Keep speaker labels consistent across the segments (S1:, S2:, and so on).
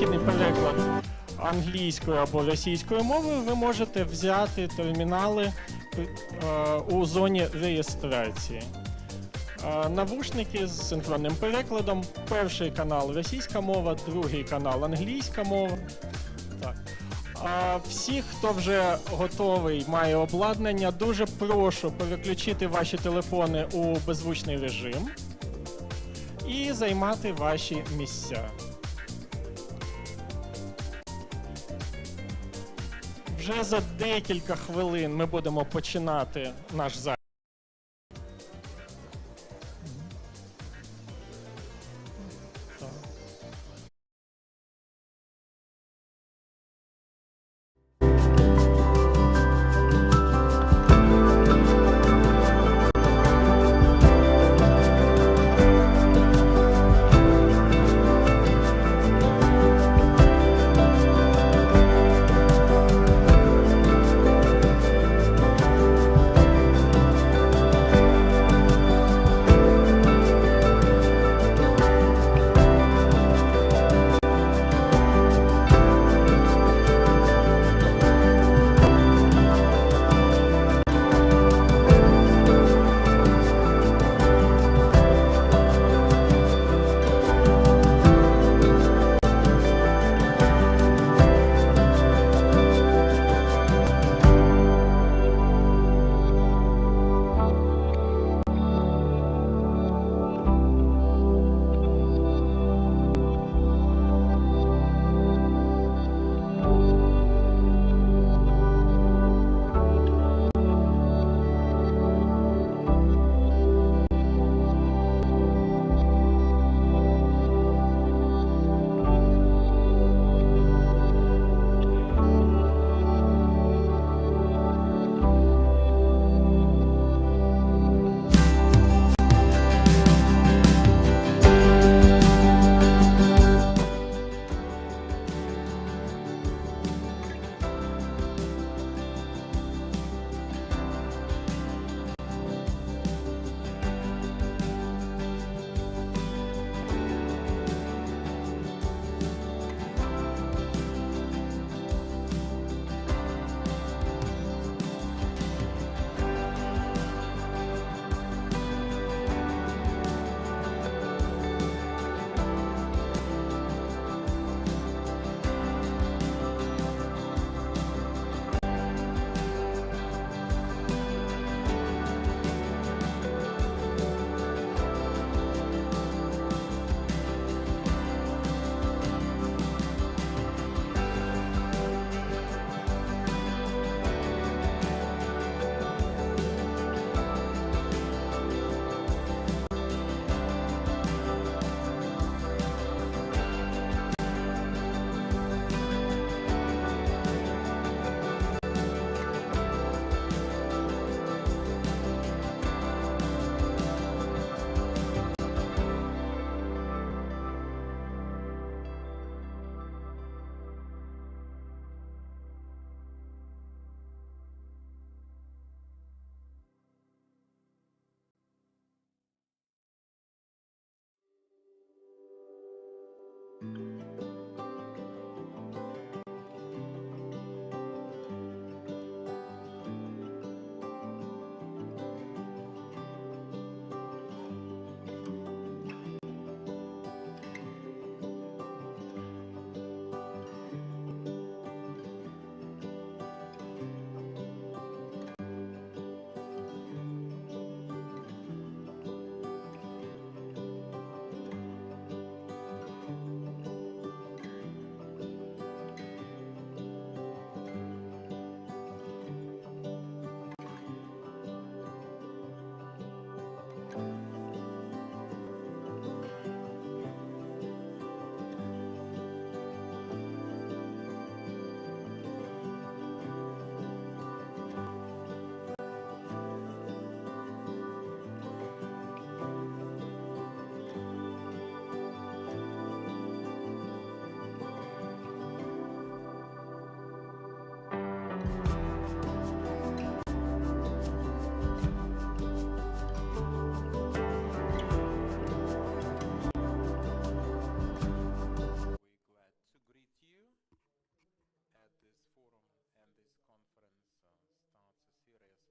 S1: необхідний переклад англійською або російською мовою, ви можете взяти термінали у зоні реєстрації. Навушники з синхронним перекладом. Перший канал російська мова, другий канал англійська мова. Так. Всі, хто вже готовий, має обладнання, дуже прошу переключити ваші телефони у беззвучний режим і займати ваші місця. Вже за декілька хвилин ми будемо починати наш захід.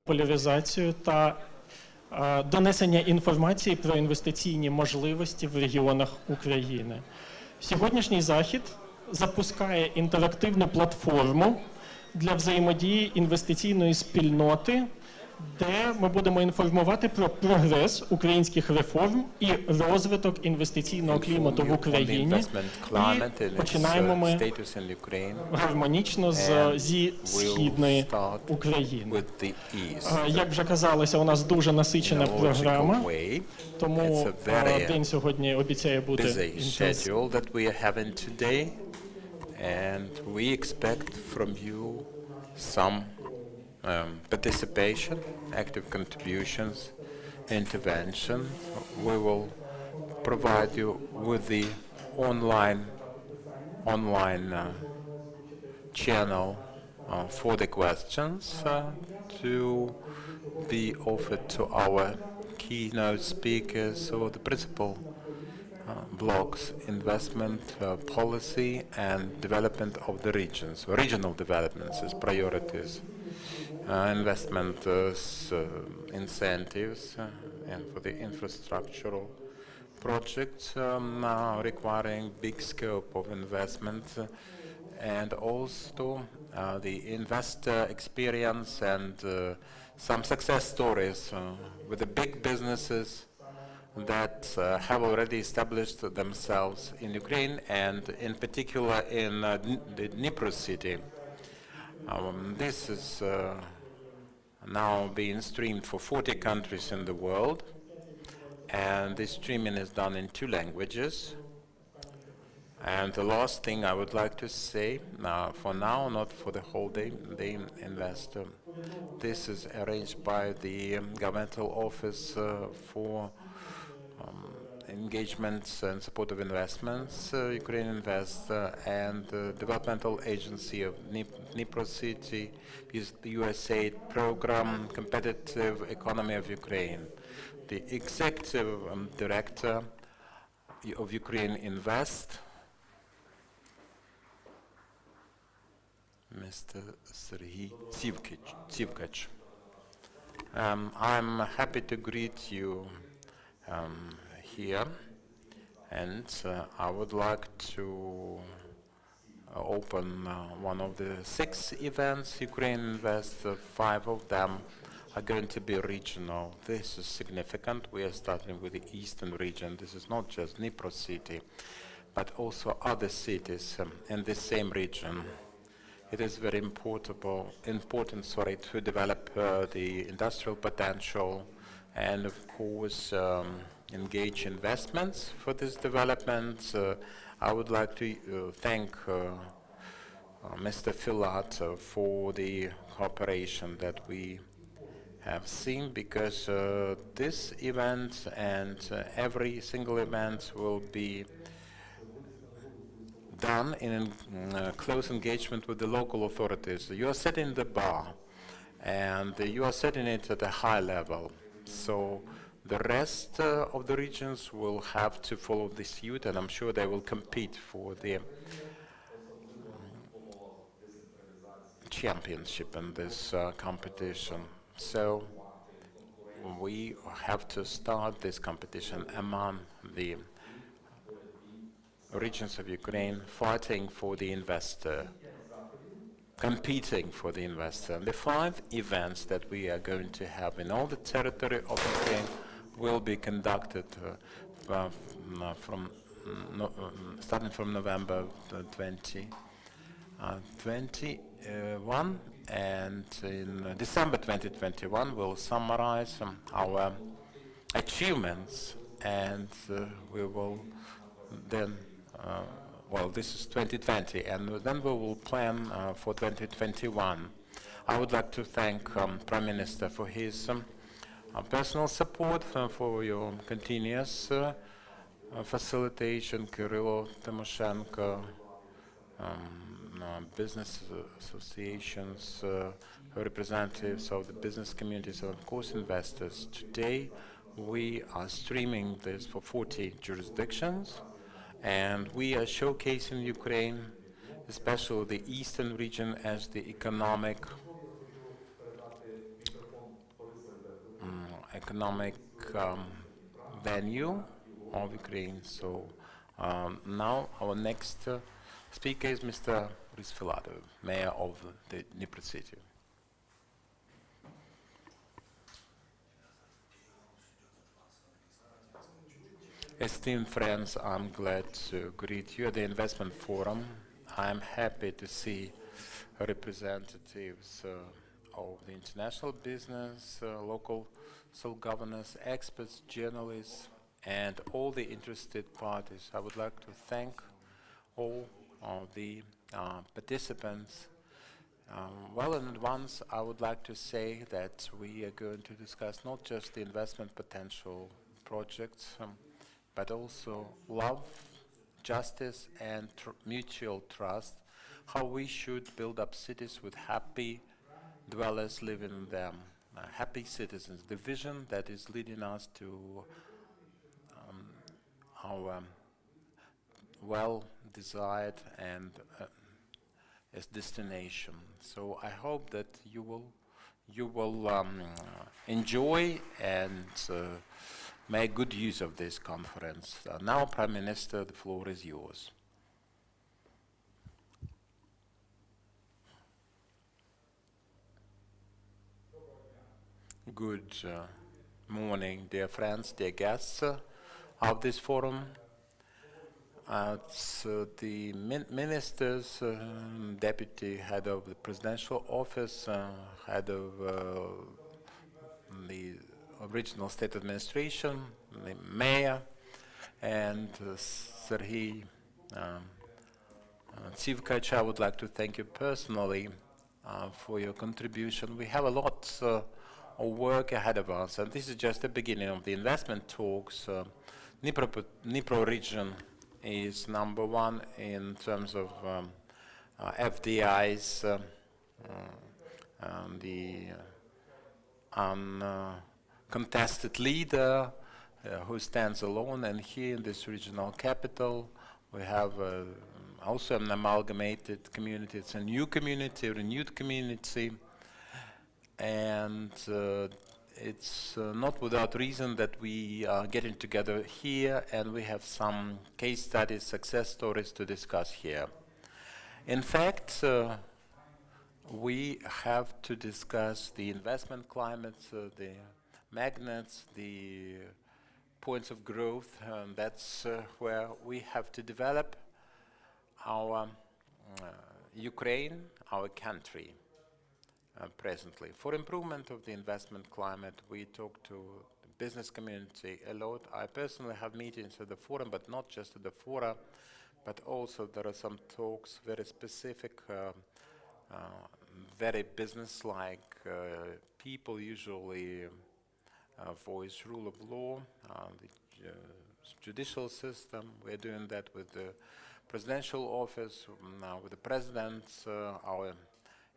S1: популяризацію та донесення інформації про інвестиційні можливості в регіонах України. Сьогоднішній захід запускає інтерактивну платформу для взаємодії інвестиційної спільноти, де ми будемо інформувати про прогрес українських реформ і розвиток інвестиційного клімату в Україні. І починаємо ми гармонічно зі східної України. Як вже казалося, у нас дуже насичена програма, тому день сьогодні обіцяє бути інтенсивним.
S2: And we expect from you some participation, active contributions, intervention. We will provide you with the online channel for the questions to be offered to our keynote speakers or the principal blocks, investment policy and development of the regions, regional developments as priorities, investment incentives and for the infrastructural projects requiring big scope of investment and also the investor experience and some success stories with the big businesses that have already established themselves in Ukraine and in particular in the Dnipro city. This is now being streamed for 40 countries in the world, and this streaming is done in 2 languages. And the last thing I would like to say, for now, not for the whole day, the investor. This is arranged by the governmental office for engagements and support of investments, UkraineInvest, and the developmental agency of Dnipro city is the USAID program, Competitive Economy of Ukraine. The executive director of UkraineInvest, Mr. Zaporizhzhia. I'm happy to greet you here, and I would like to open one of the 6 events UkraineInvest. 5 of them are going to be regional. This is significant. We are starting with the eastern region. This is not just Dnipro city, but also other cities in the same region. It is very important to develop the industrial potential and, of course, engage investments for this development. I would like to thank Mr. Filat for the cooperation that we have seen, because this event and every single event will be done in close engagement with the local authorities. You are setting the bar, and you are setting it at a high level. So the rest of the regions will have to follow this suit, and I'm sure they will compete for the championship in this competition. So we have to start this competition among the regions of Ukraine, fighting for the investor, competing for the investor. The 5 events that we are going to have in all the territory of Ukraine will be conducted starting from November 2021, and in December 2021 we'll summarize our achievements, and we will then well, this is 2020, and then we will plan for 2021. I would like to thank Prime Minister for his personal support, for your continuous facilitation, Kirill Timoshenko, business associations, representatives of the business communities, and of course investors. Today we are streaming this for 40 jurisdictions, and we are showcasing Ukraine, especially the eastern region, as the economic economic venue of Ukraine. So now our next speaker is Mr. Hariv, Mayor of the Dnipro city. Esteemed friends, I'm glad to greet you at the Investment Forum. I'm happy to see representatives of the international business, local self-governance, experts, journalists, and all the interested parties. I would like to thank all of the participants. Well, in advance, I would like to say that we are going to discuss not just the investment potential projects, but also love, justice, and mutual trust, how we should build up cities with happy dwellers living in them, happy citizens, the vision that is leading us to our well-desired and as destination. So I hope that you will enjoy and make good use of this conference. Now, Prime Minister, the floor is yours. Good morning, dear friends, dear guests of this forum. The ministers, deputy head of the presidential office, head of the original state administration, the mayor, and Serhiy Tsivkach, I would like to thank you personally for your contribution. We have a lot of work ahead of us, and this is just the beginning of the investment talks. Dnipro region is #1 in terms of FDIs, the uncontested leader who stands alone, and here in this regional capital we have also an amalgamated community. It's a new community, a renewed community, and it's not without reason that we are getting together here, and we have some case studies, success stories to discuss here. In fact, we have to discuss the investment climate, the magnets, the points of growth, and that's where we have to develop our Ukraine, our country. Presently. For improvement of the investment climate, we talk to the business community a lot. I personally have meetings at the forum, but not just at the fora, but also there are some talks, very specific, very business-like. People usually voice rule of law, the judicial system. We're doing that with the presidential office, now with the president, our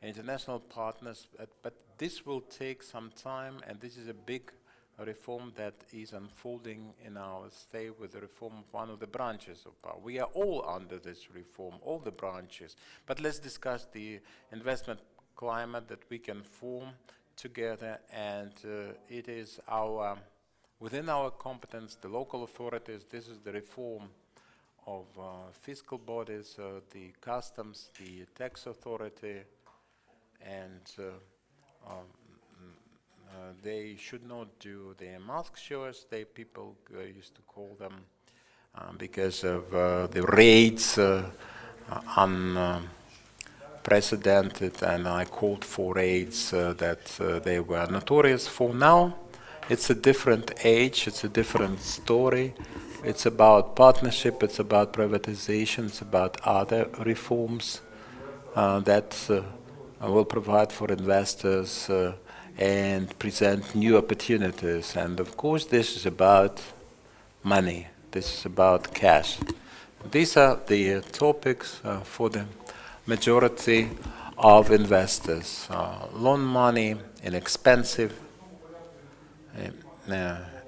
S2: international partners, but this will take some time, and this is a big reform that is unfolding in our state with the reform of one of the branches of power. We are all under this reform, all the branches, but let's discuss the investment climate that we can form together, and it is within our competence, the local authorities. This is the reform of fiscal bodies, the customs, the tax authority, and they should not do the mask shows. People used to call them because of the raids, unprecedented, and I called for raids that they were notorious for. Now it's a different age, it's a different story. It's about partnership, it's about privatization, it's about other reforms that will provide for investors and present new opportunities. And of course, this is about money. This is about cash. These are the topics for the majority of investors. Loan money, inexpensive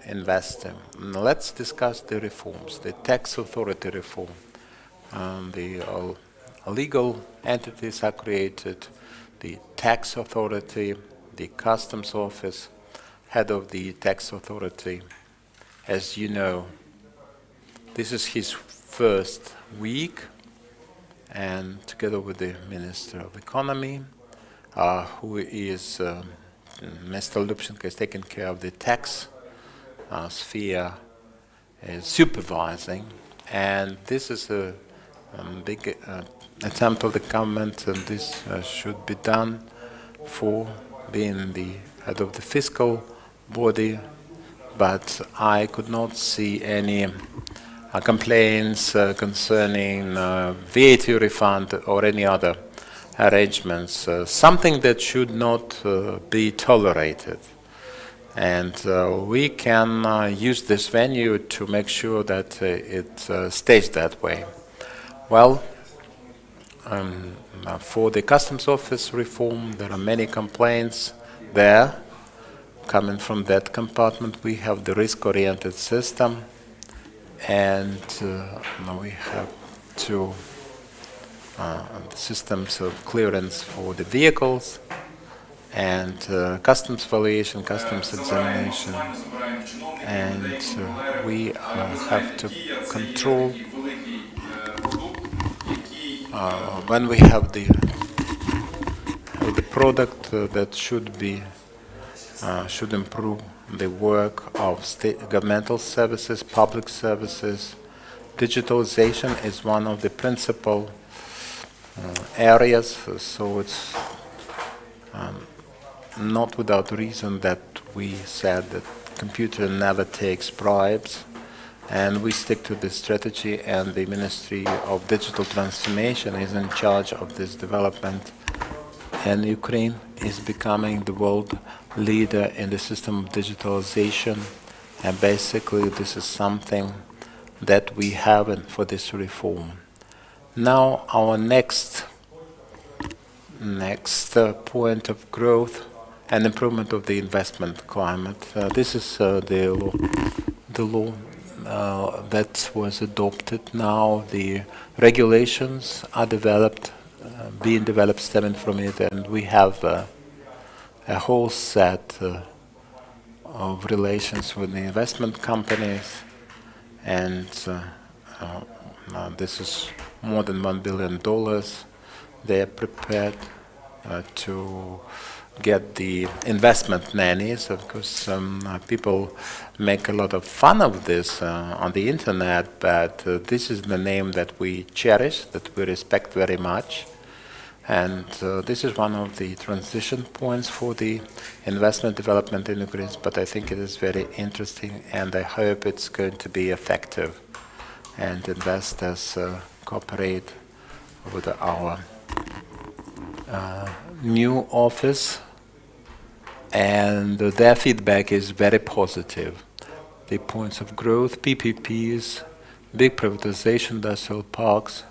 S2: investing. Let's discuss the reforms, the tax authority reform. The legal entities are created, the tax authority, the customs office, head of the tax authority. As you know, this is his first week, and together with the Minister of Economy, who is Mr. Lubchenko, is taking care of the tax sphere, is supervising, and this is a big attempt of the government, and this should be done for being the head of the fiscal body, but I could not see any complaints concerning VAT refund or any other arrangements, something that should not be tolerated. And we can use this venue to make sure that it stays that way. Well, for the customs office reform, there are many complaints there coming from that compartment. We have the risk-oriented system, and we have two systems of clearance for the vehicles, and customs valuation, customs examination, and we have to control when we have the product that should improve the work of state governmental services, public services. Digitalization is one of the principal areas, so it's not without reason that we said that computer never takes bribes, and we stick to this strategy, and the Ministry of Digital Transformation is in charge of this development, and Ukraine is becoming the world leader in the system of digitalization, and basically this is something that we have for this reform. Now our next point of growth and improvement of the investment climate. This is the law that was adopted. Now the regulations are being developed stemming from it, and we have a whole set of relations with the investment companies, and this is more than $1 billion. They are prepared to get the investment nannies. Of course, some people make a lot of fun of this on the internet, but this is the name that we cherish, that we respect very much. And this is one of the transition points for the investment development in Ukraine, but I think it is very interesting, and I hope it's going to be effective, and investors cooperate with our new office, and their feedback is very positive. The points of growth, PPPs, big privatization, industrial parks,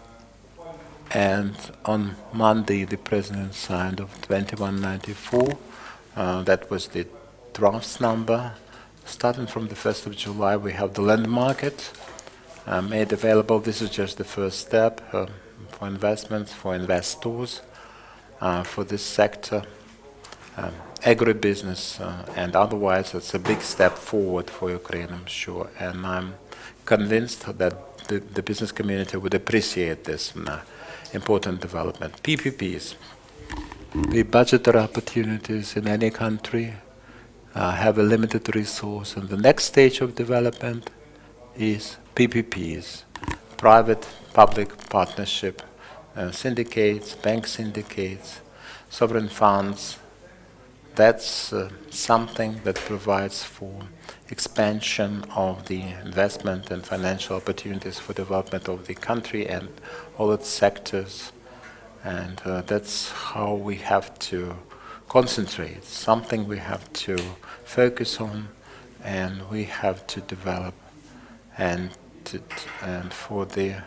S2: and on Monday the President signed of 2194. That was the drafts number. Starting from the 1st of July, we have the land market made available. This is just the first step for investments, for investors, for this sector. Agribusiness and otherwise, it's a big step forward for Ukraine, I'm sure, and I'm convinced that the business community would appreciate this important development. PPPs, the budgetary opportunities in any country have a limited resource, and the next stage of development is PPPs, private-public partnership, syndicates, bank syndicates, sovereign funds. That's something that provides for expansion of the investment and financial opportunities for development of the country and all its sectors. And that's how we have to concentrate, something we have to focus on, and we have to develop. And for the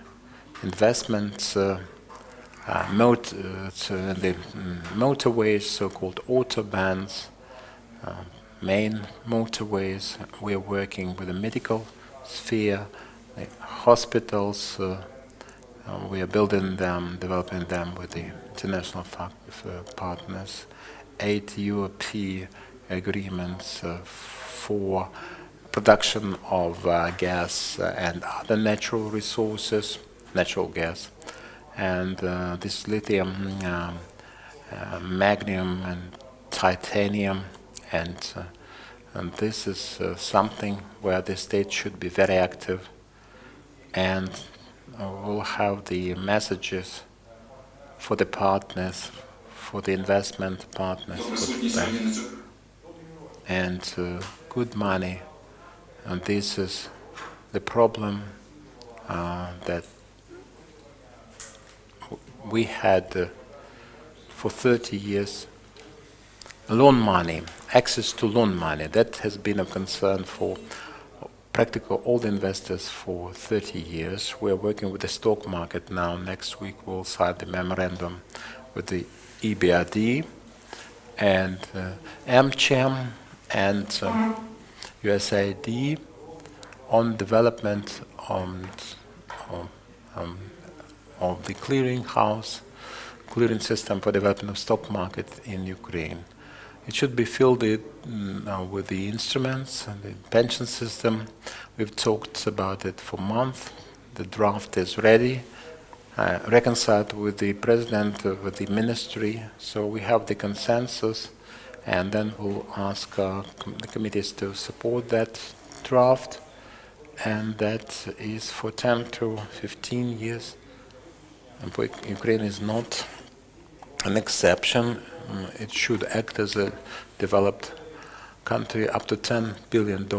S2: investments, the motorways, so-called autobahns, main motorways, we are working with the medical sphere, the hospitals, we are building them, developing them with the international partners. 8 UOP agreements for production of gas and other natural resources, natural gas, and this lithium, magnesium, and titanium, and this is something where the state should be very active, and we'll have the messages for the partners, for the investment partners, for the bank, and good money. And this is the problem that we had for 30 years. Loan money, access to loan money, that has been a concern for practically all the investors for 30 years. We're working with the stock market now. Next week we'll sign the memorandum with the EBRD and AmCham and USAID on development of the clearing system for development of stock market in Ukraine. It should be filled with the instruments and the pension system. We've talked about it for months. The draft is ready, reconciled with the president, with the ministry. So we have the consensus, and then we'll ask the committees to support that draft. And that is for 10 to 15 years. And Ukraine is not an exception. It should act as a developed country up to $10 billion.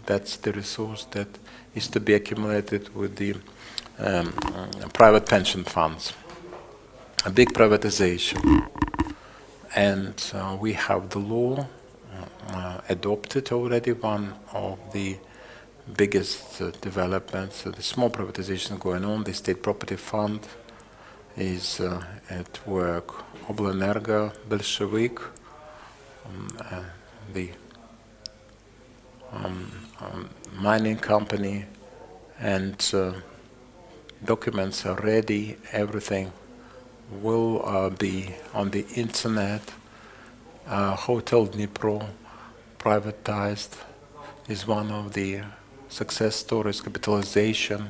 S2: That's the resource that is to be accumulated with the private pension funds. A big privatization. And we have the law adopted already, one of the biggest developments. The small privatization going on. The state property fund is at work. Oblenergo, Bolshevik, the mining company, and documents are ready. Everything will be on the internet. Hotel Dnipro, privatized, is one of the success stories, capitalization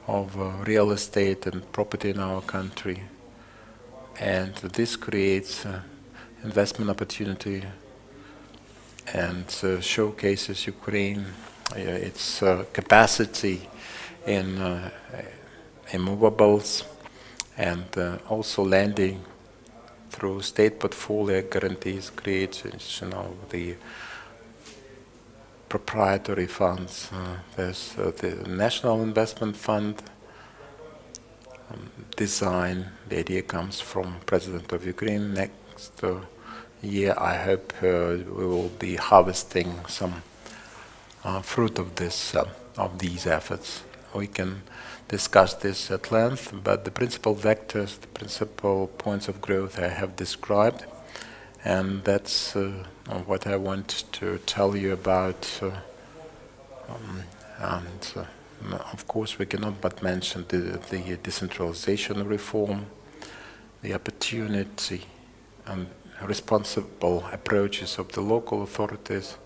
S2: of real estate and property in our country. And this creates investment opportunity and showcases Ukraine, its capacity in immovables, and also lending through state portfolio guarantees creates, the proprietary funds. There's the National Investment Fund design. The idea comes from President of Ukraine. Next year, I hope we will be harvesting some fruit of this, of these efforts. We can discuss this at length, but the principal vectors, the principal points of growth I have described, and that's what I want to tell you about. Of course, we cannot but mention the decentralization reform, the opportunity and responsible approaches of the local authorities.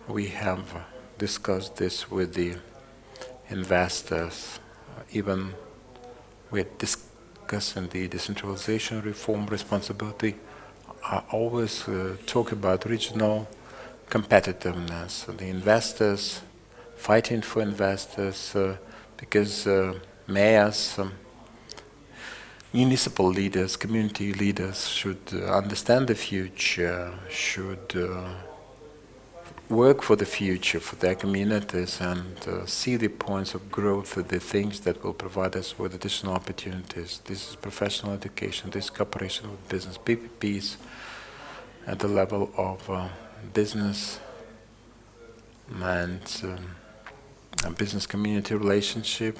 S2: We have discussed this with the investors. Even we're discussing the decentralization reform responsibility. I always talk about regional competitiveness. The investors, fighting for investors, because mayors, municipal leaders, community leaders should understand the future, should work for the future, for their communities, and see the points of growth, the things that will provide us with additional opportunities. This is professional education, this cooperation with business, PPPs at the level of business and business community relationship.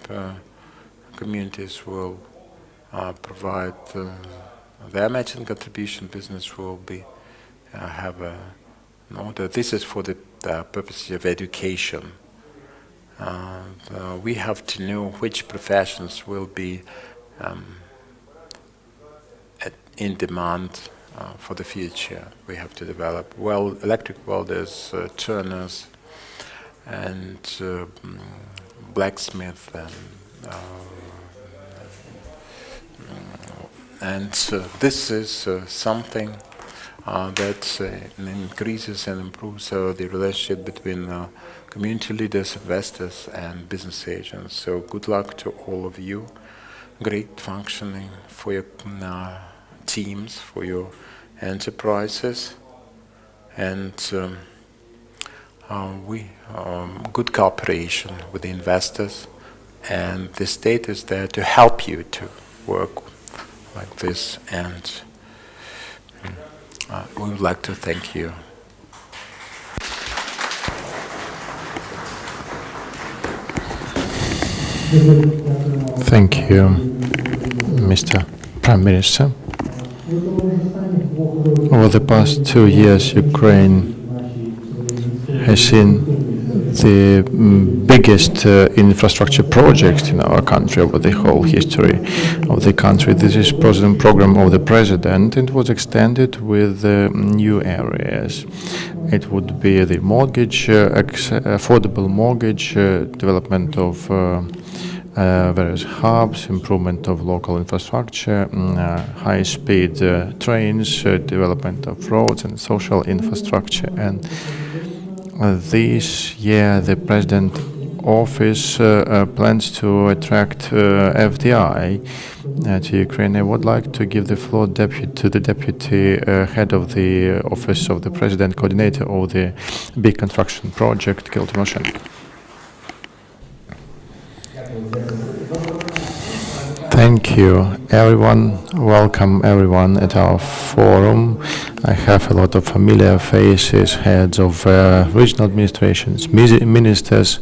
S2: Communities will provide their matching contribution. Business will be have an order. This is for the purposes of education. We have to know which professions will be in demand for the future. We have to develop electric welders, turners, and blacksmith, and this is something that increases and improves the relationship between community leaders, investors, and business agents. So good luck to all of you. Great functioning for your teams, for your enterprises, and good cooperation with the investors. And the state is there to help you to work like this. And we would like to thank you.
S3: Thank you, Mr. Prime Minister. Over the past 2 years, Ukraine has seen the biggest infrastructure project in our country over the whole history of the country. This is program of the president. It was extended with new areas. It would be the mortgage, affordable mortgage, development of various hubs, improvement of local infrastructure, high-speed trains, development of roads and social infrastructure. And this year, the President Office plans to attract FDI to Ukraine. I would like to give the floor to the Deputy Head of the Office of the President, Coordinator of the big construction project, Kirill Timoshenko. Thank you, everyone. Welcome, everyone, at our forum. I have a lot of familiar faces, heads of regional administrations, ministers,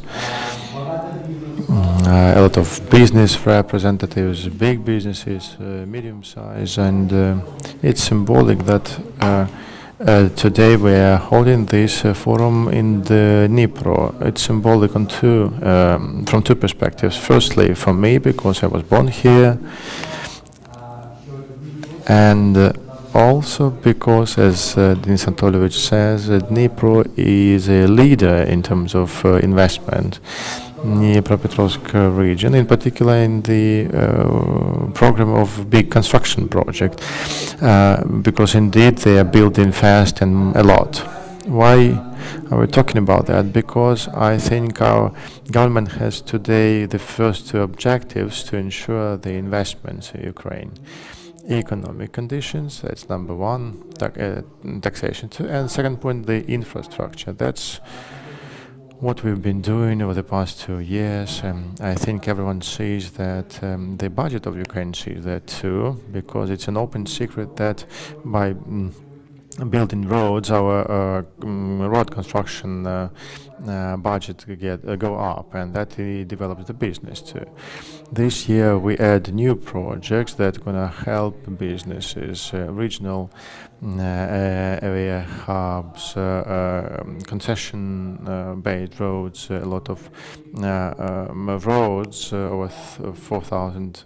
S3: a lot of business representatives, big businesses, medium size, and it's symbolic that today we are holding this forum in the Dnipro. It's symbolic from two perspectives. Firstly, for me, because I was born here, and also because, as Denis Anatolyevich says, Dnipro is a leader in terms of investment. Dnipropetrovsk region, in particular in the program of big construction project, because indeed they are building fast and a lot. Why are we talking about that? Because I think our government has today the first two objectives to ensure the investments in Ukraine. Economic conditions, that's number one, taxation, and second point, the infrastructure. That's what we've been doing over the past 2 years. I think everyone sees that, the budget of Ukraine sees that too, because it's an open secret that by building roads, our road construction budget go up, and that develops the business too. This year we add new projects that are going to help businesses, regional area hubs, concession-based roads, a lot of roads, over 4,000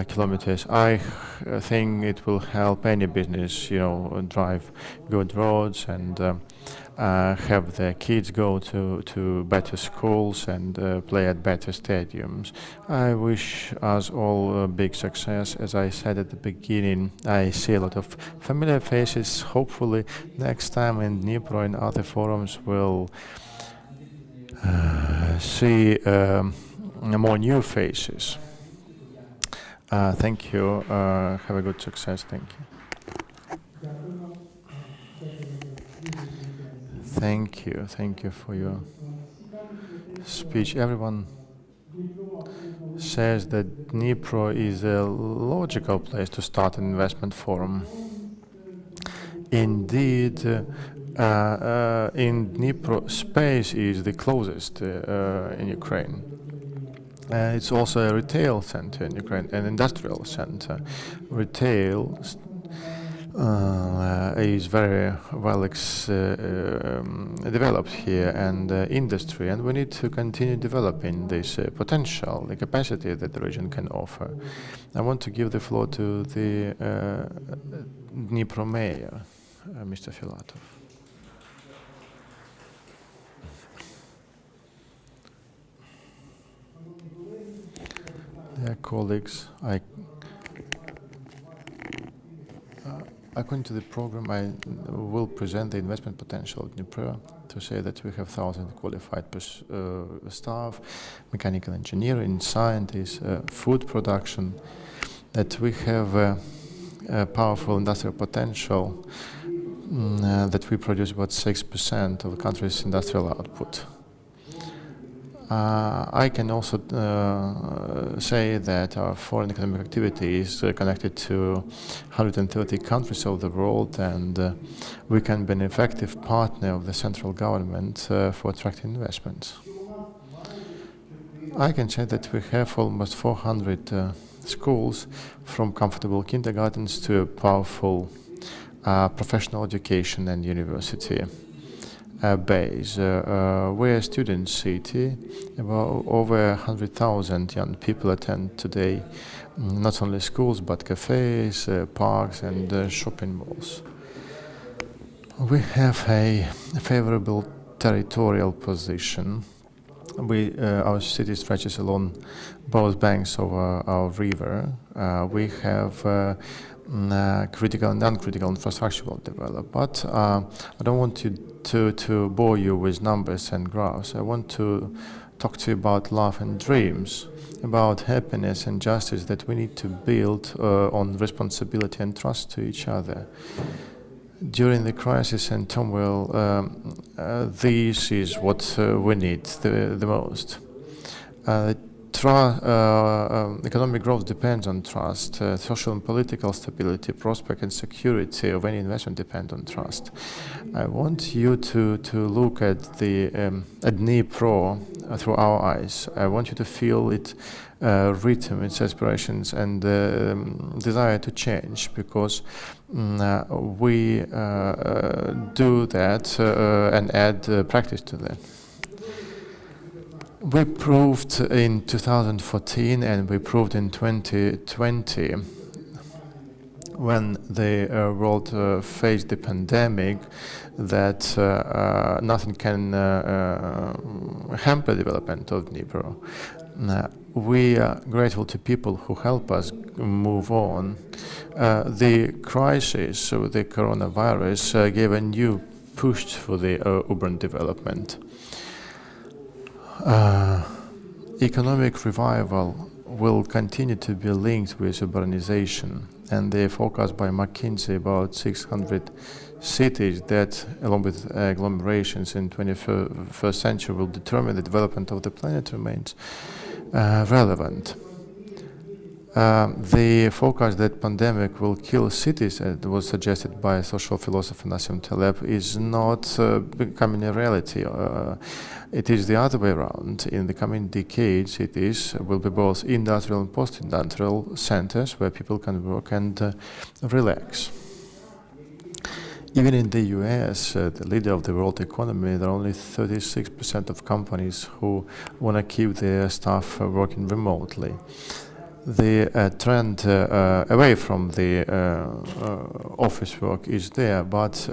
S3: kilometers. I think it will help any business, drive good roads and have their kids go to better schools and play at better stadiums. I wish us all a big success. As I said at the beginning, I see a lot of familiar faces. Hopefully next time in Dnipro and other forums we'll see more new faces. Thank you. Have a good success. Thank you. Thank you. Thank you for your speech. Everyone says that Dnipro is a logical place to start an investment forum. Indeed, in Dnipro, space is the closest in Ukraine. It's also a retail center in Ukraine, an industrial center. Retail is very well developed here, and industry, and we need to continue developing this potential, the capacity that the region can offer. I want to give the floor to the Dnipro mayor, Mr. Filatov. Dear colleagues, according to the program, I will present the investment potential of Dnipro, to say that we have 1,000 qualified staff, mechanical engineering, scientists, food production, that we have a powerful industrial potential, that we produce about 6% of the country's industrial output. I can also say that our foreign economic activity is connected to 130 countries of the world, and we can be an effective partner of the central government for attracting investments. I can say that we have almost 400 schools, from comfortable kindergartens to a powerful professional education and university base. We're a student city. About over 100,000 young people attend today not only schools but cafes, parks and shopping malls. We have a favorable territorial position. Our city stretches along both banks of our river. We have critical and non-critical infrastructure will develop. But I don't want to bore you with numbers and graphs. I want to talk to you about love and dreams, about happiness and justice that we need to build on responsibility and trust to each other. During the crisis and turmoil, this is what we need the most. Economic growth depends on trust. Social and political stability, prospect and security of any investment depend on trust. I want you to look at Dnipro through our eyes. I want you to feel its rhythm, its aspirations and desire to change, because we do that and add practice to that. We proved in 2014 and we proved in 2020, when the world faced the pandemic, that nothing can hamper the development of Dnipro. We are grateful to people who help us move on. The crisis of the coronavirus gave a new push for the urban development. Economic revival will continue to be linked with urbanization, and the forecast by McKinsey about 600 cities that, along with agglomerations in 21st century, will determine the development of the planet remains relevant. The forecast that pandemic will kill cities, as was suggested by social philosopher Nassim Taleb, is not becoming a reality. It is the other way around. In the coming decades, will be both industrial and post-industrial centers where people can work and relax. Even in the US, the leader of the world economy, there are only 36% of companies who want to keep their staff working remotely. The trend away from the office work is there, but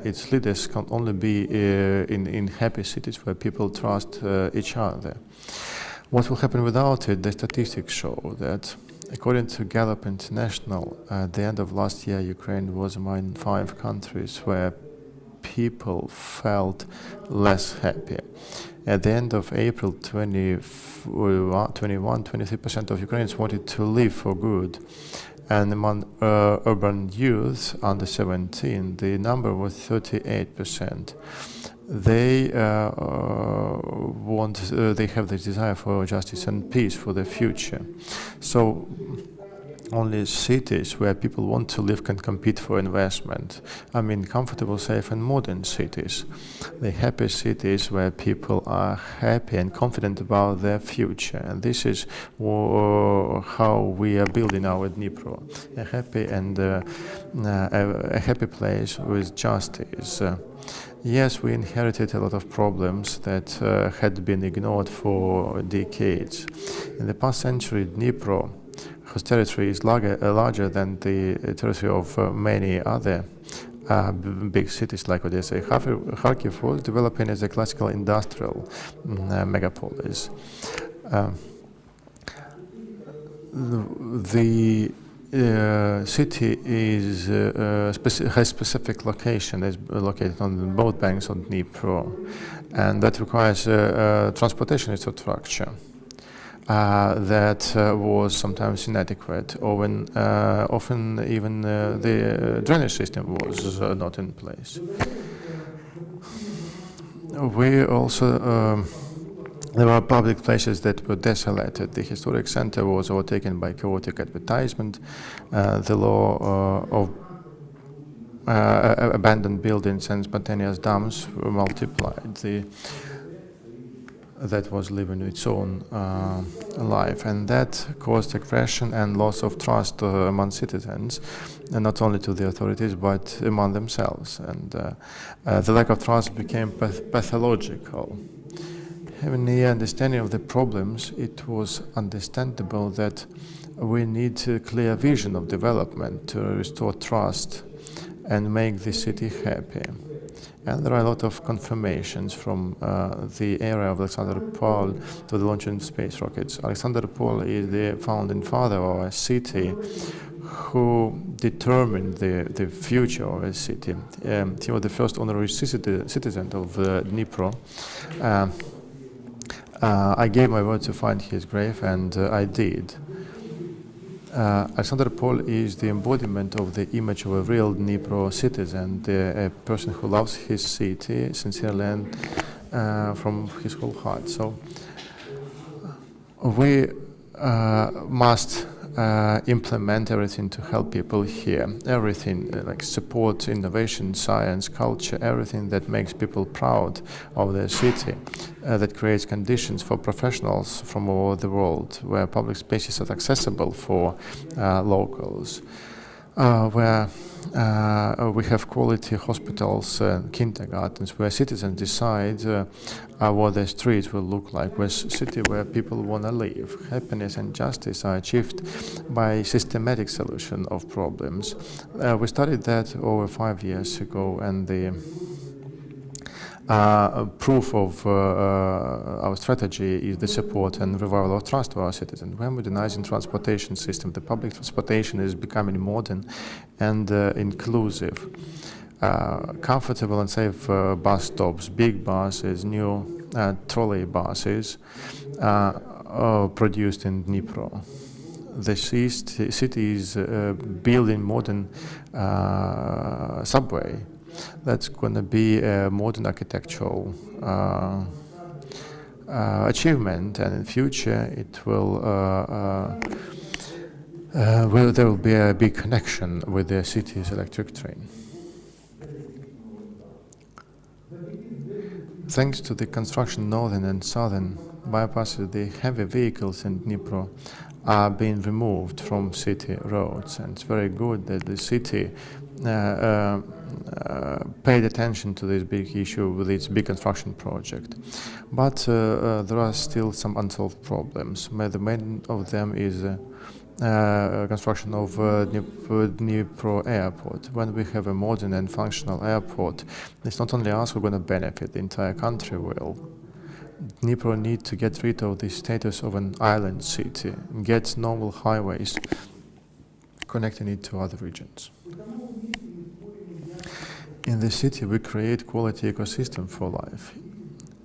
S3: its leaders can only be in happy cities where people trust each other. What will happen without it? The statistics show that, according to Gallup International, at the end of last year, Ukraine was among 5 countries where people felt less happy. At the end of April 21, 23% of Ukrainians wanted to leave for good. And among urban youth under 17, the number was 38%. They they have the desire for justice and peace for the future. So only cities where people want to live can compete for investment. I mean, comfortable, safe and modern cities. The happy cities where people are happy and confident about their future. And this is how we are building our Dnipro, a happy and a happy place with justice. Yes, we inherited a lot of problems that had been ignored for decades. In the past century, Dnipro, whose territory is larger than the territory of many other big cities like Odessa, Kharkiv was developing as a classical industrial megapolis. The city is has specific location. It's located on both banks of Dnipro, and that requires transportation infrastructure that was sometimes inadequate, or when often even the drainage system was not in place. We also there were public places that were desolated. The historic center was overtaken by chaotic advertisement. The law of abandoned buildings and spontaneous dumps were multiplied. That was living its own life, and that caused aggression and loss of trust among citizens, and not only to the authorities but among themselves. And the lack of trust became pathological. Having the understanding of the problems, it was understandable that we need a clear vision of development to restore trust and make the city happy. And there are a lot of confirmations from the area of Alexander Paul to the launching of space rockets. Alexander Paul is the founding father of our city, who determined the future of a city. He was the first honorary citizen of Dnipro. I gave my word to find his grave, and I did. Alexander Paul is the embodiment of the image of a real Dnipro citizen, a person who loves his city sincerely and from his whole heart. So we must implement everything to help people here. Everything like support, innovation, science, culture, everything that makes people proud of their city, that creates conditions for professionals from all over the world, where public spaces are accessible for locals, where we have quality hospitals and kindergartens, where citizens decide what their streets will look like, where city where people want to live. Happiness and justice are achieved by systematic solution of problems. We started that over 5 years ago, and the proof of our strategy is the support and revival of trust of our citizens. We're modernizing transportation system. The public transportation is becoming modern and inclusive. Comfortable and safe bus stops, big buses, new trolley buses produced in Dnipro. The city is building modern subway. That's going to be a modern architectural achievement, and in future it will there will be a big connection with the city's electric train. Thanks to the construction northern and southern bypasses, the heavy vehicles in Dnipro are being removed from city roads, and it's very good that the city paid attention to this big issue with its big construction project. But there are still some unsolved problems. The main of them is construction of Dnipro airport. When we have a modern and functional airport, it's not only us who are going to benefit, the entire country will. Dnipro needs to get rid of the status of an island city and get normal highways connecting it to other regions. In the city, we create quality ecosystem for life.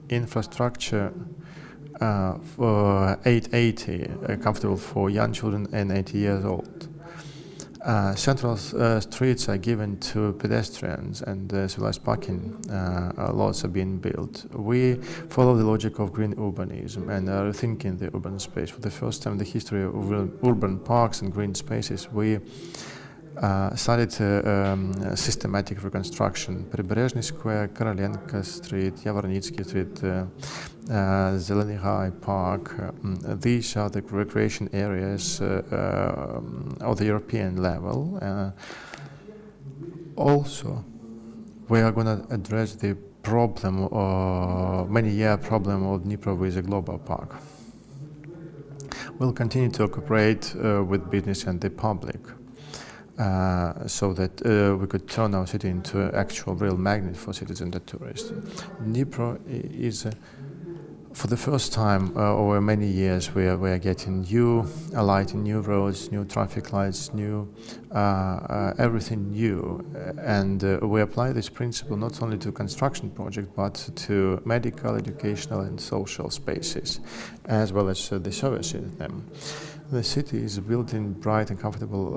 S3: Infrastructure for 880, comfortable for young children and 80 years old. Central streets are given to pedestrians, and civilized parking lots are being built. We follow the logic of green urbanism and are rethinking the urban space. For the first time in the history of urban parks and green spaces, we started systematic reconstruction. Прибережный Square, Korolenko Street, Yavornitsky Street, Zeleny High Park. These are the recreation areas of the European level. Also, we are going to address the problem, many-year problem of Dnipro with a global park. We'll continue to cooperate with business and the public so that we could turn our city into an actual real magnet for citizens and tourists. Dnipro is, for the first time over many years, we are getting new lighting, new roads, new traffic lights, new everything new, and we apply this principle not only to construction projects but to medical, educational, and social spaces, as well as the services in them. The city is building bright and comfortable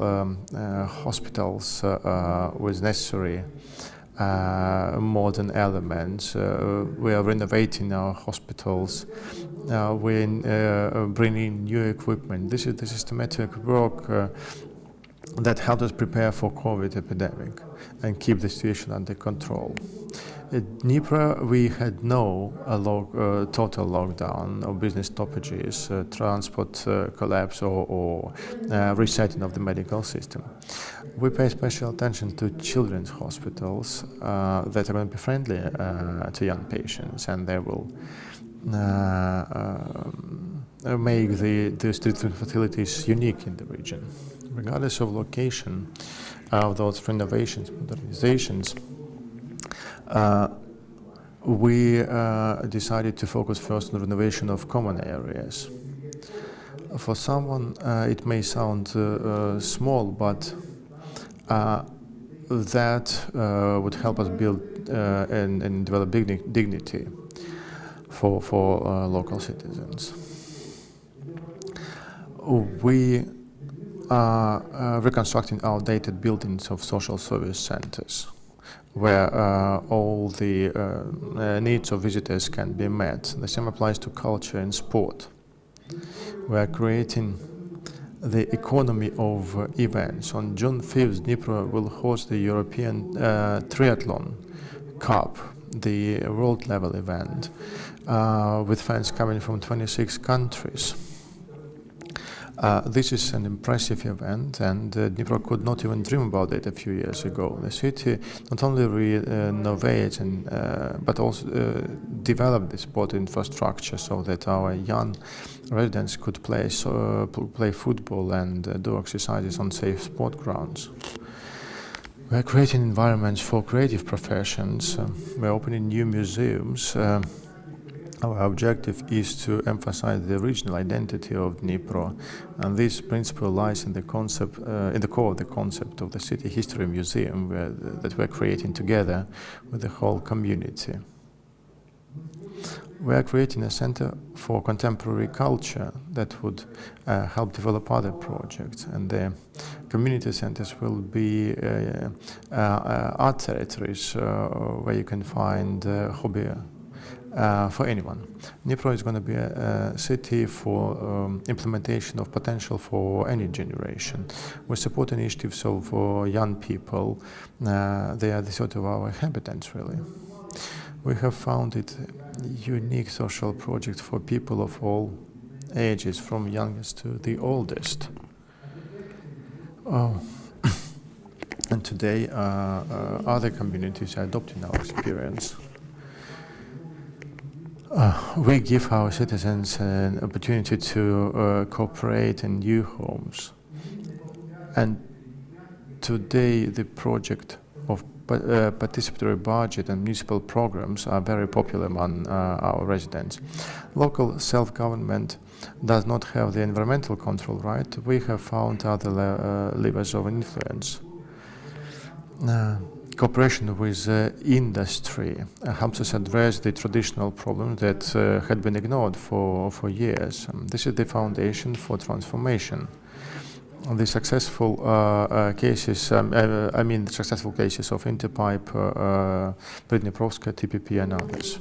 S3: hospitals with necessary modern elements. We are renovating our hospitals. We're bringing new equipment. This is the systematic work that helped us prepare for COVID epidemic and keep the situation under control. At Dnipro, we had no total lockdown or business stoppages, transport collapse, or resetting of the medical system. We pay special attention to children's hospitals that are going to be friendly to young patients, and they will make the treatment facilities unique in the region. Regardless of location of those renovations, modernizations, we decided to focus first on the renovation of common areas. For someone, it may sound small, but that would help us build and develop dignity for local citizens. We are reconstructing outdated buildings of social service centers, where all the needs of visitors can be met. The same applies to culture and sport. We are creating the economy of events. On June 5th, Dnipro will host the European Triathlon Cup, the world-level event, with fans coming from 26 countries. This is an impressive event, and Dnipro could not even dream about it a few years ago. The city not only renovates but also developed the sport infrastructure so that our young residents could play football and do exercises on safe sport grounds. We are creating environments for creative professions. We are opening new museums. Our objective is to emphasize the regional identity of Dnipro, and this principle lies in the concept, in the core of the concept of the City History Museum that we're creating together with the whole community. We are creating a center for contemporary culture that would help develop other projects, and the community centers will be art territories where you can find hobby for anyone. Dnipro is going to be a city for implementation of potential for any generation. We support initiatives of young people. They are the sort of our inhabitants, really. We have founded a unique social project for people of all ages, from youngest to the oldest. And today, other communities are adopting our experience. We give our citizens an opportunity to cooperate in new homes. And today the project of participatory budget and municipal programs are very popular among our residents. Local self-government does not have the environmental control right. We have found other levers of influence. Cooperation with industry helps us address the traditional problems that had been ignored for years. This is the foundation for transformation. The successful cases, the successful cases of Interpipe, Dniprovska, TPP, and others.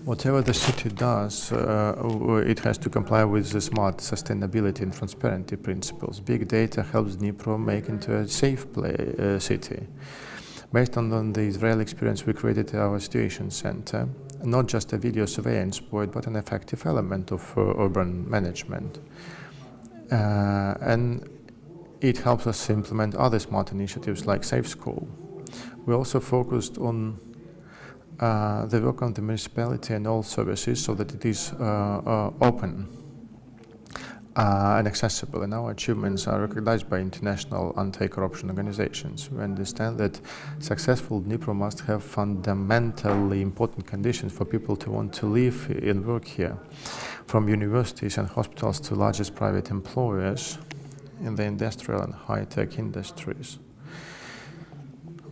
S3: Whatever the city does, it has to comply with the smart sustainability and transparency principles. Big data helps Dnipro make into a safe city. Based on the Israeli experience, we created our situation center, not just a video surveillance point, but an effective element of urban management. And it helps us implement other smart initiatives like Safe School. We also focused on the work on the municipality and all services so that it is open and accessible, and our achievements are recognized by international anti-corruption organizations. We understand that successful Dnipro must have fundamentally important conditions for people to want to live and work here, from universities and hospitals to largest private employers in the industrial and high-tech industries.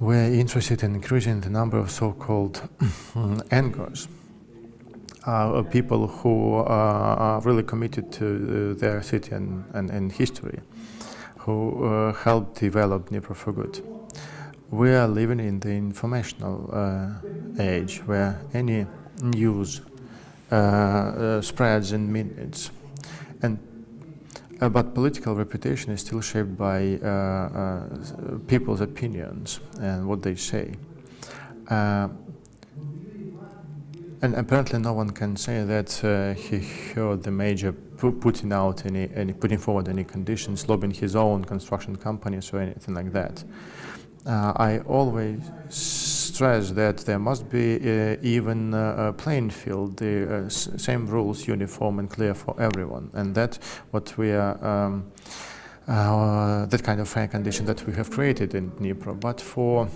S3: We're interested in increasing the number of so-called anchors, people who are really committed to their city and history, who help develop Dnipro for good. We are living in the informational age where any news spreads in minutes, but political reputation is still shaped by people's opinions and what they say. And apparently no one can say that he heard the major putting forward any conditions, lobbying his own construction companies or anything like that. I always stress that there must be even a playing field, the same rules, uniform and clear for everyone, and that's what we are, that kind of fair condition that we have created in Dnipro. But for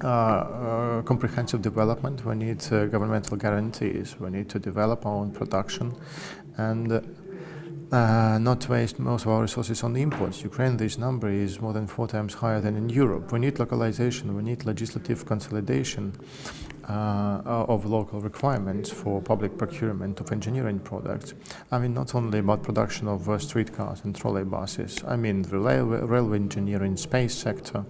S3: comprehensive development, we need governmental guarantees. We need to develop our own production and not waste most of our resources on imports. Ukraine, this number is more than 4 times higher than in Europe. We need localization, we need legislative consolidation of local requirements for public procurement of engineering products. I mean, not only about production of streetcars and trolley buses, I mean the railway engineering, space sector,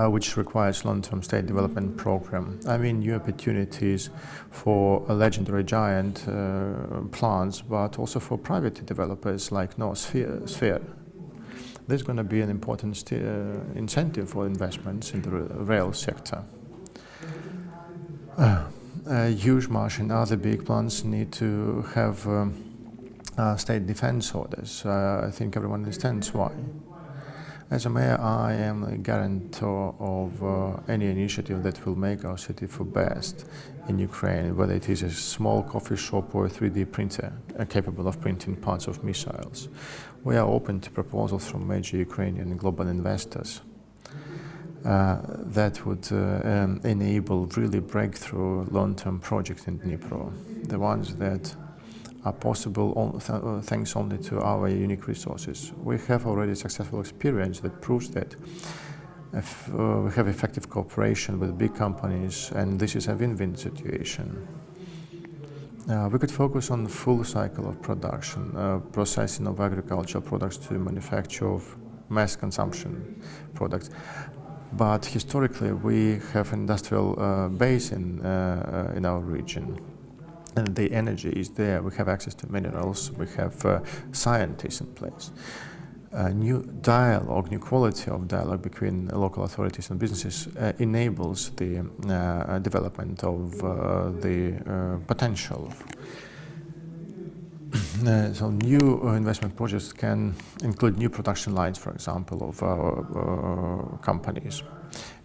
S3: which requires long-term state development program. I mean, new opportunities for a legendary giant plants, but also for private developers like North Sphere. There's going to be an important incentive for investments in the rail sector. Huge Marsh and other big plants need to have state defense orders. I think everyone understands why. As a mayor, I am a guarantor of any initiative that will make our city for best in Ukraine, whether it is a small coffee shop or a 3D printer capable of printing parts of missiles. We are open to proposals from major Ukrainian and global investors that would enable really breakthrough long-term projects in Dnipro, the ones that are possible thanks only to our unique resources. We have already successful experience that proves that if we have effective cooperation with big companies, and this is a win-win situation. We could focus on the full cycle of production, processing of agricultural products to manufacture of mass consumption products. But historically, we have industrial base in our region. And the energy is there. We have access to minerals. We have scientists in place. New dialogue, new quality of dialogue between local authorities and businesses enables the development of the potential. So new investment projects can include new production lines, for example, of our companies.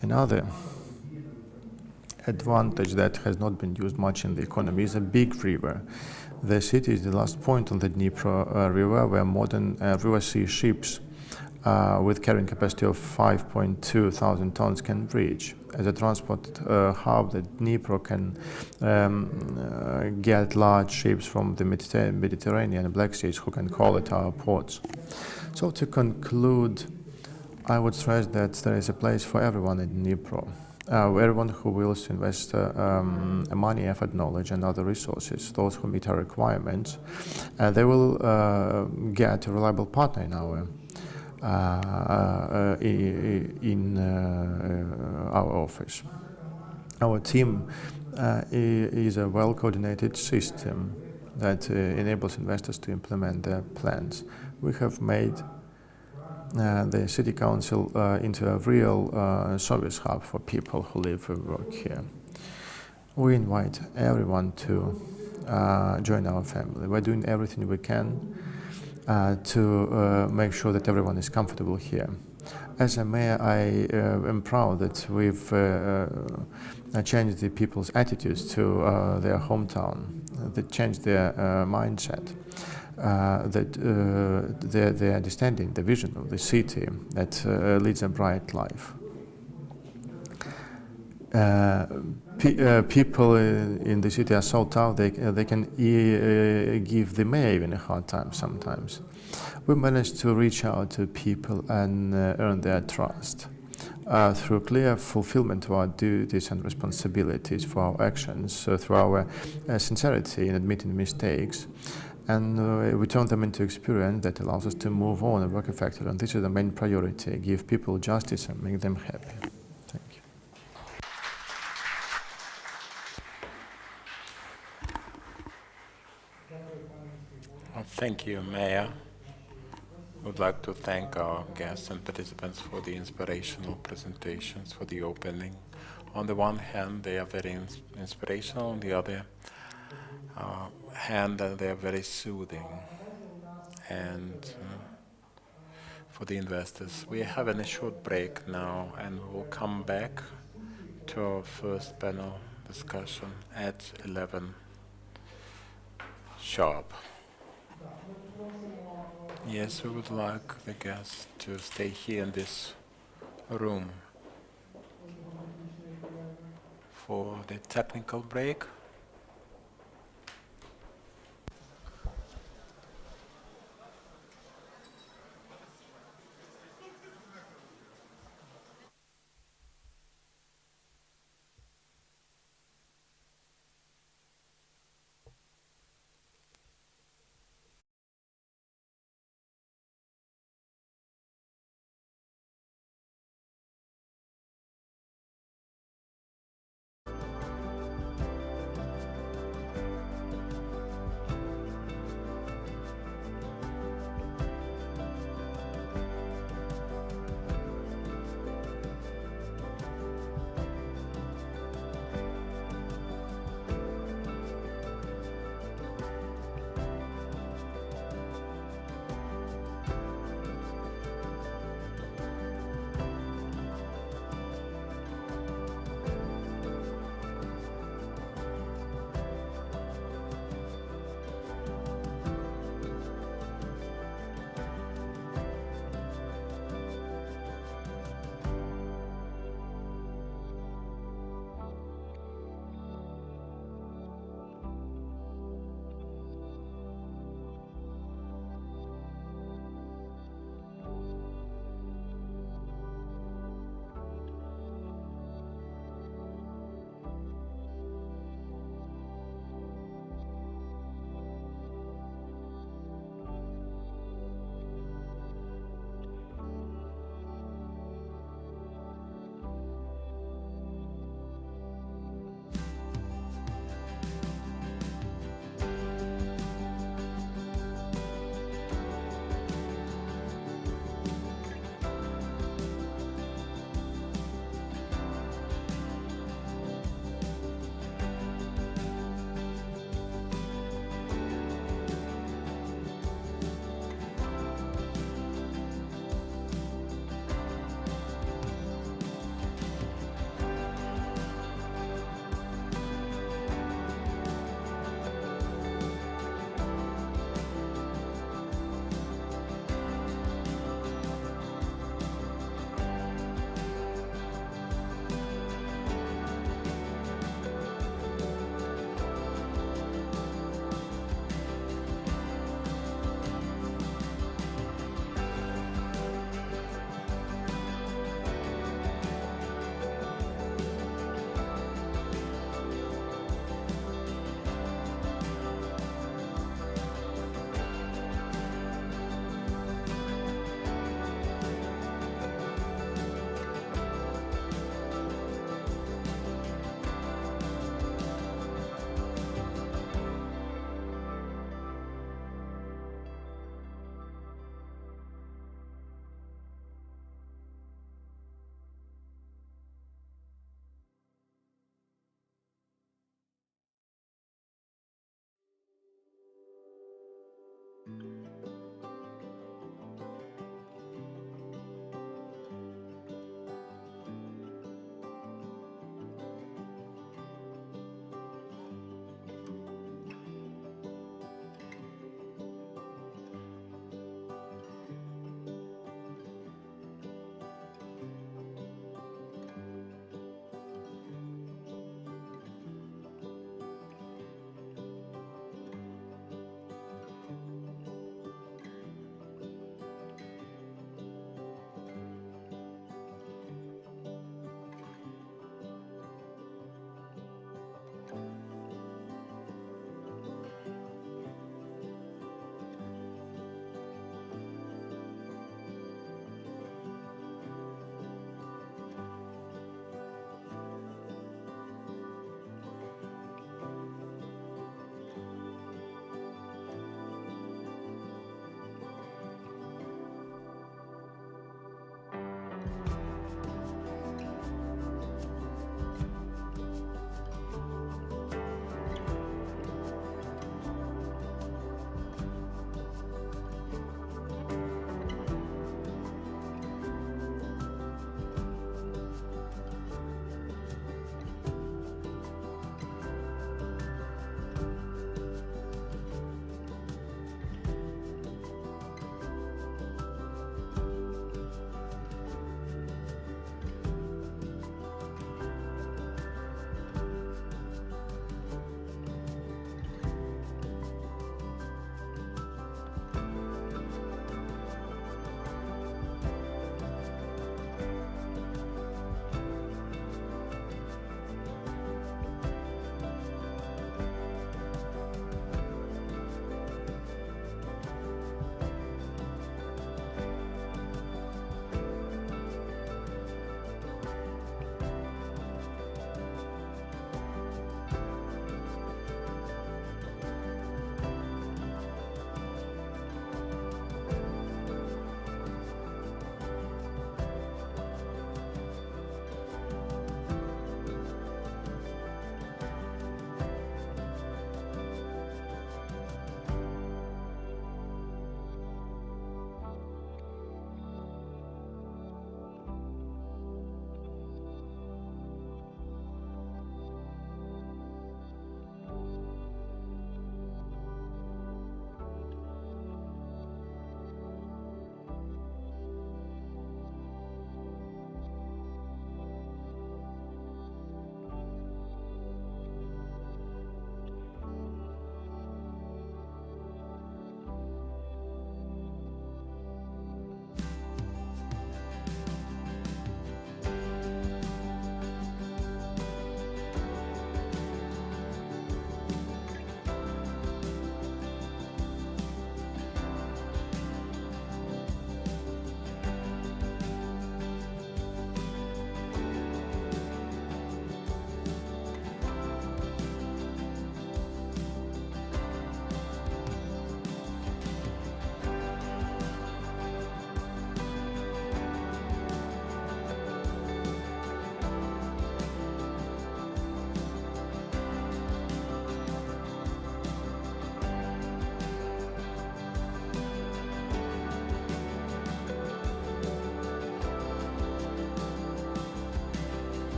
S3: Another advantage that has not been used much in the economy is a big river. The city is the last point on the Dnipro river where modern river sea ships with carrying capacity of 5.2 thousand tons can reach. As a transport hub, the Dnipro can get large ships from the Mediterranean and Black Seas who can call at our ports. So to conclude, I would stress that there is a place for everyone in Dnipro. Everyone who wills to invest money, effort, knowledge, and other resources, those who meet our requirements, they will get a reliable partner in our office. Our team is a well-coordinated system that enables investors to implement their plans. We have made the city council into a real service hub for people who live and work here. We invite everyone to join our family. We're doing everything we can to make sure that everyone is comfortable here. As a mayor, I am proud that we've changed the people's attitudes to their hometown, that changed their mindset, that their understanding, the vision of the city that leads a bright life. People in the city are so tough they can give the mayor even a hard time sometimes. We managed to reach out to people and earn their trust through clear fulfillment of our duties and responsibilities for our actions, through our sincerity in admitting mistakes, and we turn them into experience that allows us to move on and work effectively. And this is the main priority: give people justice and make them happy. Thank you.
S2: Thank you, Mayor. I would like to thank our guests and participants for the inspirational presentations, for the opening. On the one hand, they are very inspirational. On the other hand, they are very soothing. And for the investors, we are having a short break now, and we'll come back to our first panel discussion at 11 sharp. Yes, we would like the guests to stay here in this room for the technical break.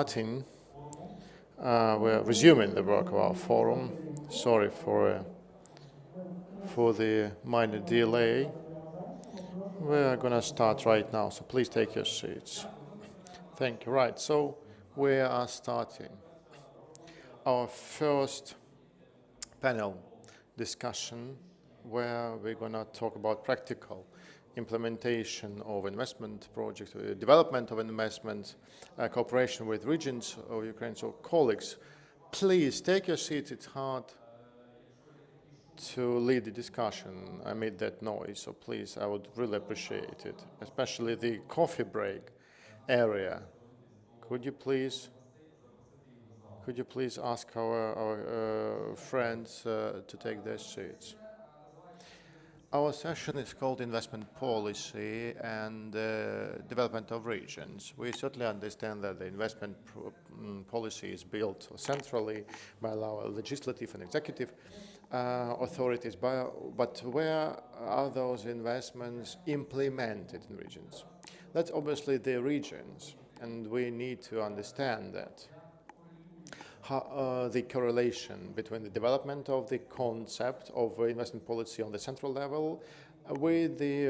S3: Starting, we're resuming the work of our forum. Sorry for the minor delay. We're going to start right now, so please take your seats. Thank you. Right, so we are starting our first panel discussion where we're going to talk about practical implementation of investment projects, development of investment, cooperation with regions of Ukraine. So colleagues, please take your seats. It's hard to lead the discussion amid that noise, so please, I would really appreciate it, especially the coffee break area. Could you please ask our friends to take their seats? Our session is called Investment Policy and Development of Regions. We certainly understand that the investment policy is built centrally by our legislative and executive authorities, but where are those investments implemented in regions? That's obviously the regions, and we need to understand that. The correlation between the development of the concept of investment policy on the central level with the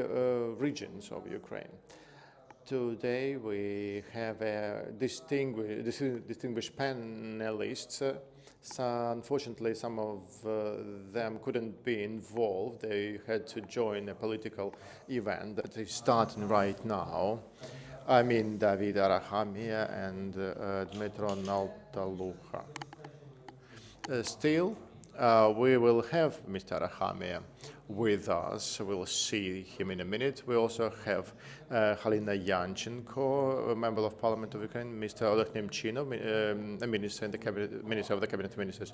S3: regions of Ukraine. Today we have distinguished panelists. Unfortunately, some of them couldn't be involved. They had to join a political event that is starting right now. I mean David Arachamia and Dmytro Naltalucha. Still, we will have Mr. Arachamia with us. We'll see him in a minute. We also have Halina Yanchenko, a member of Parliament of Ukraine, Mr. Oleg Nemchinov, a minister in the cabinet, Minister of the Cabinet Ministers,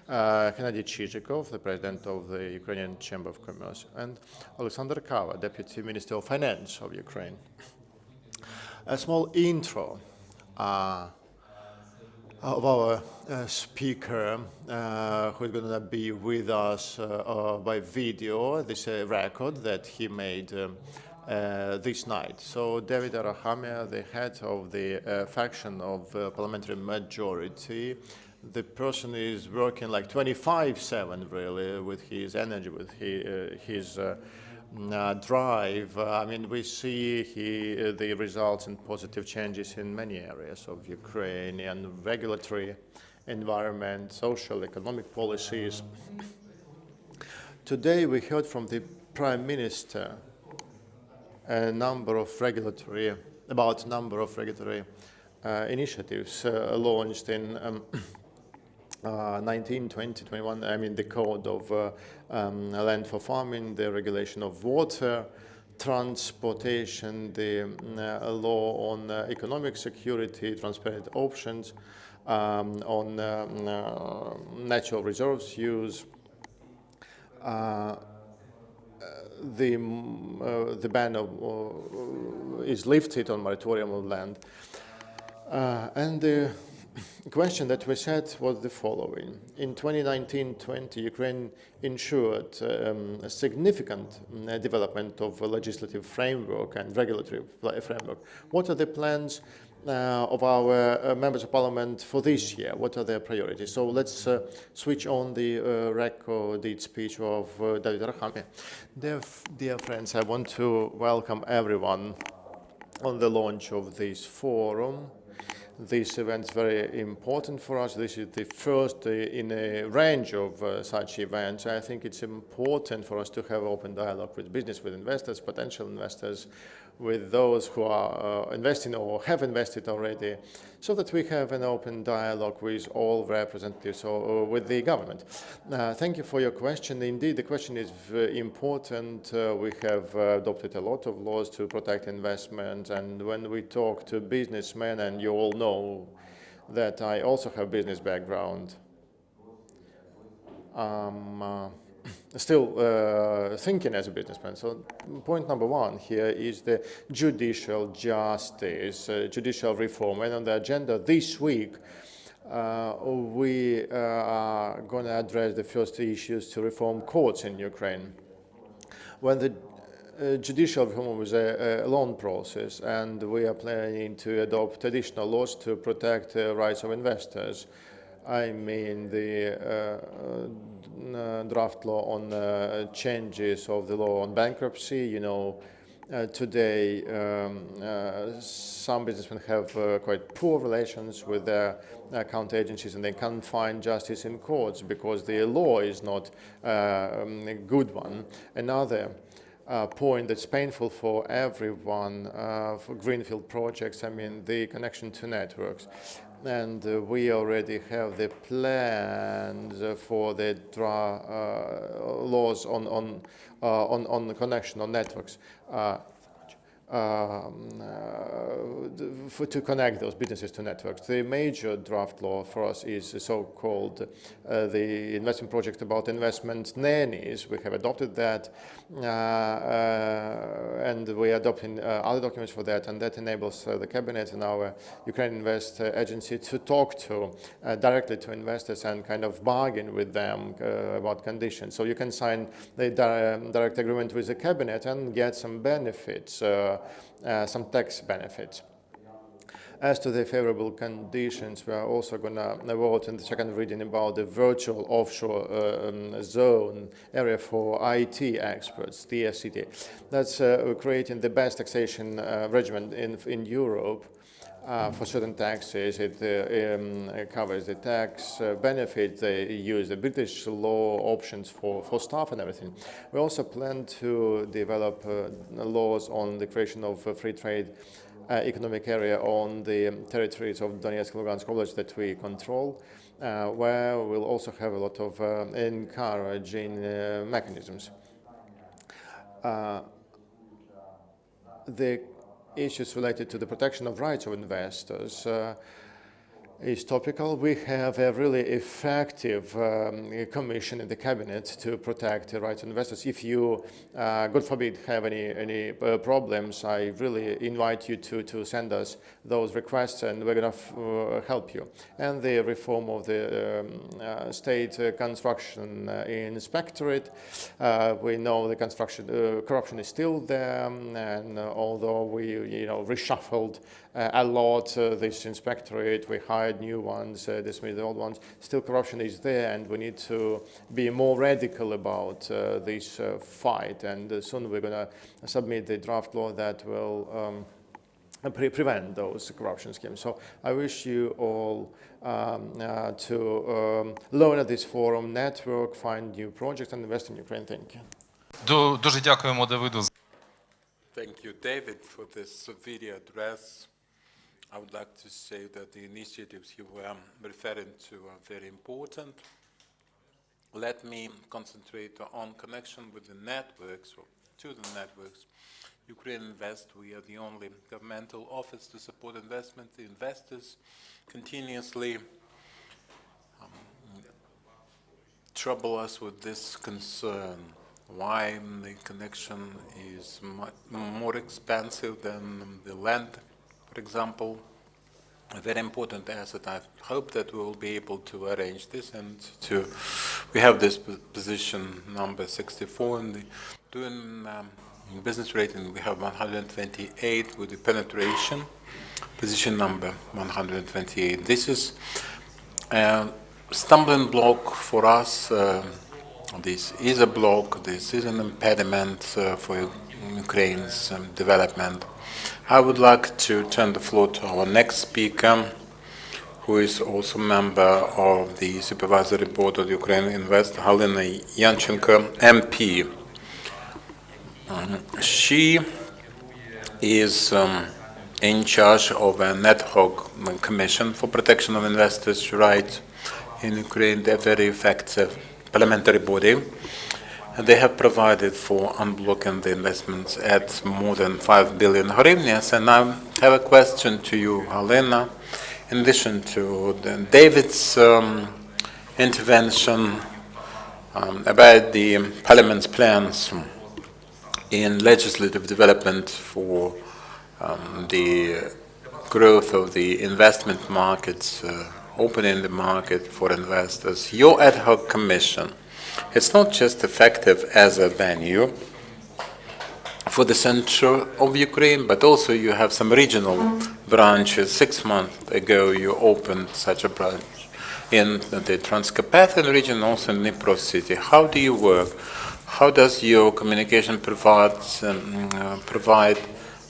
S3: Gennady Chizhikov, the President of the Ukrainian Chamber of Commerce, and Alexander Kava, Deputy Minister of Finance of Ukraine. A small intro of our speaker who is going to be with us by video, this record that he made this night. So David Arachamia, the head of the faction of parliamentary majority, the person is working like 24/7 really with his energy, with his drive. I mean, we see the results and positive changes in many areas of Ukrainian regulatory environment, social, economic policies. Today we heard from the Prime Minister about a number of regulatory initiatives launched in 19, 20, 21, I mean the code of land for farming, the regulation of water, transportation, the law on economic security, transparent options, on natural resource use, the ban is lifted on moratorium on land, and the question that we set was the following. In 2019-20, Ukraine ensured a significant development of a legislative framework and regulatory framework. What are the plans of our members of parliament for this year? What are their priorities? So let's switch on the recorded speech of David Arachamia. Dear friends, I want to welcome everyone on the launch of this forum. This event is very important for us. This is the first in a range of such events. I think it's important for us to have open dialogue with business, with investors, potential investors, with those who are investing or have invested already, so that we have an open dialogue with all representatives or with the government. Thank you for your question. Indeed, the question is important. We have adopted a lot of laws to protect investment, and when we talk to businessmen, and you all know that I also have business background, still thinking as a businessman. So point number one here is the judicial justice, judicial reform. And on the agenda this week, we are going to address the first issues to reform courts in Ukraine. When the judicial reform is a long process, and we are planning to adopt additional laws to protect the rights of investors. I mean the draft law on changes of the law on bankruptcy. You know, today some businessmen have quite poor relations with their account agencies, and they can't find justice in courts because the law is not a good one. Another point that's painful for everyone, for greenfield projects, I mean the connection to networks. And we already have the plans for the laws on the connection on networks. To connect those businesses to networks. The major draft law for us is so-called the investment project about investment nannies. We have adopted that, and we are adopting other documents for that, and that enables the cabinet and our UkraineInvest agency to talk to directly to investors and kind of bargain with them about conditions. So you can sign the direct agreement with the cabinet and get some benefits. Some tax benefits. As to the favorable conditions, we are also going to vote in the second reading about the virtual offshore zone area for IT experts, the TFCT. That's creating the best taxation regimen in Europe. For certain taxes, it covers the tax benefit. They use the British law options for staff and everything. We also plan to develop laws on the creation of a free trade economic area on the territories of Donetsk and Lugansk Oblast that we control, where we'll also have a lot of encouraging mechanisms. The issues related to the protection of rights of investors is topical. We have a really effective commission in the cabinet to protect the rights of investors. If you, God forbid, have any problems, I really invite you to send us those requests, and we're going to help you. And the reform of the state construction inspectorate. We know the corruption is still there, and although we reshuffled a lot this inspectorate, we hired new ones, dismissed the old ones, still corruption is there, and we need to be more radical about this fight. And soon we're going to submit the draft law that will prevent those corruption schemes. So I wish you all to learn at this forum, network, find new projects, and invest in Ukraine. Thank you.
S4: Дуже дякуємо Давиду.
S2: Thank you, David, for this video address. I would like to say that the initiatives you were referring to are very important. Let me concentrate on connection with the networks, or to the networks. UkraineInvest, we are the only governmental office to support investment. The investors continuously trouble us with this concern. Why the connection is more expensive than the land, for example. A very important asset. I hope that we will be able to arrange this, and we have this position number 64 in the doing business rating. We have 128 with the penetration, position number 128. This is a stumbling block for us. This is a block, this is an impediment for Ukraine's development. I would like to turn the floor to our next speaker, who is also a member of the Supervisory Board of UkraineInvest, Halina Yanchenko, MP. She is in charge of an ad hoc commission for protection of investors' rights in Ukraine. They're very effective parliamentary body. They have provided for unblocking the investments at more than 5 billion hryvnias. And I have a question to you, Halina. In addition to David's intervention about the Parliament's plans in legislative development for the growth of the investment markets, opening the market for investors, your ad hoc commission, it's not just effective as a venue for the center of Ukraine, but also you have some regional branches. 6 months ago, you opened such a branch in the Transcarpathian region, also in Dnipro city. How do you work? How does your communication provide,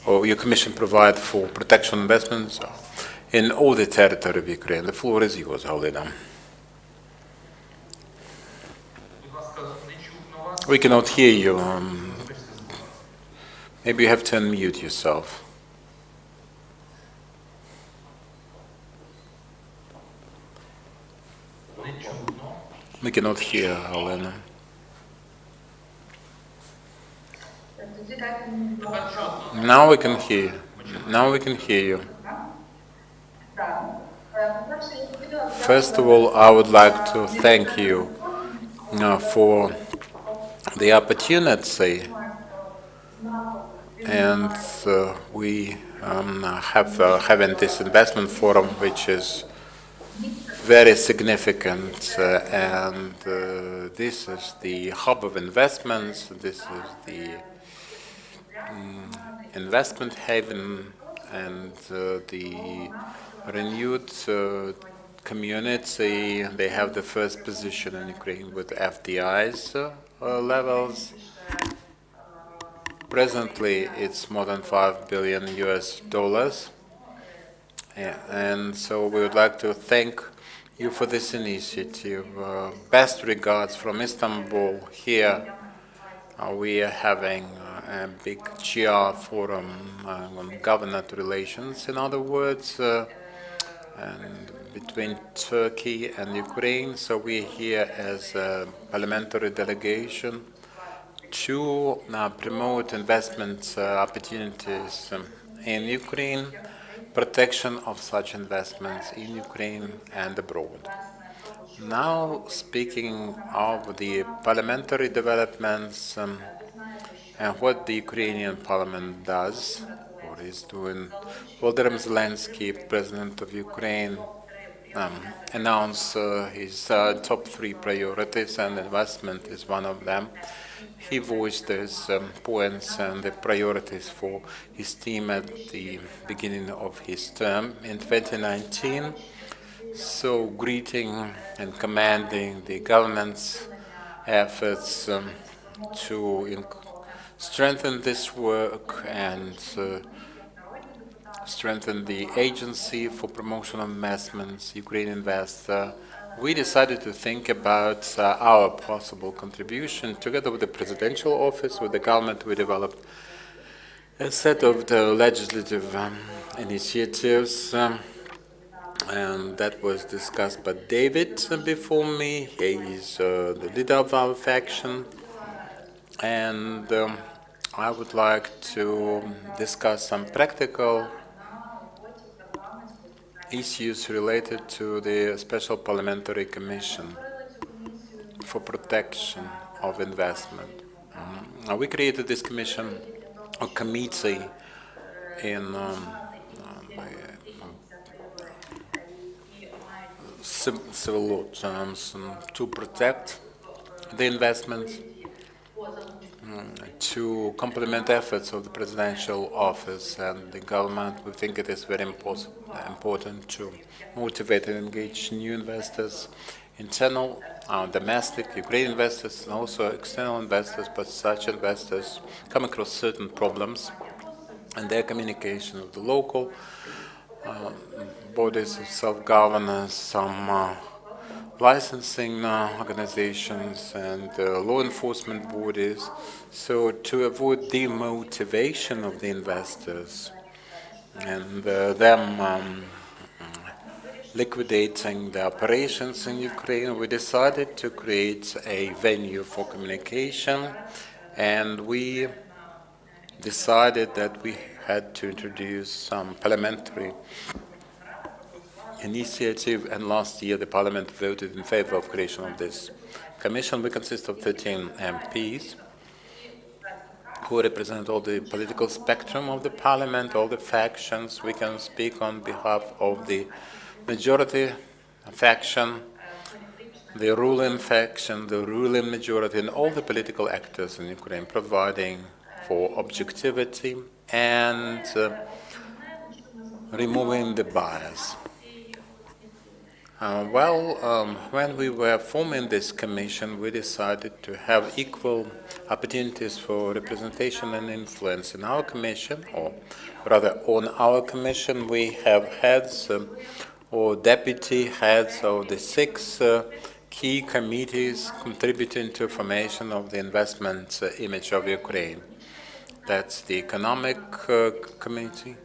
S2: or your commission provide for protection investments in all the territory of Ukraine? The floor is yours, Halina. We cannot hear you. Maybe you have to unmute yourself. We cannot hear, Halina. Now we can hear you. Now we can hear you. First of all, I would like to thank you for the opportunity, and we having this investment forum, which is very significant, and this is the hub of investments. This is the investment haven, and the renewed community. They have the first position in Ukraine with FDI's levels. Presently, it's more than $5 billion US. And so we would like to thank you for this initiative. Best regards from Istanbul. Here we are having a big GR forum on government relations, in other words, and between Turkey and Ukraine. So we're here as a parliamentary delegation to promote investment opportunities in Ukraine, protection of such investments in Ukraine and abroad. Now, speaking of the parliamentary developments and what the Ukrainian parliament does or is doing, Volodymyr Zelensky, President of Ukraine, announced his top 3 priorities, and investment is one of them. He voiced those points and the priorities for his team at the beginning of his term in 2019. So, greeting and commending the government's efforts to strengthen this work and strengthen the agency for promotion of investments, UkraineInvest. We decided to think about our possible contribution. Together with the presidential office, with the government, we developed a set of the legislative initiatives, and that was discussed by David before me. He is the leader of our faction, and I would like to discuss some practical issues related to the Special Parliamentary Commission for Protection of Investment. We created this commission, or committee, in civil law terms to protect the investments, to complement efforts of the presidential office and the government. We think it is very important to motivate and engage new investors, internal, domestic, Ukrainian investors, and also external investors, but such investors come across certain problems in their communication with the local bodies of self-governance, some licensing organizations and law enforcement bodies. So to avoid demotivation of the investors and them liquidating the operations in Ukraine, we decided to create a venue for communication, and we decided that we had to introduce some parliamentary initiative, and last year the Parliament voted in favor of creation of this commission. We consist of 13 MPs who represent all the political spectrum of the Parliament, all the factions. We can speak on behalf of the majority faction, the ruling faction, the ruling majority, and all the political actors in Ukraine, providing for objectivity and removing the bias. When we were forming this commission, we decided to have equal opportunities for representation and influence in our commission, or rather on our commission we have heads or deputy heads of the 6 key committees contributing to formation of the investment image of Ukraine. That's the economic committee,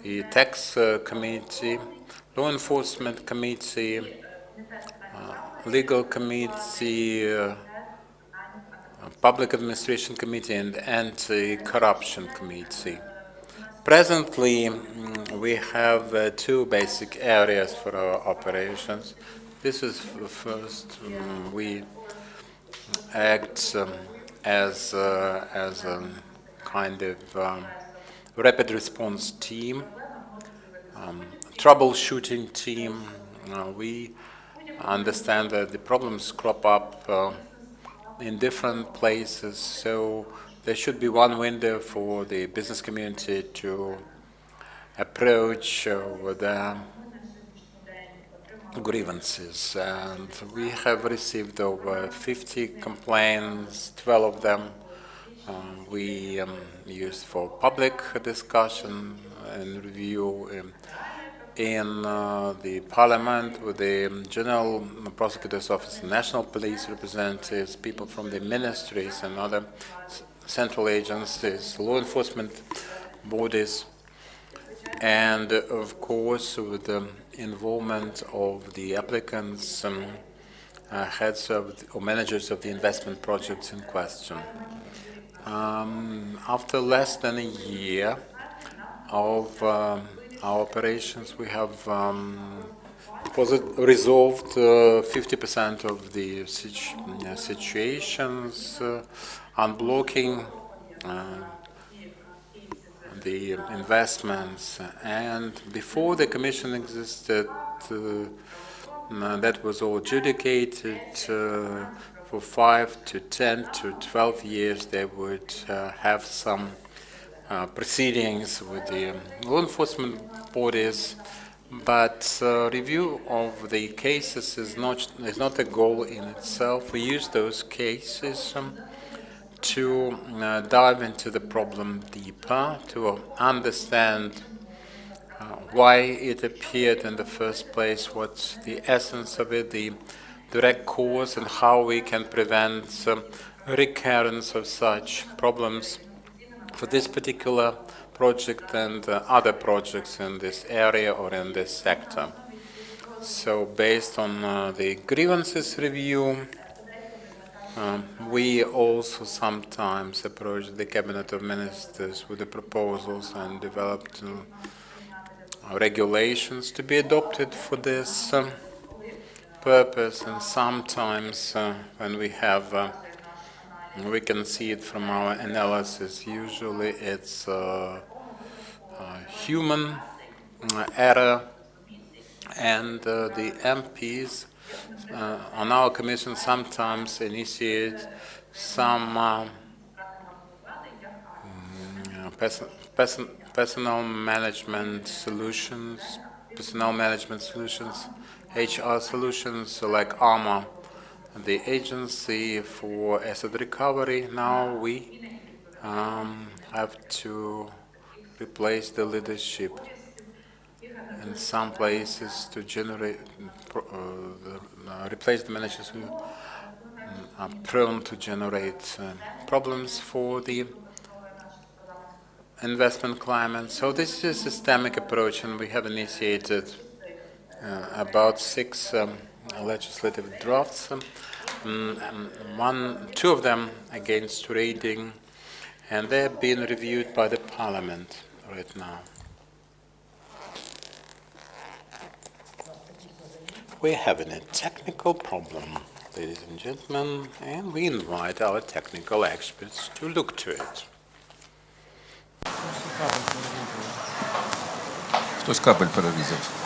S2: the tax committee, law enforcement committee, legal committee, public administration committee, and anti-corruption committee. Presently, we have 2 basic areas for our operations. This is first, we act as a kind of rapid response team, troubleshooting team. We understand that the problems crop up in different places, so there should be one window for the business community to approach with their grievances. And we have received over 50 complaints, 12 of them we used for public discussion and review in the parliament with the General Prosecutor's Office, National Police representatives, people from the ministries and other central agencies, law enforcement bodies, and of course with the involvement of the applicants, heads of or managers of the investment projects in question. After less than a year of our operations, we have resolved 50% of the situations, unblocking the investments. And before the commission existed, that was all adjudicated. For 5 to 10 to 12 years, they would have some proceedings with the law enforcement bodies, but review of the cases is not a goal in itself. We use those cases to dive into the problem deeper, to understand why it appeared in the first place, what's the essence of it, the direct cause, and how we can prevent recurrence of such problems for this particular project and other projects in this area or in this sector. So based on the grievances review, we also sometimes approach the Cabinet of Ministers with the proposals and developed regulations to be adopted for this purpose. And sometimes when we have we can see it from our analysis, usually it's human error, and the MPs on our commission sometimes initiate some personnel management solutions, HR solutions like ARMA, the Agency for Asset Recovery. Now we have to replace the leadership in some places to generate, replace the managers who are prone to generate problems for the investment climate. So this is a systemic approach, and we have initiated about 6 legislative drafts, 2 of them against trading, and they're being reviewed by the Parliament right now. We're having a technical problem, ladies and gentlemen, and we invite our technical experts to look to it.
S4: Хтось кабель перерізав.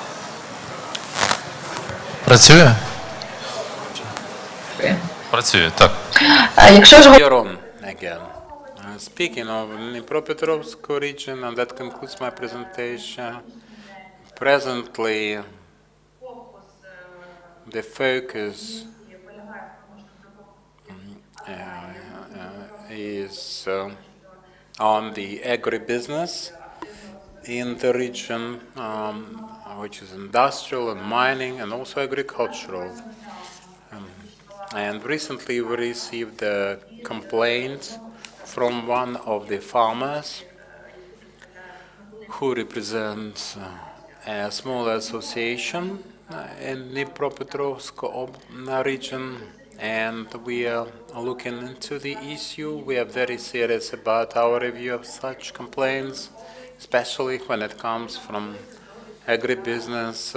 S5: Працює?
S4: Працює, так.
S5: Якщо ж
S2: You're on. again. Speaking of Dnipropetrovsk region, and that concludes my presentation. Presently, the focus is on the agribusiness in the region, which is industrial and mining and also agricultural. And recently we received a complaint from one of the farmers who represents a small association in Dnipropetrovsk region, and we are looking into the issue. We are very serious about our review of such complaints, especially when it comes from agribusiness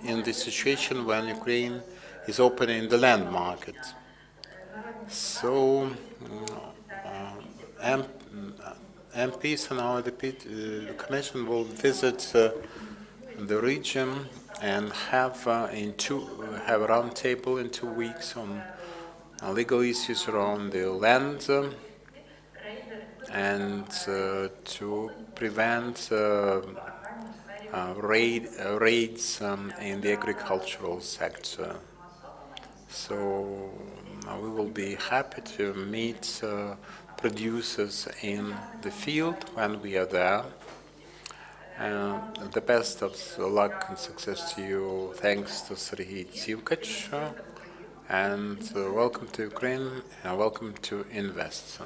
S2: in the situation when Ukraine is opening the land market. So MPs and our the Commission will visit the region and have have a round table in 2 weeks on legal issues around the land and to prevent raids in the agricultural sector. So we will be happy to meet producers in the field when we are there. The best of luck and success to you. Thanks to Zaporizhzhia, and welcome to Ukraine, and welcome to Invest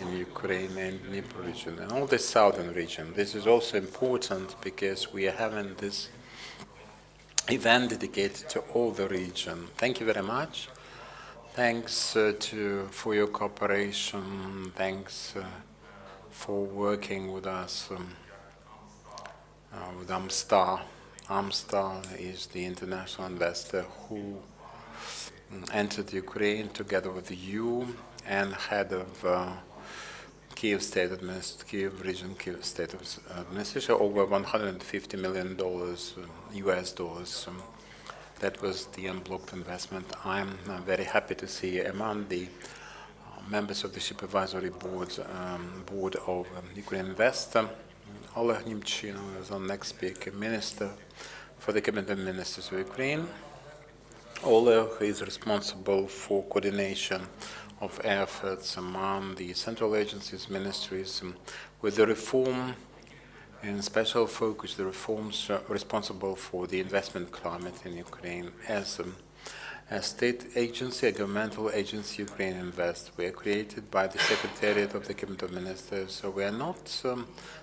S2: in Ukraine and Dnipro region and all the southern region. This is also important because we are having this event dedicated to all the region. Thank you very much. Thanks for your cooperation. Thanks for working with us with Amstar. Amstar is the international investor who entered Ukraine together with you and head of Kiev region, Kiev State Administration, over $150 million US dollars. That was the unblocked investment. I'm very happy to see among the members of the supervisory board of UkraineInvest, Oleg Nemchinov is our next speaker, Minister for the Cabinet of Ministers of Ukraine. Oleg is responsible for coordination of efforts among the central agencies, ministries, with the reform and special focus, the reforms responsible for the investment climate in Ukraine. As a state agency, a governmental agency, UkraineInvest, we are created by the Secretariat of the Cabinet of Ministers, so we are not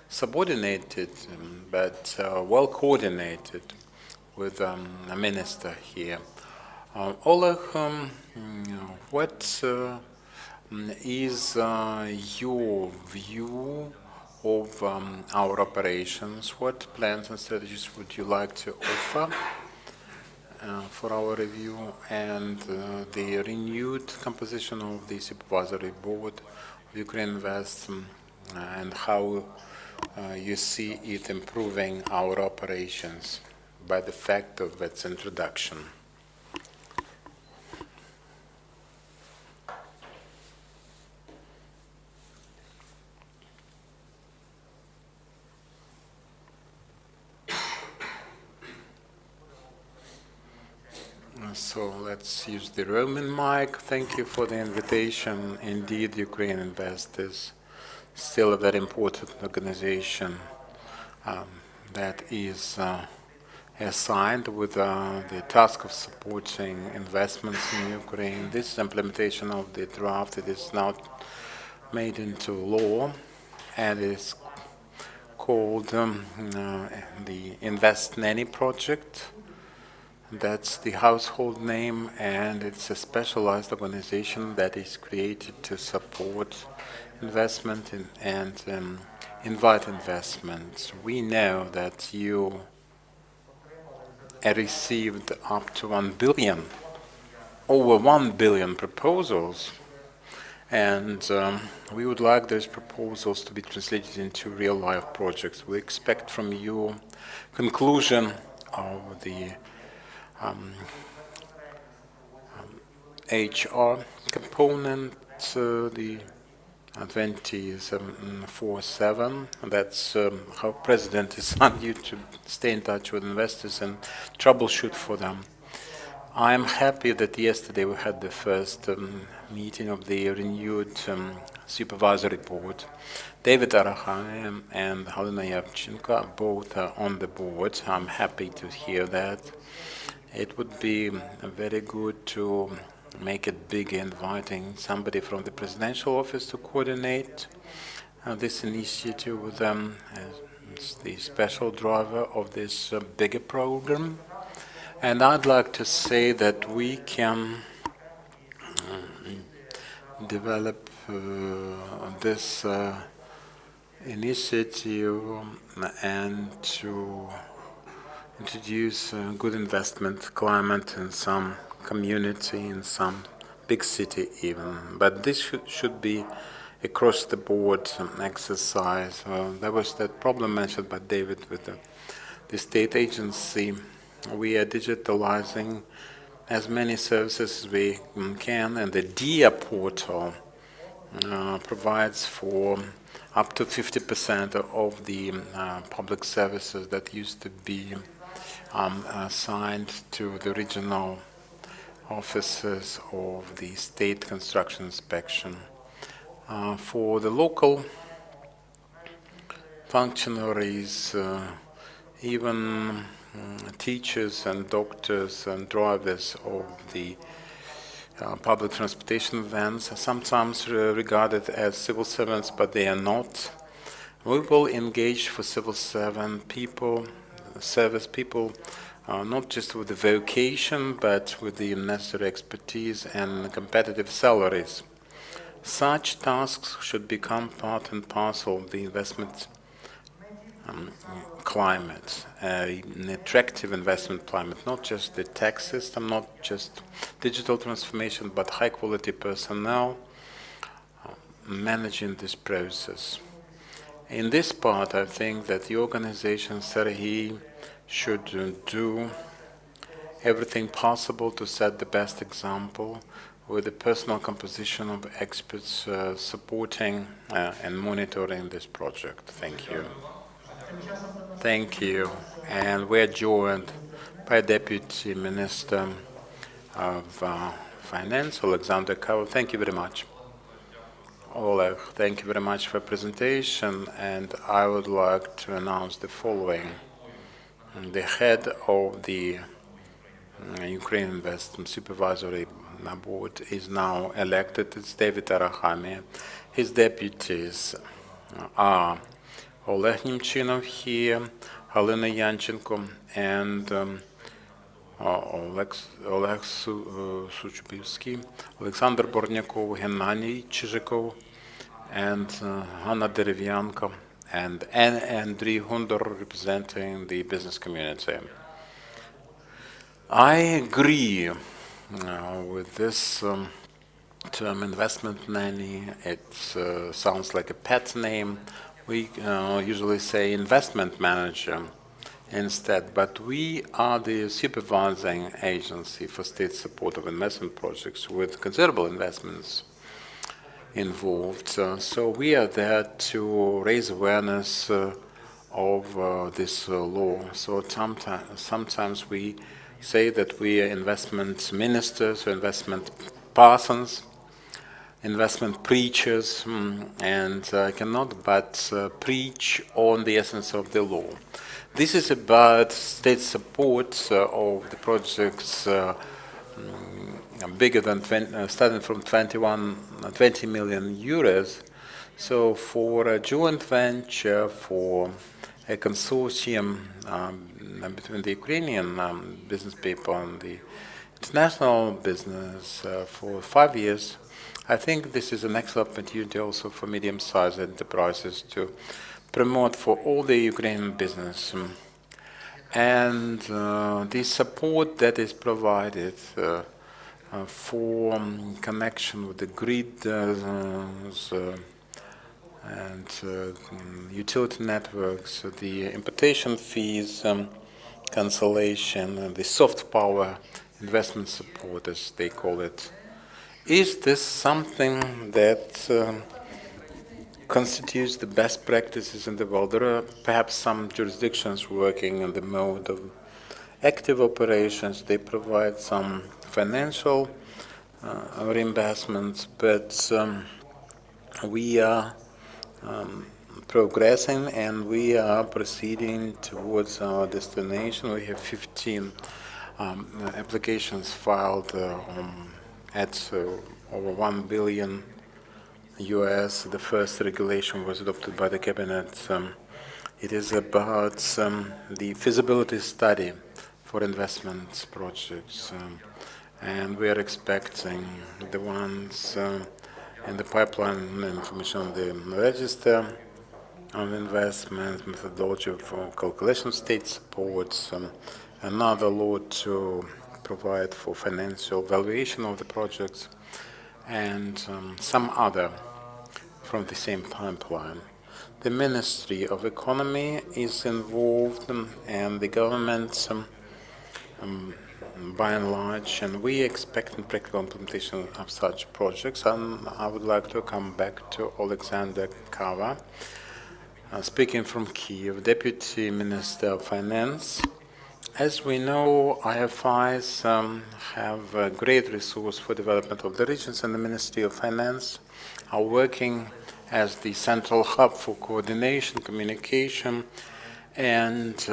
S2: subordinated, but well coordinated with a minister here. Oleg, what is your view of our operations? What plans and strategies would you like to offer for our review and the renewed composition of the supervisory board of UkraineInvest and how you see it improving our operations by the fact of its introduction? So let's use the Roman mic. Thank you for the invitation. Indeed, UkraineInvest is still a very important organization that is assigned with the task of supporting investments in Ukraine. This implementation of the draft, it is now made into law and is called the Invest Nanny project. That's the household name, and it's a specialized organization that is created to support investment and invite investments. We know that you received up to 1 billion, over 1 billion proposals, and we would like those proposals to be translated into real-life projects. We expect from you conclusion of the HR component, the 24/7. That's how President is on you to stay in touch with investors and troubleshoot for them. I'm happy that yesterday we had the first meeting of the renewed supervisory board. David Araham and Halina Yavchenko are both on the board. I'm happy to hear that. It would be very good to make it big, inviting somebody from the presidential office to coordinate this initiative with them as the special driver of this bigger program. And I'd like to say that we can develop this initiative and to introduce a good investment climate in some community, in some big city even. But this should be across the board exercise. There was that problem mentioned by David with the state agency. We are digitalizing as many services as we can, and the DIA portal provides for up to 50% of the public services that used to be assigned to the regional offices of the state construction inspection. For the local functionaries, even teachers and doctors and drivers of the public transportation vans are sometimes regarded as civil servants, but they are not. We will engage for civil servant people, service people, not just with the vocation, but with the necessary expertise and competitive salaries. Such tasks should become part and parcel of the investment climate, an attractive investment climate, not just the tax system, not just digital transformation, but high-quality personnel managing this process. In this part, I think that the organization, Serhiy, should do everything possible to set the best example with the personal composition of experts supporting and monitoring this project. Thank you. Thank you. And we're joined by Deputy Minister of Finance, Alexander Kavo. Thank you very much. Oleg, thank you very much for presentation, and I would like to announce the following. The head of the UkraineInvest Supervisory Board is now elected. It's David Arahami. His deputies are Oleg Nemchinov here, Halina Yanchenko, and Oleg Suchbivsky, Alexander Bornyakov, Gennady Chizhikov, and Anna Derevyanko, and Andrei Hundor representing the business community. I agree with this term investment nanny. It sounds like a pet name. We usually say investment manager instead, but we are the supervising agency for state support of investment projects with considerable investments involved. So we are there to raise awareness of this law. So sometimes we say that we are investment ministers or investment parsons, investment preachers, and I cannot but preach on the essence of the law. This is about state support of the projects bigger than starting from 20 million euros. So for a joint venture, for a consortium between the Ukrainian business people and the international business for 5 years, I think this is an excellent opportunity also for medium-sized enterprises to promote for all the Ukrainian business. And the support that is provided for connection with the grid and utility networks, the importation fees, cancellation, the soft power investment support, as they call it, Is this something that constitutes the best practices in the world? There are perhaps some jurisdictions working in the mode of active operations. They provide some financial reimbursements, but we are progressing and we are proceeding towards our destination. We have 15 applications filed at over 1 billion US. The first regulation was adopted by the cabinet. It is about the feasibility study for investment projects, and we are expecting the ones in the pipeline, information on the register on investment, methodology for calculation of state supports, another law to provide for financial valuation of the projects, and some other from the same pipeline. The Ministry of Economy is involved, and the government by and large, and we expect practical implementation of such projects. And I would like to come back to Alexander Kava, speaking from Kiev, Deputy Minister of Finance. As we know, IFIs have a great resource for development of the regions, and the Ministry of Finance are working as the central hub for coordination, communication, and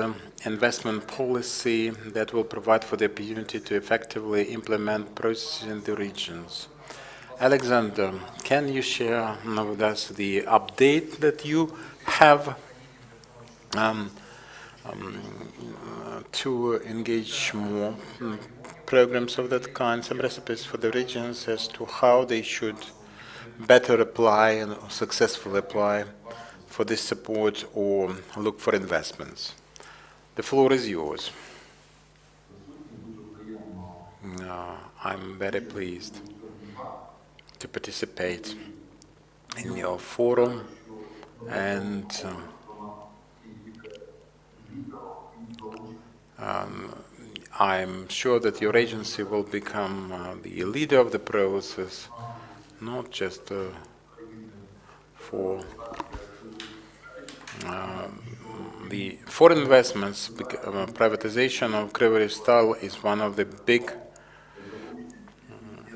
S2: investment policy that will provide for the opportunity to effectively implement processes in the regions. Alexander, can you share with us the update that you have to engage more programs of that kind, some recipes for the regions as to how they should better apply and successfully apply for this support or look for investments? The floor is yours. I'm very pleased to participate in your forum, and I'm sure that your agency will become the leader of the process, not just for the foreign investments. Privatization of Kryvyi is one of the big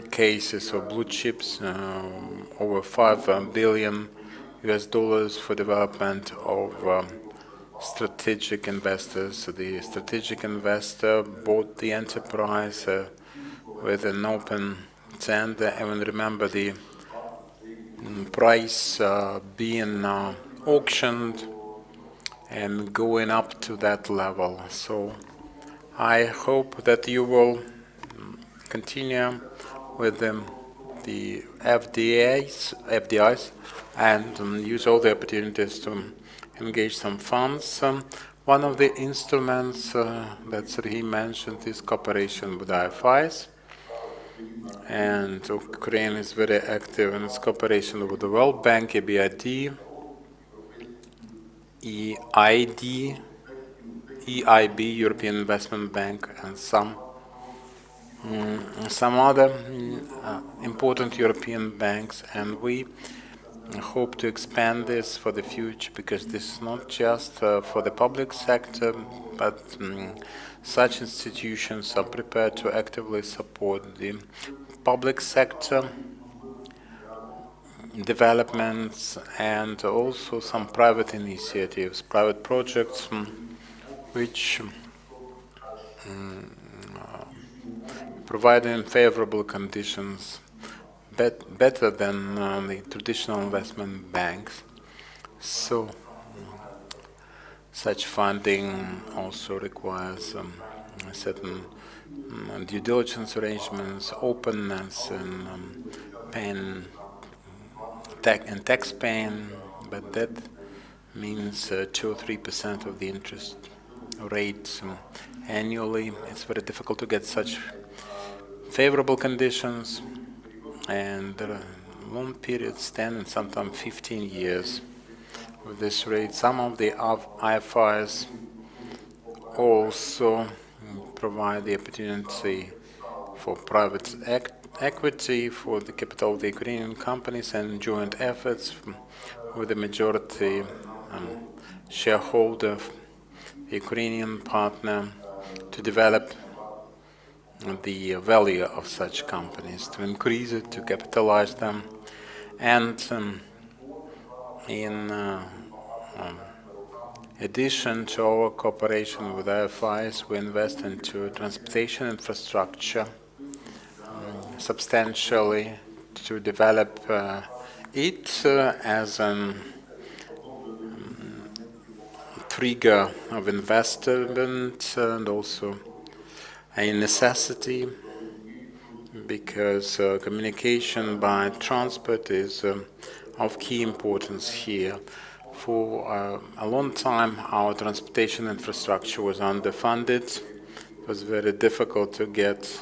S2: cases of blue chips, over $5 billion US for development of strategic investors. The strategic investor bought the enterprise with an open tender. I will remember the price being auctioned and going up to that level. So I hope that you will continue with the FDIs and use all the opportunities to engage some funds. One of the instruments that Sergei mentioned is cooperation with IFIs, and Ukraine is very active in its cooperation with the World Bank, EBRD, EIB, European Investment Bank, and some other important European banks, and we hope to expand this for the future, because this is not just for the public sector, but such institutions are prepared to actively support the public sector developments and also some private initiatives, private projects, which providing favorable conditions better than the traditional investment banks. So such funding also requires certain due diligence arrangements, openness, and paying tax paying, but that means 2 or 3% of the interest rate annually. It's very difficult to get such favorable conditions, and there are long periods, 10 and sometimes 15 years with this rate. Some of the IFIs also provide the opportunity for private equity for the capital of the Ukrainian companies and joint efforts with the majority shareholder, Ukrainian partner, to develop the value of such companies, to increase it, to capitalize them, and in addition to our cooperation with IFIs, we invest into transportation infrastructure substantially to develop it as a trigger of investment and also a necessity, because communication by transport is of key importance here. For a long time, our transportation infrastructure was underfunded. It was very difficult to get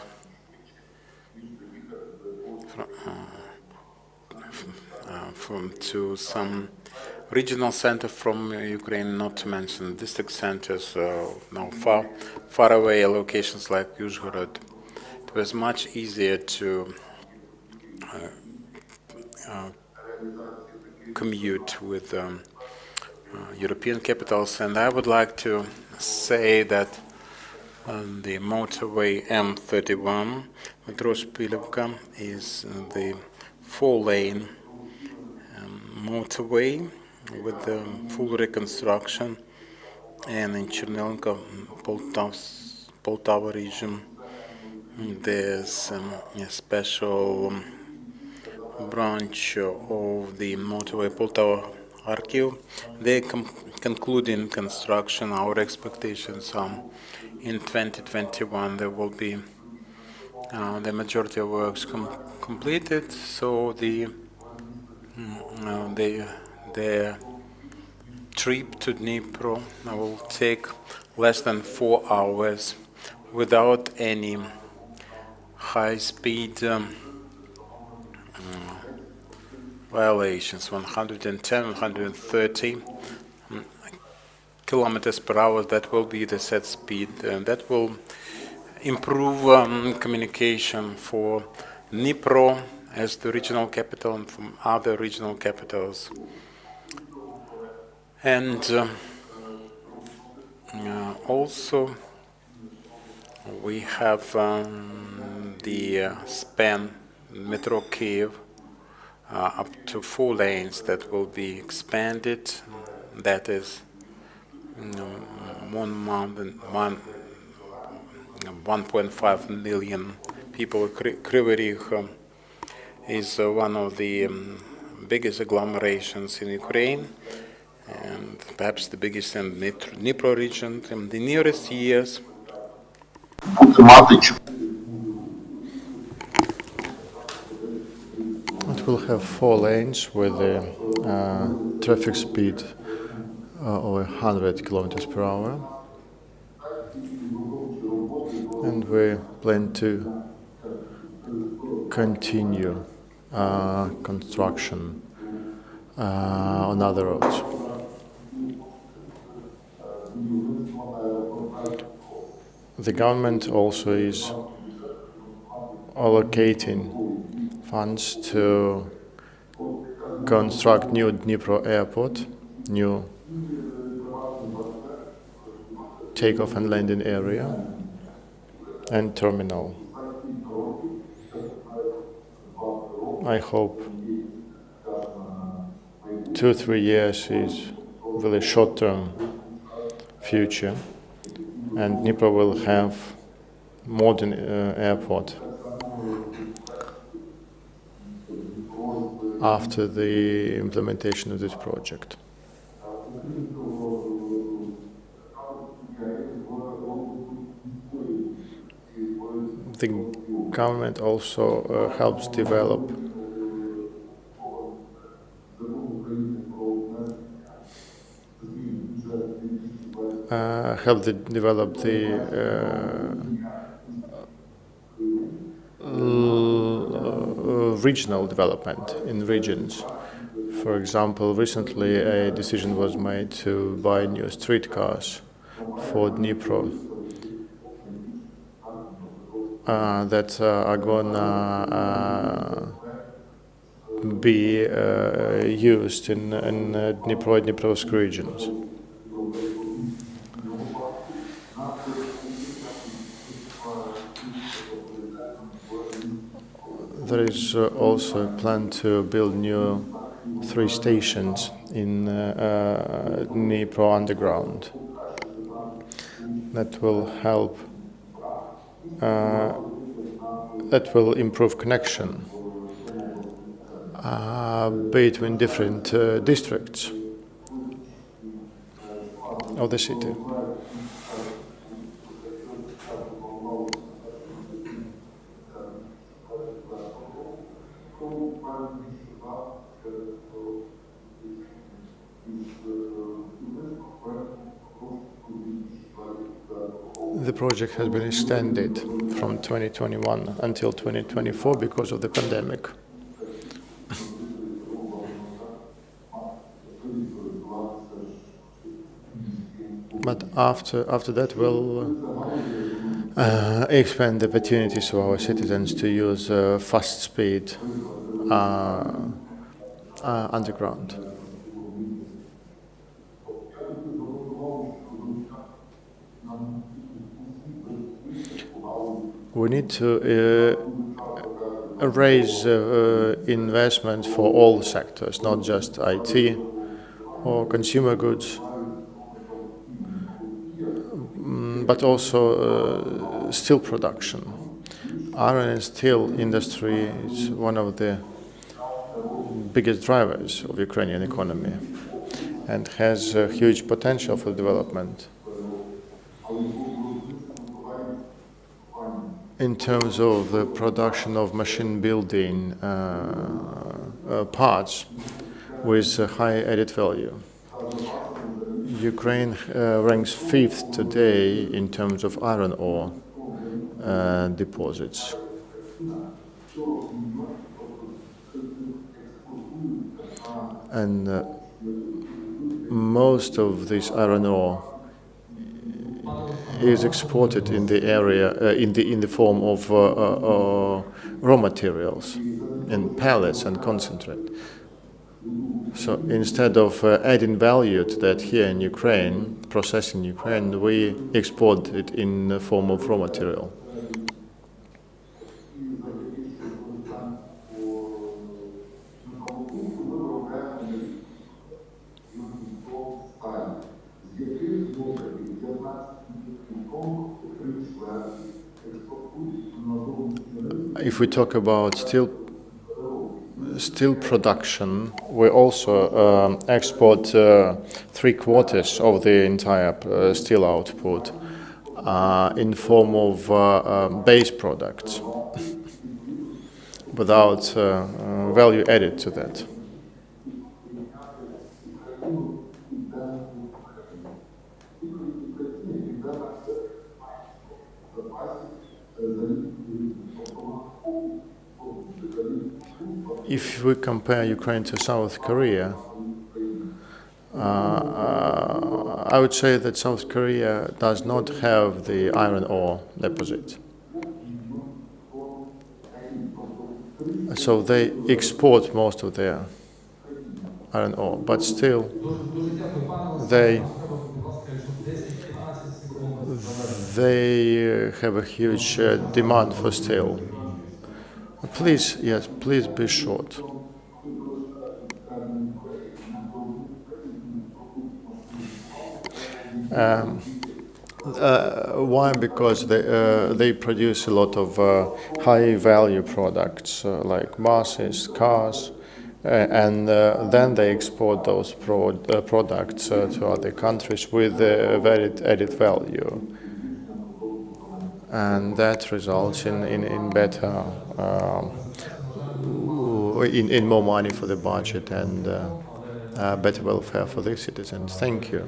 S2: to some regional center from Ukraine, not to mention district centers, far away locations like Uzhhorod. It was much easier to commute with European capitals, and I would like to say that the motorway M31 Metro is the 4-lane motorway with the full reconstruction, and in Chernelnko, Poltava region, there's a special branch of the motorway Poltava-Kharkiv. They're concluding construction. Our expectations are in 2021 there will be the majority of works completed, so the trip to Dnipro will take less than 4 hours without any high-speed violations. 110, 130 kilometers per hour, that will be the set speed, and that will improve communication for Dnipro as the regional capital and from other regional capitals. And also we have the span Metro Kiev up to 4 lanes that will be expanded. That is 1.5 million people. Kryvyi Rih is one of the biggest agglomerations in Ukraine, and perhaps the biggest in the Dnipro region. In the nearest years,
S3: it will have 4 lanes with a traffic speed over 100 kilometers per hour, and we plan to continue construction on other roads. The government also is allocating funds to construct new Dnipro airport, new takeoff and landing area, and terminal. I hope 2-3 years is really short-term future, and Dnipro will have modern airport after the implementation of this project. The government also helps develop the regional development in regions. For example, recently a decision was made to buy new streetcars for Dnipro. that are gonna be used in Dnipro regions. There is also a plan to build new 3 stations in Dnipro underground. That will help. That will improve connection between different districts of the city. The project has been extended from 2021 until 2024 because of the pandemic. But after that, we'll expand the opportunities for our citizens to use fast speed underground. We need to raise investment for all sectors, not just IT or consumer goods, but also steel production. Iron and steel industry is one of the biggest drivers of Ukrainian economy and has huge potential for development. In terms of the production of machine building parts with high added value, Ukraine ranks 5th today in terms of iron ore deposits. And most of this iron ore is exported in the area in the form of raw materials, in pellets and concentrate. So instead of adding value to that here in Ukraine, processing Ukraine, we export it in the form of raw material. If we talk about steel production, we also export 3/4 of the entire steel output in form of base products without value added to that. If we compare Ukraine to South Korea, I would say that South Korea does not have the iron ore deposit. So they export most of their iron ore, but still they have a huge demand for steel. Please, yes, please be short. Why? Because they produce a lot of high-value products like buses, cars, and then they export those products to other countries with very added value. And that results in better, in more money for the budget and better welfare for the citizens. Thank you.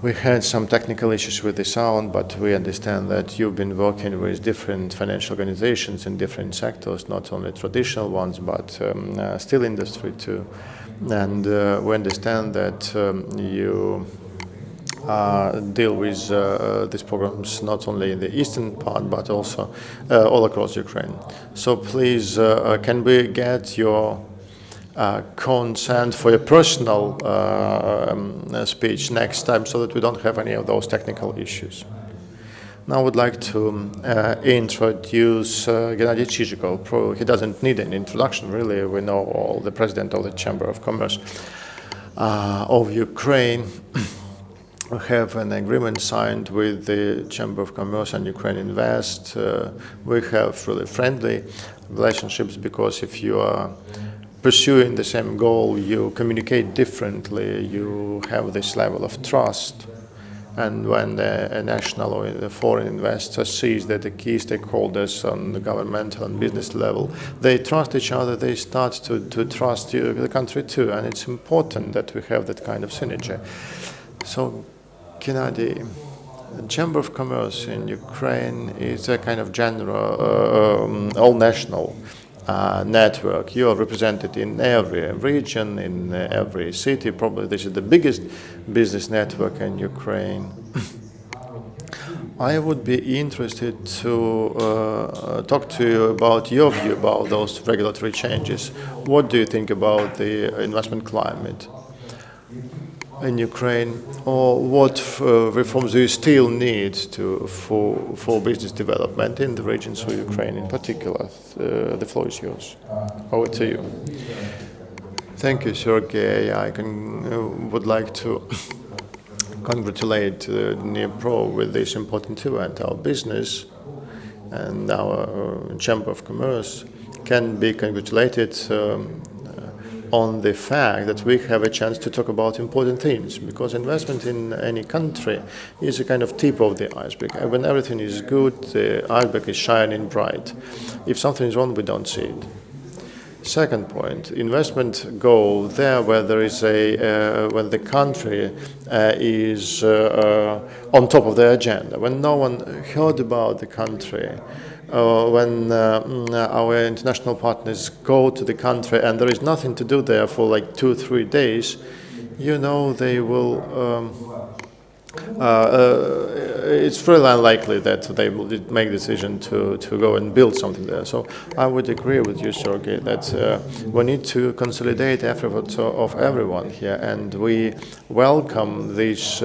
S3: We had some technical issues with the sound, but we understand that you've been working with different financial organizations in different sectors, not only traditional ones, but steel industry too. And we understand that you deal with these programs not only in the eastern part but also all across Ukraine. So please, can we get your consent for your personal speech next time so that we don't have any of those technical issues? Now I would like to introduce Gennady Chizhikov. He doesn't need an introduction, really. We know all, the president of the Chamber of Commerce of Ukraine. We have an agreement signed with the Chamber of Commerce and UkraineInvest. We have really friendly relationships because if you are pursuing the same goal, you communicate differently, you have this level of trust. And when a national or a foreign investor sees that the key stakeholders on the governmental and business level, they trust each other, they start to trust the country too. And it's important that we have that kind of synergy. So, Gennady, the Chamber of Commerce in Ukraine is a kind of general, all-national network. You are represented in every region, in every city. Probably this is the biggest business network in Ukraine. I would be interested to talk to you about your view about those regulatory changes. What do you think about the investment climate in Ukraine, or what reforms do you still need for business development in the regions of Ukraine in particular? The floor is yours. Over to you. Thank you, Sergey. I would like to congratulate Dnipro with this important event. Our business and our Chamber of Commerce can be congratulated on the fact that we have a chance to talk about important things, because investment in any country is a kind of tip of the iceberg. And when everything is good, the iceberg is shining bright. If something is wrong, we don't see it. Second point, investment go there where there is when the country is on top of the agenda, when no one heard about the country, when our international partners go to the country and there is nothing to do there for like 2-3 days, you know they will. It's really unlikely that they will make a decision to go and build something there. So I would agree with you, Sergey, that we need to consolidate efforts of everyone here, and we welcome this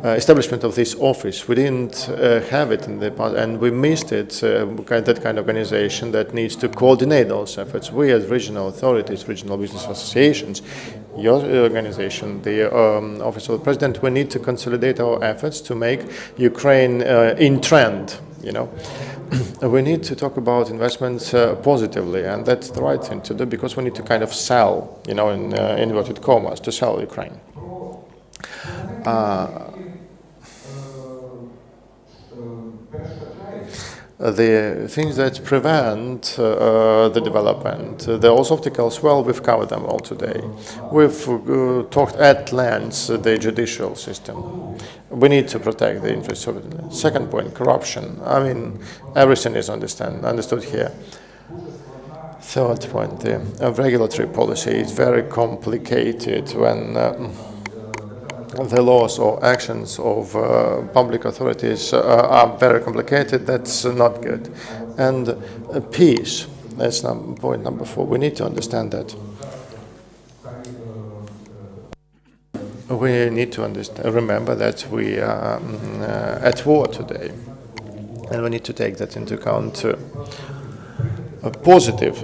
S3: establishment of this office. We didn't have it in the past, and we missed it, that kind of organization that needs to coordinate those efforts. We as regional authorities, regional business associations, your organization, the Office of the President, we need to consolidate our efforts to make Ukraine in trend, you know. We need to talk about investments positively, and that's the right thing to do, because we need to kind of sell, you know, in inverted commas, to sell Ukraine. The things that prevent the development, those obstacles, well, we've covered them all today. We've talked at length the judicial system. We need to protect the interests of it. Second point, corruption. I mean, everything is understood here. Third point, the regulatory policy is very complicated when the laws or actions of public authorities are very complicated. That's not good. And peace, that's point number 4. We need to understand that. We need to remember that we are at war today, and we need to take that into account. Positive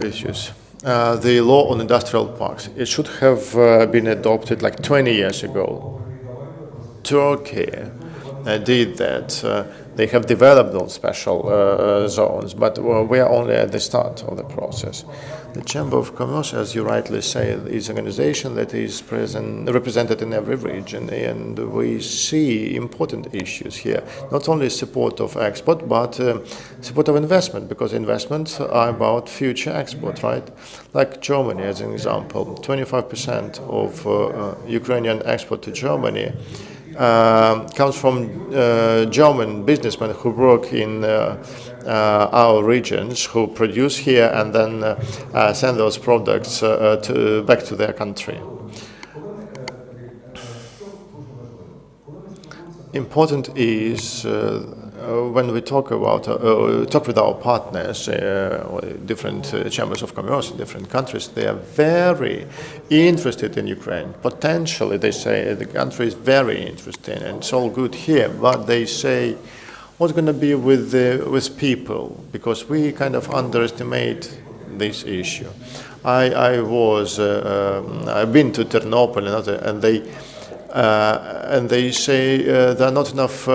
S3: issues. The law on industrial parks, it should have been adopted like 20 years ago. Turkey did that. They have developed those special zones, but we are only at the start of the process. The Chamber of Commerce, as you rightly say, is an organization that is represented in every region, and we see important issues here. Not only support of export, but support of investment, because investments are about future export, right? Like Germany, as an example, 25% of Ukrainian export to Germany comes from German businessmen who work in our regions, who produce here and then send those products back to their country. important is when we talk about talk with our partners, or different chambers of commerce in different countries, they are very interested in Ukraine. Potentially, they say the country is very interesting and it's all good here, but they say, what's going to be with people? Because we kind of underestimate this issue. I've been to Ternopil and they say there are not enough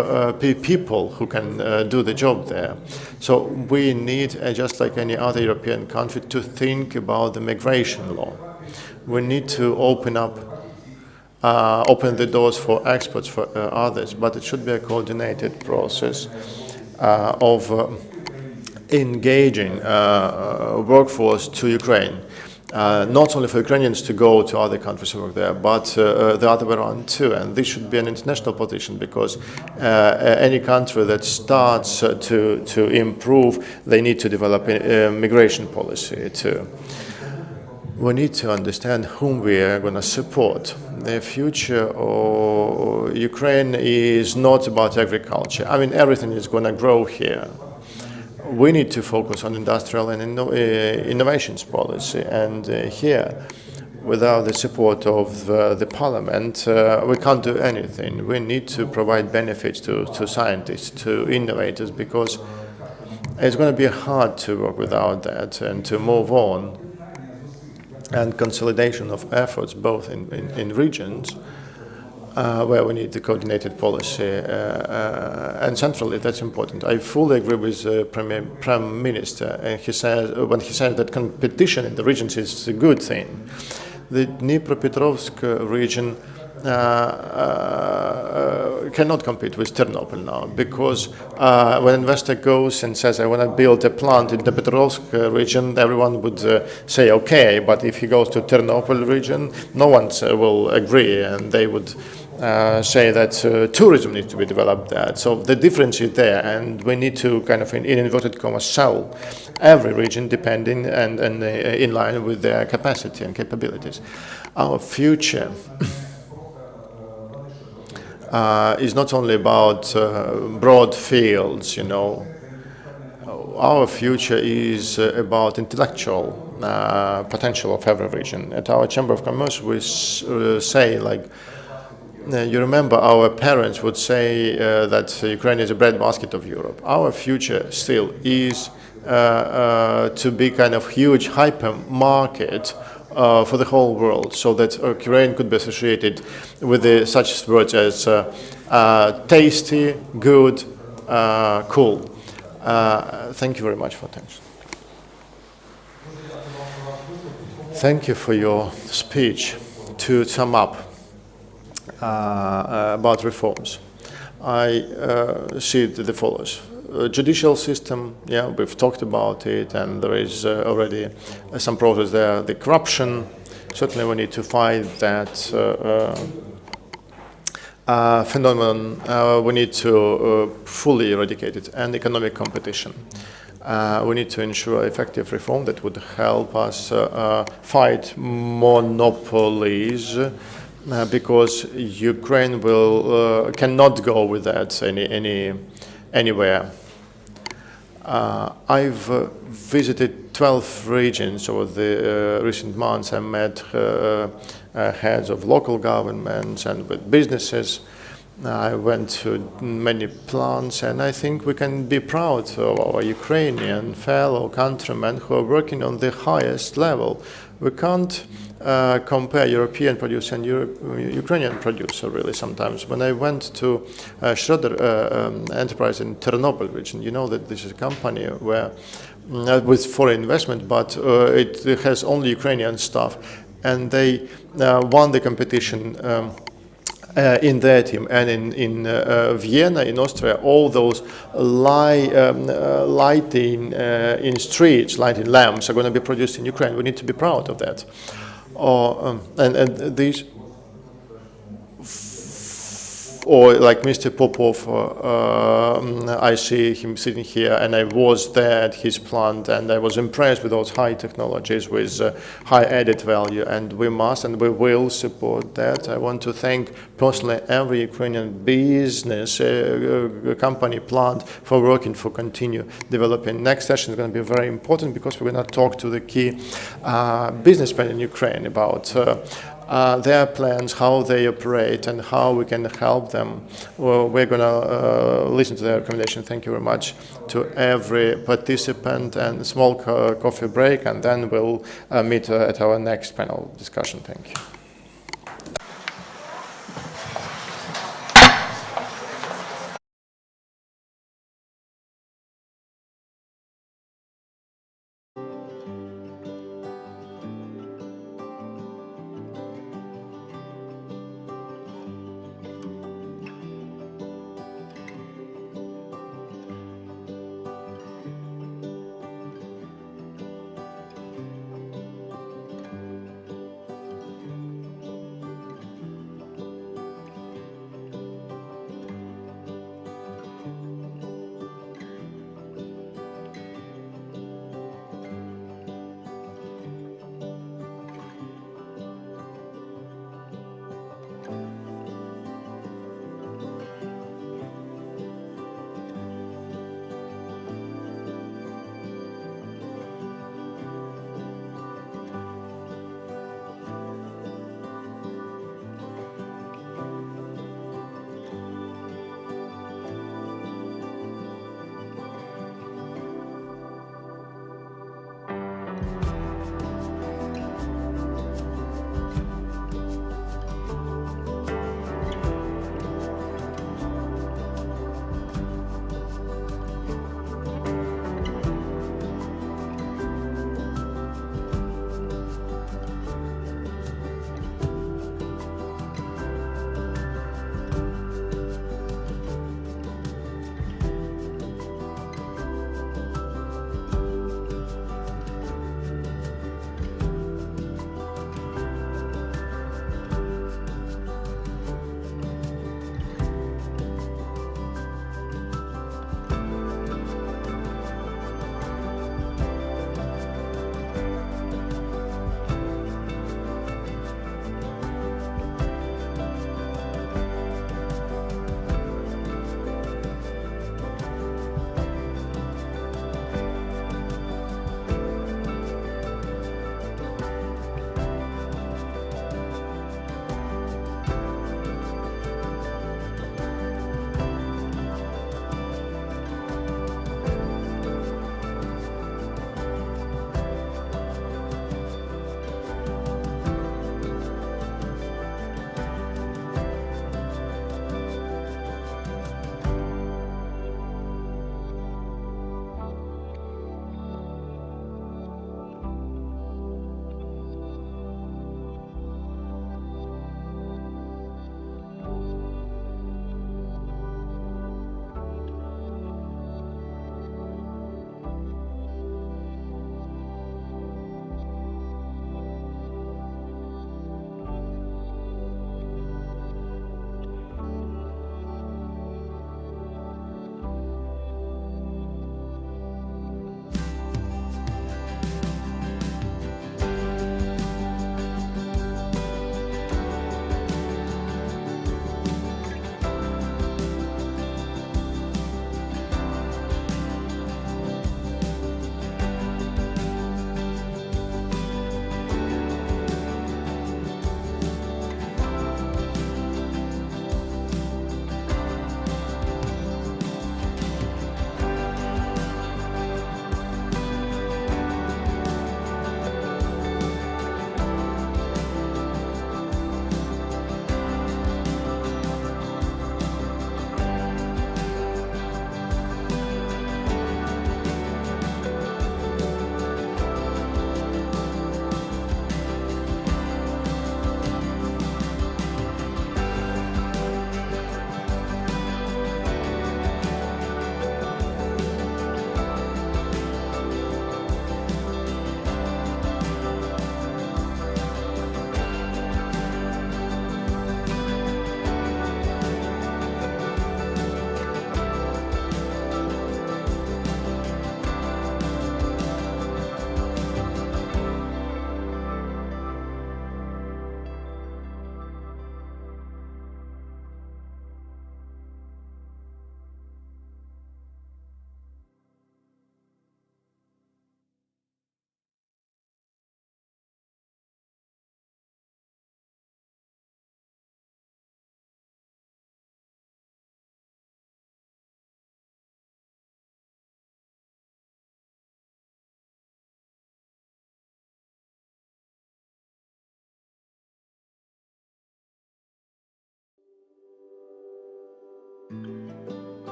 S3: people who can do the job there. So we need, just like any other European country, to think about the migration law. We need to open the doors for experts, for others, but it should be a coordinated process of engaging workforce to Ukraine. Not only for Ukrainians to go to other countries to work there, but the other way around too. And this should be an international position, because any country that starts to improve, they need to develop a migration policy too. We need to understand whom we are going to support. The future of Ukraine is not about agriculture. I mean, everything is going to grow here. We need to focus on industrial and innovations policy, and here, without the support of the parliament, we can't do anything. We need to provide benefits to scientists, to innovators, because it's going to be hard to work without that and to move on. And consolidation of efforts, both in regions, where we need the coordinated policy, and centrally, that's important. I fully agree with Prime Minister, and when he says that competition in the regions is a good thing. The Dnipropetrovsk region cannot compete with Ternopil now, because when an investor goes and says, I want to build a plant in the Petrovsk region, everyone would say okay, but if he goes to Ternopil region, no one will agree, and they would say that tourism needs to be developed there. So the difference is there, and we need to kind of, in inverted commas, sell every region depending and in line with their capacity and capabilities. Our future is not only about broad fields, you know. Our future is about intellectual potential of every region. At our Chamber of Commerce, we say, like, you remember our parents would say that Ukraine is a breadbasket of Europe. Our future still is to be kind of huge hypermarket for the whole world, so that Ukraine could be associated with such words as tasty, good, cool. Thank you very much for attention. Thank you for your speech. To sum up about reforms, I see the follows. Judicial system, yeah, we've talked about it, and there is already some progress there. The corruption, certainly we need to fight that phenomenon. We need to fully eradicate it. And economic competition. We need to ensure effective reform that would help us fight monopolies, because Ukraine cannot go with that anywhere. I've visited 12 regions over the recent months. I met heads of local governments and with businesses. I went to many plants, and I think we can be proud of our Ukrainian fellow countrymen who are working on the highest level. We can't compare European producer and Ukrainian producer, really, sometimes. When I went to Schroeder enterprise in Ternopil region, you know that this is a company where, with foreign investment, but it has only Ukrainian staff, and they won the competition in their team. And in Vienna, in Austria, all those lighting in streets, lighting lamps are going to be produced in Ukraine. We need to be proud of that. And these or like Mr. Popov, I see him sitting here, and I was there at his plant, and I was impressed with those high technologies with high added value, and we must and we will support that. I want to thank personally every Ukrainian business, company, plant for working, for continue developing. Next session is going to be very important because we're going to talk to the key businessmen in Ukraine about their plans, how they operate, and how we can help them. Well, we're going to listen to their recommendation. Thank you very much to every participant, and a small coffee break, and then we'll meet at our next panel discussion. Thank you.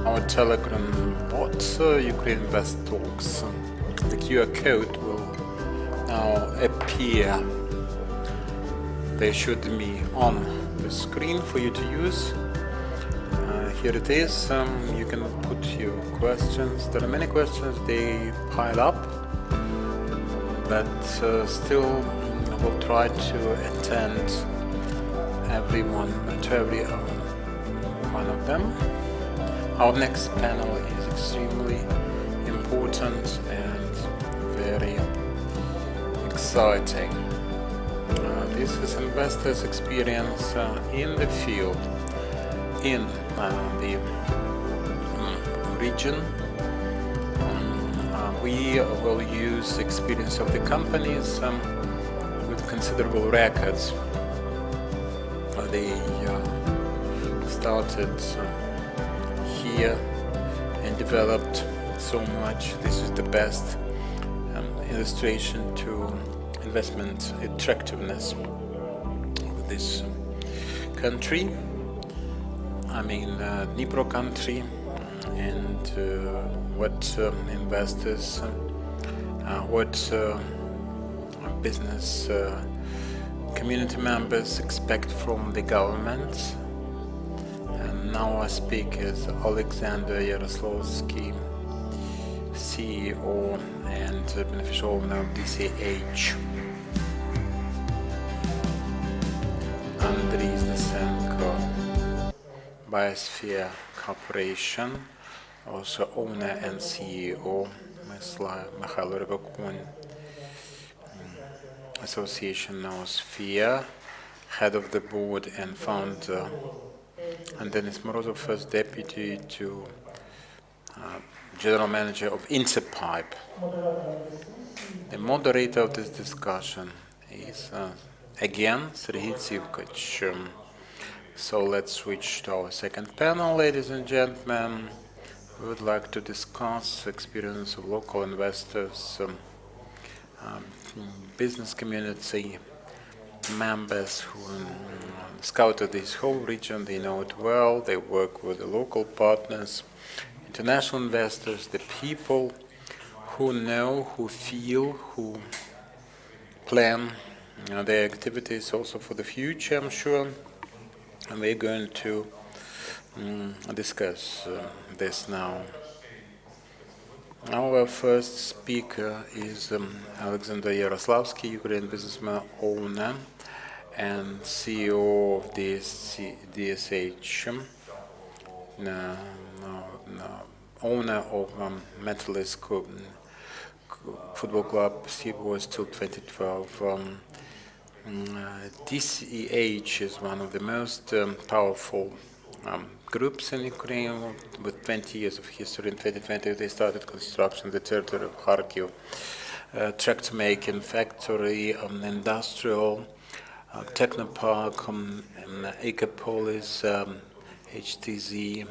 S2: Our Telegram bot, UkraineInvest Talks. The QR code will now appear. They should be on the screen for you to use. Here it is. You can put your questions. There are many questions. They pile up, but still we'll try to attend every one of them. Our next panel is extremely important and very exciting. This is investors' experience in the field, in the region. We will use experience of the companies with considerable records. They started here and developed so much. This is the best illustration to investment attractiveness of this country. I mean Dnipro country, and what investors, what business community members expect from the government. And now our speaker is Alexander Yaroslavsky, CEO and beneficial owner of DCH. Andriy Znesenko, Biosphere Corporation, also owner and CEO, Mikhail Rybakun, Association Noosphere, head of the board and founder, and Denis Morozov, first deputy to general manager of Interpipe. The moderator of this discussion is again Serhiy Tsivkach. So let's switch to our second panel, ladies and gentlemen. We would like to discuss experience of local investors, business community members who scouted this whole region. They know it well. They work with the local partners, international investors, the people who know, who feel, who plan their activities also for the future, I'm sure. And we're going to discuss this now. Our first speaker is Alexander Yaroslavsky, Ukrainian businessman, owner and CEO of DSH, owner of Metalist Football Club. He was till 2012. DCH is one of the most powerful groups in Ukraine with 20 years of history. In 2020, they started construction in the territory of Kharkiv, tractor making factory, industrial, technopark, Ecopolis, HTZ,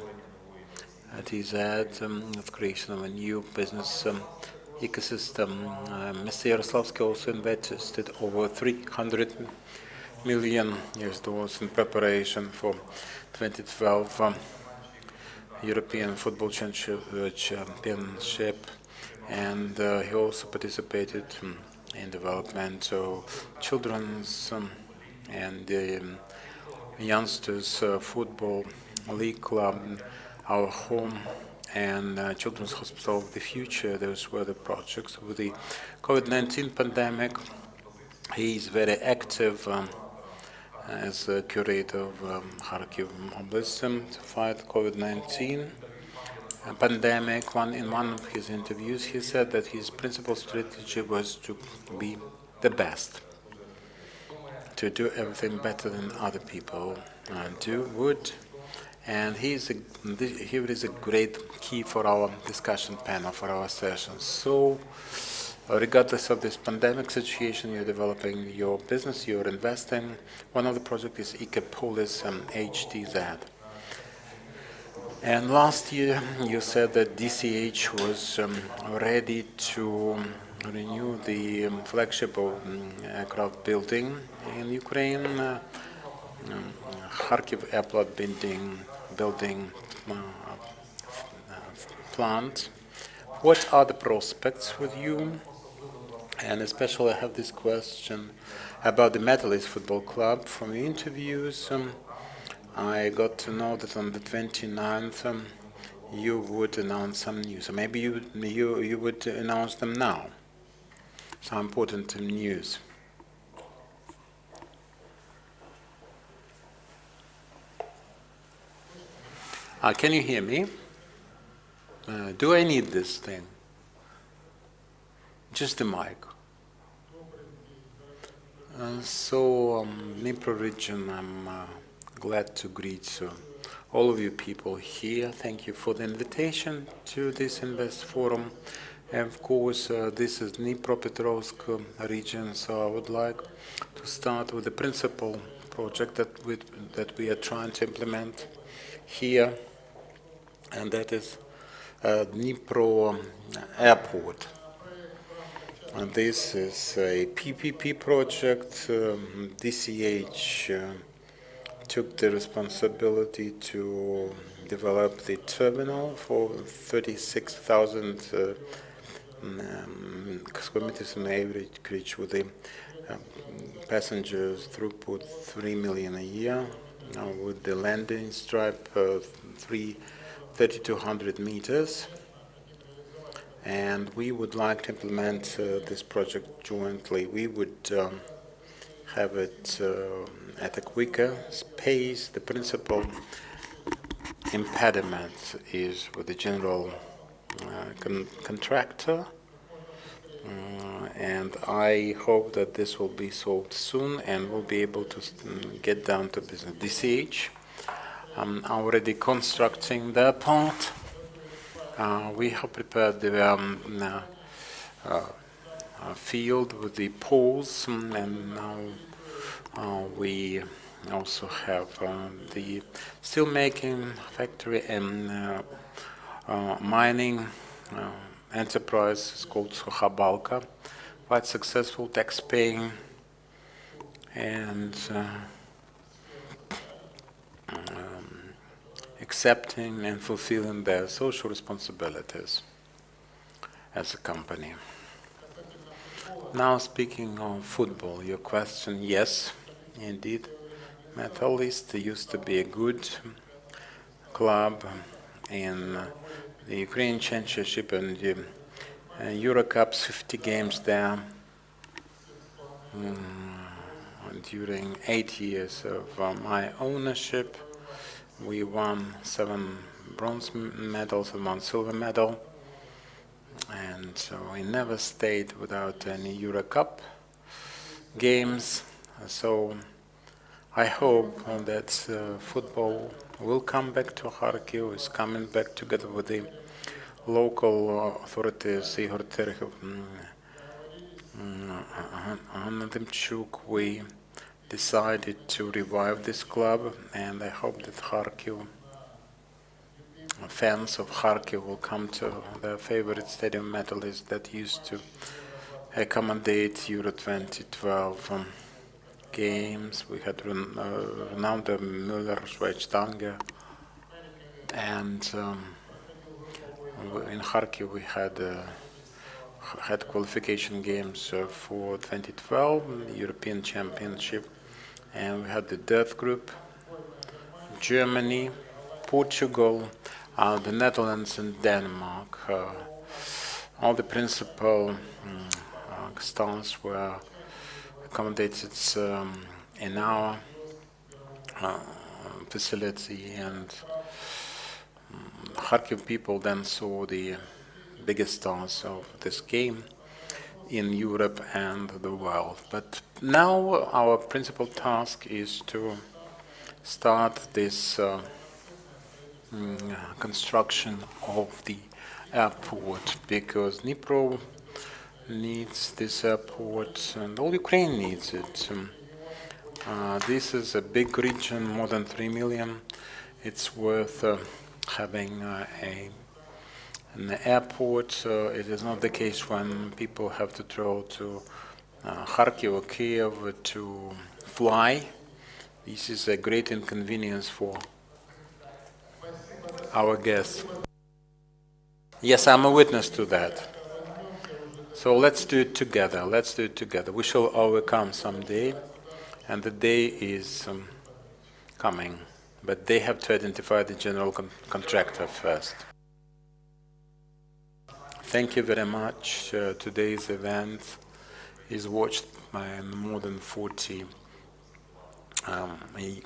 S2: TZ, of creation of a new business ecosystem. Mr. Yaroslavsky also invested over $300 million in preparation for 2012 European Football Championship, and he also participated in development of children's and youngsters football league club, our home, and Children's Hospital of the Future. Those were the projects. With the COVID-19 pandemic, he is very active as a curator of Kharkiv Oblast to fight COVID-19 pandemic. In one of his interviews, he said that his principal strategy was to be the best, to do everything better than other people would. And here is a great key for our discussion panel, for our sessions. So, regardless of this pandemic situation, you're developing your business, you're investing. One of the projects is Ecopolis HTZ. And last year, you said that DCH was ready to renew the flagship of aircraft building in Ukraine, Kharkiv Airport building plant. What are the prospects with you? And especially I have this question about the Metalist Football Club. From the interviews, I got to know that on the 29th you would announce some news. Or maybe you would announce them now. Some important news. Can you hear me? Do I need this thing? Just the mic. Dnipro region, I'm glad to greet all of you people here. Thank you for the invitation to this Invest Forum. And of course, this is Dnipropetrovsk region, so I would like to start with the principal project that we are trying to implement here, and that is Dnipro Airport. And this is a PPP project. DCH took the responsibility to develop the terminal for 36,000 square meters on average, with the passengers throughput 3 million a year, with the landing stripe 3,200 meters. And we would like to implement this project jointly. We would have it at a quicker pace. The principal impediment is with the general contractor, and I hope that this will be solved soon and we'll be able to get down to business. DCH, I'm already constructing the part. We have prepared the field with the poles, and now we also have the steel-making factory and mining enterprise. It's called Sukhabalka. Quite successful, tax-paying, and accepting and fulfilling their social responsibilities as a company. Now, speaking of football, your question, yes, indeed, Metalist used to be a good club in the Ukraine Championship and the Euro Cups, 50 games there during 8 years of my ownership. We won 7 bronze medals and 1 silver medal, and so we never stayed without any Euro Cup games. So I hope that football will come back to Kharkiv. It's coming back together with the local authorities, Igor Terekov, Anna Demchuk. We decided to revive this club, and I hope that Kharkiv fans of Kharkiv will come to their favorite stadium medalist that used to accommodate Euro 2012 games. We had Ronaldo, Müller, Schweizstange, and in Kharkiv we had qualification games for 2012 European Championship, and we had the death group, Germany, Portugal, the Netherlands and Denmark. All the principal stars were accommodated in our facility, and Kharkiv people then saw the biggest stars of this game in Europe and the world. But now our principal task is to start this construction of the airport, because Dnipro needs this airport and all Ukraine needs it. This is a big region, more than 3 million. It's worth having an airport. It is not the case when people have to travel to Kharkiv or Kiev to fly. This is a great inconvenience for our guests. Yes, I'm a witness to that. So let's do it together. Let's do it together. We shall overcome someday, and the day is coming. But they have to identify the general contractor first. Thank you very much. Today's event is watched by more than 40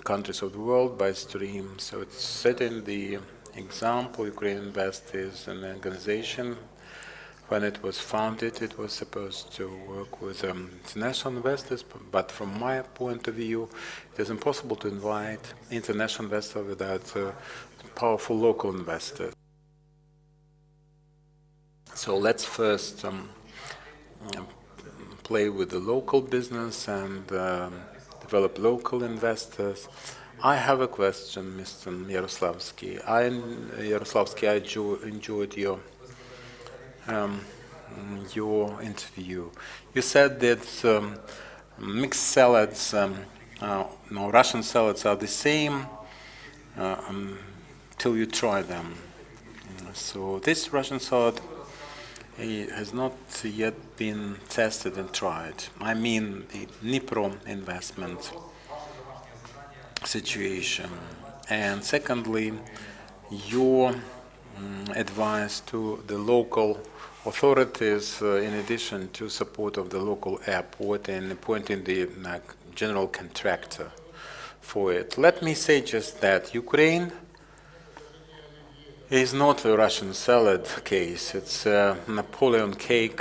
S2: countries of the world by stream. So it's setting the example. UkraineInvest is an organization. When it was founded, it was supposed to work with international investors, but from my point of view, it is impossible to invite international investors without powerful local investors. So let's first play with the local business and develop local investors. I have a question, Mr. Yaroslavsky. I enjoyed your interview. You said that mixed salads, Russian salads are the same till you try them. So this Russian salad has not yet been tested and tried. I mean the Dnipro investment situation. And secondly, your advice to the local authorities, in addition to support of the local airport and appointing the general contractor for it. Let me say just that Ukraine is not a Russian salad case. It's a Napoleon cake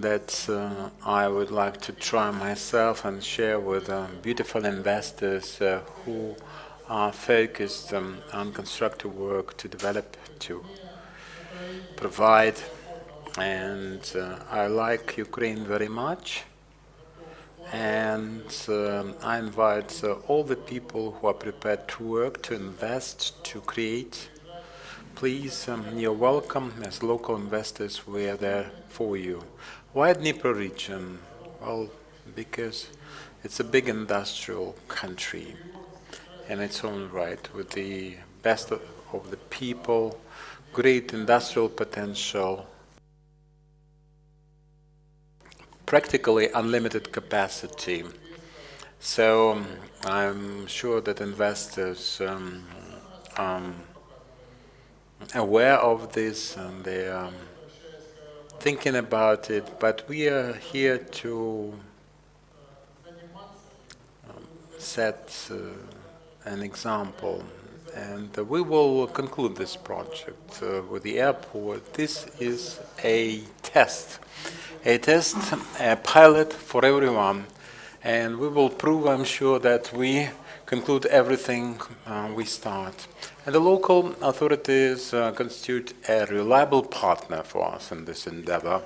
S2: that I would like to try myself and share with beautiful investors who are focused on constructive work to develop, to provide. And I like Ukraine very much. And I invite all the people who are prepared to work, to invest, to create. Please, you're welcome. As local investors, we are there for you. Why Dnipro region? Well, because it's a big industrial country in its own right, with the best of the people, great industrial potential, practically unlimited capacity. So I'm sure that investors are aware of this and they are thinking about it, but we are here to set an example, and we will conclude this project with the airport. This is a test, a pilot for everyone, and we will prove, I'm sure, that we conclude everything we start. And the local authorities constitute a reliable partner for us in this endeavor.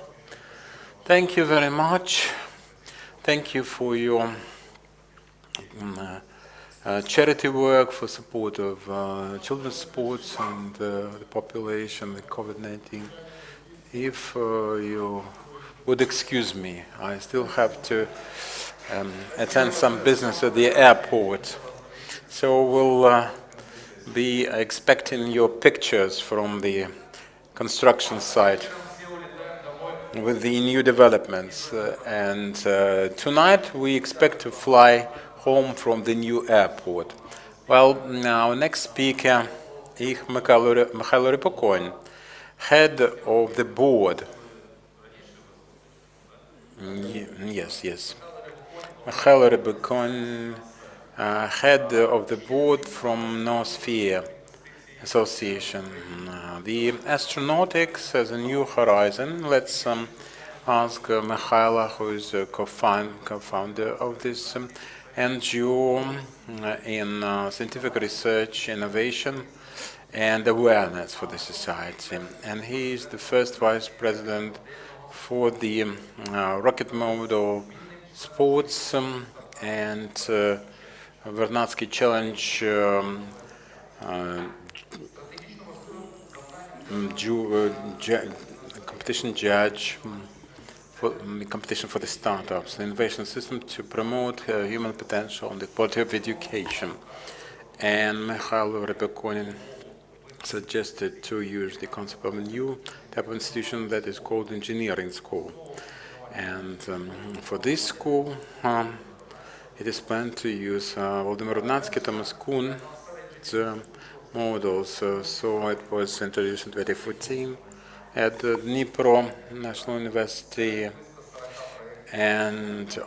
S2: Thank you very much. Thank you for your charity work for support of children's sports and the population with COVID-19. If you would excuse me, I still have to attend some business at the airport. So we'll be expecting your pictures from the construction site with the new developments. And tonight we expect to fly home from the new airport. Well, our next speaker is Mikhailo Rypokon, head of the board. Yes. Mikhailo Rypokon, head of the board from Noosphere Association. The astronautics as a new horizon. Let's ask Mikhailo, who is a co-founder of this NGO in scientific research, innovation, and awareness for the society. And he is the first vice president for the rocket model sports and Vernadsky Challenge competition judge for the competition for the startups, the innovation system to promote human potential and the quality of education. And Mikhailo Rypokon suggested to use the concept of a new type of institution that is called engineering school. And for this school, it is planned to use Volodymyr Vernadsky, Thomas Kuhn, models. So it was introduced in 2014 at the Dnipro National University, and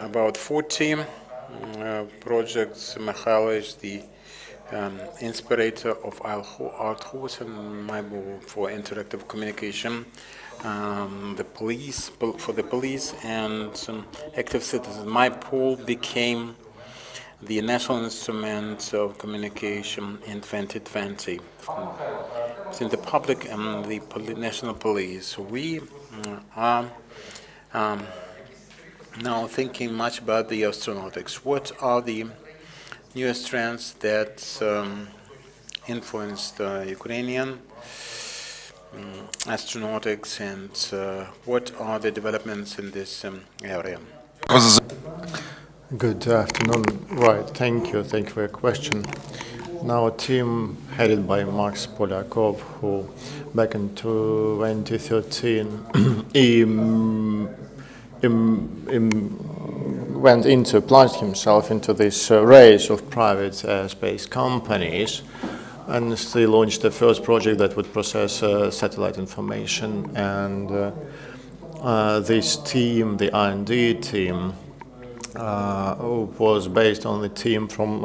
S2: about 40 projects. Mikhailo is the inspirator of Art Horse and my book for interactive communication, the police and active citizens. My pool became the national instrument of communication in 2020 between the public and the national police. We are now thinking much about the astronautics. What are the newest trends that influenced Ukrainian astronautics, and what are the developments in this area?
S3: Good afternoon. Right, thank you for your question. Now, a team headed by Max Polyakov, who back in 2013 plunged himself into this race of private space companies, and they launched the first project that would process satellite information. And this team, the R&D team, was based on the team from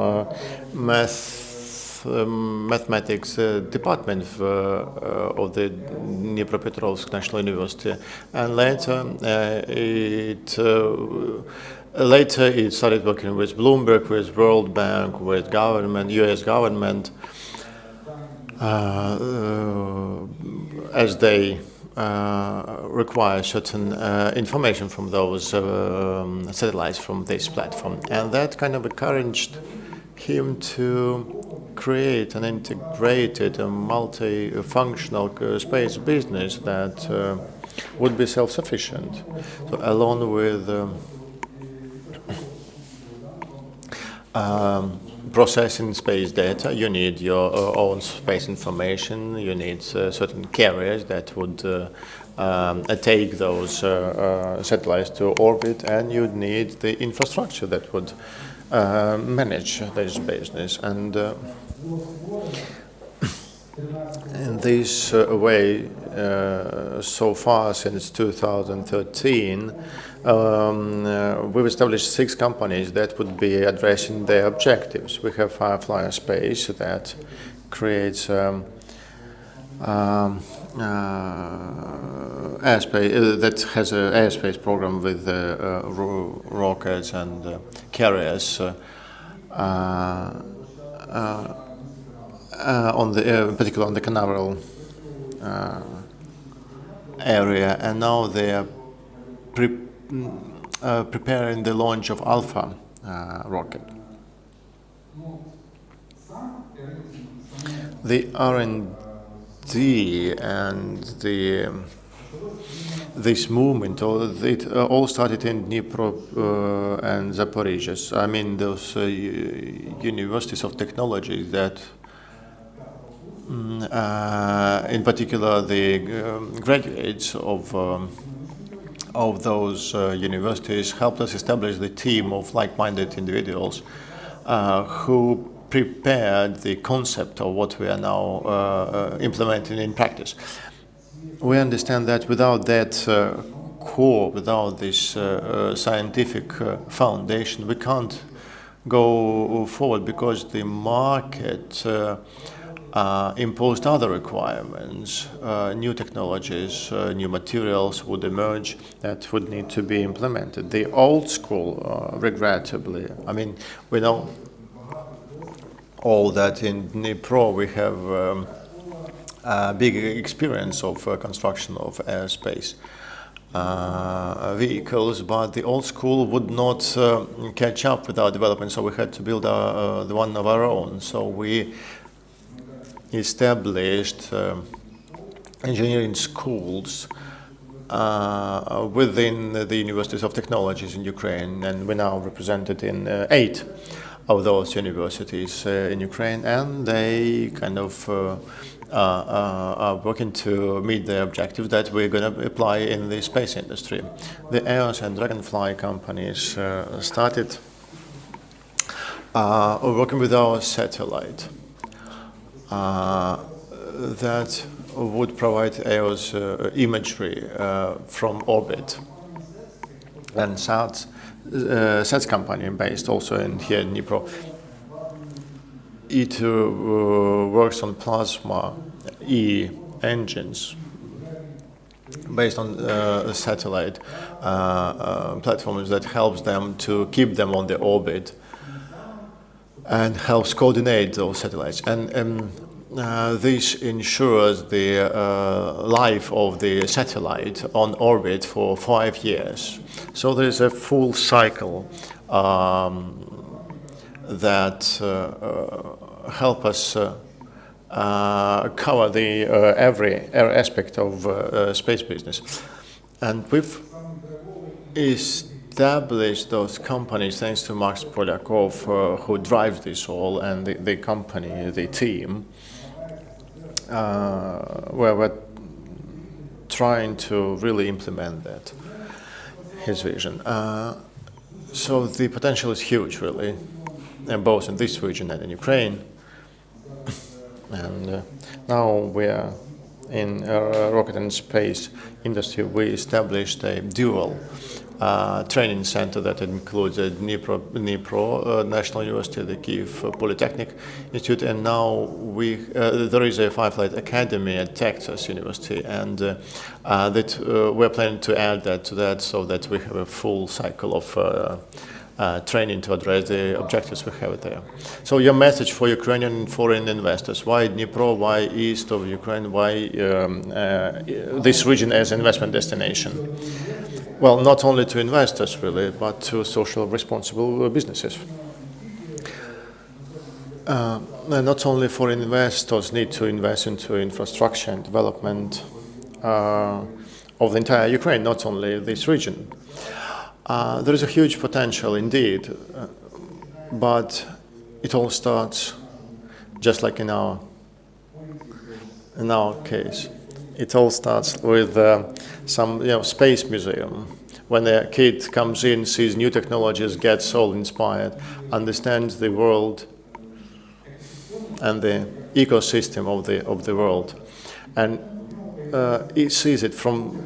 S3: mathematics department of the Dnipropetrovsk National University, and later it started working with Bloomberg, with World Bank, with government, U.S. government, as they require certain information from those satellites from this platform. And that kind of encouraged him to create an integrated, multi-functional space business that would be self-sufficient. So along with processing space data, you need your own space information, you need certain carriers that would take those satellites to orbit, and you need the infrastructure that would manage this business. And in this way, so far since 2013, we've established 6 companies that would be addressing their objectives. We have Firefly Space that creates airspace, that has an airspace program with rockets and carriers particularly on the Canaveral area, and now they are preparing the launch of Alpha rocket. The R&D and this movement, it all started in Dnipro and Zaporizhzhia. I mean, those universities of technology that, in particular, the graduates of those universities helped us establish the team of like-minded individuals who prepared the concept of what we are now implementing in practice. We understand that without that core, without this scientific foundation, we can't go forward because the market imposed other requirements. New technologies, new materials would emerge that would need to be implemented. The old school, regrettably, I mean, we know all that in Dnipro we have a big experience of construction of aerospace vehicles, but the old school would not catch up with our development, so we had to build the one of our own. So we established engineering schools within the universities of technologies in Ukraine, and we're now represented in 8 of those universities in Ukraine, and they kind of are working to meet the objective that we're going to apply in the space industry. The EOS and Dragonfly companies started working with our satellite that would provide EOS imagery from orbit, and SATS company based also here in Dnipro. It works on plasma E engines based on satellite platforms that helps them to keep them on the orbit and helps coordinate those satellites. And this ensures the life of the satellite on orbit for 5 years. So there is a full cycle that help us cover the every aspect of space business. And we've established those companies thanks to Max Polyakov, who drives this all, and the company, the team, where we're trying to really implement that, his vision. So the potential is huge, really, both in this region and in Ukraine. And now we are in rocket and space industry. We established a dual training center that includes Dnipro National University, the Kyiv Polytechnic Institute, and now there is a Fireflight Academy at Texas University, and that we're planning to add that to that, so that we have a full cycle of training to address the objectives we have there. So your message for Ukrainian foreign investors: why Dnipro, why east of Ukraine, why this region as an investment destination? Well, not only to investors, really, but to social responsible businesses. Not only foreign investors need to invest into infrastructure and development of the entire Ukraine, not only this region. There is a huge potential indeed, but it all starts just like in our case. It all starts with some space museum. When a kid comes in, sees new technologies, gets all inspired, understands the world and the ecosystem of the world, and he sees it from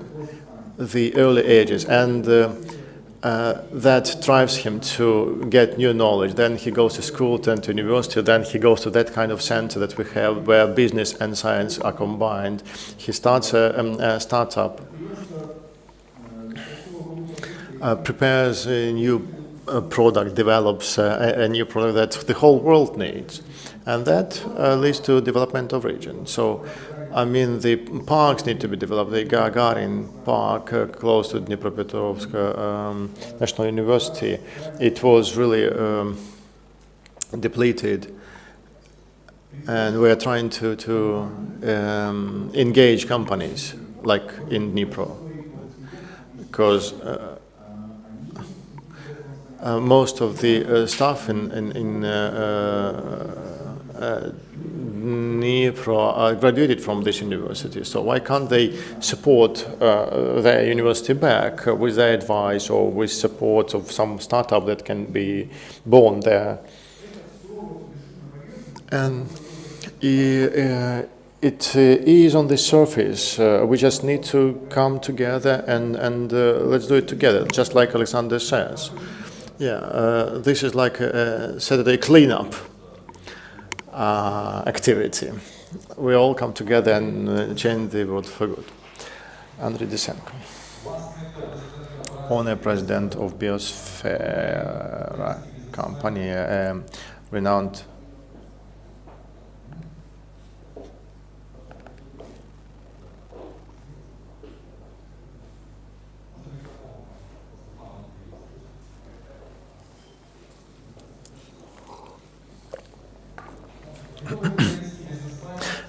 S3: the early ages, and that drives him to get new knowledge. Then he goes to school, then to university, then he goes to that kind of center that we have where business and science are combined. He starts a startup, prepares a new product, develops a new product that the whole world needs, and that leads to development of region. So I mean, the parks need to be developed. The Gagarin Park, close to Dnipropetrovsk National University, it was really depleted, and we are trying to engage companies like in Dnipro, because most of the staff in Dnipro graduated from this university. So why can't they support their university back with their advice or with support of some startup that can be born there? And it is on the surface. We just need to come together and let's do it together, just like Alexander says. Yeah, this is like a Saturday cleanup activity. We all come together and change the world for good. Andrei Dysenko, owner president of Biosphere company, renowned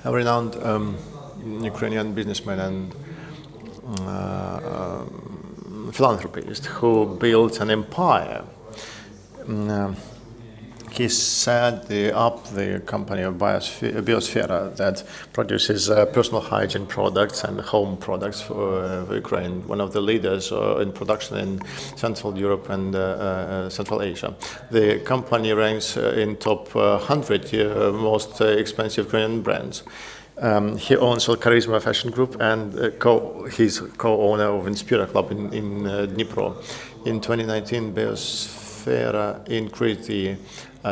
S3: a renowned Ukrainian businessman and philanthropist who built an empire. He set up the company of Biosphere that produces personal hygiene products and home products for Ukraine, one of the leaders in production in Central Europe and Central Asia. The company ranks in top 100 most expensive Ukrainian brands. He owns Charisma Fashion Group and he's co-owner of Inspira Club in Dnipro. In 2019, Biosphere increased the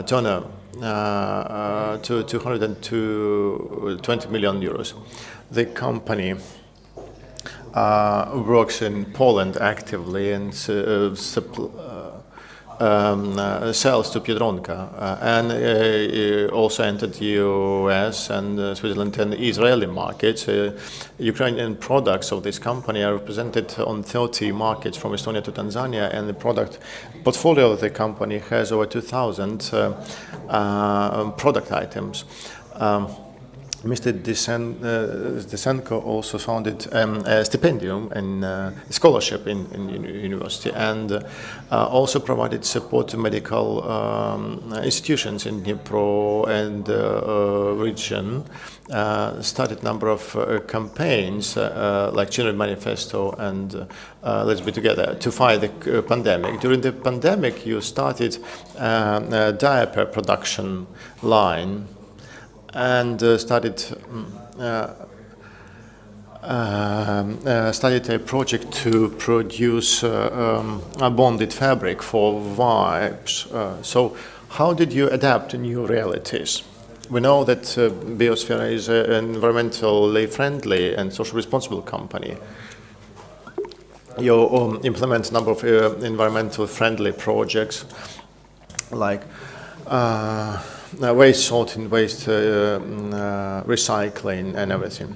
S3: turnover to 220 million euros. The company works in Poland actively and sells to Biedronka, and also entered the US and Switzerland and Israeli markets. Ukrainian products of this company are represented on 30 markets from Estonia to Tanzania, and the product portfolio of the company has over 2,000 product items. Mr. Dysenko also founded a stipendium and scholarship in university, and also provided support to medical institutions in Dnipro and region. Started a number of campaigns like Children Manifesto and Let's Be Together to fight the pandemic. During the pandemic, you started a diaper production line and started a project to produce a bonded fabric for wipes. So how did you adapt to new realities? We know that Biosphere is an environmentally friendly and socially responsible company. You implement a number of environmentally friendly projects like waste sorting, waste recycling, and everything.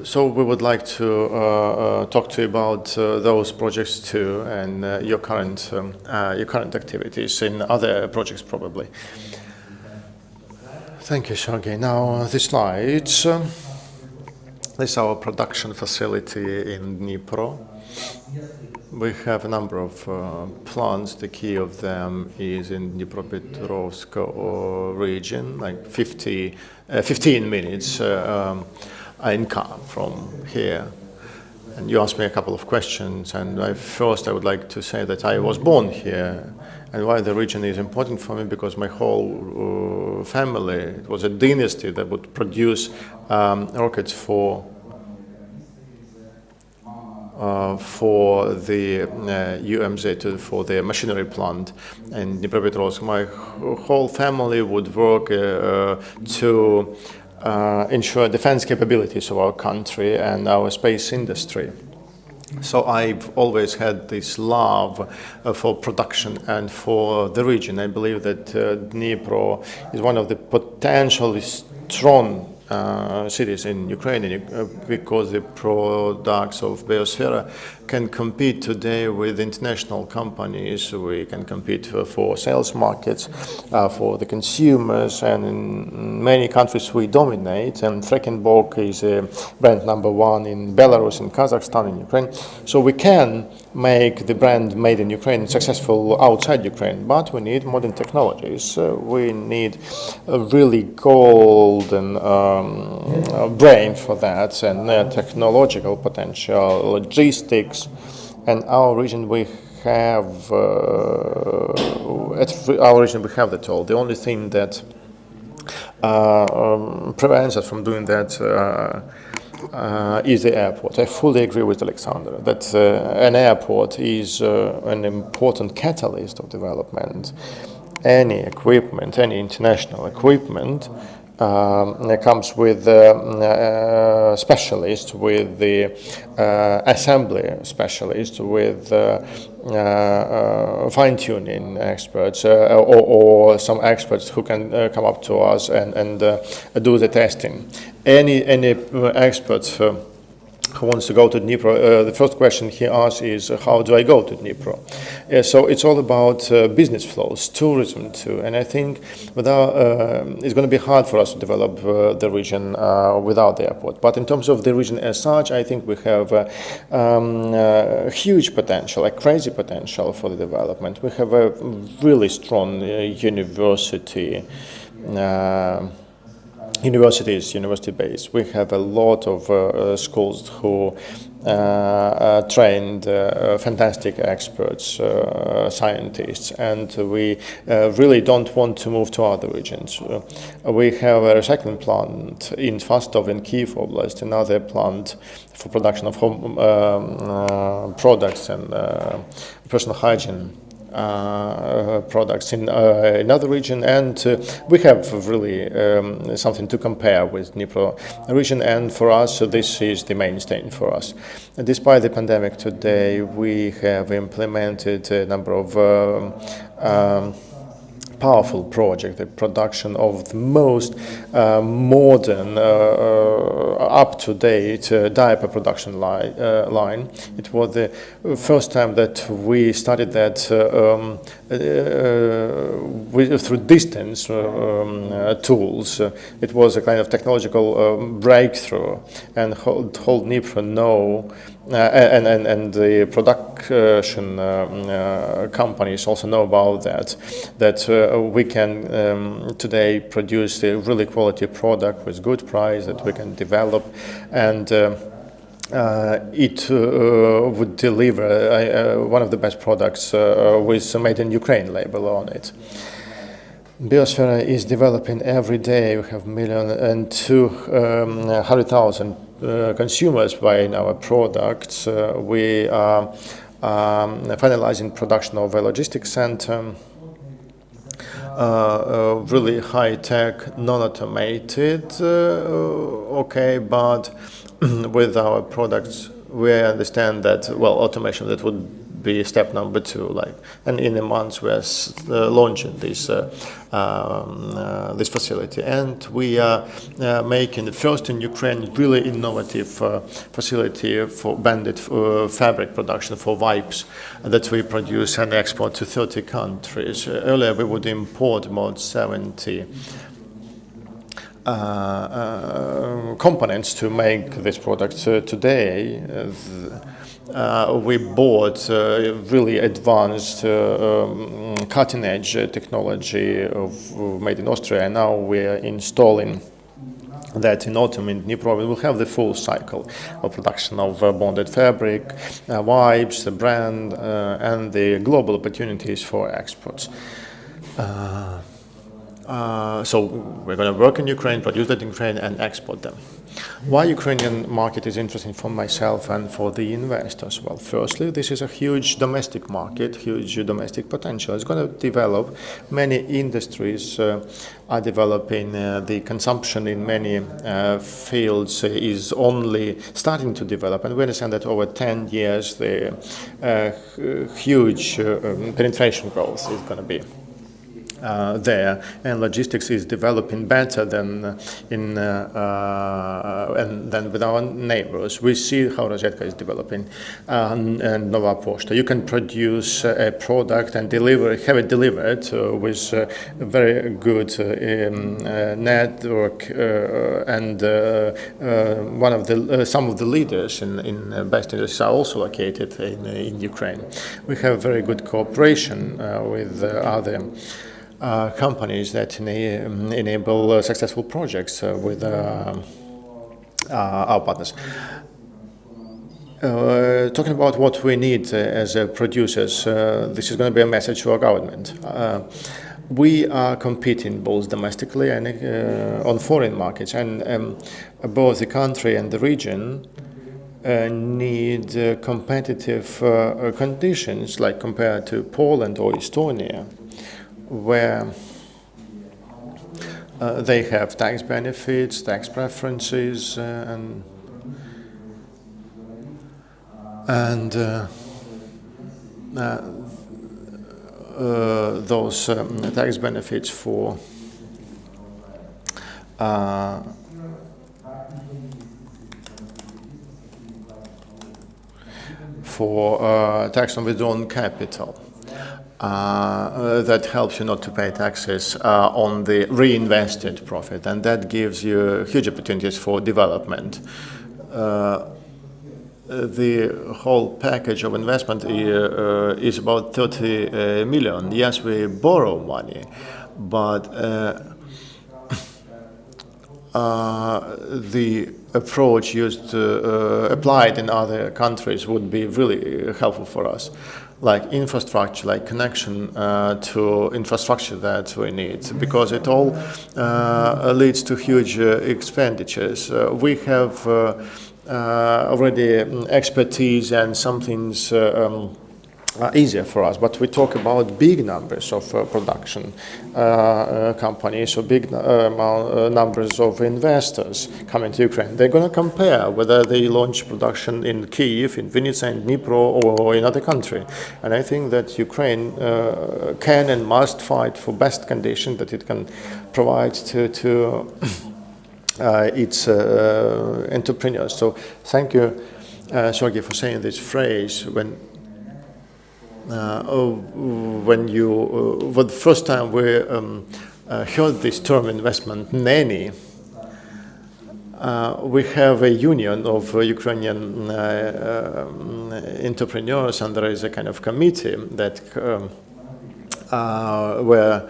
S3: So we would like to talk to you about those projects too, and your current activities in other projects probably. Thank you, Sergey. Now the slides. This is our production facility in Dnipro. We have a number of plants. The key of them is in Dnipropetrovsk region, like 15 minutes in car from here. And you asked me a couple of questions, and first I would like to say that I was born here. And why the region is important for me, because my whole family, it was a dynasty that would produce rockets for the UMZ, for the machinery plant in Dnipropetrovsk. My whole family would work to ensure defense capabilities of our country and our space industry. So I've always had this love for production and for the region. I believe that Dnipro is one of the potentially strong cities in Ukraine because the products of Biosphere can compete today with international companies. We can compete for sales markets, for the consumers, and in many countries we dominate. And Frekenborg is brand #1 in Belarus, in Kazakhstan, in Ukraine. So we can make the brand made in Ukraine successful outside Ukraine, but we need modern technologies. We need a really golden brain for that, and technological potential, logistics, and our region we have that all. The only thing that prevents us from doing that is the airport. I fully agree with Alexander that an airport is an important catalyst of development. Any equipment, any international equipment comes with specialists, with the assembly specialists, with fine-tuning experts, or some experts who can come up to us and do the testing. Any experts who wants to go to Dnipro, the first question he asks is, how do I go to Dnipro? So it's all about business flows, tourism too, and I think it's going to be hard for us to develop the region without the airport. But in terms of the region as such, I think we have huge potential, a crazy potential for the development. We have a really strong university base. We have a lot of schools who trained fantastic experts, scientists, and we really don't want to move to other regions. We have a recycling plant in Fastov in Kyiv Oblast, another plant for production of home products and personal hygiene products in another region, and we have really something to compare with Dnipro region, and for us this is the mainstay for us. And despite the pandemic today, we have implemented a number of powerful project, the production of the most modern, up-to-date diaper production line. It was the first time that we started that through distance tools. It was a kind of technological breakthrough, and whole Dnipro know, and the production companies also know about that we can today produce a really quality product with good price that we can develop, and it would deliver one of the best products with Made in Ukraine label on it. Biosphere is developing every day. We have 1,200,000 consumers buying our products. We are finalizing production of a logistics center. Really high-tech, non-automated, okay, but with our products we understand that, well, automation, that would be step number 2, like, and in a month we are launching this this facility, and we are making the first in Ukraine really innovative facility for banded fabric production for wipes that we produce and export to 30 countries. Earlier we would import about 70 components to make this product. Today we bought really advanced cutting-edge technology made in Austria, and now we're installing that in autumn in Dnipro. We will have the full cycle of production of bonded fabric, wipes, the brand, and the global opportunities for exports. So we're going to work in Ukraine, produce that in Ukraine, and export them. Why Ukrainian market is interesting for myself and for the investors? Well, firstly, this is a huge domestic market, huge domestic potential. It's going to develop. Many industries are developing. The consumption in many fields is only starting to develop, and we understand that over 10 years the huge penetration growth is going to be. there, and logistics is developing better than with our neighbors. We see how Rozhetka is developing, and Nova Poshta. You can produce a product and have it delivered with a very good network, and some of the leaders in best industries are also located in Ukraine. We have very good cooperation with other companies that enable successful projects with our partners. Talking about what we need as producers, this is going to be a message to our government. We are competing both domestically and on foreign markets, and both the country and the region need competitive conditions, like compared to Poland or Estonia, where they have tax benefits, tax preferences, and those tax benefits for tax on withdrawn capital. That helps you not to pay taxes on the reinvested profit, and that gives you huge opportunities for development. The whole package of investment is about 30 million. Yes, we borrow money, but the approach applied in other countries would be really helpful for us, like infrastructure, like connection to infrastructure that we need, because it all leads to huge expenditures. We have already expertise, and some things easier for us, but we talk about big numbers of production companies, or big numbers of investors coming to Ukraine. They're going to compare whether they launch production in Kyiv, in Vinnytsia, in Dnipro, or in other country. And I think that Ukraine can and must fight for best conditions that it can provide to its entrepreneurs. So thank you, Sergey, for saying this phrase. When the first time we heard this term investment nanny, we have a union of Ukrainian entrepreneurs, and there is a kind of committee that where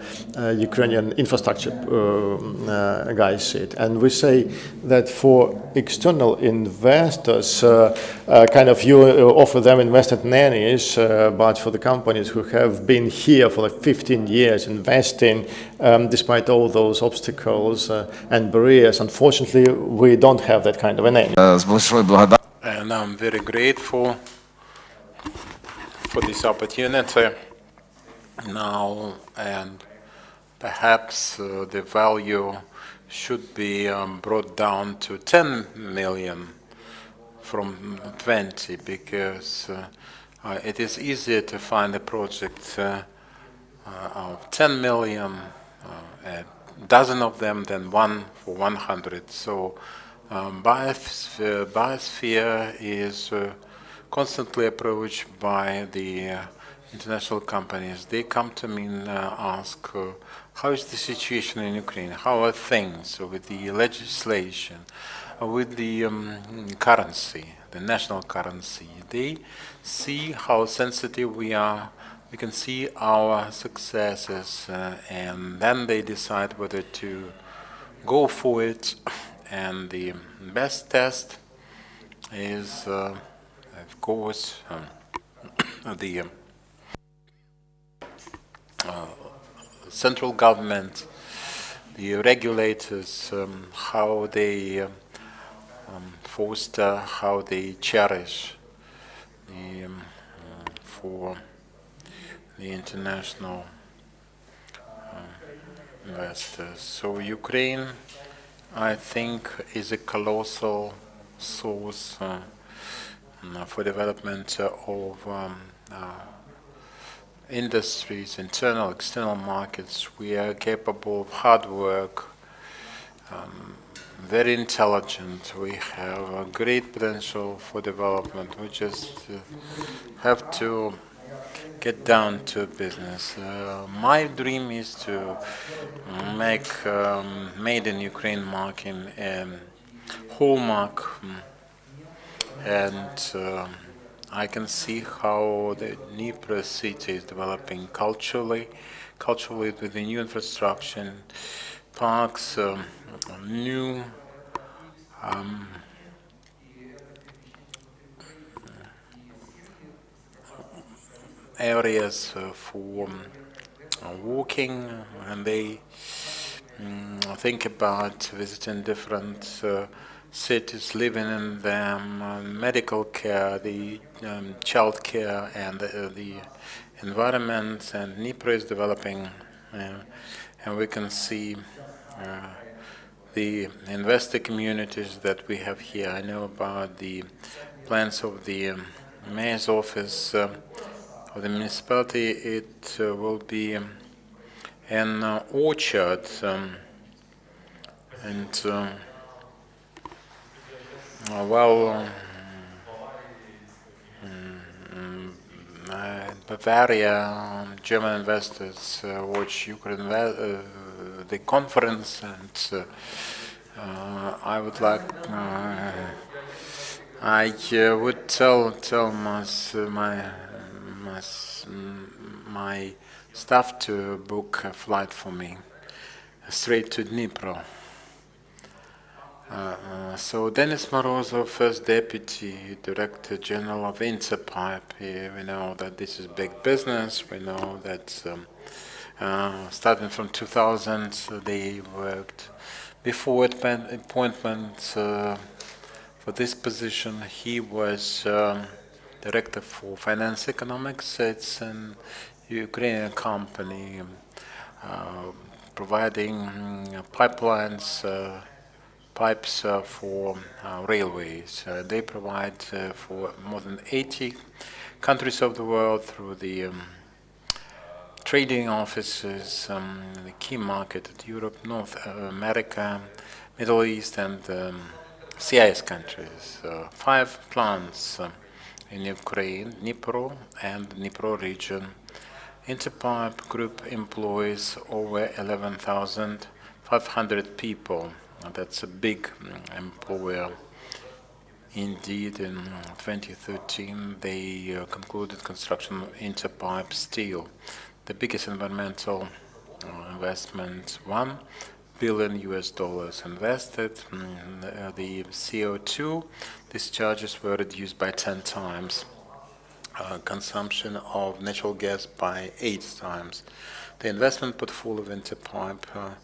S3: Ukrainian infrastructure guys sit. And we say that for external investors, kind of you offer them investment nannies, but for the companies who have been here for like 15 years investing, despite all those obstacles and barriers, unfortunately, we don't have that kind of a nanny.
S2: And I'm very grateful for this opportunity now, and perhaps the value should be brought down to 10 million from 20, because it is easier to find a project of 10 million, a dozen of them, than one for 100. So biosphere is constantly approached by the international companies. They come to me and ask, how is the situation in Ukraine? How are things with the legislation, with the currency, the national currency? They see how sensitive we are. We can see our successes, and then they decide whether to go for it. And the best test is, of course, the central government, the regulators, how they foster, how they cherish for the international investors. So Ukraine, I think, is a colossal source for development of industries, internal, external markets. We are capable of hard work, very intelligent. We have a great potential for development. We just have to get down to business. My dream is to make made in Ukraine mark in hallmark, and I can see how the Dnipro city is developing culturally with the new infrastructure, parks, new areas for walking, and they think about visiting different cities, living in them, medical care, the child care, and the environment. And Dnipro is developing, and we can see the investor communities that we have here. I know about the plans of the mayor's office of the municipality. It will be an orchard, and well, Bavaria, German investors watch the conference, and I would like, I would tell my staff to book a flight for me straight to Dnipro. So Denis Morozov, first Deputy Director General of Interpipe, we know that this is big business. We know that starting from 2000, they worked before appointment for this position. He was Director for Finance Economics. It's an Ukrainian company providing pipelines, pipes for railways. They provide for more than 80 countries of the world through the trading offices, the key market at Europe, North America, Middle East, and CIS countries. 5 plants in Ukraine, Dnipro and Dnipro region. Interpipe Group employs over 11,500 people. That's a big employer. Indeed, in 2013, they concluded construction of Interpipe Steel, the biggest environmental investment, $1 billion invested. The CO2 discharges were reduced by 10 times. Consumption of natural gas by 8 times. The investment portfolio of Interpipe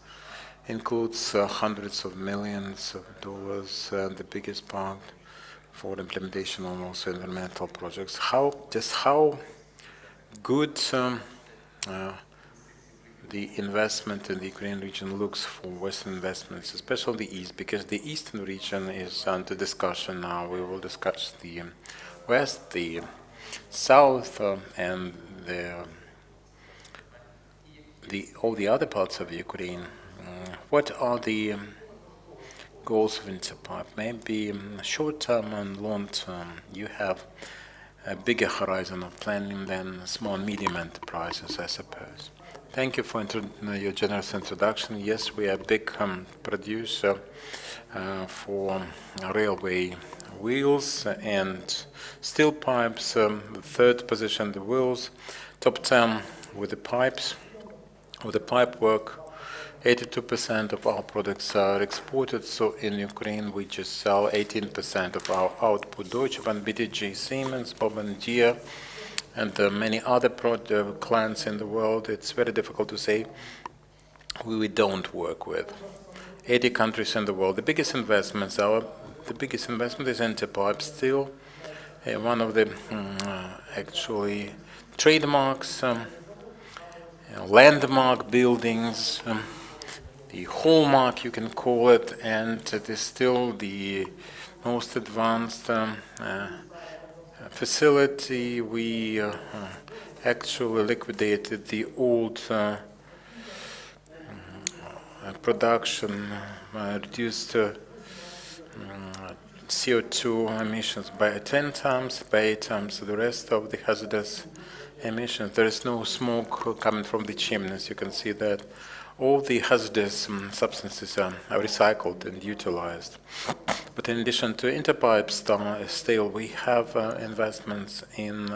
S2: includes hundreds of millions of dollars, and the biggest part for the implementation of also environmental projects. How good the investment in the Ukraine region looks for Western investments, especially the East, because the Eastern region is under discussion now. We will discuss the West, the South, and all the other parts of Ukraine. What are the goals of Interpipe? Maybe short-term and long-term. You have a bigger horizon of planning than small and medium enterprises, I suppose. Thank you for your generous introduction. Yes, we are a big producer for railway wheels and steel pipes. The third position, the wheels. Top 10 with the pipes, with the pipe work. 82% of our products are exported, so in Ukraine we just sell 18% of our output. Deutsche Bahn, BTG, Siemens, Bombardier, and many other clients in the world. It's very difficult to say who we don't work with. 80 countries in the world. The biggest investment is Interpipe Steel, one of the actually trademarks, landmark buildings. The hallmark, you can call it, and it is still the most advanced facility. We actually liquidated the old production, reduced CO2 emissions by 10 times, by 8 times the rest of the hazardous emissions. There is no smoke coming from the chimneys. You can see that all the hazardous substances are recycled and utilized. But in addition to interpipe steel, we have investments in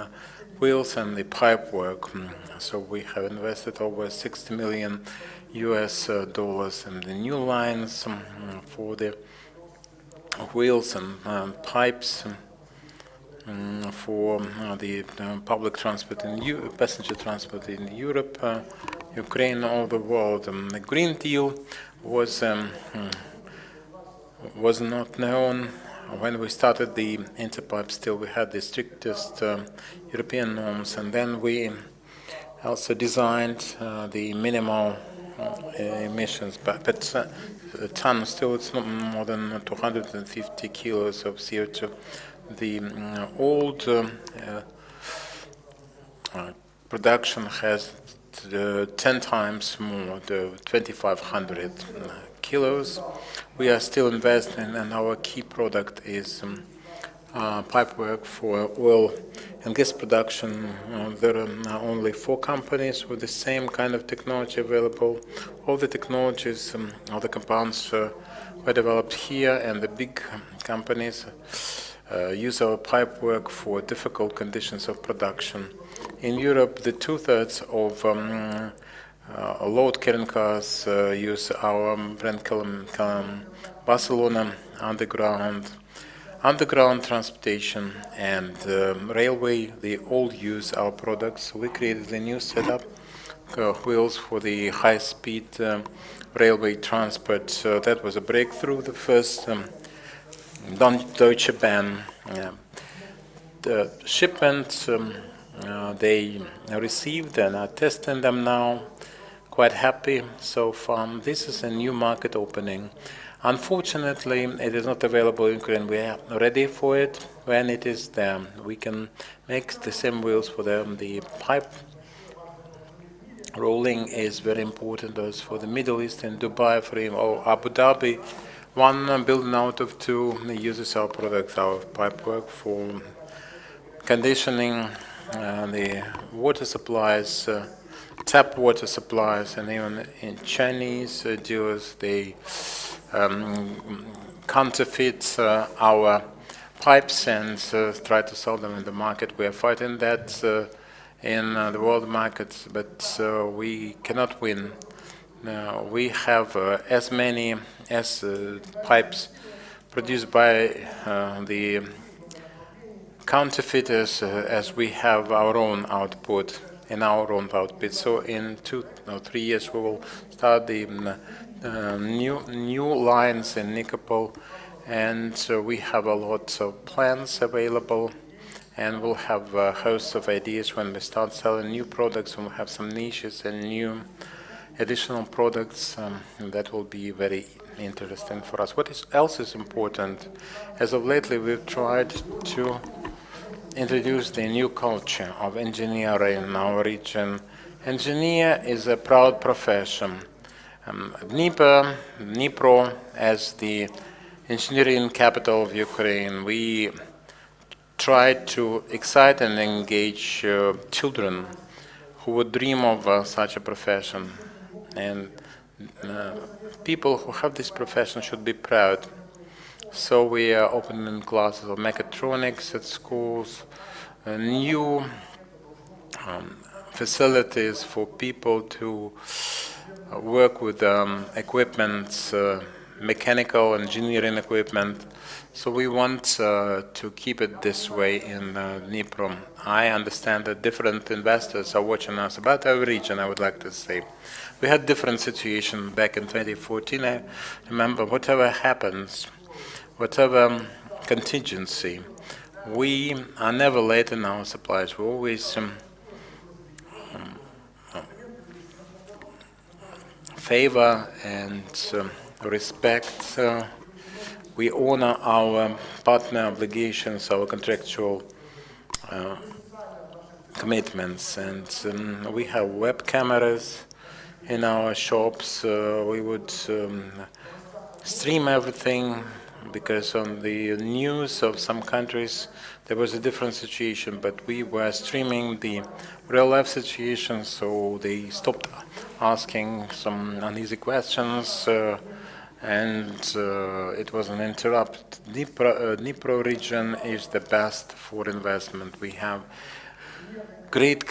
S2: wheels and the pipework. So we have invested over 60 million US dollars in the new lines for the wheels and pipes for the public transport and passenger transport in Europe, Ukraine, all the world. The Green Deal was not known. When we started the interpipe steel, we had the strictest European norms, and then we also designed the minimal emissions per ton. Still, it's not more than 250 kilos of CO2. The old production has 10 times more, the 2,500 kilos. We are still investing, and our key product is pipework for oil and gas production. There are now only 4 companies with the same kind of technology available. All the technologies, all the compounds were developed here, and the big companies use our pipework for difficult conditions of production. In Europe, the 2/3 of load-carrying cars use our brand Barcelona underground transportation and railway. They all use our products. We created a new setup, wheels for the high-speed railway transport. That was a breakthrough. The first Deutsche Bahn the shipments they received and are testing them now. Quite happy so far. This is a new market opening. Unfortunately, it is not available in Ukraine. We are ready for it. When it is there, we can make the same wheels for them. The pipe rolling is very important as for the Middle East and Dubai, for Abu Dhabi. One building out of 2 uses our products, our pipework for conditioning the water supplies, tap water supplies, and even in Chinese dealers, they counterfeit our pipes and try to sell them in the market. We are fighting that in the world market, but we cannot win. We have as many as pipes produced by the counterfeiters as we have our own output and our own output. So in 2 or 3 years we will start the new lines in Nikopol, and we have a lot of plans available, and we'll have a host of ideas when we start selling new products, and we'll have some niches and new additional products that will be very interesting for us. What else is important? As of lately, we've tried to introduce the new culture of engineering in our region. Engineer is a proud profession. Dnipro, as the engineering capital of Ukraine, we try to excite and engage children who would dream of such a profession. And people who have this profession should be proud. So we are opening classes of mechatronics at schools, new facilities for people to work with equipment, mechanical engineering equipment. So we want to keep it this way in Dnipro. I understand that different investors are watching us about our region, I would like to say. We had different situation back in 2014. I remember whatever happens, whatever contingency, we are never late in our supplies. We always favor and respect. We honor our partner obligations, our contractual commitments. And we have web cameras in our shops. We would stream everything, because on the news of some countries there was a different situation, but we were streaming the real life situation, so they stopped asking some uneasy questions, and it was an interrupt. Dnipro region is the best for investment. We have great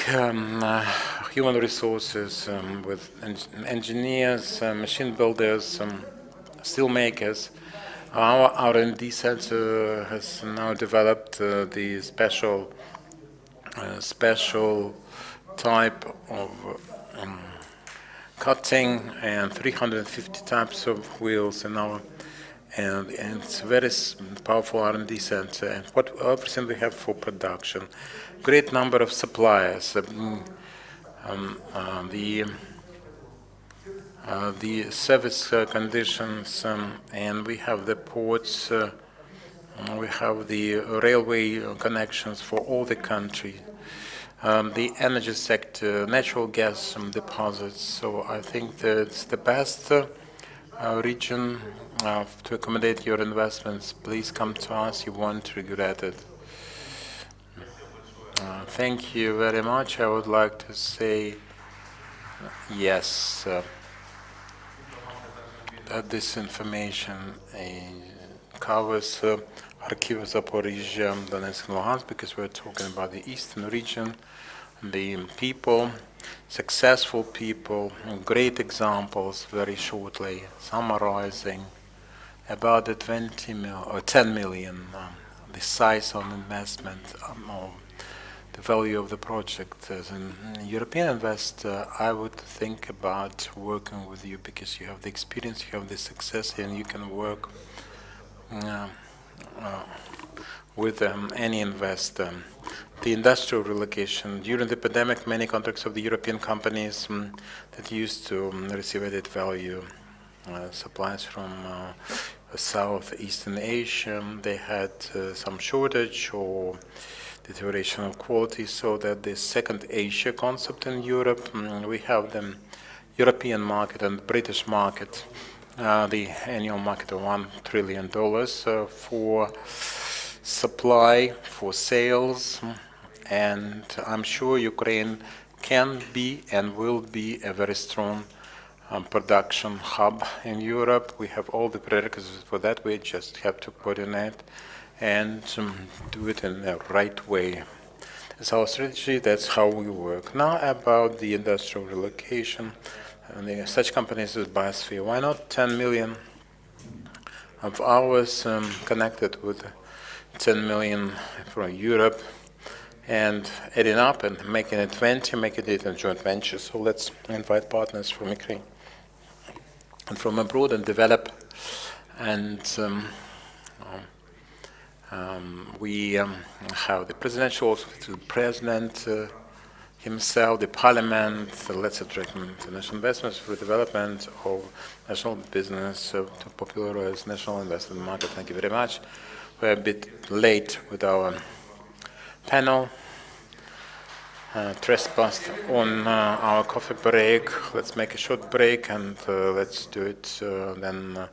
S2: human resources with engineers, machine builders, steel makers. Our R&D center has now developed the special type of cutting and 350 types of wheels in our, and it's a very powerful R&D center. And what everything we have for production, great number of suppliers. The service conditions, and we have the ports, we have the railway connections for all the country, the energy sector, natural gas deposits. So I think that it's the best region to accommodate your investments. Please come to us, you won't regret it. Thank you very much. I would like to say yes. That this information covers Kharkiv, Zaporizhzhia, Donetsk and Luhansk, because we're talking about the eastern region, the people, successful people, great examples, very shortly summarizing about the 10 million, the size of investment, the value of the project. As an European investor, I would think about working with you because you have the experience, you have the success, and you can work with any investor. The industrial relocation. During the pandemic, many contracts of the European companies that used to receive added value supplies from Southeastern Asia, they had some shortage or deterioration of quality, so that the second Asia concept in Europe, we have the European market and the British market, the annual market of $1 trillion for supply, for sales, and I'm sure Ukraine can be and will be a very strong production hub in Europe. We have all the prerequisites for that. We just have to coordinate and do it in the right way. That's our strategy, that's how we work. Now about the industrial relocation, and such companies as Biosphere. Why not 10 million of ours connected with 10 million from Europe, and adding up and making it 20, making it a joint venture. So let's invite partners from Ukraine and from abroad and develop. And we have the presidential office, the president himself, the parliament. Let's attract international investments for development of national business to popularize national investment market. Thank you very much. We're a bit late with our panel. Trespassed on our coffee break. Let's make a short break and let's do it then.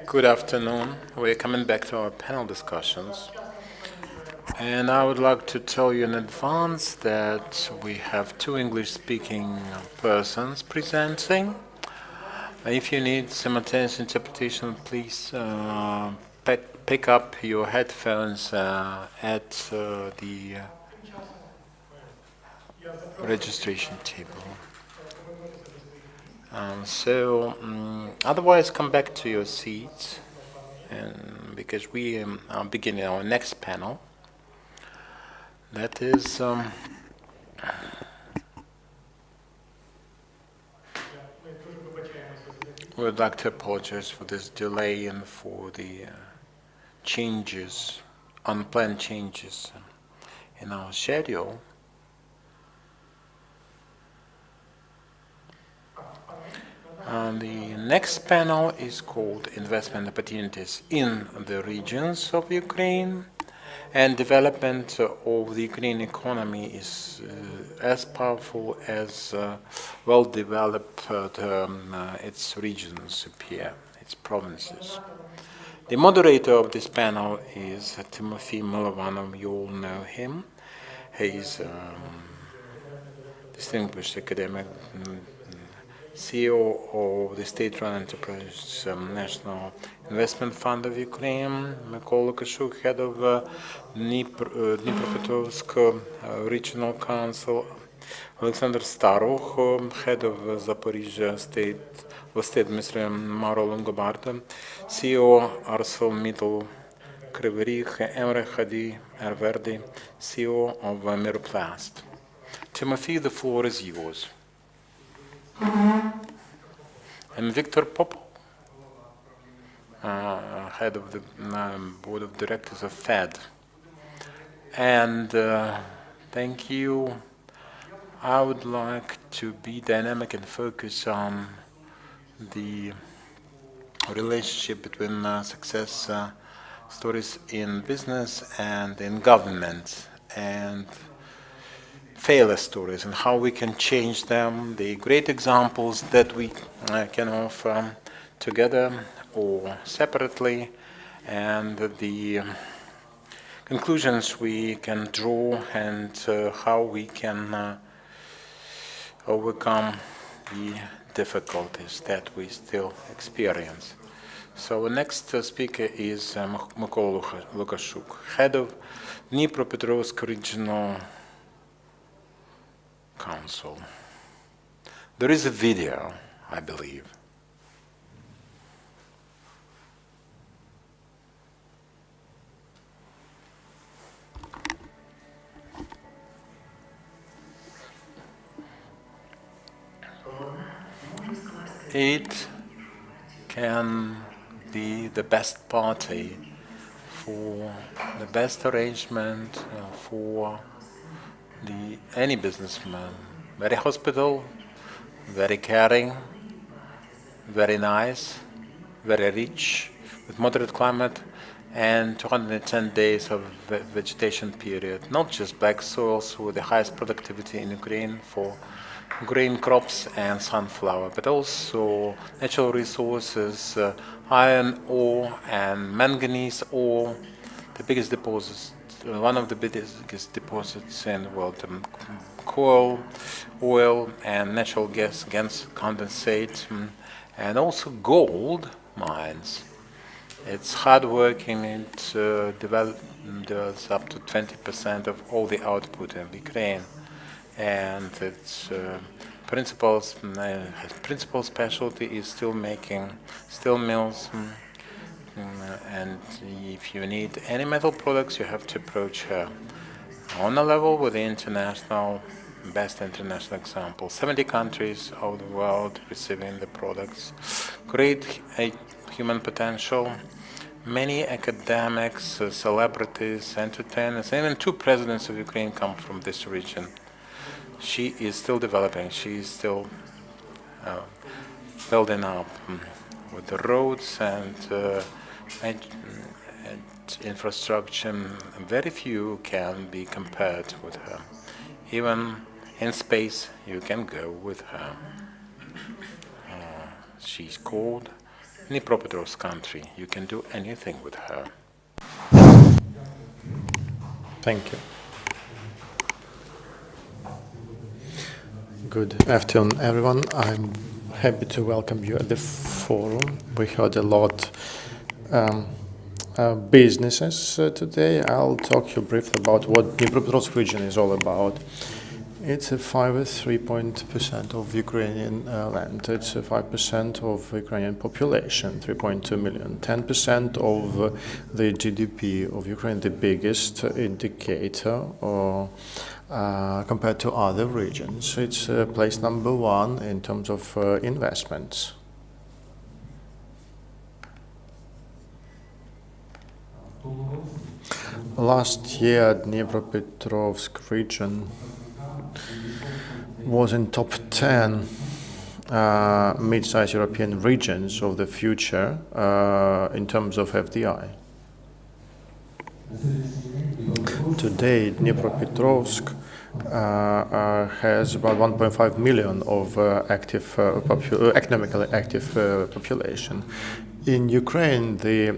S2: Good afternoon. We're coming back to our panel discussions. And I would like to tell you in advance that we have two English-speaking persons presenting. If you need simultaneous interpretation, please pick up your headphones at the registration table. Otherwise, come back to your seats, and because we are beginning our next panel. That is we would like to apologize for this delay and for the changes, unplanned changes in our schedule. The next panel is called Investment Opportunities in the Regions of Ukraine, and development of the Ukrainian economy is as powerful as well-developed its regions appear, its provinces. The moderator of this panel is Timothy Milovanov. You all know him. He is distinguished academic, CEO of the state-run enterprise National Investment Fund of Ukraine, Mykola Lukashuk, head of Dnipropetrovsk Regional Council, Alexander Starokh, head of Zaporizhzhia State Administration, Marup Longobardo, CEO ArcelorMittal Kryvyi Rih, Emre Hadi Erverdi, CEO of Marup. Timothy, the floor is yours. I'm Victor Popov, head of the board of directors of FED. And thank you. I would like to be dynamic and focus on the relationship between success stories in business and in government, and failure stories and how we can change them, the great examples that we can offer together or separately, and the conclusions we can draw, and how we can overcome the difficulties that we still experience. So the next speaker is Mykola Lukashuk, head of Dnipropetrovsk Regional Council. There is a video, I believe. It can be the best party for the best arrangement for any businessman. Very hospitable, very caring, very nice, very rich, with moderate climate and 210 days of vegetation period. Not just black soils with the highest productivity in Ukraine for grain crops and sunflower, but also natural resources, iron ore and manganese ore, the biggest deposits, one of the biggest deposits in the world, coal, oil and natural gas, condensate, and also gold mines. It's hardworking. It develops up to 20% of all the output in Ukraine, and its principal specialty is steel making, steel mills. And if you need any metal products, you have to approach her on a level with the best international example. 70 countries of the world receiving the products. Great human potential. Many academics, celebrities, entertainers, even 2 presidents of Ukraine come from this region. She is still developing. She is still building up with the roads and infrastructure. Very few can be compared with her. Even in space, you can go with her. She's called Dnipropetrovsk country. You can do anything with her.
S3: Thank you. Good afternoon, everyone. I'm happy to welcome you at the forum. We heard a lot businesses today. I'll talk you briefly about what Dnipropetrovsk region is all about. It's a 3% of Ukrainian land. It's 5% of Ukrainian population, 3.2 million. 10% of the GDP of Ukraine, the biggest indicator compared to other regions. It's place number one in terms of investments. Last year, Dnipropetrovsk region was in top 10 mid-sized European regions of the future in terms of FDI. Today, Dnipropetrovsk has about 1.5 million of economically active population. In Ukraine, the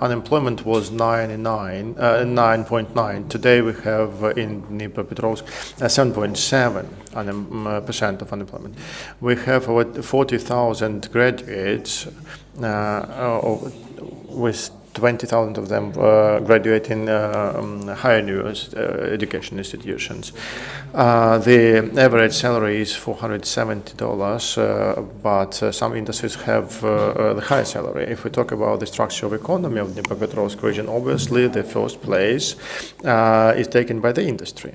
S3: unemployment was 9.9. Today, we have in Dnipropetrovsk 7.7% of unemployment. We have about 40,000 graduates, with 20,000 of them graduating higher education institutions. The average salary is $470, but some industries have the higher salary. If we talk about the structure of economy of the Dnipropetrovsk region, obviously the first place is taken by the industry.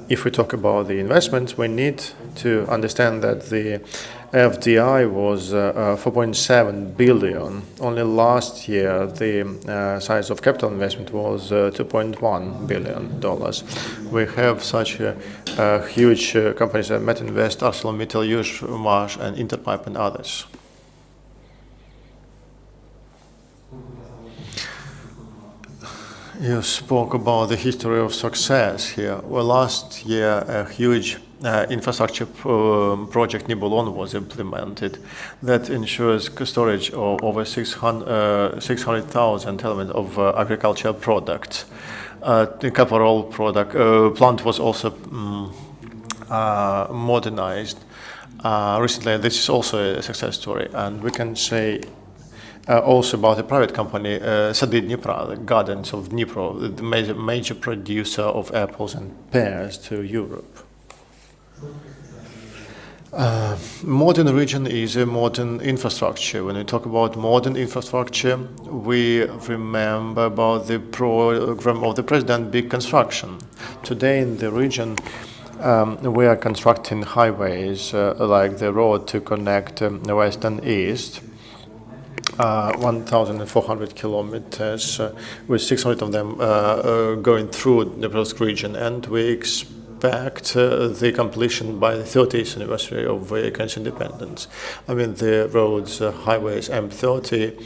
S3: If we talk about the investments, we need to understand that the FDI was 4.7 billion. Only last year, the size of capital investment was $2.1 billion. We have such huge companies as Metinvest, ArcelorMittal, Yuzhmash, and Interpipe, and others. You spoke about the history of success here. Well, last year, a huge infrastructure project Nibulon was implemented that ensures storage of over 600,000 elements of agricultural products. The Kaparol plant was also modernized recently. This is also a success story, and we can say also about a private company, Sady Dnipra, the Gardens of Dnipro, the major producer of apples and pears to Europe. Modern region is a modern infrastructure. When we talk about modern infrastructure, we remember about the program of the president, big construction. Today in the region, we are constructing highways like the road to connect the west and east. 1,400 kilometers, with 600 of them going through the Dnipropetrovsk region, and we expect the completion by the 30th anniversary of Ukraine's independence. I mean, the roads, highways M30,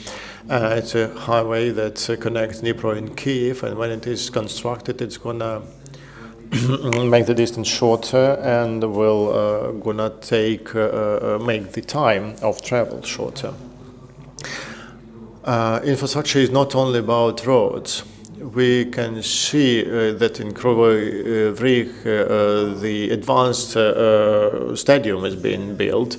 S3: it's a highway that connects Dnipro and Kyiv, and when it is constructed, it's gonna make the distance shorter and will gonna make the time of travel shorter. Infrastructure is not only about roads. We can see that in Kryvyi Rih the advanced stadium is being built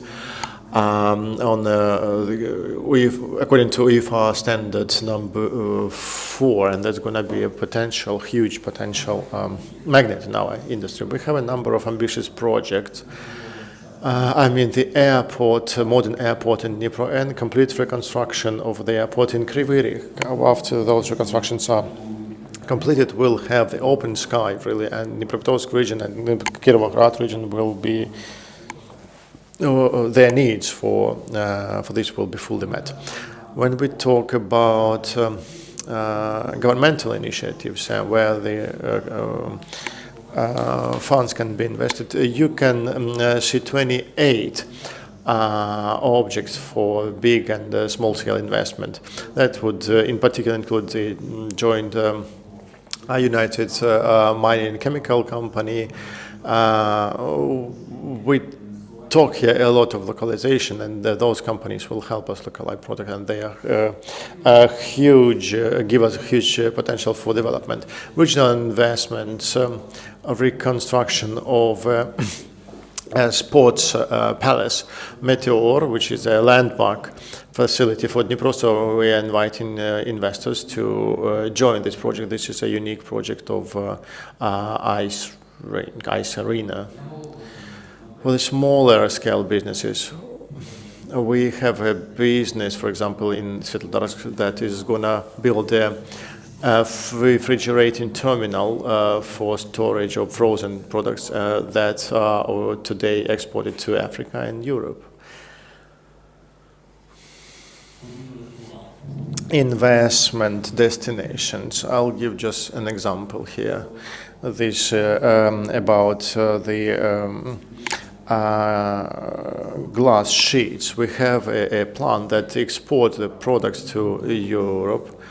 S3: according to UEFA standard number 4, and that's going to be a huge potential magnet in our industry. We have a number of ambitious projects. I mean, the airport, modern airport in Dnipro, and complete reconstruction of the airport in Kryvyi Rih. After those reconstructions are completed, we'll have the open sky, really, and the Dnipropetrovsk region and the Kirovohrad region will be, their needs for this will be fully met. When we talk about governmental initiatives where the funds can be invested, you can see 28 objects for big and small-scale investment. That would, in particular, include the joint United Mining and Chemical Company. We talk here a lot of localization, and those companies will help us localize product, and they are huge, give us a huge potential for development. Regional investments, reconstruction of sports palace, Meteor, which is a landmark facility for Dnipro. So we are inviting investors to join this project. This is a unique project of ice arena. For the smaller scale businesses, we have a business, for example, in Zaporizhzhia that is going to build a refrigerating terminal for storage of frozen products that are today exported to Africa and Europe. Investment destinations. I'll give just an example here. This about the glass sheets. We have a plant that exports the products to Europe.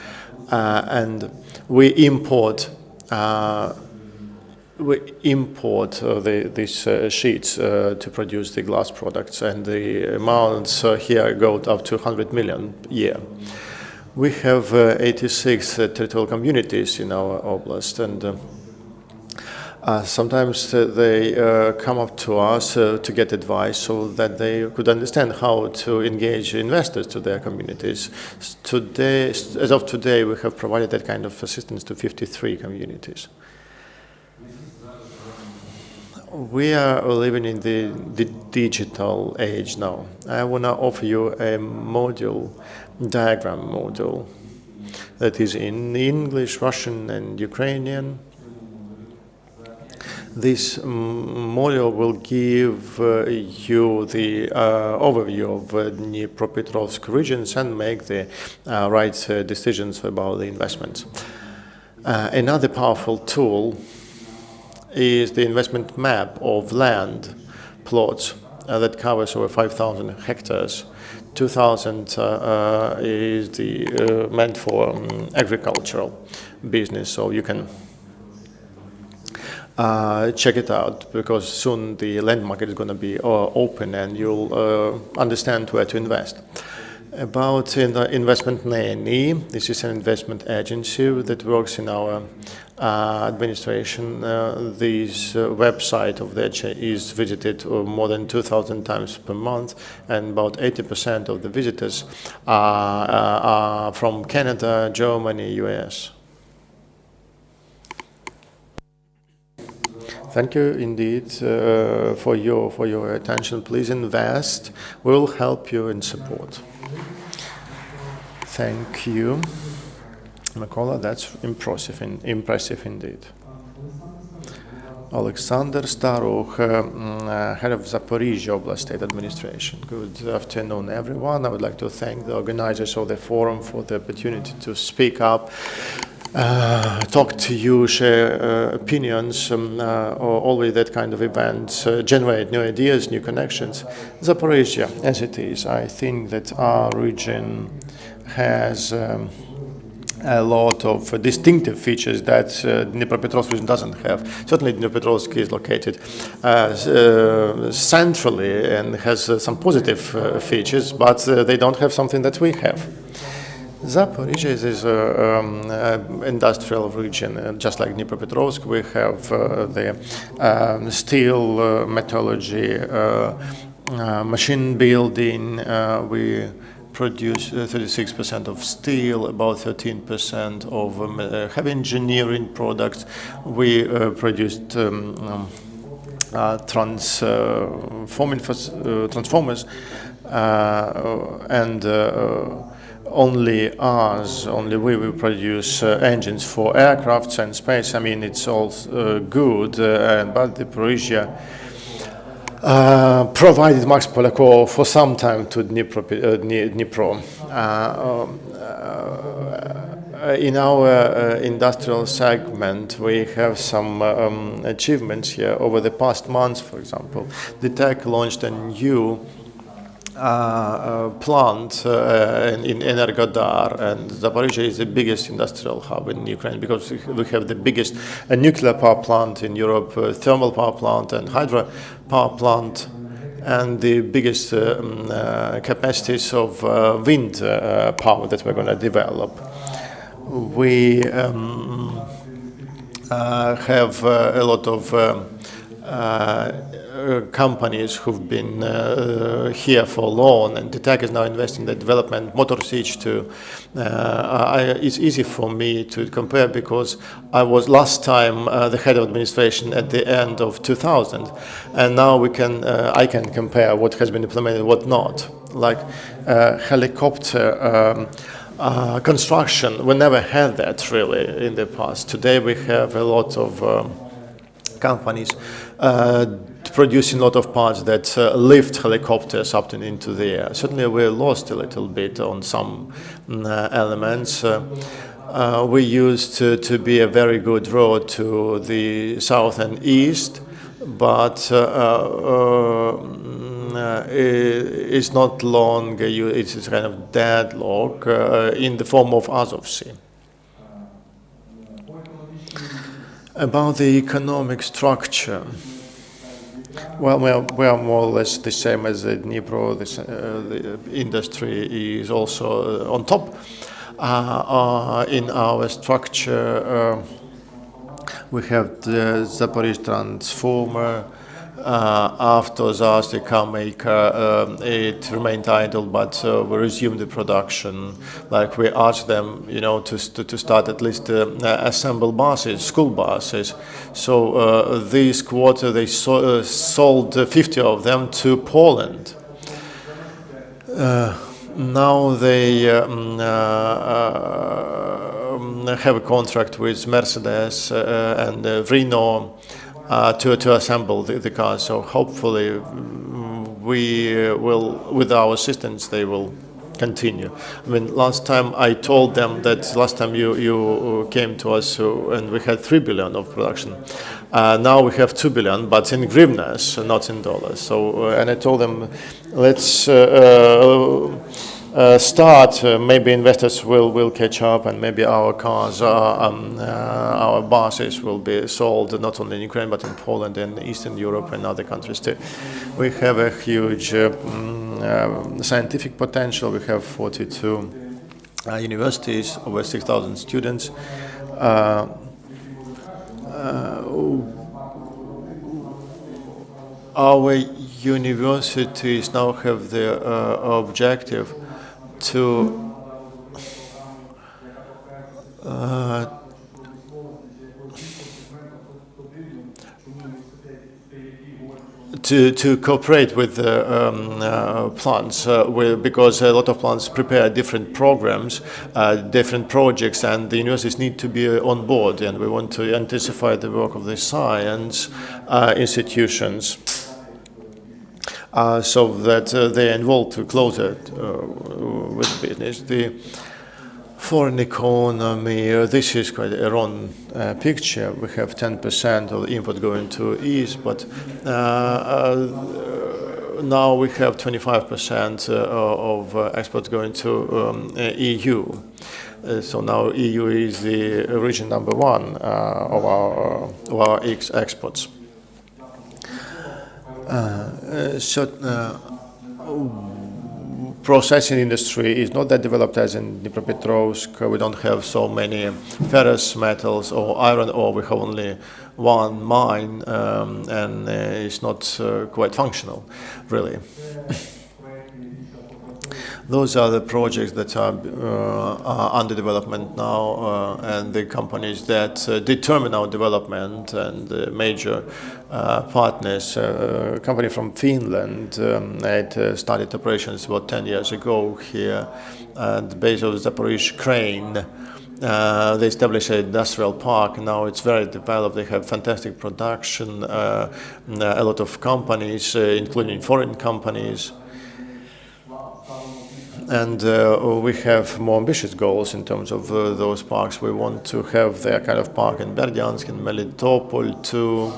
S3: And we import these sheets to produce the glass products, and the amounts here go up to 100 million a year. We have 86 territorial communities in our oblast, and sometimes they come up to us to get advice so that they could understand how to engage investors to their communities. Today, as of today, we have provided that kind of assistance to 53 communities. We are living in the digital age now. I want to offer you a diagram module that is in English, Russian, and Ukrainian. This module will give you the overview of Dnipropetrovsk regions and make the right decisions about the investments. Another powerful tool is the investment map of land plots that covers over 5,000 hectares. 2,000 is meant for agricultural business, so you can check it out, because soon the land market is going to be open and you'll understand where to invest. About investment nanny, this is an investment agency that works in our administration. This website of the is visited more than 2,000 times per month, and about 80% of the visitors are from Canada, Germany, US. Thank you indeed for your attention. Please invest. We'll help you and support. Thank you, Mykola. That's impressive indeed. Alexander Starukh, head of Zaporizhzhia Oblast State Administration. Good afternoon, everyone. I would like to thank the organizers of the forum for the opportunity to speak up, talk to you, share opinions, always that kind of events, generate new ideas, new connections. Zaporizhzhia, as it is, I think that our region has a lot of distinctive features that Dnipropetrovsk region doesn't have. Certainly Dnipropetrovsk is located centrally and has some positive features, but they don't have something that we have. Zaporizhzhia is an industrial region, just like Dnipropetrovsk. We have the steel, metallurgy, machine building. We produce 36% of steel, about 13% of heavy engineering products. We produced transformers and only we will produce engines for aircrafts and space. I mean, it's all good, but Zaporizhzhia provided Max Polakov for some time to Dnipro. In our industrial segment, we have some achievements here. Over the past months, for example, the TEC launched a new plant in Energodar, and Zaporizhzhia is the biggest industrial hub in Ukraine because we have the biggest nuclear power plant in Europe, thermal power plant and hydro power plant, and the biggest capacities of wind power that we're going to develop. We have a lot of companies who've been here for long, and the tech is now investing in the development. Motorsic it's easy for me to compare because I was last time the head of administration at the end of 2000, and now I can compare what has been implemented and what not. Like helicopter construction, we never had that really in the past. Today we have a lot of companies producing a lot of parts that lift helicopters up and into the air. Certainly we lost a little bit on some elements. We used to be a very good road to the south and east, but it's not long, it's kind of deadlock in the form of Azov Sea. About the economic structure, well, we are more or less the same as Dnipro. The industry is also on top. In our structure, we have the Zaporizhzhia transformer. After that, the car maker, it remained idle, but we resumed the production. Like we asked them, to start at least assemble buses, school buses. So this quarter they sold 50 of them to Poland. Now they have a contract with Mercedes and Renault to assemble the cars. So hopefully we will, with our assistance, they will continue. I mean, last time I told them that last time you came to us and we had 3 billion of production. Now we have 2 billion, but in hryvnias, not in dollars. So, and I told them, let's start, maybe investors will catch up, and maybe our cars, our buses will be sold not only in Ukraine but in Poland and Eastern Europe and other countries too. We have a huge scientific potential. We have 42 universities, over 6,000 students. Our universities now have the objective to cooperate with the plants, because a lot of plants prepare different programs, different projects, and the universities need to be on board, and we want to intensify the work of the science institutions. So that they're involved closer with business. The foreign economy, this is quite a wrong picture. We have 10% of the import going to East, but now we have 25% of export going to EU. So now EU is the region number one of our exports. Processing industry is not that developed as in Dnipropetrovsk. We don't have so many ferrous metals or iron ore. We have only one mine, and it's not quite functional, really. Those are the projects that are under development now, and the companies that determine our development, and the major partners. A company from Finland had started operations about 10 years ago here at the base of Zaporizhzhia crane. They established an industrial park. Now it's very developed. They have fantastic production, a lot of companies, including foreign companies. And we have more ambitious goals in terms of those parks. We want to have their kind of park in Berdyansk and Melitopol too.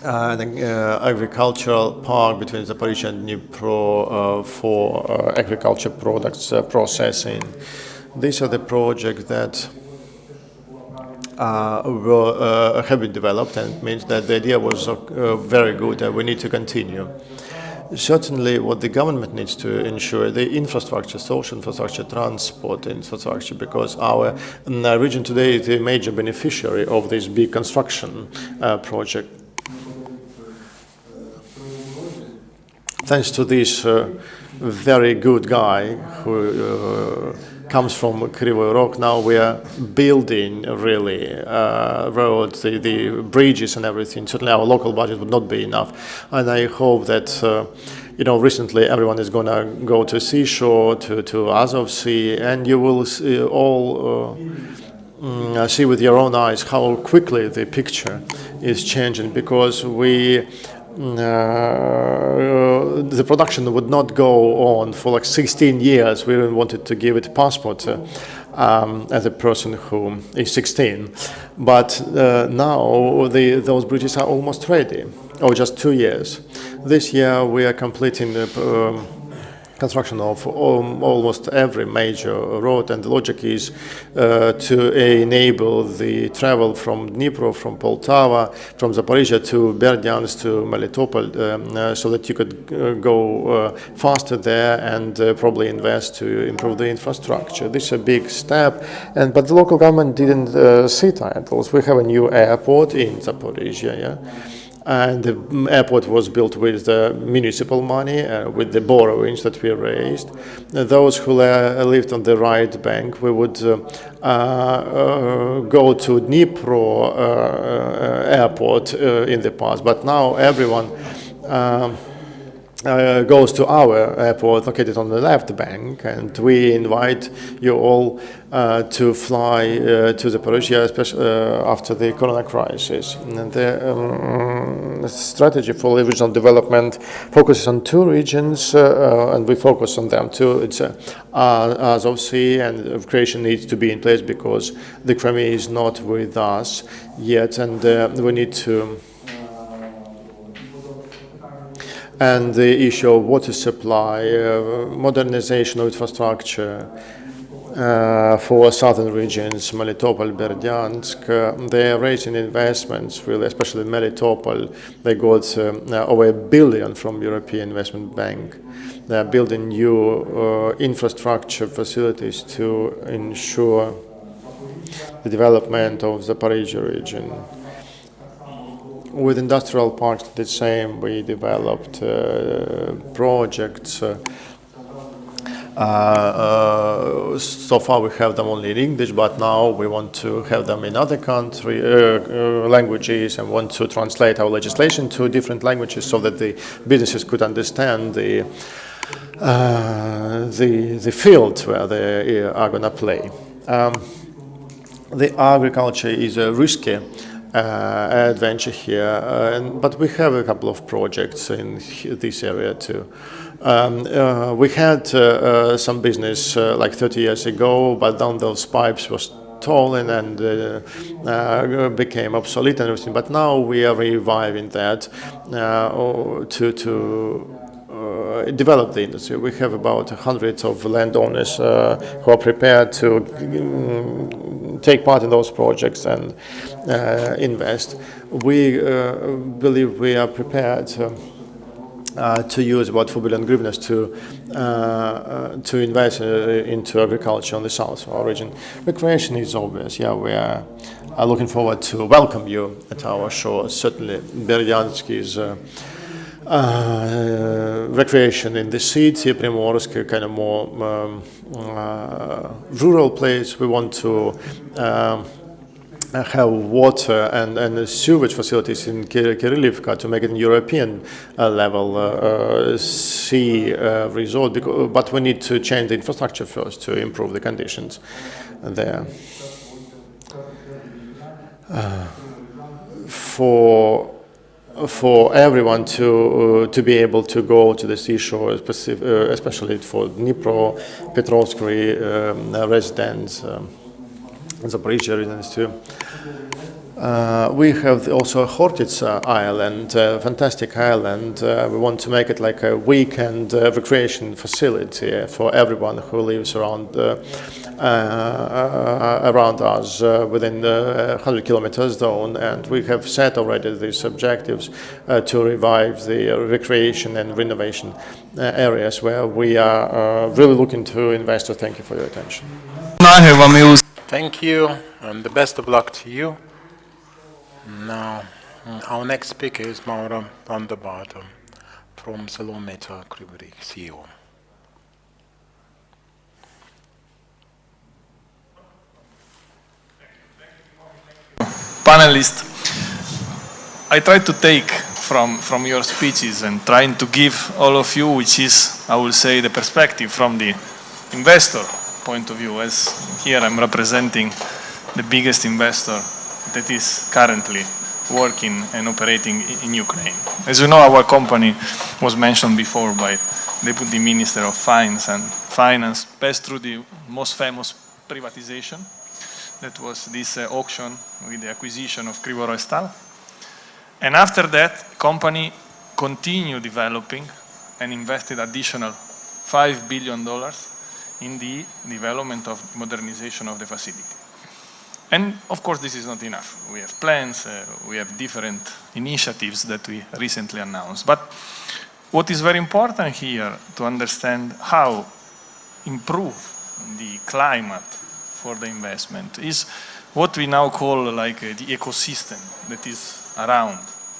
S3: An agricultural park between Zaporizhzhia and Dnipro for agriculture products processing. These are the projects that have been developed, and it means that the idea was very good and we need to continue. Certainly what the government needs to ensure, the infrastructure, social infrastructure, transport infrastructure, because our region today is a major beneficiary of this big construction project. Thanks to this very good guy who comes from Kryvyi Rog, now we are building really roads, the bridges and everything. Certainly our local budget would not be enough. And I hope that, recently everyone is going to go to seashore, to Azov Sea, and you will see, all see with your own eyes how quickly the picture is changing, because the production would not go on for like 16 years. We wanted to give it a passport as a person who is 16. But now those bridges are almost ready, or just 2 years. This year we are completing the construction of almost every major road, and the logic is to enable the travel from Dnipro, from Poltava, from Zaporizhzhia to Berdyansk to Melitopol, so that you could go faster there and probably invest to improve the infrastructure. This is a big step, but the local government didn't sit idle. We have a new airport in Zaporizhzhia, yeah? And the airport was built with the municipal money, with the borrowings that we raised. Those who lived on the right bank, we would go to Dnipro airport in the past, but now everyone goes to our airport located on the left bank, and we invite you all to fly to Zaporizhzhia, especially after the corona crisis. And the strategy for regional development focuses on two regions, and we focus on them too. It's Azov Sea, and creation needs to be in place because the Crimea is not with us yet, and we need to. And the issue of water supply, modernization of infrastructure for southern regions, Melitopol, Berdyansk, they are raising investments, really, especially Melitopol. They got over $1 billion from European Investment Bank. They are building new infrastructure facilities to ensure the development of the Zaporizhzhia region. With industrial parks, the same. We developed projects. So far, we have them only in English, but now we want to have them in other country languages, and want to translate our legislation to different languages so that the businesses could understand the field where they are going to play. The agriculture is a risky adventure here, but we have a couple of projects in this area too. We had some business like 30 years ago, but then those pipes were stolen and became obsolete and everything. But now we are reviving that to develop the industry. We have about 100 of landowners who are prepared to take part in those projects and invest. We believe we are prepared to use about 4 billion hryvnias to invest into agriculture on the south of our region. Recreation is obvious. Yeah, we are looking forward to welcome you at our shore. Certainly, Berdyansk is recreation in the city, Primorsk, kind of more rural place. We want to have water and sewage facilities in Kirillivka to make it a European level sea resort, but we need to change the infrastructure first to improve the conditions there. For everyone to be able to go to the seashore, especially for Dnipro, Petrovsky residents, Zaporizhzhia residents too. We have also Khortytsa Island, fantastic island. We want to make it like a weekend recreation facility for everyone who lives around around us within the 100 kilometers zone, and we have set already these objectives to revive the recreation and renovation areas where we are really looking to invest. So thank you for your attention.
S2: Thank you, and the best of luck to you. Now, our next speaker is Marup on the bottom from Salometa Krivri, CEO.
S5: Panelists, I tried to take from your speeches and trying to give all of you, which is, I will say, the perspective from the investor point of view, as here I'm representing the biggest investor that is currently working and operating in Ukraine. As you know, our company was mentioned before by Deputy Minister of Finance, passed through the most famous privatization. That was this auction with the acquisition of Krivorostal. And after that, company continued developing and invested additional $5 billion in the development of modernization of the facility. And of course, this is not enough. We have plans, we have different initiatives that we recently announced. But what is very important here to understand how improve the climate for the investment is what we now call like the ecosystem that is around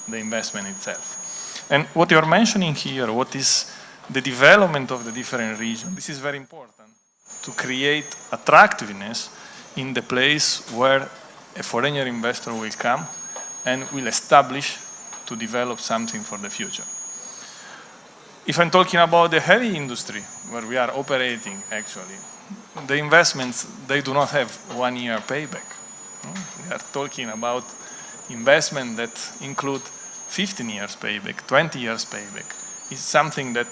S5: the investment itself. And what you're mentioning here, what is the development of the different regions, this is very important to create attractiveness in the place where a foreign investor will come and will establish to develop something for the future. If I'm talking about the heavy industry, where we are operating actually, the investments, they do not have 1 year payback. We are talking about investment that include 15 years payback, 20 years payback. It's something that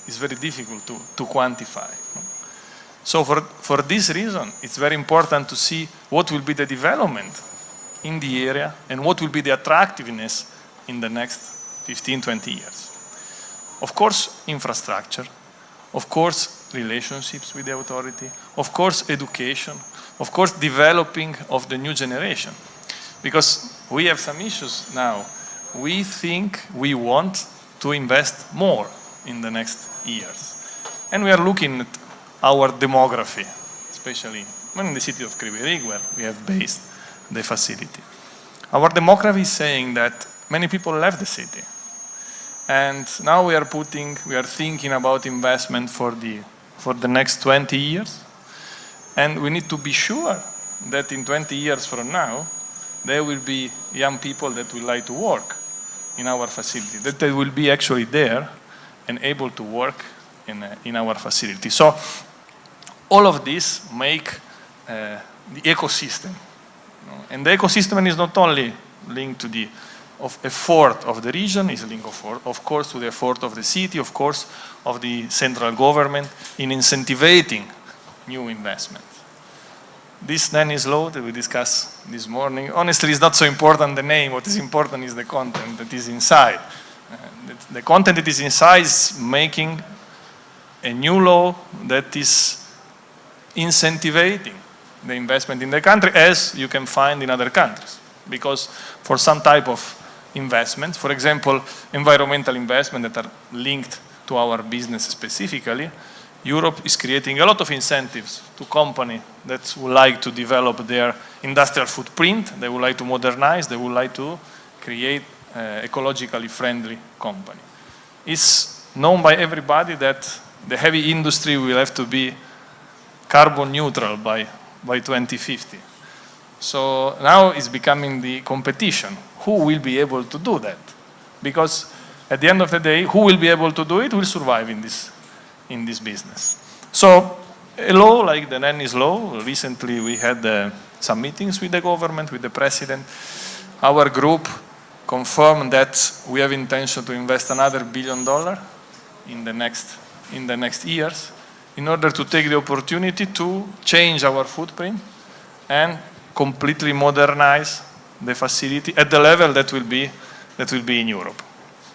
S5: is very difficult to quantify. So for this reason, it's very important to see what will be the development in the area and what will be the attractiveness in the next 15, 20 years. Of course, infrastructure, of course, relationships with the authority, of course, education, of course, developing of the new generation. Because we have some issues now. We think we want to invest more in the next years. And we are looking at our demography, especially in the city of Kryvyi Rih, where we have based the facility. Our demography is saying that many people left the city. And now we are thinking about investment for the next 20 years. And we need to be sure that in 20 years from now, there will be young people that will like to work in our facility, that they will be actually there and able to work in our facility. So all of this make the ecosystem. And the ecosystem is not only linked to the effort of the region, is linked of course to the effort of the city, of course of the central government in incentivizing new investment. This Danish law that we discussed this morning, honestly, is not so important the name. What is important is the content that is inside. The content that is inside is making a new law that is incentivizing the investment in the country, as you can find in other countries. Because for some type of investment, for example, environmental investment that are linked to our business specifically, Europe is creating a lot of incentives to companies that would like to develop their industrial footprint, they would like to modernize, they would like to create ecologically friendly company. It's known by everybody that the heavy industry will have to be carbon neutral by 2050. So now it's becoming the competition. Who will be able to do that? Because at the end of the day, who will be able to do it will survive in this business. So a law like the Danish law, recently we had some meetings with the government, with the president. Our group confirmed that we have intention to invest another $1 billion in the next years in order to take the opportunity to change our footprint and completely modernize the facility at the level that will be in Europe.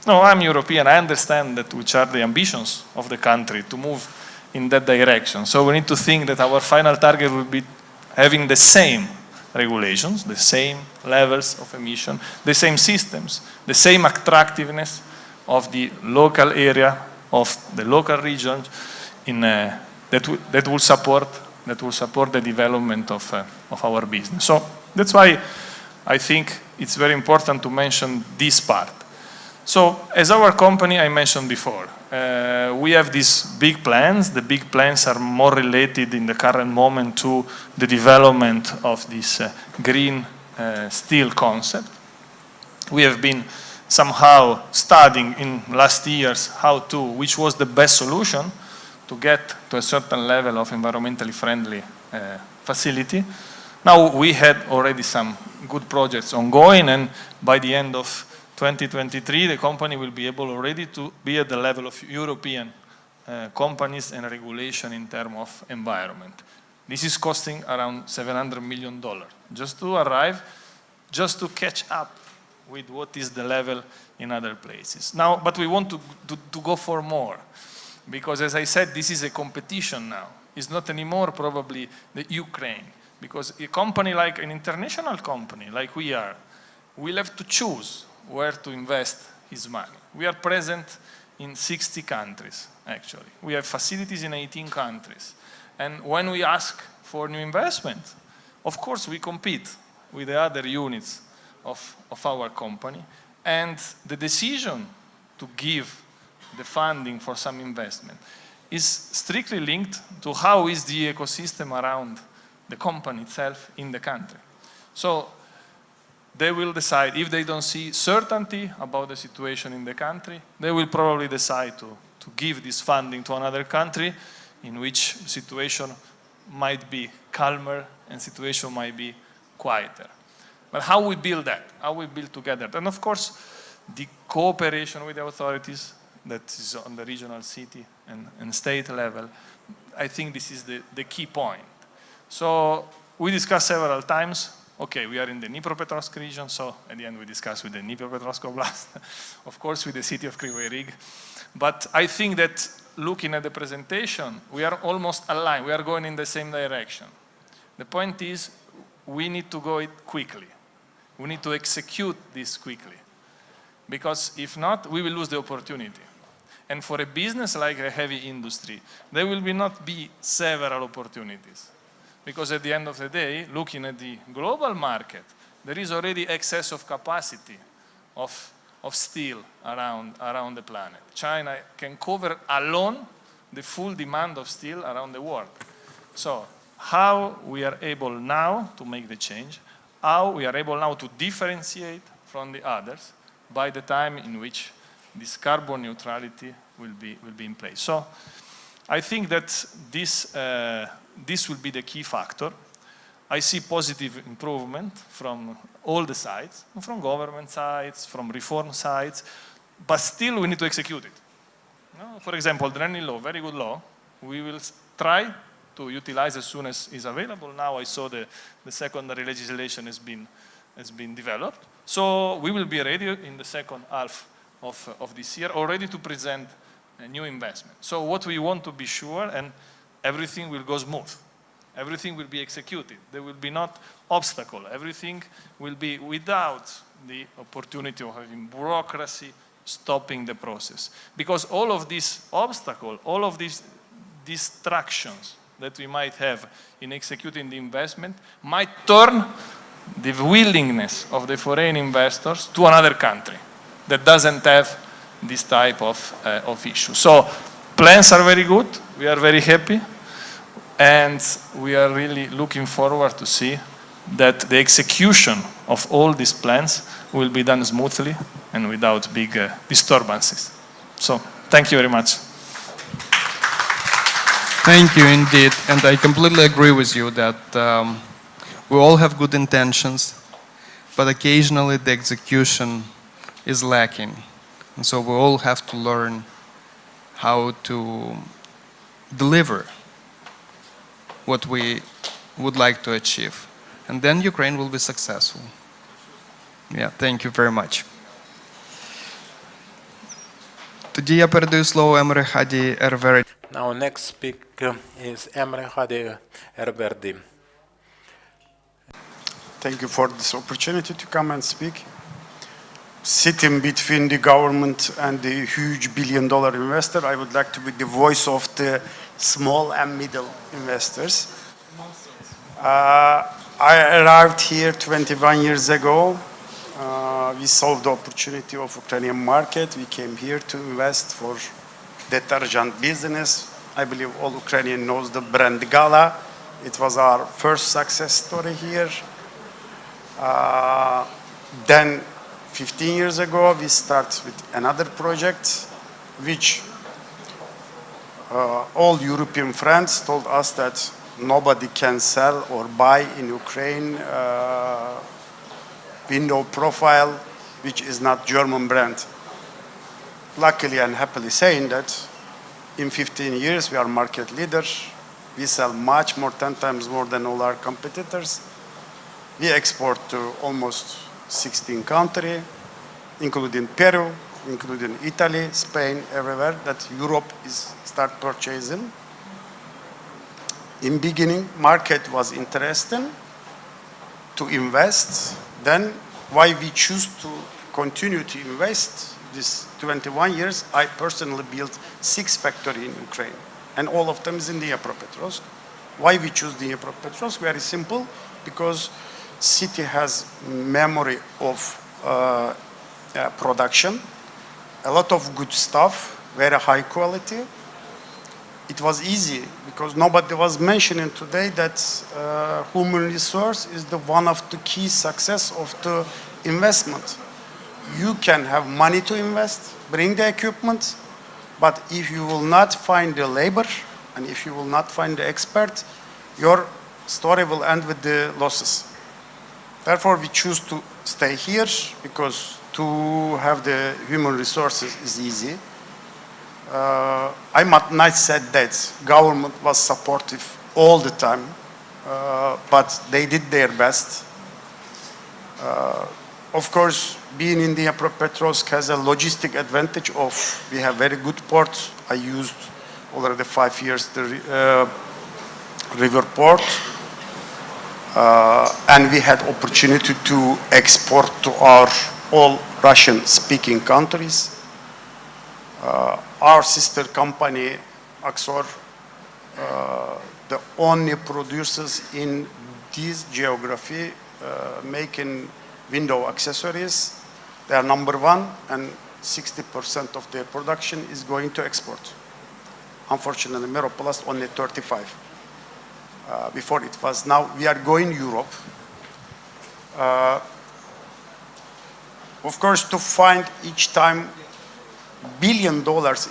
S5: No, I'm European. I understand that which are the ambitions of the country to move in that direction. So we need to think that our final target will be having the same regulations, the same levels of emission, the same systems, the same attractiveness of the local area, of the local region, that will support the development of our business. So that's why I think it's very important to mention this part. So as our company, I mentioned before, we have these big plans. The big plans are more related in the current moment to the development of this green steel concept. We have been somehow studying in last years which was the best solution to get to a certain level of environmentally friendly facility. Now we had already some good projects ongoing, and by the end of 2023, the company will be able already to be at the level of European companies and regulation in terms of environment. This is costing around $700 million just to arrive, just to catch up with what is the level in other places. Now, but we want to go for more, because as I said, this is a competition now. It's not anymore probably the Ukraine, because a company like an international company like we are, will have to choose where to invest his money. We are present in 60 countries, actually. We have facilities in 18 countries. And when we ask for new investment, of course we compete with the other units of our company. And the decision to give the funding for some investment is strictly linked to how is the ecosystem around the company itself in the country. So they will decide, if they don't see certainty about the situation in the country, they will probably decide to give this funding to another country in which situation might be calmer and situation might be quieter. But how we build that, how we build together. And of course, the cooperation with the authorities that is on the regional, city and state level, I think this is the key point. So we discussed several times. Okay, we are in the Dnipropetrovsk region, so at the end we discussed with the Dnipropetrovsk Oblast, of course with the city of Kryvyi Rih. But I think that looking at the presentation, we are almost aligned. We are going in the same direction. The point is, we need to go it quickly. We need to execute this quickly. Because if not, we will lose the opportunity. And for a business like a heavy industry, there will not be several opportunities. Because at the end of the day, looking at the global market, there is already excess of capacity of steel around the planet. China can cover alone the full demand of steel around the world. So how we are able now to make the change, how we are able now to differentiate from the others by the time in which this carbon neutrality will be in place. So I think that this will be the key factor. I see positive improvement from all the sides, from government sides, from reform sides, but still we need to execute it. For example, the Rennie law, very good law. We will try to utilize as soon as is available. Now I saw the secondary legislation has been developed. So we will be ready in the second half of this year, already to present a new investment. So what we want to be sure, and everything will go smooth. Everything will be executed. There will be not obstacle. Everything will be without the opportunity of having bureaucracy stopping the process. Because all of these obstacles, all of these distractions that we might have in executing the investment might turn the willingness of the foreign investors to another country that doesn't have this type of issue. So plans are very good. We are very happy. And we are really looking forward to see that the execution of all these plans will be done smoothly and without big disturbances. So thank you very much.
S6: Thank you indeed. And I completely agree with you that we all have good intentions, but occasionally the execution is lacking. And so we all have to learn how to deliver what we would like to achieve. And then Ukraine will be successful. Yeah, thank you very much. Тоді я передаю слово Емре Хаді Ерверет.
S2: Our next speaker is Emre Hadi Erberdi.
S7: Thank you for this opportunity to come and speak. Sitting between the government and the huge billion-dollar investor, I would like to be the voice of the small and middle investors. I arrived here 21 years ago. We saw the opportunity of Ukrainian market. We came here to invest for detergent business. I believe all Ukrainian knows the brand Gala. It was our first success story here. Then 15 years ago, we started with another project, which all European friends told us that nobody can sell or buy in Ukraine window profile, which is not German brand. Luckily and happily saying that in 15 years, we are market leaders. We sell much more, 10 times more than all our competitors. We export to almost 16 countries, including Peru, including Italy, Spain, everywhere that Europe is start purchasing. In beginning, market was interesting to invest. Then why we choose to continue to invest this 21 years, I personally built 6 factories in Ukraine, and all of them is in Dnipropetrovsk. Why we choose Dnipropetrovsk? Very simple, because city has memory of production, a lot of good stuff, very high quality. It was easy because nobody was mentioning today that human resource is the one of the key success of the investment. You can have money to invest, bring the equipment, but if you will not find the labor and if you will not find the expert, your story will end with the losses. Therefore, we choose to stay here because to have the human resources is easy. I might not said that government was supportive all the time, but they did their best. Of course, being in Dnipropetrovsk has a logistic advantage of we have very good ports. I used already 5 years the river port, and we had opportunity to export to our all Russian-speaking countries. Our sister company, Axor, the only producers in this geography making window accessories. They are number 1, and 60% of their production is going to export. Unfortunately, Marup lost only 35. Before it was. Now we are going Europe. Of course, to find each time $1 billion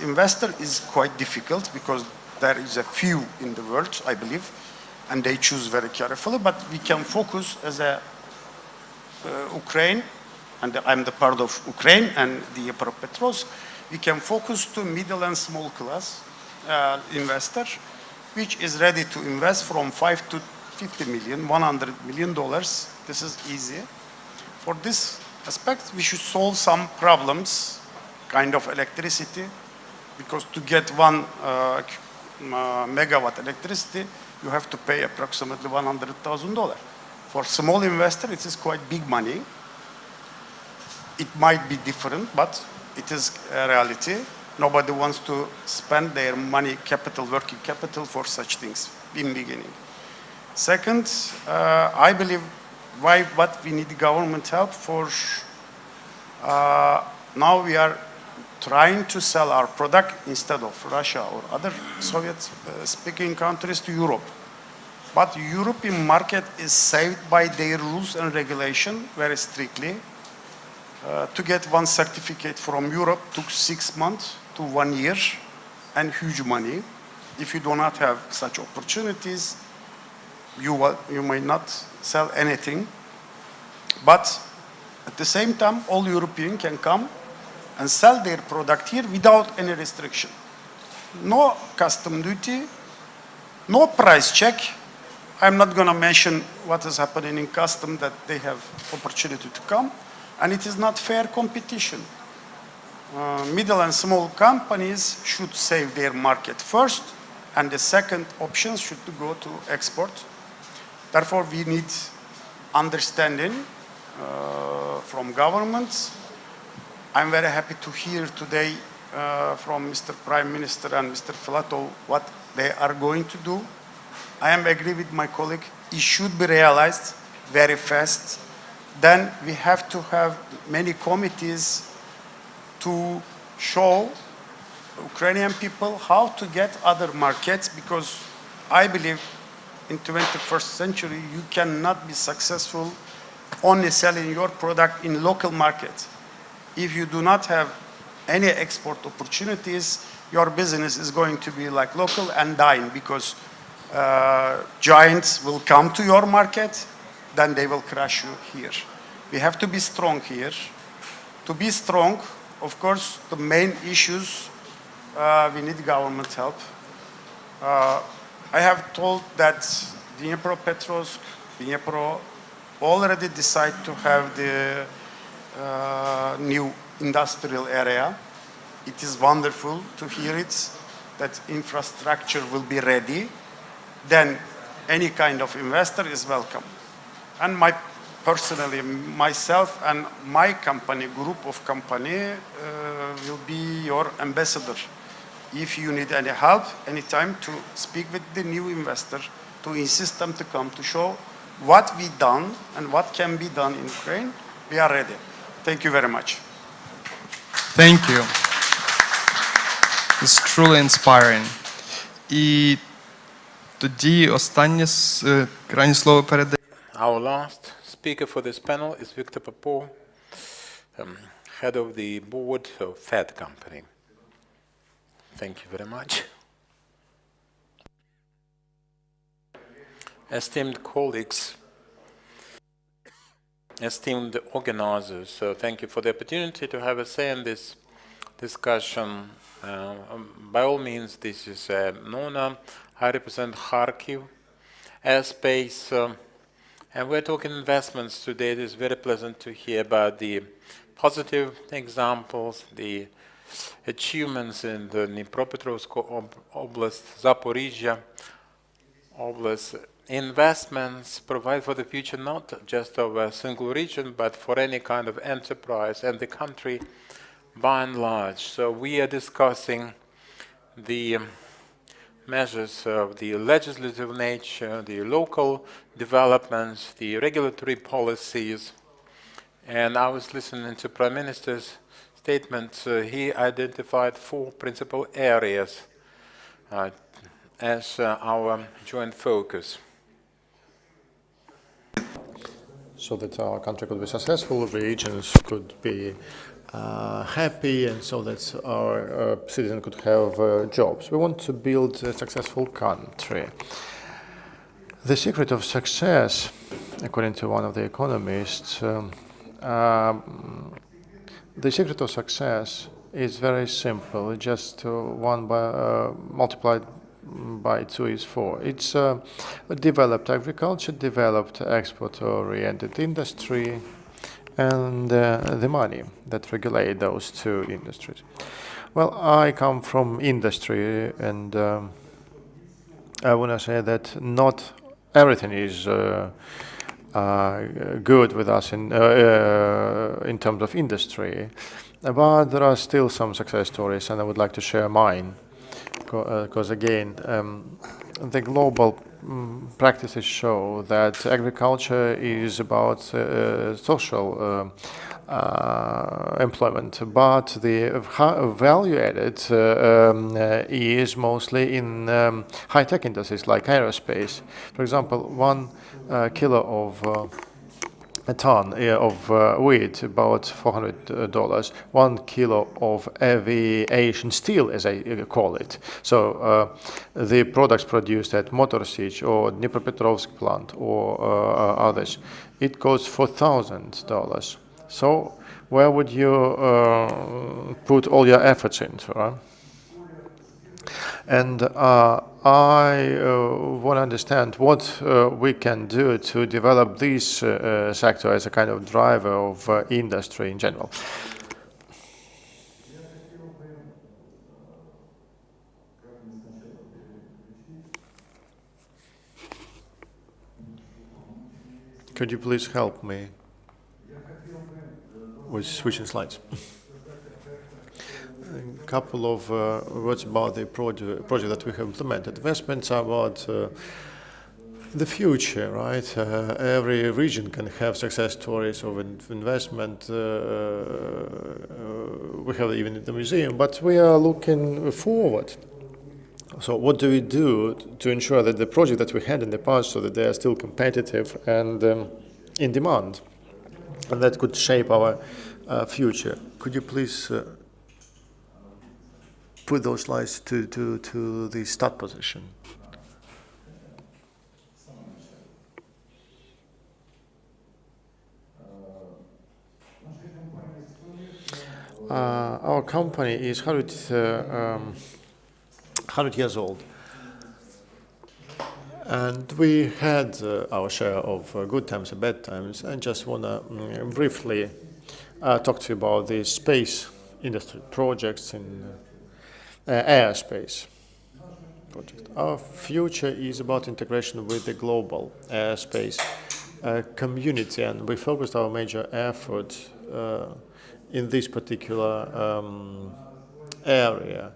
S7: investor is quite difficult because there is a few in the world, I believe, and they choose very carefully. But we can focus as a Ukraine, and I'm the part of Ukraine and the Dnipropetrovsk. We can focus to middle and small class investor, which is ready to invest from 5 to 50 million, $100 million. This is easy. For this aspect, we should solve some problems, kind of electricity, because to get 1 megawatt electricity, you have to pay approximately $100,000. For small investor, it is quite big money. It might be different, but it is a reality. Nobody wants to spend their money, capital, working capital for such things in beginning. Second, I believe what we need government help for. Now we are trying to sell our product instead of Russia or other Soviet-speaking countries to Europe. But European market is saved by their rules and regulation very strictly. To get 1 certificate from Europe took 6 months to 1 year and huge money. If you do not have such opportunities, you may not sell anything. But at the same time, all European can come and sell their product here without any restriction. No custom duty, no price check. I'm not going to mention what is happening in custom, that they have opportunity to come, and it is not fair competition. middle and small companies should save their market first, and the second option should go to export. Therefore, we need understanding from governments. I'm very happy to hear today from Mr. Prime Minister and Mr. Filatov what they are going to do. I am agree with my colleague. It should be realized very fast. Then we have to have many committees to show Ukrainian people how to get other markets, because I believe in 21st century you cannot be successful only selling your product in local market. If you do not have any export opportunities, your business is going to be like local and dying, because giants will come to your market, then they will crush you here. We have to be strong here. To be strong, of course, the main issues, we need government help. I have told that Dnipro already decided to have the new industrial area. It is wonderful to hear it, that infrastructure will be ready. Then any kind of investor is welcome. And personally, myself and my company, group of company, will be your ambassador. If you need any help, anytime, to speak with the new investor, to insist them to come to show what we done and what can be done in Ukraine, we are ready. Thank you very much.
S6: Thank you. It's truly inspiring. І тоді останнє крайнє слово передає.
S2: Our last speaker for this panel is Viktor Popov, head of the board of Fed company. Thank you very much. Esteemed colleagues, esteemed organizers, thank you for the opportunity to have a say in this discussion. By all means, this is an honor. I represent Kharkiv, Aerospace, and we're talking investments today. It is very pleasant to hear about the positive examples, the achievements in the Dnipro Oblast, Zaporizhzhia Oblast. Investments provide for the future not just of a single region, but for any kind of enterprise and the country by and large. So we are discussing the measures of the legislative nature, the local developments, the regulatory policies. And I was listening to Prime Minister's statement. He identified 4 principal areas as our joint focus.
S3: So that our country could be successful, regions could be happy, and so that our citizens could have jobs. We want to build a successful country. The secret of success, according to one of the economists, the secret of success is very simple. Just multiplied by 2 is 4. It's developed agriculture, developed export-oriented industry, and the money that regulate those 2 industries. Well, I come from industry, and I want to say that not everything is good with us in terms of industry, but there are still some success stories, and I would like to share mine. Because again, the global practices show that agriculture is about social employment, but the value added is mostly in high-tech industries like aerospace. For example, 1 kilo of a ton of wheat, about $400. 1 kilo of aviation steel, as I call it. So the products produced at Motorsic or Dnipropetrovsk plant or others, it costs $4,000. So where would you put all your efforts into? Right? And I want to understand what we can do to develop this sector as a kind of driver of industry in general. Could you please help me with switching slides? A couple of words about the project that we have implemented. Investments are about the future, right? Every region can have success stories of investment. We have even in the museum, but we are looking forward. So what do we do to ensure that the project that we had in the past, so that they are still competitive and in demand, and that could shape our future? Could you please put those slides to the start position? Our company is 100 years old, and we had our share of good times and bad times. I just want to briefly talk to you about the space industry projects in aerospace project. Our future is about integration with the global airspace community, and we focused our major effort in this particular area.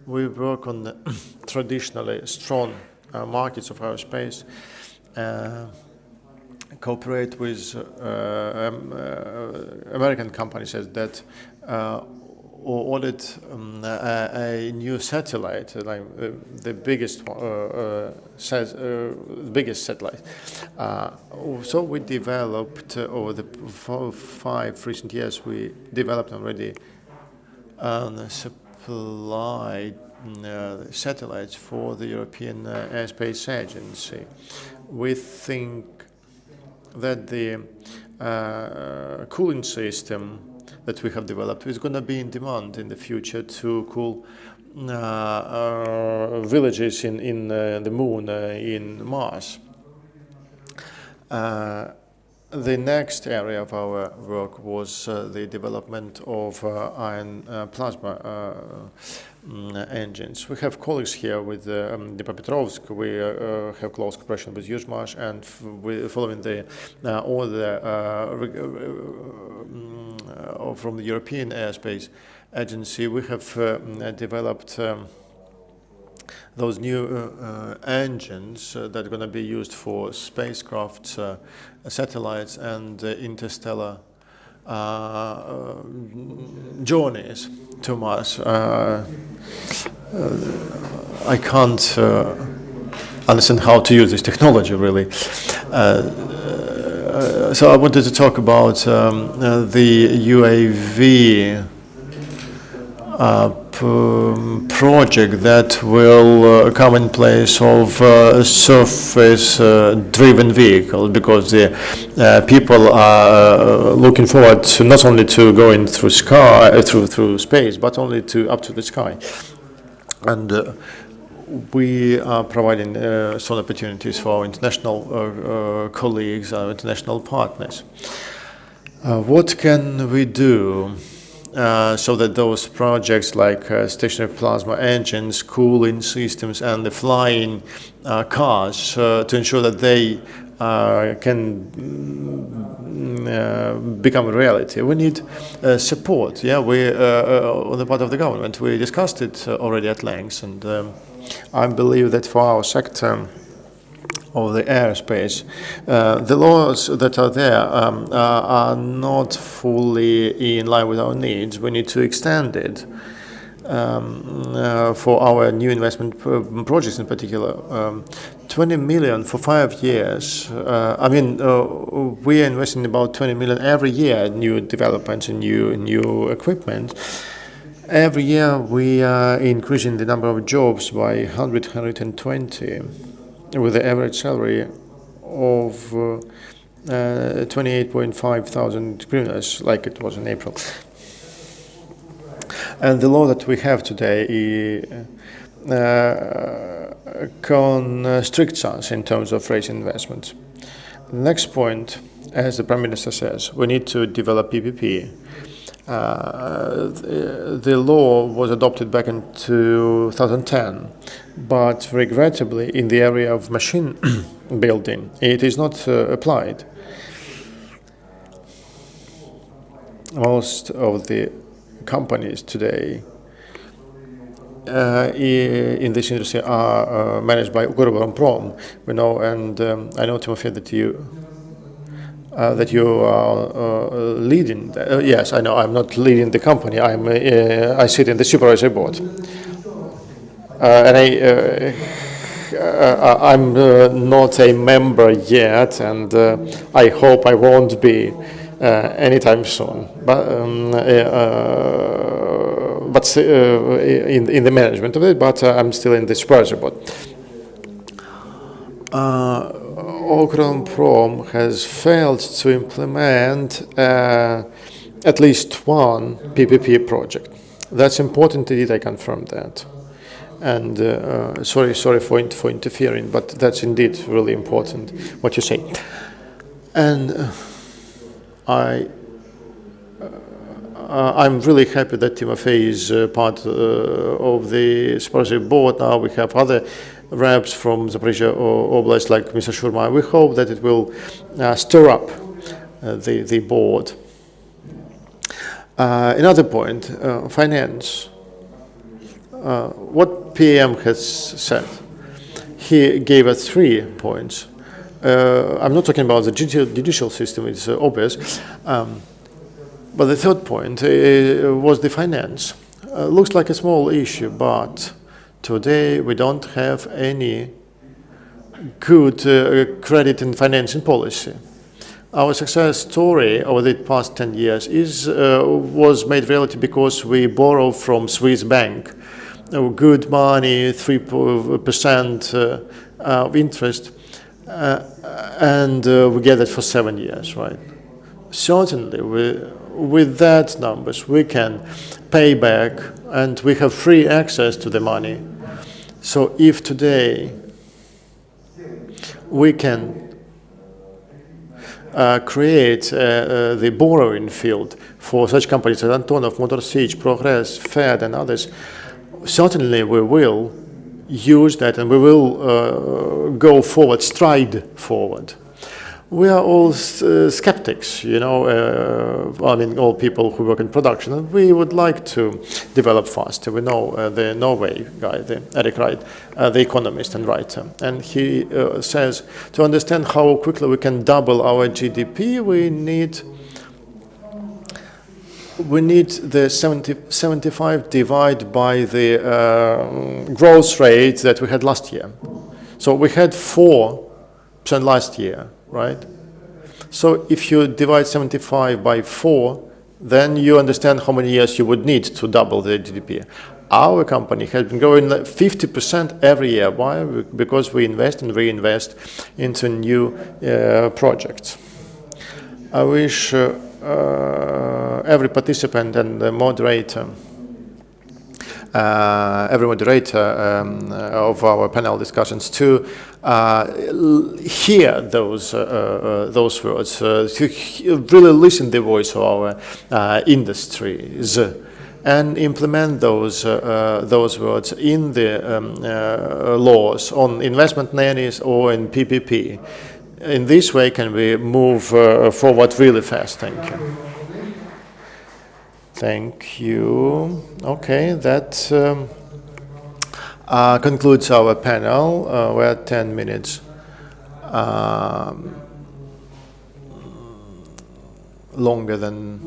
S3: We work on traditionally strong markets of aerospace, cooperate with American companies that ordered a new satellite, like the biggest satellite. So we developed over the 5 recent years. We developed already supply satellites for the European Airspace Agency. We think that the cooling system that we have developed is going to be in demand in the future to cool villages in the moon, in Mars. The next area of our work was the development of ion plasma engines. We have colleagues here with Dnipropetrovsk. We have close cooperation with Yuzhmash, and following the order from the European Airspace Agency, we have developed those new engines that are going to be used for spacecrafts, satellites, and interstellar journeys to Mars. I can't understand how to use this technology, really. So I wanted to talk about the UAV project that will come in place of surface-driven vehicle, because the people are looking forward to not only to going through through space, but only to up to the sky. And we are providing some opportunities for our international colleagues, our international partners. What can we do so that those projects like stationary plasma engines, cooling systems, and the flying cars, to ensure that they can become a reality? We need support. Yeah, we on the part of the government. We discussed it already at length, and I believe that for our sector of the airspace, the laws that are there are not fully in line with our needs. We need to extend it for our new investment projects in particular. 20 million for 5 years. I mean, we are investing about 20 million every year in new developments and new equipment. Every year we are increasing the number of jobs by 120, with the average salary of 28.5 thousand hryvnias, like it was in April. And the law that we have today constricts us in terms of raising investments. The next point, as the Prime Minister says, we need to develop PPP. The law was adopted back in 2010, but regrettably, in the area of machine building. It is not applied. Most of the companies today in this industry are managed by Ukreininvest. We know, and I know, Timofey, that you are leading. Yes, I know. I'm not leading the company. I sit in the supervisory board, and I'm not a member yet, and I hope I won't be anytime soon. But in the management of it, but I'm still in the supervisory board. Ukreininvest has failed to implement at least one PPP project. That's important indeed, I confirm that. And sorry for interfering, but that's indeed really important what you say. And I'm really happy that Timofey is part of the supervisory board. Now we have other reps from Zaporizhzhia Oblast, like Mr. Shurma. We hope that it will stir up the board. Another point, finance. What PM has said, he gave us 3 points. I'm not talking about the judicial system, it's obvious. But the third point was the finance. Looks like a small issue, but today we don't have any good credit and financing policy. Our success story over the past 10 years was made reality because we borrowed from Swiss bank. Good money, 3% of interest, and we get it for 7 years, right? Certainly, with that numbers, we can pay back, and we have free access to the money. So if today we can create the borrowing field for such companies as Antonov, Motor Siege, Progress, Fed, and others, certainly we will use that, and we will go forward, stride forward. We are all skeptics, you know, I mean, all people who work in production, and we would like to develop faster. We know the Norway guy, Erik Wright, the economist and writer, and he says to understand how quickly we can double our GDP, we need the 75 divided by the growth rate that we had last year. So we had 4% last year, right? So if you divide 75 by 4, then you understand how many years you would need to double the GDP. Our company has been growing 50% every year. Why? Because we invest and reinvest into new projects. I wish every participant and the moderator, of our panel discussions to hear those words, to really listen to the voice of our industries, and implement those words in the laws on investment nannies or in PPP. In this way, can we move forward really fast? Thank you. Thank you. Okay, that concludes our panel. We're at 10 minutes longer than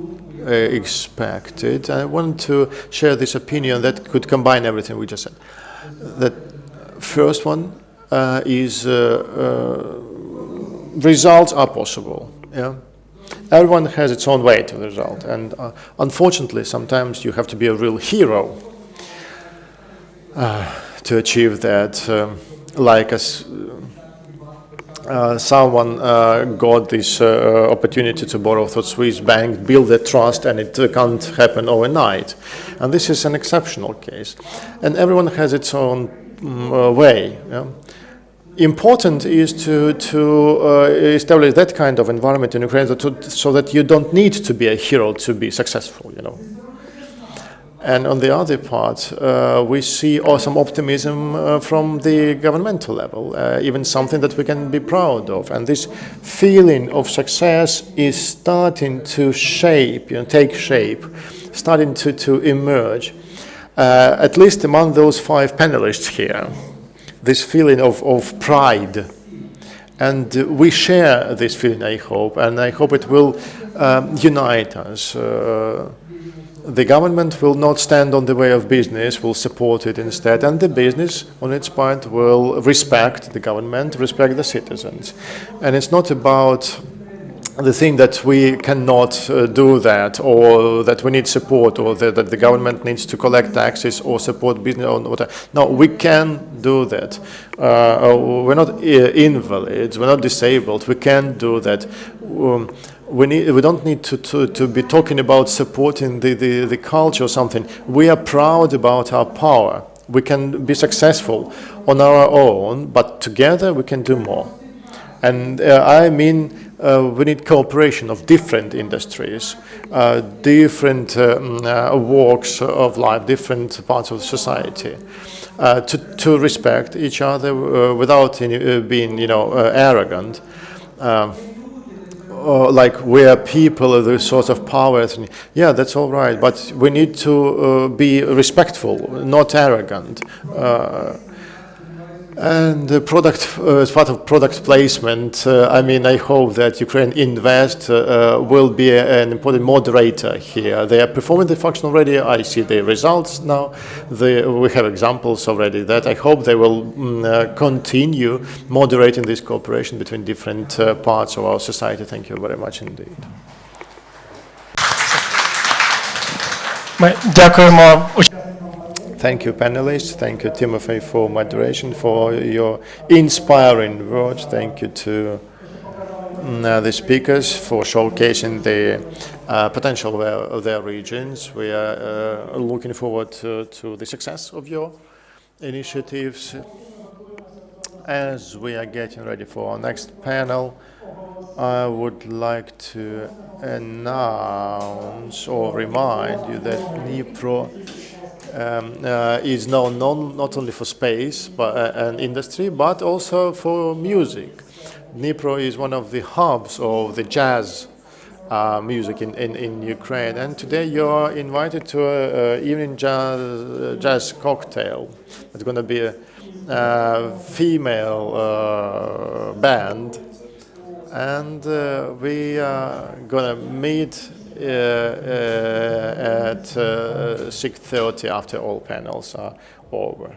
S3: expected. I want to share this opinion that could combine everything we just said. The first one is results are possible. Yeah. Everyone has its own way to the result, and unfortunately, sometimes you have to be a real hero to achieve that. Like someone got this opportunity to borrow through Swiss bank, build a trust, and it can't happen overnight. And this is an exceptional case, and everyone has its own way. Yeah? Important is to establish that kind of environment in Ukraine so that you don't need to be a hero to be successful, you know. And on the other part, we see some optimism from the governmental level, even something that we can be proud of. And this feeling of success is starting to shape, take shape, starting to emerge, at least among those 5 panelists here. This feeling of pride. And we share this feeling, I hope, and I hope it will unite us. The government will not stand on the way of business, will support it instead, and the business, on its part, will respect the government, respect the citizens. And it's not about the thing that we cannot do that, or that we need support, or that the government needs to collect taxes or support business or whatever. No, we can do that. We're not invalids, we're not disabled, we can do that. We don't need to be talking about supporting the culture or something. We are proud about our power. We can be successful on our own, but together we can do more. And I mean, we need cooperation of different industries, different walks of life, different parts of society, to respect each other without being, arrogant. Like we are people of the source of power. Yeah, that's all right, but we need to be respectful, not arrogant. And the product, as part of product placement, I hope that UkraineInvest will be an important moderator here. They are performing the function already. I see the results now. We have examples already that I hope they will continue moderating this cooperation between different parts of our society. Thank you very much indeed.
S1: Дякуємо.
S3: Thank you, panelists. Thank you, Timofey, for moderation, for your inspiring words. Thank you to the speakers for showcasing the potential of their regions. We are looking forward to the success of your initiatives. As we are getting ready for our next panel, I would like to announce or remind you that Dnipro is known not only for space and industry, but also for music. Dnipro is one of the hubs of the jazz music in Ukraine, and today you are invited to an evening jazz cocktail. It's going to be a female band, and we are going to meet at 6:30 after all panels are over.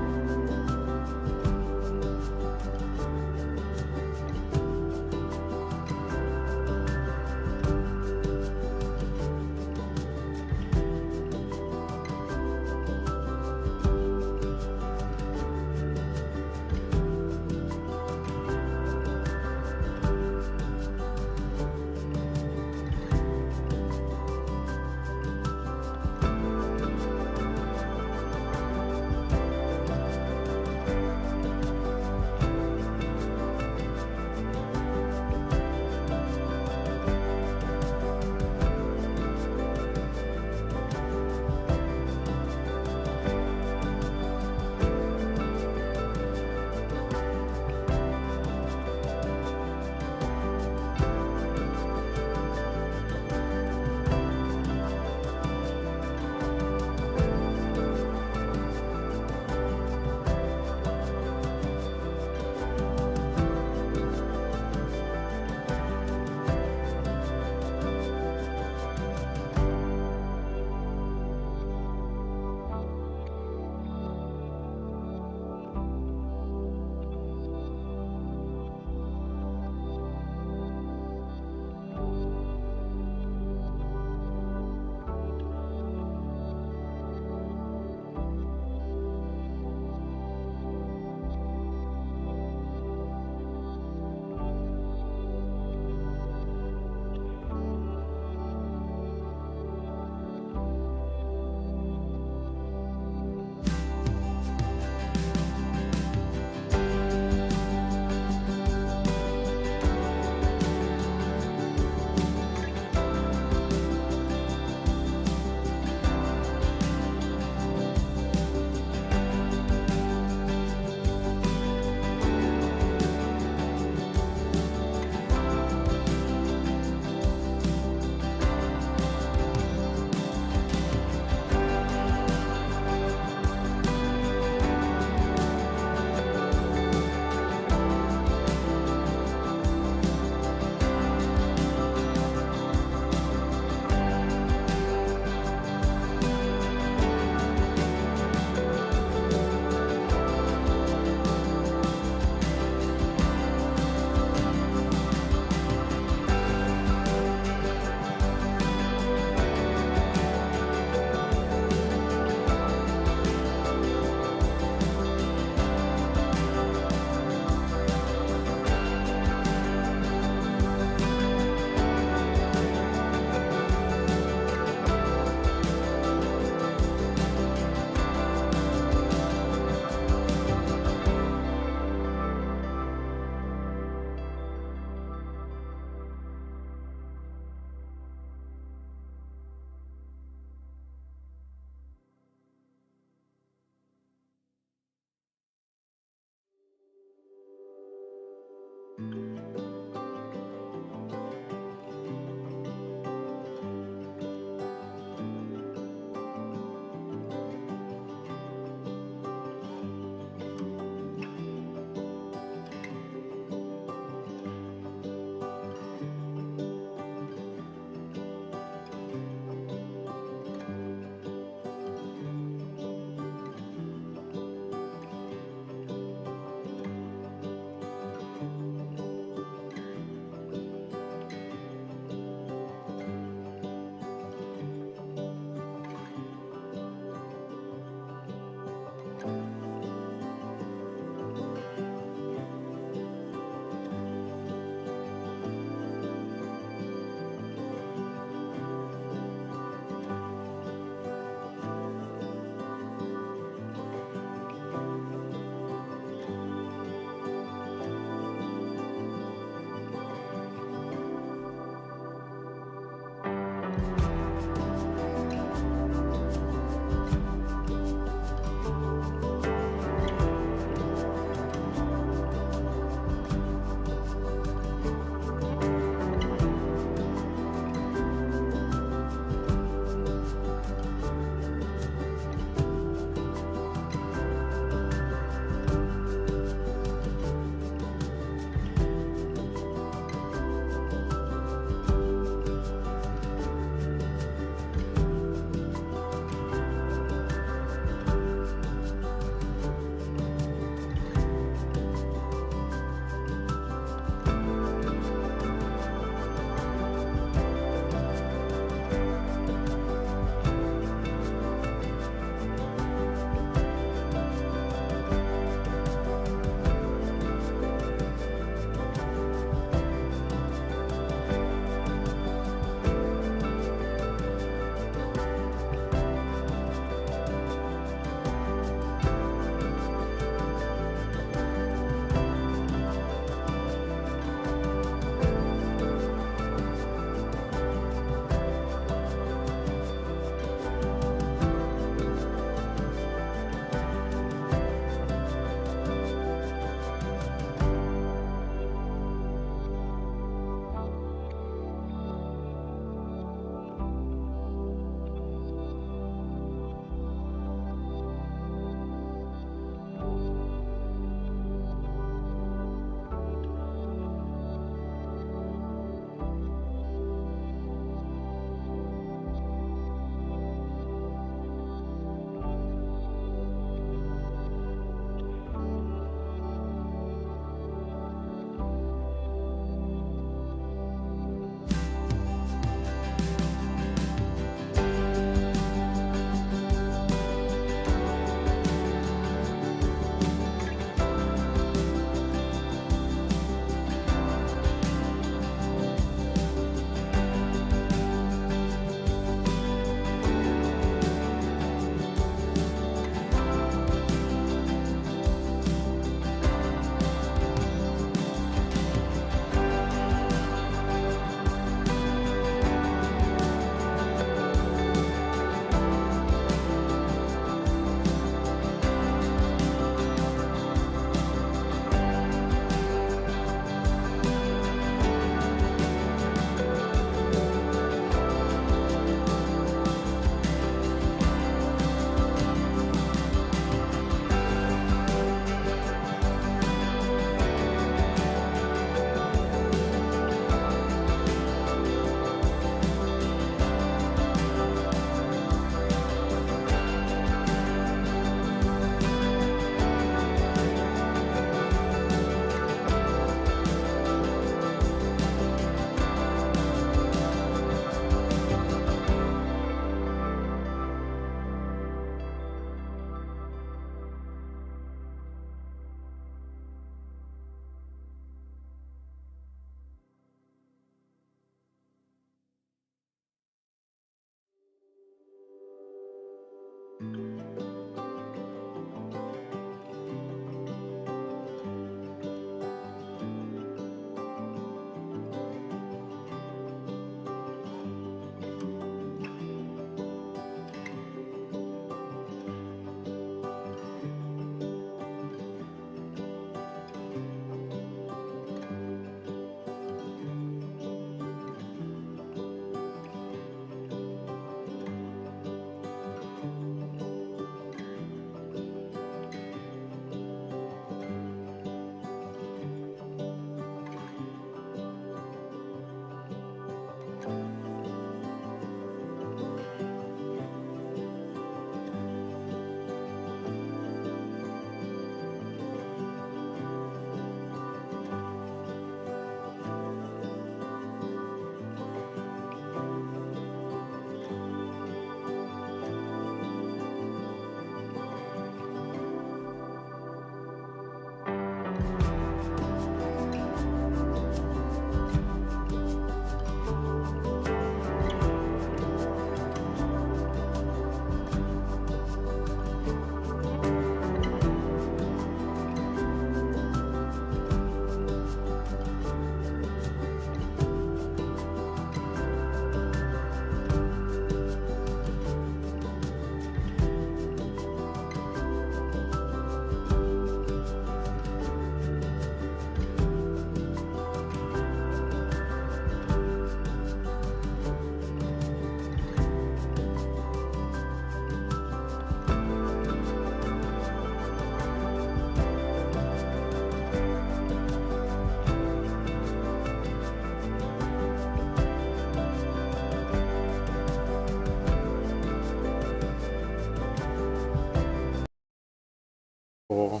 S3: for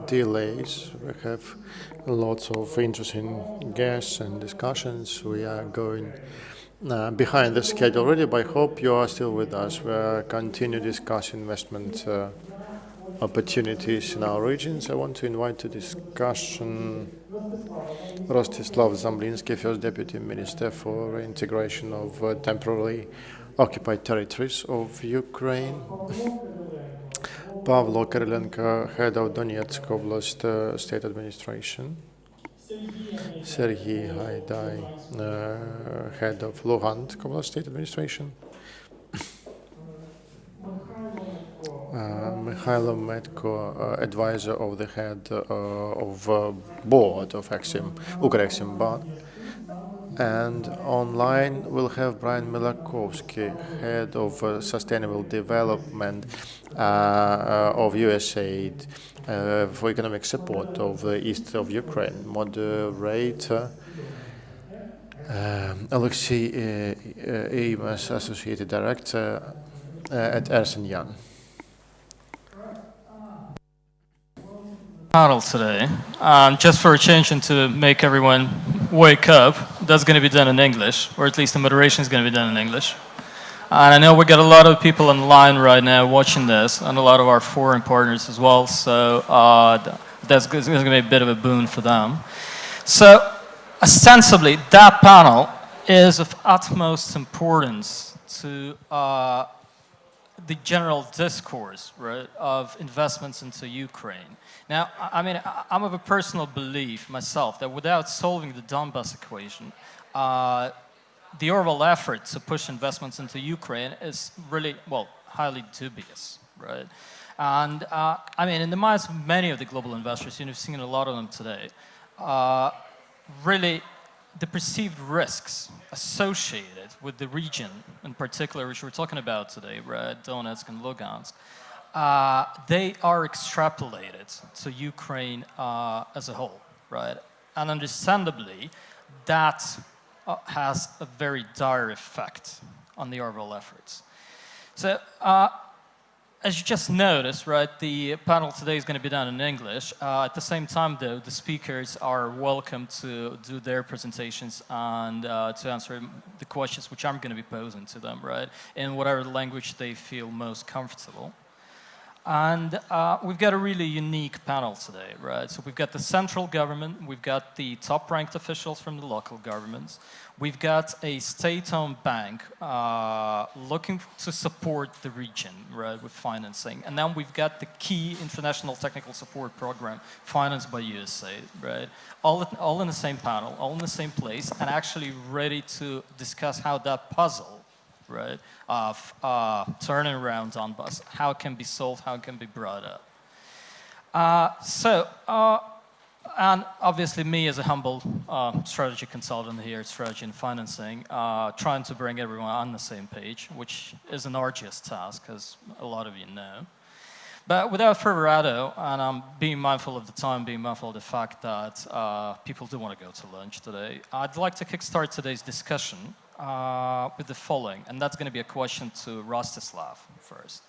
S3: delays. We have lots of interesting guests and discussions. We are going behind the schedule already, but I hope you are still with us. We'll continue discussing investment opportunities in our regions. I want to invite to discussion Rostislav Zamblinsky, First Deputy Minister for Reintegration of Temporarily Occupied Territories of Ukraine. Pavlo Kirilenko, Head of Donetsk Oblast State Administration. Sergei Haidai, Head of Luhansk Oblast State Administration. Mikhailo Metko, Advisor of the Head of Board of Ukrein Bank. And online we'll have Brian Milakovsky, Head of Sustainable Development of USAID for economic support of the east of Ukraine. Moderator Alexei Emas, Associated Director at Ernst & Young.
S8: Model today, just for a change and to make everyone wake up, that's going to be done in English, or at least the moderation is going to be done in English. And I know we got a lot of people online right now watching this, and a lot of our foreign partners as well, so that's going to be a bit of a boon for them. So, ostensibly, that panel is of utmost importance to the general discourse, right, of investments into Ukraine. Now, I mean, I'm of a personal belief myself that without solving the Donbas equation, the overall effort to push investments into Ukraine is really, well, highly dubious, right? And I mean, in the minds of many of the global investors, you've seen a lot of them today, really the perceived risks associated with the region in particular, which we're talking about today, right, Donetsk and Lugansk, they are extrapolated to Ukraine as a whole, right? And understandably, that has a very dire effect on the overall efforts. So, as you just noticed, right, the panel today is going to be done in English. At the same time, though, the speakers are welcome to do their presentations and to answer the questions which I'm going to be posing to them, right, in whatever language they feel most comfortable. And we've got a really unique panel today, right? So we've got the central government, we've got the top-ranked officials from the local governments, we've got a state-owned bank looking to support the region, right, with financing, and then we've got the key international technical support program financed by USAID, right? All in the same panel, all in the same place, and actually ready to discuss how that puzzle, right, of turning around Donbas, how it can be solved, how it can be brought up. And obviously me as a humble strategy consultant here, strategy and financing, trying to bring everyone on the same page, which is an arduous task, as a lot of you know. But without further ado, and I'm being mindful of the time, being mindful of the fact that people do want to go to lunch today, I'd like to kickstart today's discussion with the following, and that's going to be a question to Rostislav first.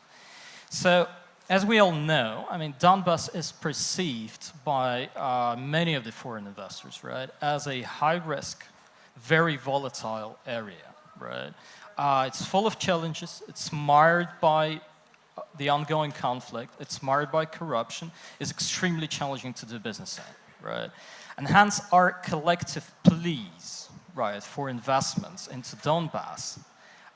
S8: So, as we all know, I mean, Donbas is perceived by many of the foreign investors, right, as a high-risk, very volatile area, right? It's full of challenges. It's marred by the ongoing conflict. It's marred by corruption. It's extremely challenging to do business in, right? And hence, our collective pleas, right, for investments into Donbas.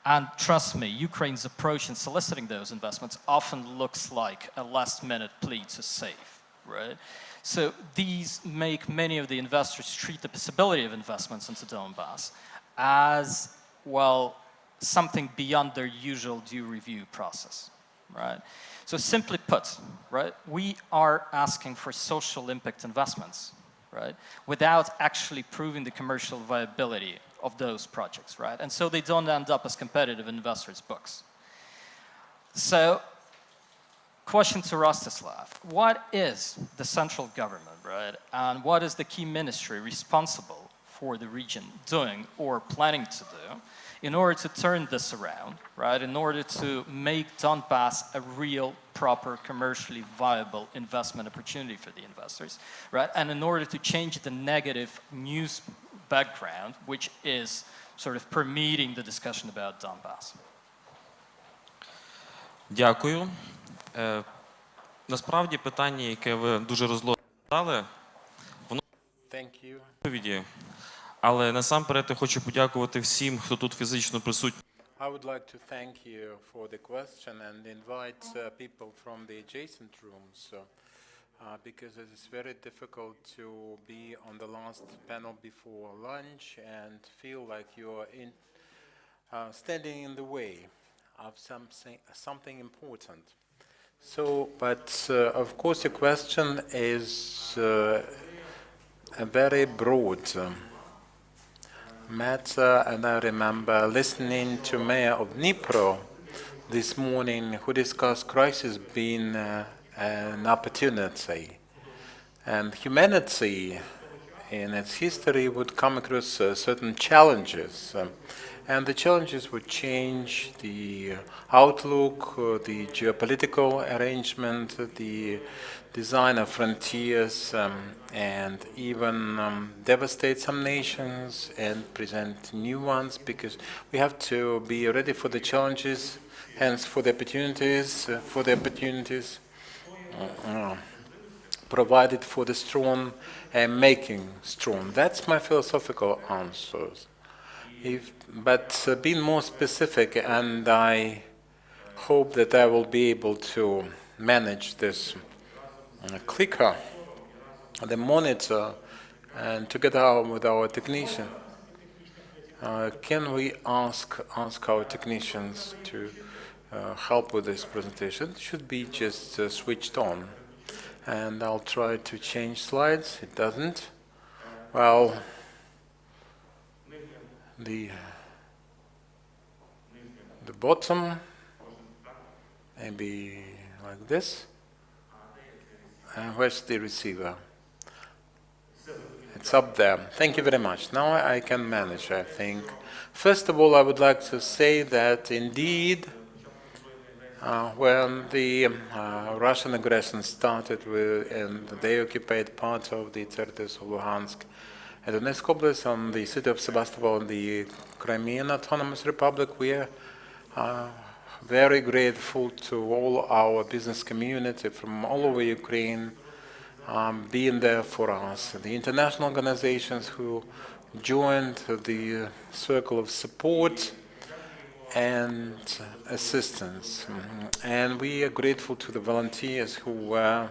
S8: And trust me, Ukraine's approach in soliciting those investments often looks like a last-minute plea to save, right? So these make many of the investors treat the possibility of investments into Donbas as, well, something beyond their usual due review process, right? So simply put, right, we are asking for social impact investments, right, without actually proving the commercial viability of those projects, right? And so they don't end up as competitive investors' books. So, question to Rostislav. What is the central government, right, and what is the key ministry responsible for the region doing or planning to do in order to turn this around, right? In order to make Donbass a real, proper, commercially viable investment opportunity for the investors, right? And in order to change the negative news background, which is sort of permeating the discussion about Donbass.
S9: Дякую. Насправді питання, яке ви дуже розлого задали, воно в відповіді. Але насамперед я хочу подякувати всім, хто тут фізично присутній.
S2: I would like to thank you for the question and invite people from the adjacent rooms because it is very difficult to be on the last panel before lunch and feel like you're standing in the way of something important. So, but of course your question is a very broad matter, and I remember listening to Mayor of Dnipro this morning who discussed crisis being an opportunity, and humanity in its history would come across certain challenges, and the challenges would change the outlook, the geopolitical arrangement, the design of frontiers, and even devastate some nations and present new ones, because we have to be ready for the challenges, hence for the opportunities provided for the strong and making strong. That's my philosophical answers. But being more specific, and I hope that I will be able to manage this clicker, the monitor, and together with our technician, can we ask our technicians to help with this presentation? It should be just switched on. And I'll try to change slides. It doesn't. Well, the bottom, maybe like this. And where's the receiver? It's up there. Thank you very much. Now I can manage, I think. First of all, I would like to say that indeed, when the Russian aggression started and they occupied part of the territories of Luhansk and Donetsk Oblast and the city of Sebastopol and the Crimean Autonomous Republic, we are very grateful to all our business community from all over Ukraine being there for us. The international organizations who joined the circle of support and assistance. And we are grateful to the volunteers who were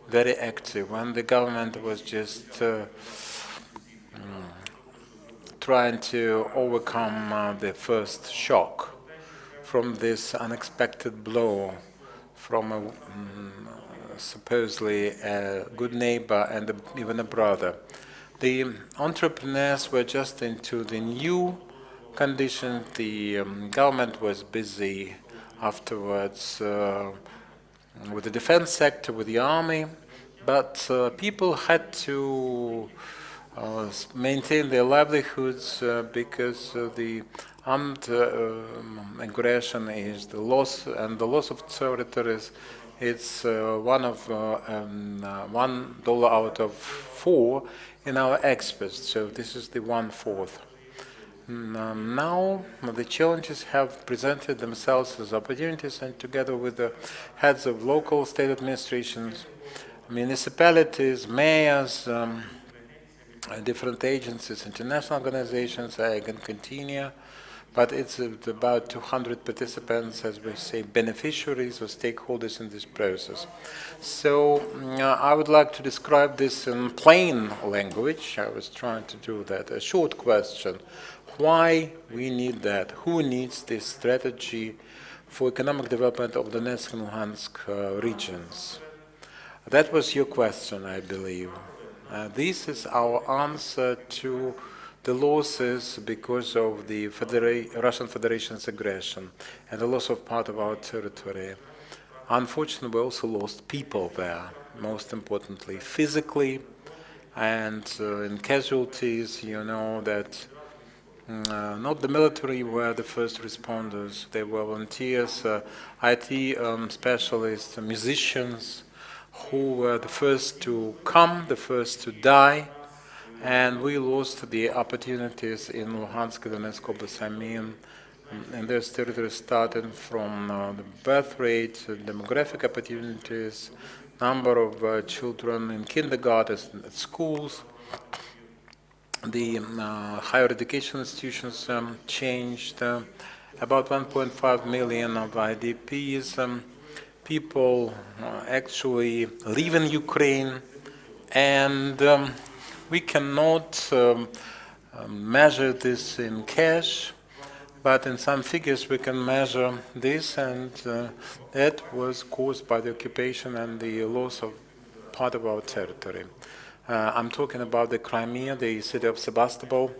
S2: very active when the government was just trying to overcome the first shock from this unexpected blow from a supposedly a good neighbor and even a brother. The entrepreneurs were just into the new condition. The government was busy afterwards with the defense sector, with the army, but people had to maintain their livelihoods because the armed aggression is the loss, and the loss of territories. It's $1 out of 4 in our exports, so this is the 1/4. Now the challenges have presented themselves as opportunities, and together with the heads of local state administrations, municipalities, mayors, different agencies, international organizations, I can continue, but it's about 200 participants, as we say, beneficiaries or stakeholders in this process. So I would like to describe this in plain language. I was trying to do that. A short question. Why we need that? Who needs this strategy for economic development of the Donetsk and Luhansk regions? That was your question, I believe. This is our answer to the losses because of the Russian Federation's aggression and the loss of part of our territory. Unfortunately, we also lost people there, most importantly, physically And in casualties, you know that not the military were the first responders, they were volunteers, IT specialists, musicians, who were the first to come, the first to die, and we lost the opportunities in Luhansk and Donetsk Oblast. I mean, in those territories, starting from the birth rate, demographic opportunities, number of children in kindergartens, at schools, the higher education institutions changed. About 1.5 million of IDPs. People actually live in Ukraine, and we cannot measure this in cash, but in some figures we can measure this, and that was caused by the occupation and the loss of part of our territory. I'm talking about the Crimea, the city of Sebastopol,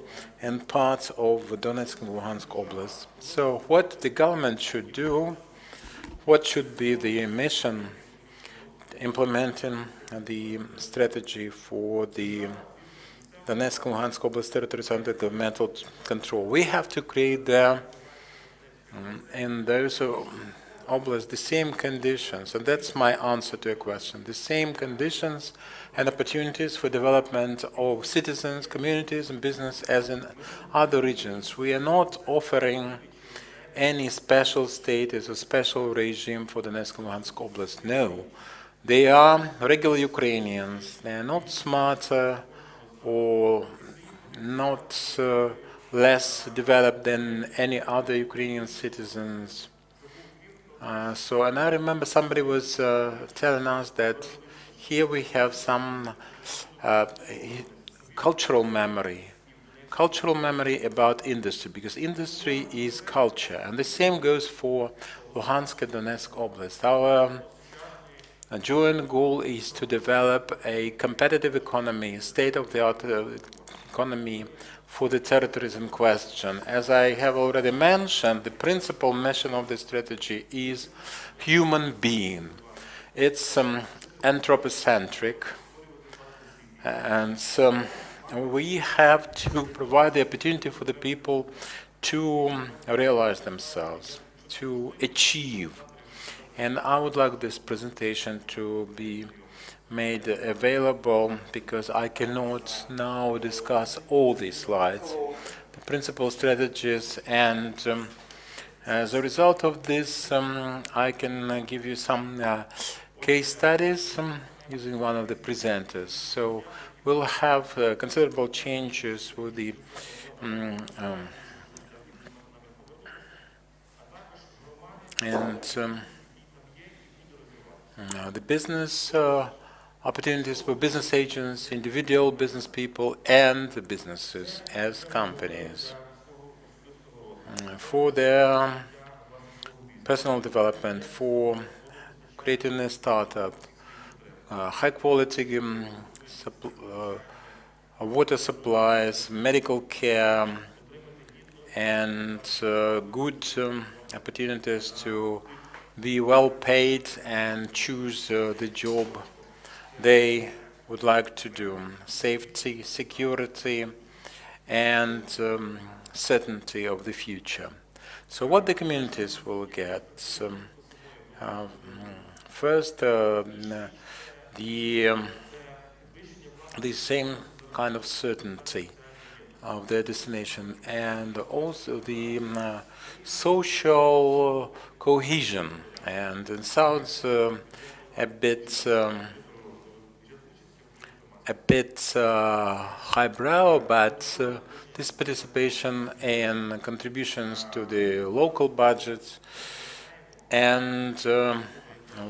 S2: and parts of Donetsk and Luhansk Oblast. So what the government should do, what should be the mission implementing the strategy for the Donetsk and Luhansk Oblast territories under governmental control? We have to create there in those oblasts the same conditions, and that's my answer to your question, the same conditions and opportunities for development of citizens, communities, and business as in other regions. We are not offering any special status or special regime for the Donetsk and Luhansk Oblast. No. They are regular Ukrainians. They are not smarter or not less developed than any other Ukrainian citizens. And I remember somebody was telling us that here we have some cultural memory about industry, because industry is culture, and the same goes for Luhansk and Donetsk Oblast. Our joint goal is to develop a competitive economy, state-of-the-art economy for the territories in question. As I have already mentioned, the principal mission of the strategy is human being. It's anthropocentric, and we have to provide the opportunity for the people to realize themselves, to achieve. And I would like this presentation to be made available, because I cannot now discuss all these slides, the principal strategies, and as a result of this, I can give you some case studies using one of the presenters. So we'll have considerable changes with the the business opportunities for business agents, individual business people, and the businesses as companies for their personal development, for creating a startup, high quality water supplies, medical care, and good opportunities to be well paid and choose the job they would like to do. Safety, security, and certainty of the future. So what the communities will get? First, the same kind of certainty of their destination, and also the social cohesion. And it sounds a bit highbrow, but this participation and contributions to the local budgets, and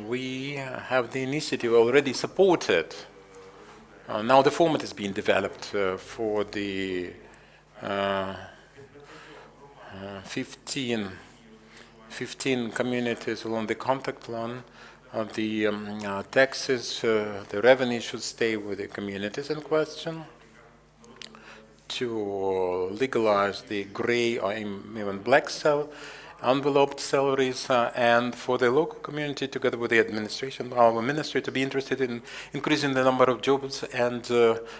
S2: we have the initiative already supported. Now the format is being developed for the 15 communities along the contact line. The taxes, the revenue should stay with the communities in question to legalize the gray or even black cell. enveloped salaries, and for the local community, together with the administration, our ministry, to be interested in increasing the number of jobs and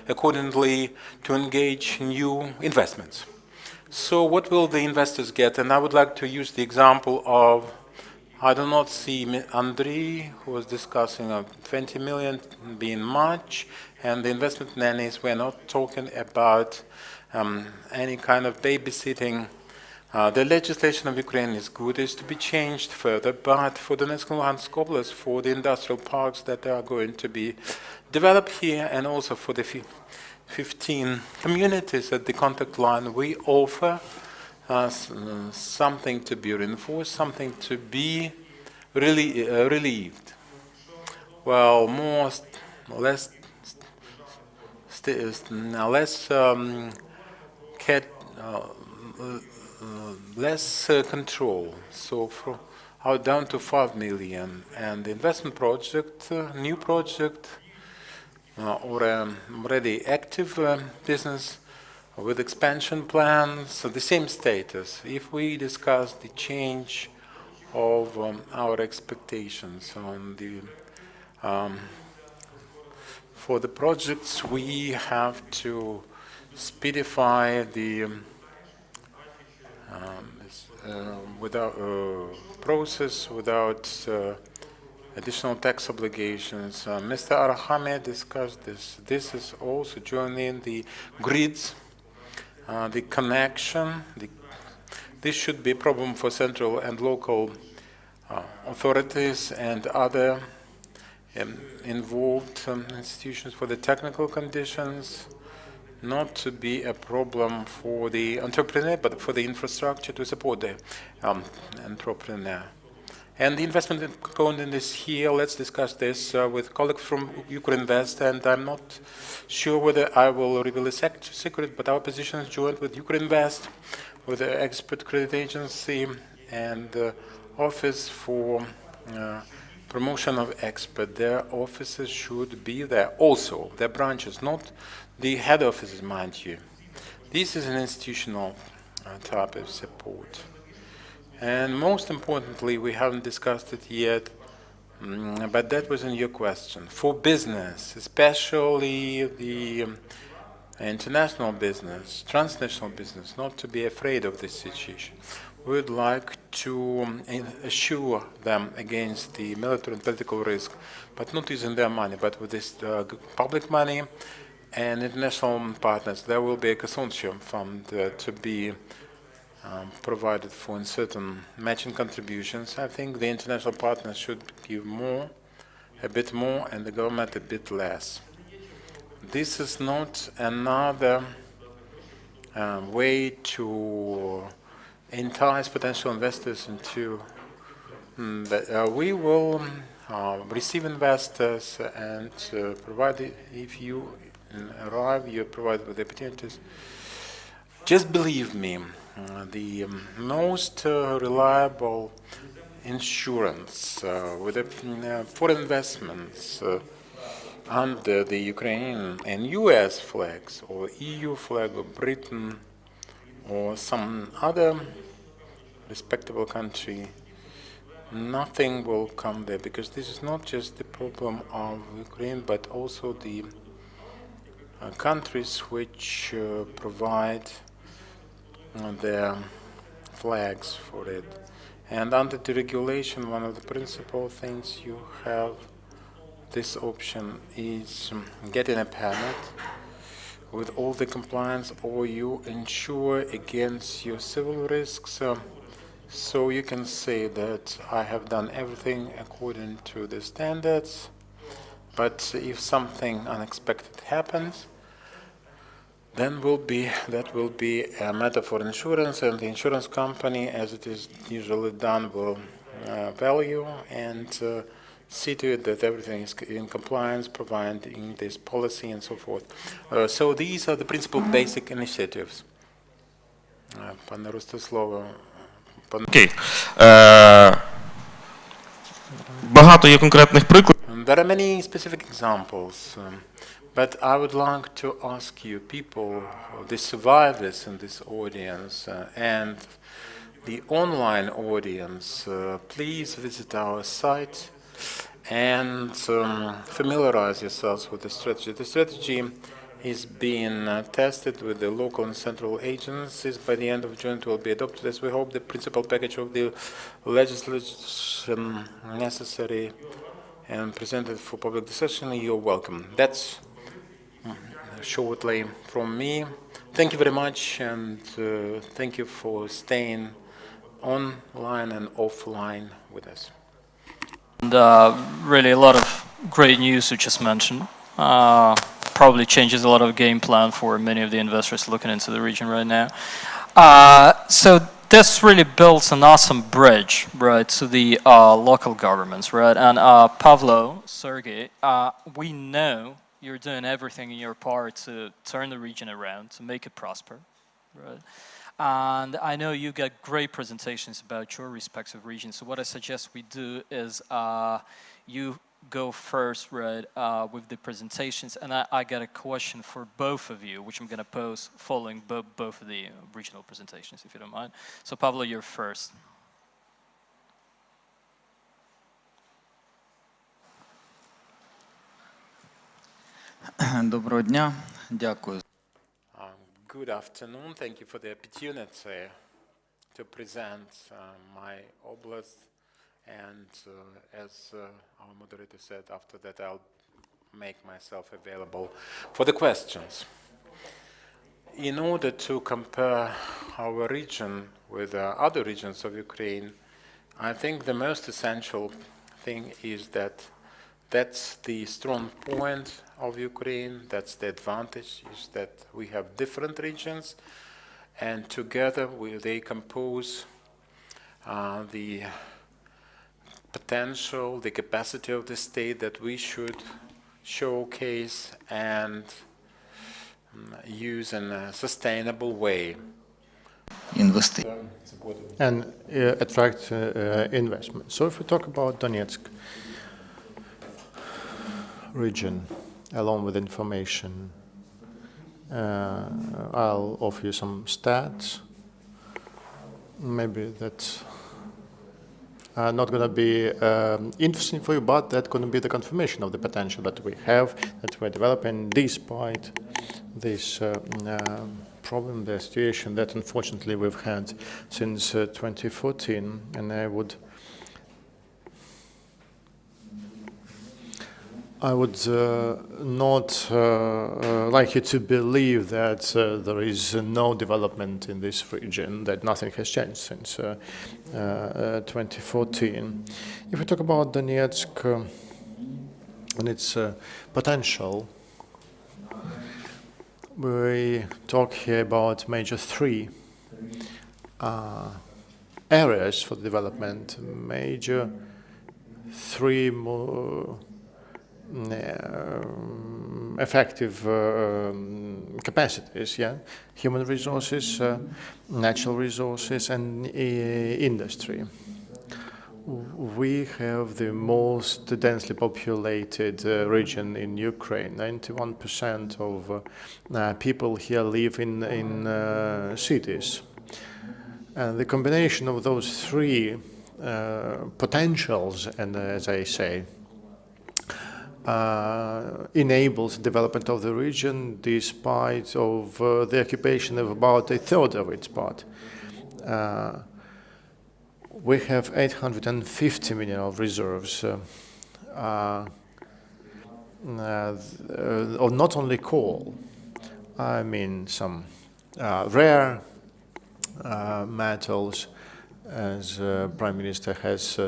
S2: accordingly to engage new investments. So what will the investors get? And I would like to use the example of, I do not see Andrei, who was discussing 20 million being much, and the investment nannies, we're not talking about any kind of babysitting. The legislation of Ukraine is good, is to be changed further, but for the Donetsk and Luhansk Oblast, for the industrial parks that are going to be developed here, and also for the 15 communities at the contact line, we offer something to be reinforced, something to be really relieved. Well, less control, so down to 5 million, and the investment project, new project, or already active business with expansion plans, so the same status. If we discuss the change of our expectations on the for the projects, we have to speedify the without process, without additional tax obligations. Mr. Arahame discussed this. This is also joining the grids, the connection. This should be a problem for central and local authorities and other involved institutions for the technical conditions, not to be a problem for the entrepreneur, but for the infrastructure to support the entrepreneur. And the investment component is here. Let's discuss this with colleagues from UkraineInvest, and I'm not sure whether I will reveal a secret, but our position is joined with UkraineInvest, with the expert credit agency and office for promotion of expert. Their offices should be there also, their branches, not the head offices, mind you. This is an institutional type of support. And most importantly, we haven't discussed it yet, but that was in your question. For business, especially the international business, transnational business, not to be afraid of this situation. We would like to assure them against the military and political risk, but not using their money, but with this public money and international partners. There will be a consortium fund to be provided for certain matching contributions. I think the international partners should give more, a bit more, and the government a bit less. This is not another way to entice potential investors into we will receive investors and provide, if you arrive, you're provided with opportunities. Just believe me, the most reliable insurance for investments under the Ukrainian and US flags, or EU flag, or Britain, or some other respectable country, nothing will come there, because this is not just the problem of Ukraine, but also the countries which provide their flags for it. And under the regulation, one of the principal things you have this option is getting a permit with all the compliance, or you insure against your civil risks. So you can say that I have done everything according to the standards, but if something unexpected happens, then that will be a matter for insurance, and the insurance company, as it is usually done, will value and see to it that everything is in compliance, providing this policy and so forth. So these are the principal basic initiatives. Пане Ростиславе.
S9: Окей. Багато є конкретних прикладів.
S2: There are many specific examples, but I would like to ask you, people, the survivors in this audience, and the online audience, please visit our site and familiarize yourselves with the strategy. The strategy is being tested with the local and central agencies. By the end of June, it will be adopted, as we hope, the principal package of the legislation necessary and presented for public discussion. You're welcome. That's shortly from me. Thank you very much, and thank you for staying online and offline with us.
S8: And really a lot of great news you just mentioned. Probably changes a lot of game plan for many of the investors looking into the region right now. So this really builds an awesome bridge, right, to the local governments, right? And Pavlo, Sergey, we know you're doing everything in your part to turn the region around, to make it prosper, right? And I know you got great presentations about your respective regions. So what I suggest we do is you go first, right, with the presentations. And I got a question for both of you, which I'm going to pose following both of the regional presentations, if you don't mind. So Pavlo, you're first.
S10: Доброго дня. Дякую.
S2: Good afternoon. Thank you for the opportunity to present my oblast. And as our moderator said, after that I'll make myself available for the questions. In order to compare our region with other regions of Ukraine, I think the most essential thing is that that's the strong point of Ukraine, that's the advantage, is that we have different regions, and together they compose the potential, the capacity of the state that we should showcase and use in a sustainable way.
S3: And attract investment. So if we talk about Donetsk region, along with information, I'll offer you some stats. Maybe that's not going to be interesting for you, but that's going to be the confirmation of the potential that we have, that we're developing despite this problem, the situation that unfortunately we've had since 2014. And I would not like you to believe that there is no development in this region, that nothing has changed since 2014. If we talk about Donetsk and its potential, we talk here about major three areas for development, major three more effective capacities, yeah, human resources, natural resources, and industry. We have the most densely populated region in Ukraine. 91% of people here live in cities. And the combination of those three potentials, and as I say, enables development of the region despite of the occupation of about a third of its part. We have 850 million of reserves of not only coal, I mean some rare metals, as Prime Minister has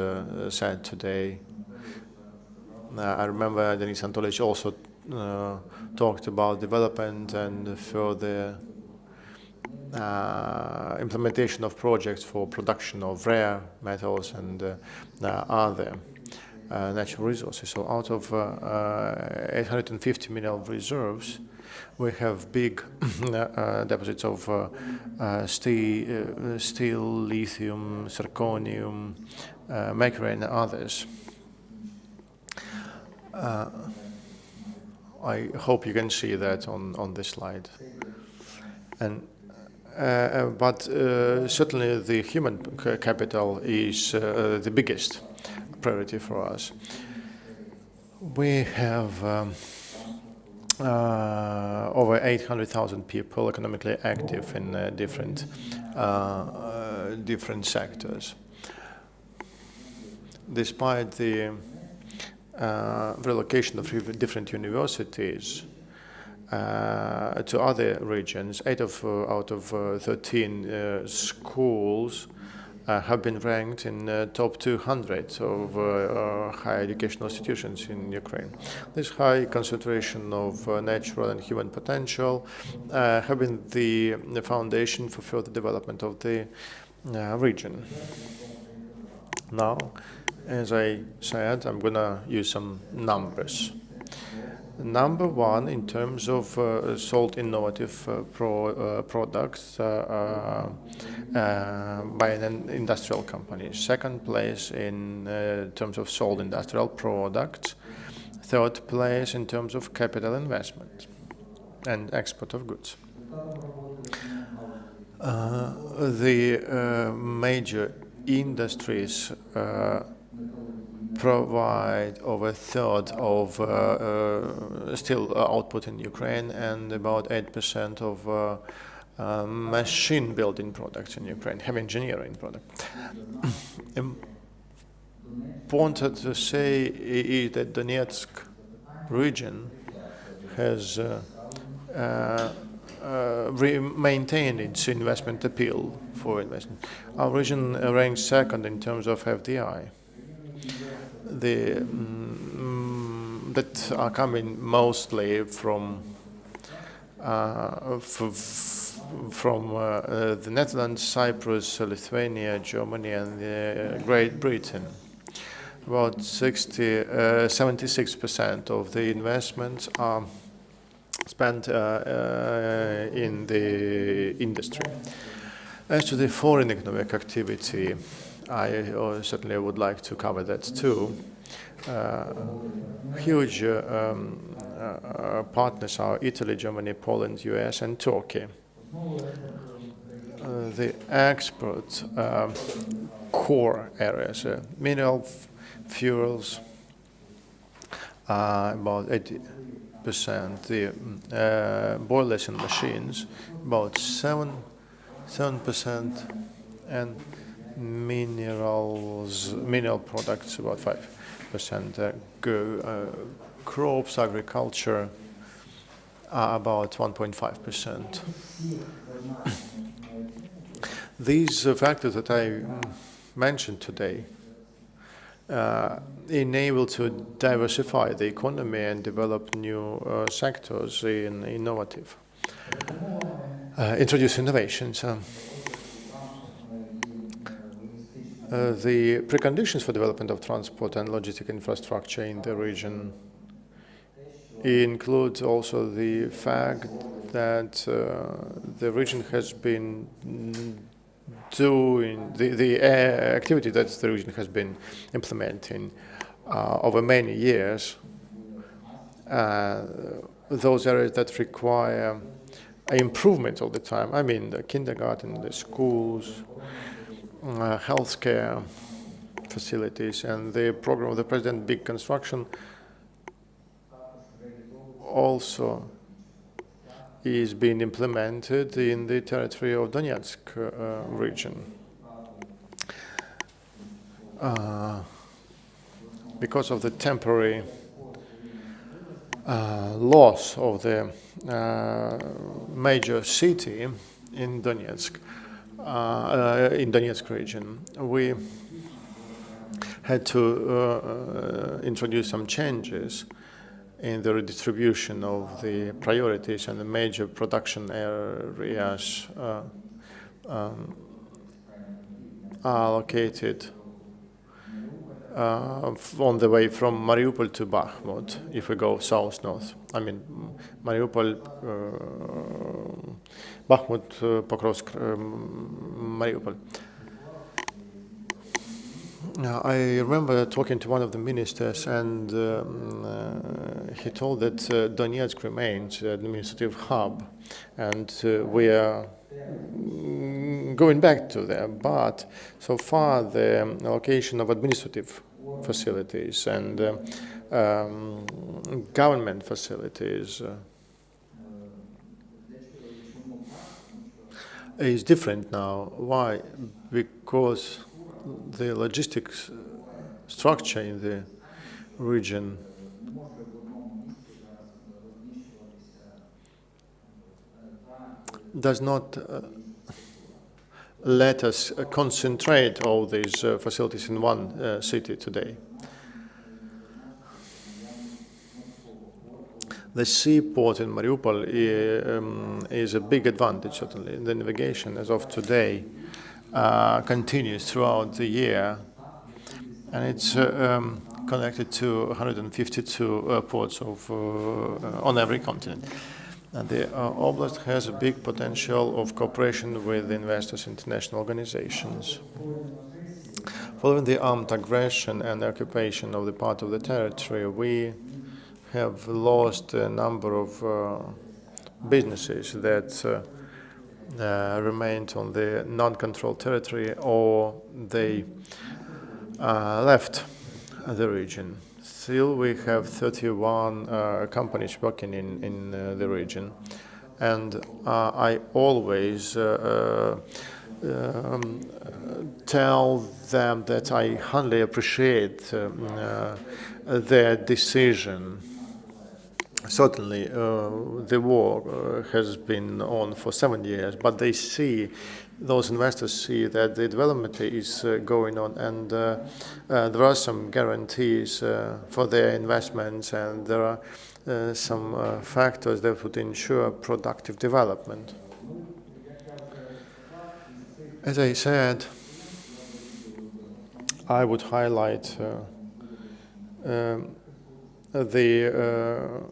S3: said today. I remember Denis Anatolyevich also talked about development and further implementation of projects for production of rare metals and other natural resources. So out of 850 million of reserves, we have big deposits of steel, lithium, zirconium, mercury, and others. I hope you can see that on this slide. And but certainly the human capital is the biggest priority for us. We have over 800,000 people economically active in different sectors. Despite the relocation of different universities to other regions, 8 out of 13 schools have been ranked in top 200 of higher educational institutions in Ukraine. This high concentration of natural and human potential have been the foundation for further development of the region. Now, as I said, I'm going to use some numbers. Number one, in terms of sold innovative products by an industrial companies. Second place in terms of sold industrial products. Third place in terms of capital investment and export of goods. The major industries provide over a third of steel output in Ukraine and about 8% of machine building products in Ukraine, heavy engineering products. Important to say is that Donetsk region has maintained its investment appeal for investment. Our region ranks second in terms of FDI. That are coming mostly from the Netherlands, Cyprus, Lithuania, Germany, and Great Britain. About 76% of the investments are spent in the industry. As to the foreign economic activity, I certainly would like to cover that too. Huge partners are Italy, Germany, Poland, US, and Turkey. The export core areas, mineral fuels, about 80%. The boilers and machines, about 7%, and mineral products about 5%. Crops, agriculture are about 1.5%. These factors that I mentioned today enable to diversify the economy and develop new sectors in innovative, introduce innovations. The preconditions for development of transport and logistic infrastructure in the region include also the fact that the region has been doing the activity that the region has been implementing over many years. Those areas that require improvement all the time. I mean, the kindergarten, the schools, healthcare facilities, and the program of the president, big construction, also is being implemented in the territory of Donetsk region. Because of the temporary loss of the major city in Donetsk, in Donetsk region, we had to introduce some changes in the redistribution of the priorities, and the major production areas are located on the way from Mariupol to Bakhmut, if we go south-north. I mean, Mariupol, Bakhmut, Pokrovsk, Mariupol. I remember talking to one of the ministers, and he told that Donetsk remains an administrative hub, and we are going back to them, but so far the allocation of administrative facilities and government facilities is different now. Why? Because the logistics structure in the region does not let us concentrate all these facilities in one city today. The seaport in Mariupol is a big advantage, certainly. The navigation, as of today, continues throughout the year, and it's connected to 152 ports on every continent. And the oblast has a big potential of cooperation with investors, international organizations. Following the armed aggression and occupation of the part of the territory, we have lost a number of businesses that remained on the non-controlled territory, or they left the region. Still, we have 31 companies working in the region, and I always tell them that I highly appreciate their decision. Certainly, the war has been on for 7 years, but they see, those investors see that the development is going on, and there are some guarantees for their investments, and there are some factors that would ensure productive development. As I said, I would highlight the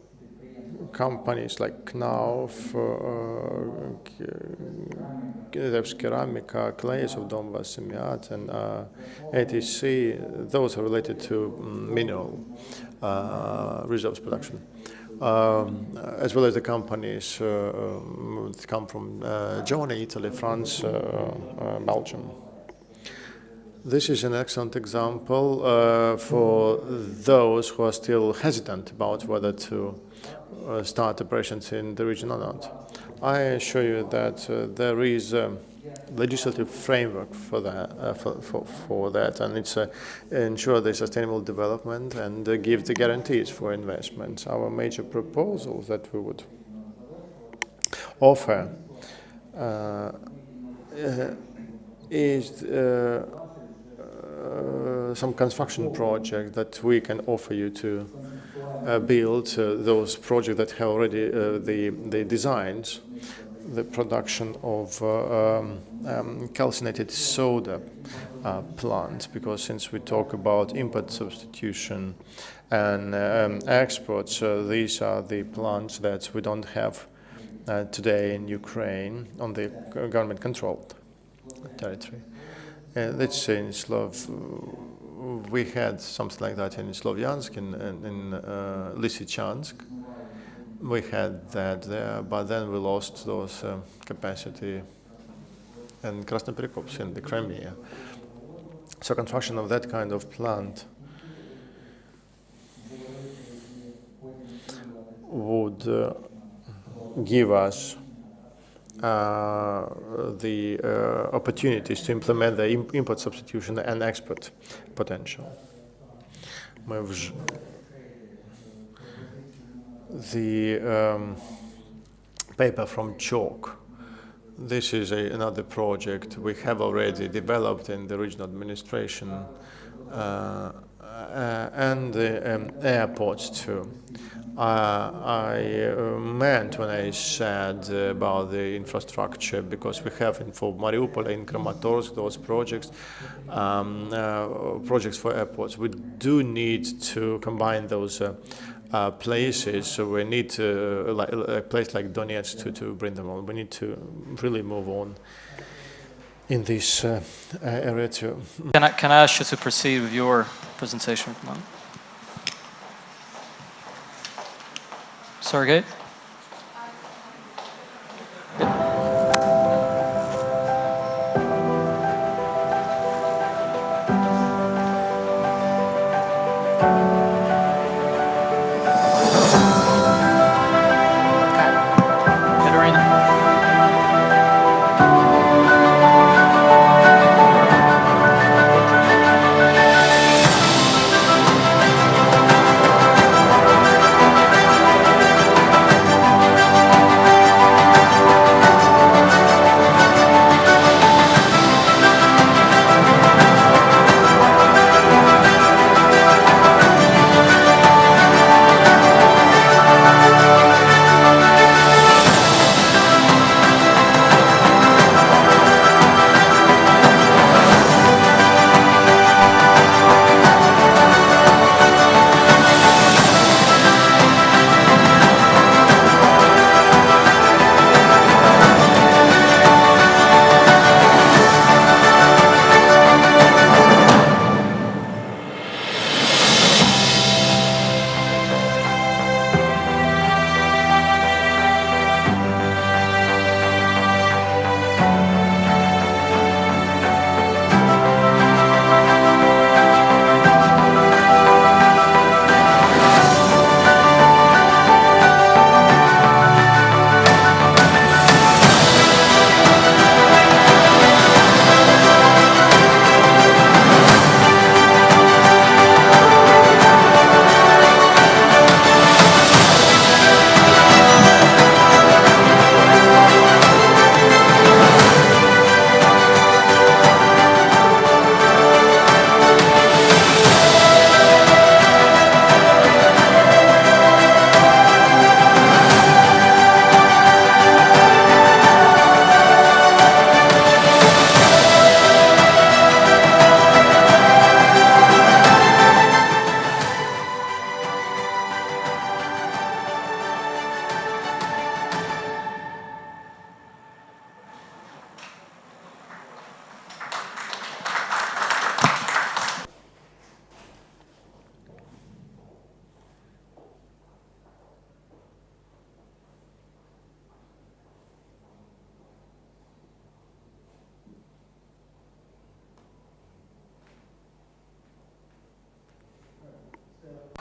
S3: companies like Knauf, Keramika, Clays of Donbass, Semyat, and ATC. Those are related to mineral reserves production, as well as the companies that come from Germany, Italy, France, Belgium. This is an excellent example for those who are still hesitant about whether to start operations in the region or not. I assure you that there is a legislative framework for that, for that, and it's ensure the sustainable development and give the guarantees for investments. Our major proposals that we would offer is some construction project that we can offer you to build those projects that have already the designs, the production of calcinated soda plant, because since we talk about import substitution and exports, these are the plants that we don't have today in Ukraine on the government-controlled territory. Let's say in we had something like that in Slovyansk, in Lysychansk. We had that there, but then we lost those capacity in Krasnoperekopsk in the Crimea. So construction of that kind of plant would give us the opportunities to implement the import substitution and export potential. The paper from Chalk. This is another project we have already developed in the regional administration and the airports too. I meant when I said about the infrastructure, because we have for Mariupol and Kramatorsk those projects, projects for airports. We do need to combine those places. So we need to, a place like Donetsk to bring them on. We need to really move on in this area too.
S8: Can I ask you to proceed with your presentation? Sergey? Yeah.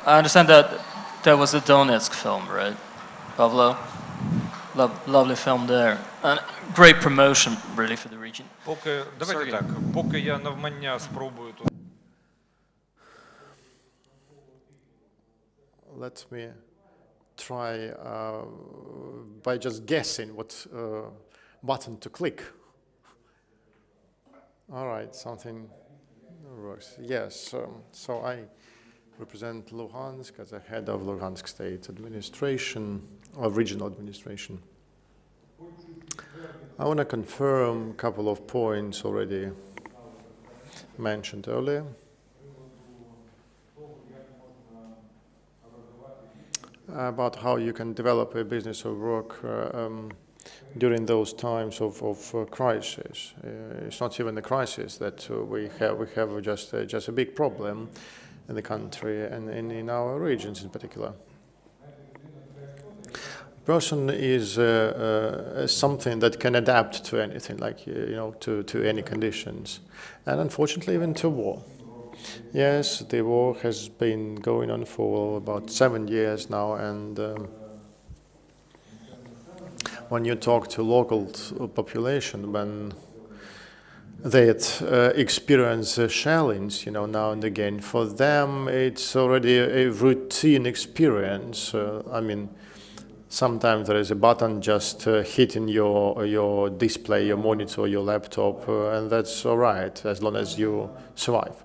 S8: I understand that there was a Donetsk film, right, Pavlo? Lovely film there. And great promotion, really, for the region.
S10: Давайте так, поки я навмання спробую тут.
S3: Let me try by just guessing what button to click. All right, something works. Yes, so I represent Luhansk as a head of Luhansk State Administration, or Regional Administration. I want to confirm a couple of points already mentioned earlier. About how you can develop a business or work during those times of crisis. It's not even a crisis that we have just a big problem in the country and in our regions in particular. Person is something that can adapt to anything, like to any conditions, and unfortunately even to war. Yes, the war has been going on for about 7 years now, and when you talk to local population, when they experience shellings, now and again, for them it's already a routine experience. I mean, sometimes there is a button just hitting your display, your monitor, your laptop, and that's all right as long as you survive.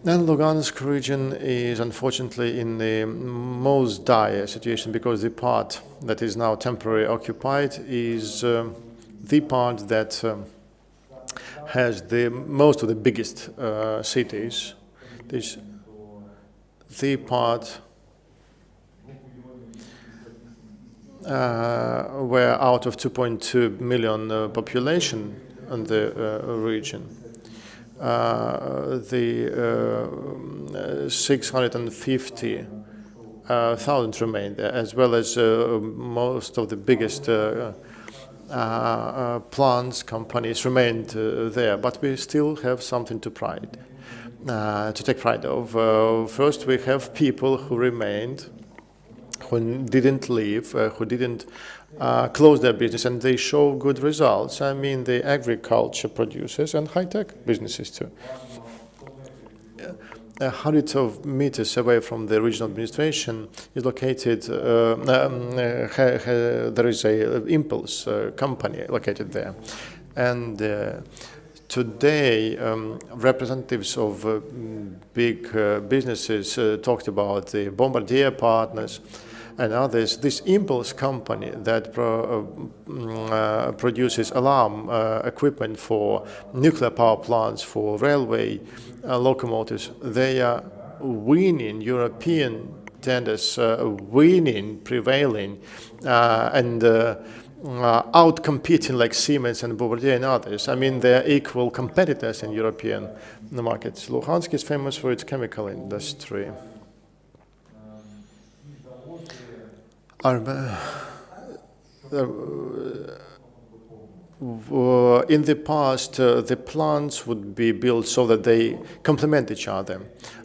S3: And Lugansk region is unfortunately in the most dire situation because the part that is now temporarily occupied is the part that has the most of the biggest cities. This the part where out of 2.2 million population in the region, the 650,000 remain there, as well as most of the biggest plants, companies remained there. But we still have something to take pride of. First, we have people who remained, who didn't leave, who didn't close their business, and they show good results. I mean, the agriculture producers and high-tech businesses too. 100 meters away from the regional administration is located, there is a Impulse company located there. And today, representatives of big businesses talked about the Bombardier partners and others. This Impulse company that produces alarm equipment for nuclear power plants, for railway locomotives, they are winning European tenders, prevailing, and out-competing like Siemens and Bombardier and others. I mean, they're equal competitors in European markets. Luhansk is famous for its chemical industry. In the past, the plants would be built so that they complement each other.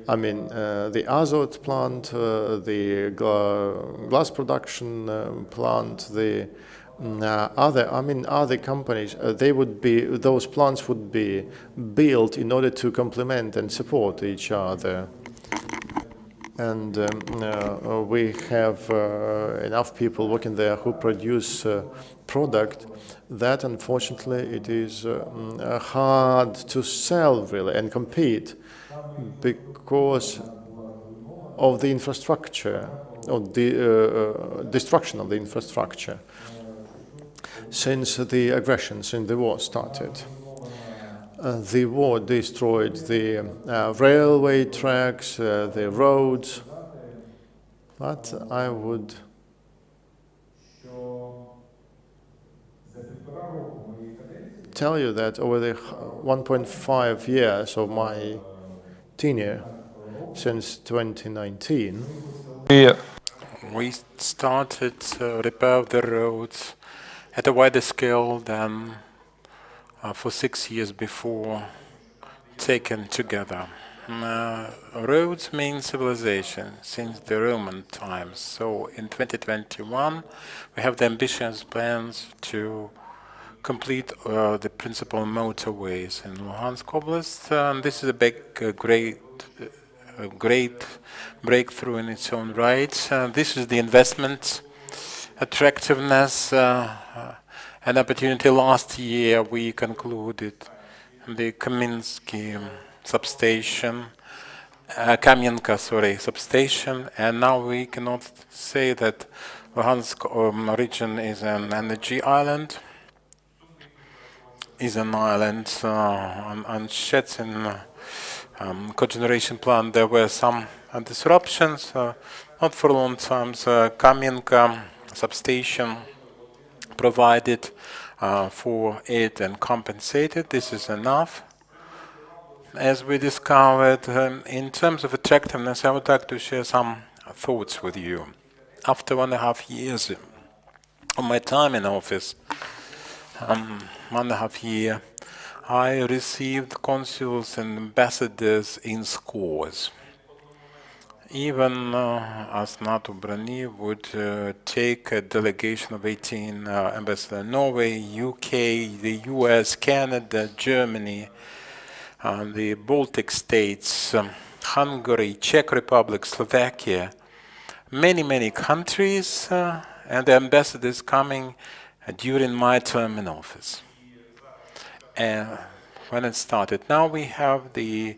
S3: I mean, the Azot plant, the glass production plant, the other companies, those plants would be built in order to complement and support each other. And we have enough people working there who produce product that unfortunately it is hard to sell really and compete because of the infrastructure, of the destruction of the infrastructure since the aggression, since the war started. The war destroyed the railway tracks, the roads, but I would tell you that over the 1.5 years of my tenure, since 2019,
S2: we started to repair the roads at a wider scale than for 6 years before, taken together. roads mean civilization since the Roman times. So in 2021, we have the ambitious plans to complete the principal motorways in Luhansk Oblast. This is a big, great breakthrough in its own right. This is the investment attractiveness, an opportunity. Last year we concluded the Kaminsky substation, Kamenka, substation, and now we cannot say that Luhansk region is an energy island. Is an island on Szczecin cogeneration plant. There were some disruptions, not for a long time. Kamenka substation provided for it and compensated. This is enough. As we discovered, in terms of attractiveness, I would like to share some thoughts with you. After 1.5 years of my time in office, 1.5 years, I received consuls and ambassadors in scores. Even Asnat Ubrani would take a delegation of 18 ambassadors: Norway, UK, the US, Canada, Germany, the Baltic states, Hungary, Czech Republic, Slovakia, many countries, and the ambassadors coming during my term in office. And when it started, now we have the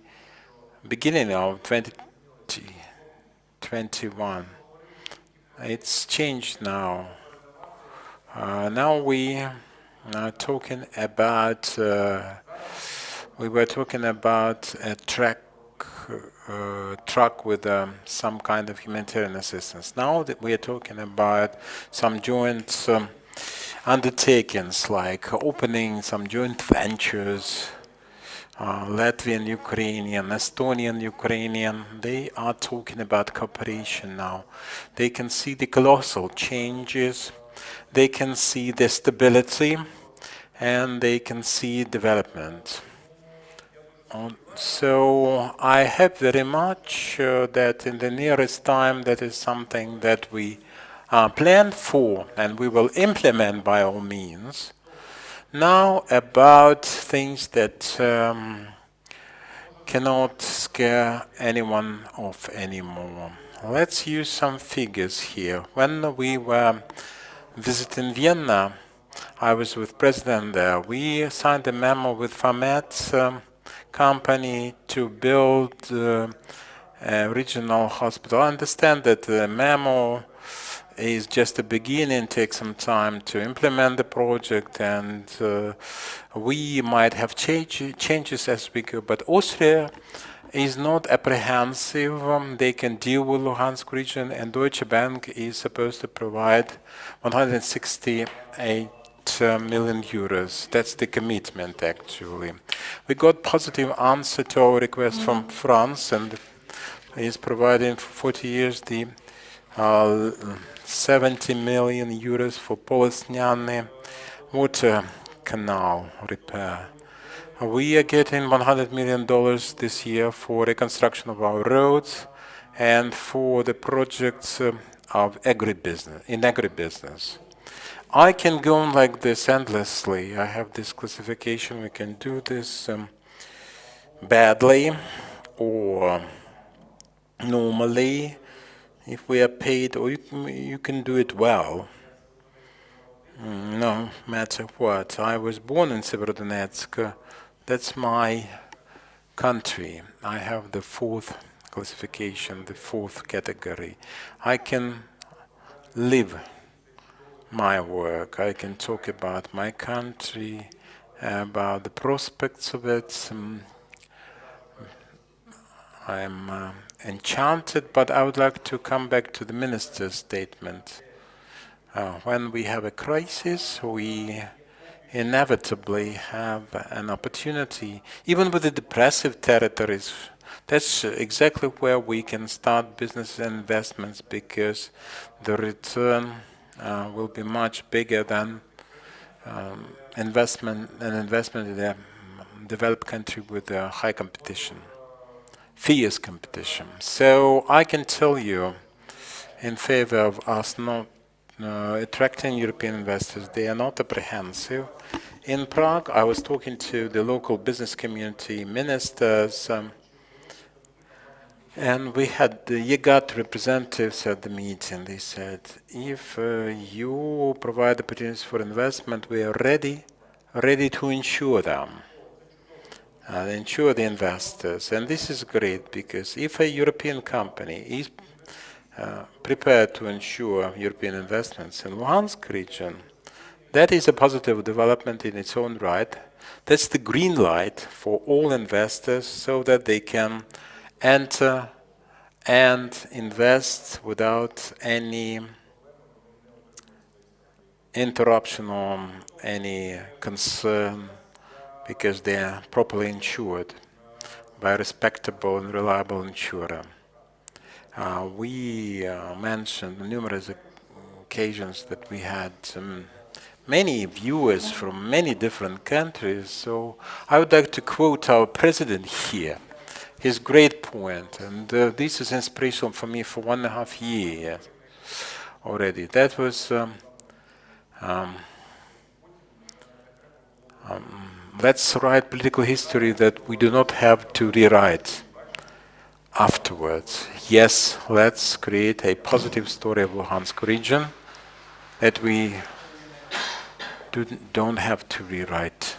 S2: beginning of 2021. It's changed now. Now we are talking about. We were talking about a truck with some kind of humanitarian assistance. Now that we are talking about some joint undertakings, like opening some joint ventures, Latvian, Ukrainian, Estonian, Ukrainian, they are talking about cooperation now. They can see the colossal changes, they can see the stability, and they can see development. So I hope very much that in the nearest time that is something that we plan for and we will implement by all means. Now about things that cannot scare anyone off anymore. Let's use some figures here. When we were visiting Vienna, I was with President there. We signed a memo with Famet company to build a regional hospital. I understand that the memo is just a beginning, takes some time to implement the project, and we might have changes as we go. But Austria is not apprehensive. They can deal with Luhansk region, and Deutsche Bank is supposed to provide 168 million euros. That's the commitment, actually. We got positive answer to our request from France, and is providing for 40 years the 70 million euros for Polesnyany water canal repair. We are getting $100 million this year for reconstruction of our roads and for the projects of agribusiness. I can go on like this endlessly. I have this classification. We can do this badly or normally if we are paid, or you can do it well. No matter what. I was born in Severodonetsk. That's my country. I have the 4th classification, the 4th category. I can live my work. I can talk about my country, about the prospects of it. I'm enchanted, but I would like to come back to the minister's statement. When we have a crisis, we inevitably have an opportunity, even with the depressive territories. That's exactly where we can start business and investments, because the return will be much bigger than investment in a developed country with high competition. fierce competition. So I can tell you, in favor of us not attracting European investors, they are not apprehensive. In Prague, I was talking to the local business community ministers, and we had the IGAT representatives at the meeting. They said, if you provide opportunities for investment, we are ready to insure them. Ensure the investors. And this is great, because if a European company is prepared to ensure European investments in Luhansk region, that is a positive development in its own right. That's the green light for all investors so that they can enter and invest without any interruption or any concern, because they are properly insured by a respectable and reliable insurer. We mentioned on numerous occasions that we had many viewers from many different countries, so I would like to quote our president here, his great point, and this is inspirational for me for 1.5 years already. That was let's write political history that we do not have to rewrite afterwards. Yes, let's create a positive story of Luhansk region that we don't have to rewrite.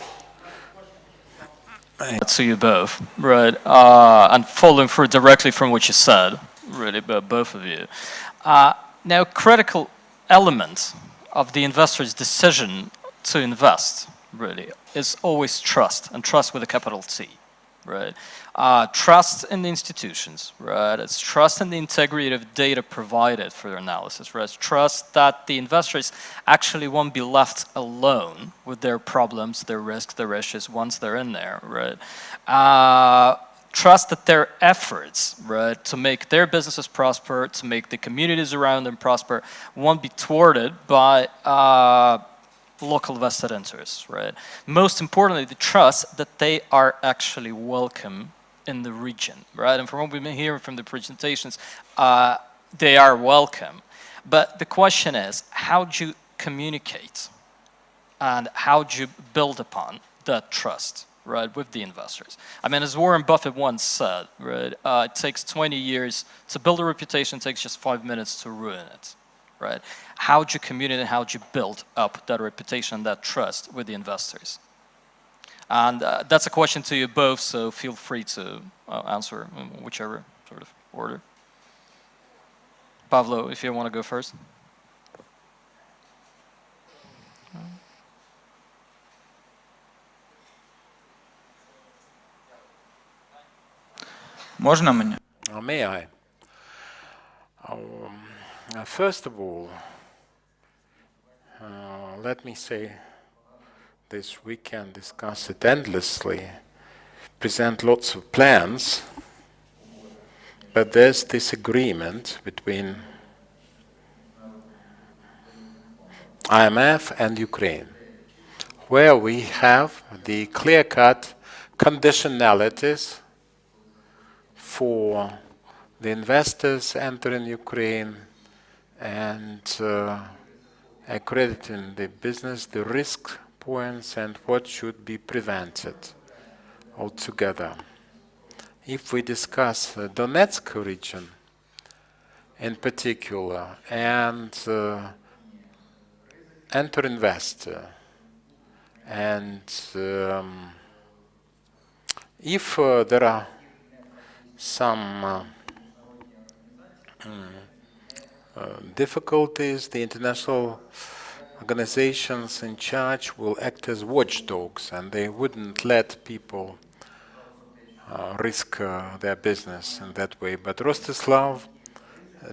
S8: To you both, right? And following through directly from what you said, really, both of you. Now, critical element of the investor's decision to invest, really, is always trust, and trust with a capital T, right? Trust in the institutions, right? It's trust in the integrity of data provided for analysis, right? It's trust that the investors actually won't be left alone with their problems, their risks, their issues once they're in there, right? Trust that their efforts, right, to make their businesses prosper, to make the communities around them prosper, won't be thwarted by local vested interests, right? Most importantly, the trust that they are actually welcome in the region, right? And from what we've been hearing from the presentations, they are welcome. But the question is, how do you communicate and how do you build upon that trust, right, with the investors? I mean, as Warren Buffett once said, right, it takes 20 years to build a reputation, it takes just 5 minutes to ruin it, right? How do you communicate and how do you build up that reputation and that trust with the investors? And that's a question to you both, so feel free to answer in whichever sort of order. Pavlo, if you want to go first.
S11: Можна мені?
S2: May I? First of all, let me say this: we can discuss it endlessly, present lots of plans, but there's this agreement between IMF and Ukraine, where we have the clear-cut conditionalities for the investors entering Ukraine and accrediting the business, the risk points, and what should be prevented altogether. If we discuss the Donetsk region in particular and enter investor, and if there are some difficulties, the international organizations in charge will act as watchdogs, and they wouldn't let people risk their business in that way. But Rostislav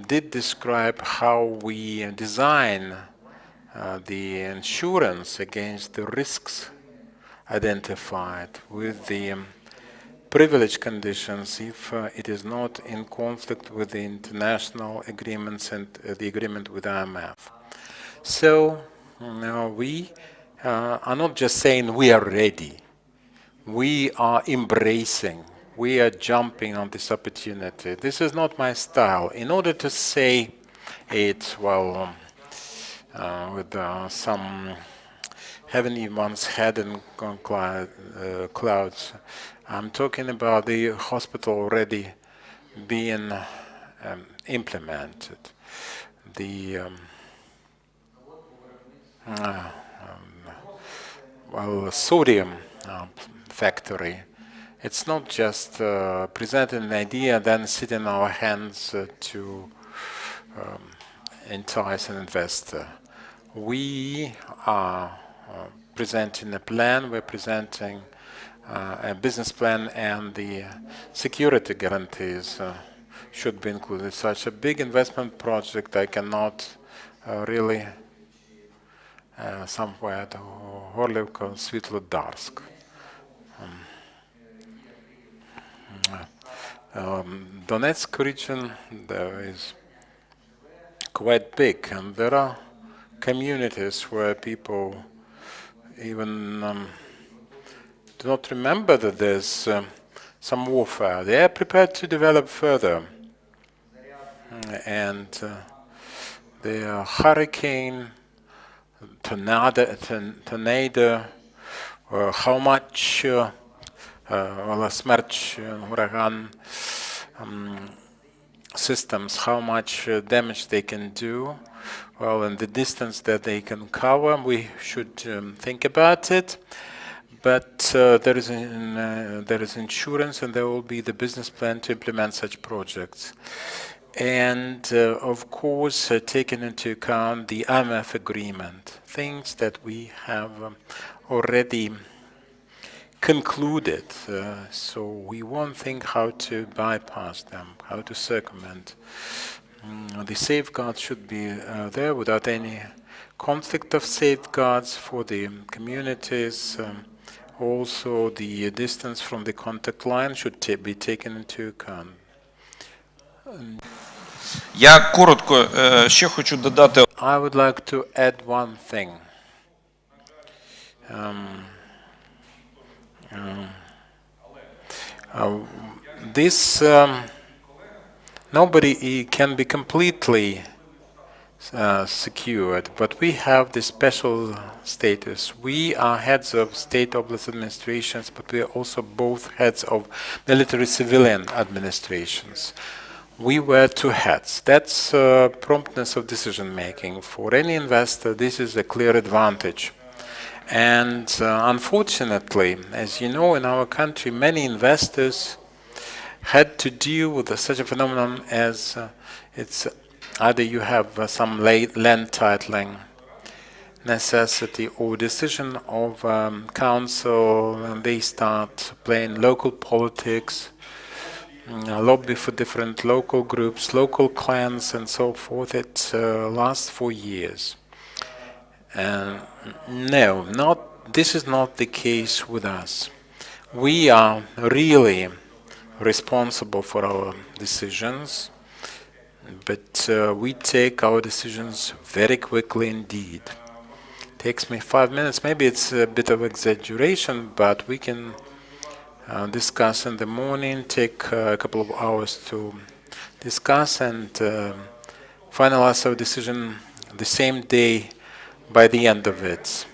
S2: did describe how we design the insurance against the risks identified with the privilege conditions if it is not in conflict with the international agreements and the agreement with IMF. So we are not just saying we are ready. We are embracing we are jumping on this opportunity. This is not my style. In order to say it, well, with some heavenly one's head in clouds, I'm talking about the hospital already being implemented. The sodium factory. It's not just presenting an idea, then sit in our hands to entice an investor. We are presenting a plan, we're presenting a business plan, and the security guarantees should be included. Such a big investment project, I cannot really somewhere to Horlivka, Svitlodarsk. Donetsk region there is quite big, and there are communities where people even do not remember that there's some warfare. They are prepared to develop further, and the hurricane, tornado, how much Smerch, Huragan systems, how much damage they can do, well, in the distance that they can cover, we should think about it. But there is insurance, and there will be the business plan to implement such projects. And of course, taking into account the IMF agreement, things that we have already concluded, so we won't think how to bypass them, how to circumvent. The safeguards should be there without any conflict of safeguards for the communities. Also, the distance from the contact line should be taken into account.
S10: Я коротко ще хочу додати.
S2: I would like to add one thing. This nobody can be completely secured, but we have this special status. We are heads of state oblast administrations, but we are also both heads of military civilian administrations. We were two heads. That's promptness of decision making. For any investor, this is a clear advantage. And unfortunately, as you know, in our country, many investors had to deal with such a phenomenon as it's either you have some land titling necessity or decision of council, and they start playing local politics, lobby for different local groups, local clans, and so forth. It lasts for years. No, this is not the case with us. We are really responsible for our decisions, but we take our decisions very quickly indeed. Takes me 5 minutes, maybe it's a bit of exaggeration, but we can discuss in the morning, take a couple of hours to discuss and finalize our decision the same day by the end of it,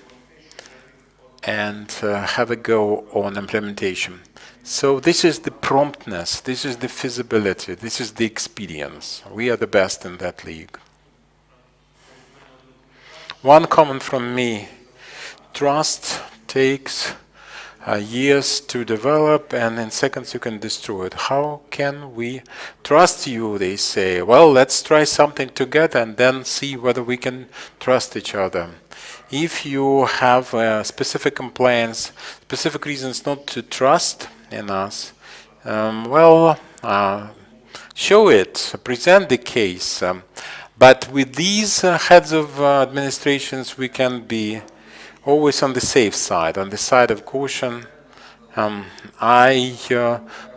S2: and have a go on implementation. So this is the promptness, this is the feasibility, this is the experience. We are the best in that league. One comment from me: trust takes years to develop, and in seconds you can destroy it. How can we trust you? They say, well, let's try something together and then see whether we can trust each other. If you have specific complaints, specific reasons not to trust in us, show it, present the case. But with these heads of administrations, we can be always on the safe side, on the side of caution. I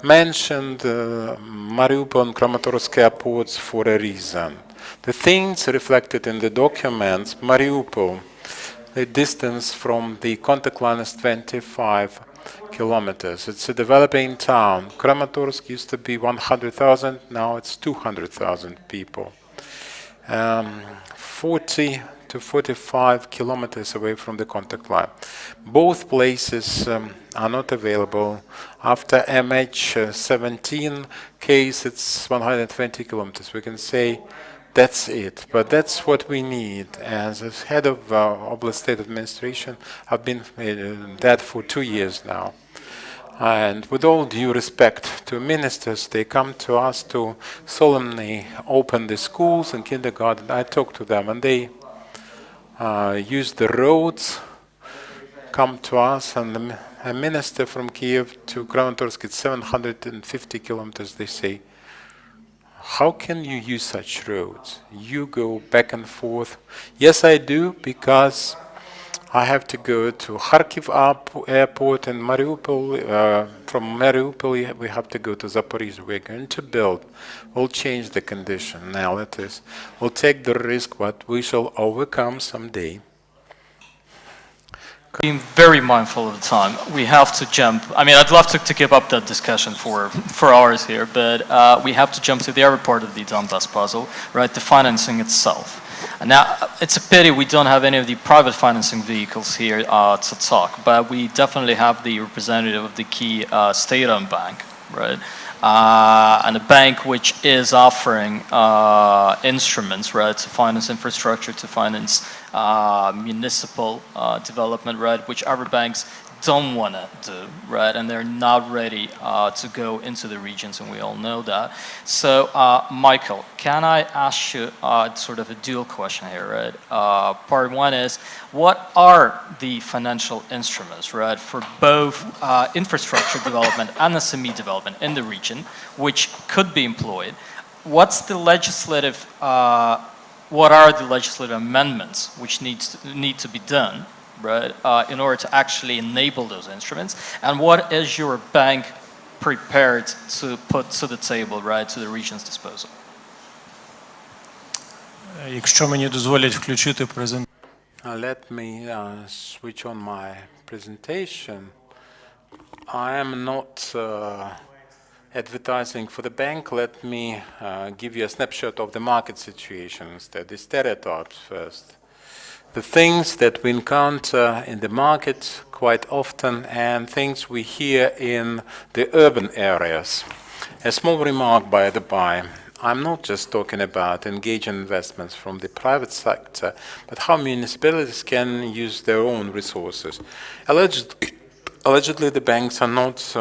S2: mentioned Marup and Kramatorsk airports for a reason. The things reflected in the documents, Mariupol, the distance from the contact line is 25 kilometers. It's a developing town. Kramatorsk used to be 100,000, now it's 200,000 people. 40 to 45 kilometers away from the contact line. Both places are not available. After MH17 case, it's 120 kilometers. We can say that's it, but that's what we need. As head of Oblast State Administration, I've been that for 2 years now. And with all due respect to ministers, they come to us to solemnly open the schools and kindergarten. I talk to them and they use the roads, come to us, and a minister from Kiev to Kramatorsk, it's 750 kilometers, they say, how can you use such roads? You go back and forth. Yes, I do, because I have to go to Kharkiv airport and Mariupol. From Mariupol, we have to go to Zaporizhzhia. We're going to build. We'll change the conditionalities. We'll take the risk, but we shall overcome someday.
S8: Being very mindful of the time, we have to jump. I mean, I'd love to keep up that discussion for hours here, but we have to jump to the other part of the Donbass puzzle, right? The financing itself. And now, it's a pity we don't have any of the private financing vehicles here to talk, but we definitely have the representative of the key state-owned bank, right? And a bank which is offering instruments, right, to finance infrastructure, to finance municipal development, right, which other banks don't want to do, right, and they're not ready to go into the regions, and we all know that. So, Michael, can I ask you sort of a dual question here, right? Part one is, what are the financial instruments, right, for both infrastructure development and SME development in the region, which could be employed? What's the legislative, what are the legislative amendments which need to be done, right, in order to actually enable those instruments? And what is your bank prepared to put to the table, right, to the region's disposal?
S11: Якщо мені дозволять включити презентацію.
S2: Let me switch on my presentation. I am not advertising for the bank. Let me give you a snapshot of the market situation instead, the stereotypes first. The things that we encounter in the market quite often and things we hear in the urban areas. A small remark by the by. I'm not just talking about engaging investments from the private sector, but how municipalities can use their own resources. Allegedly, the banks are not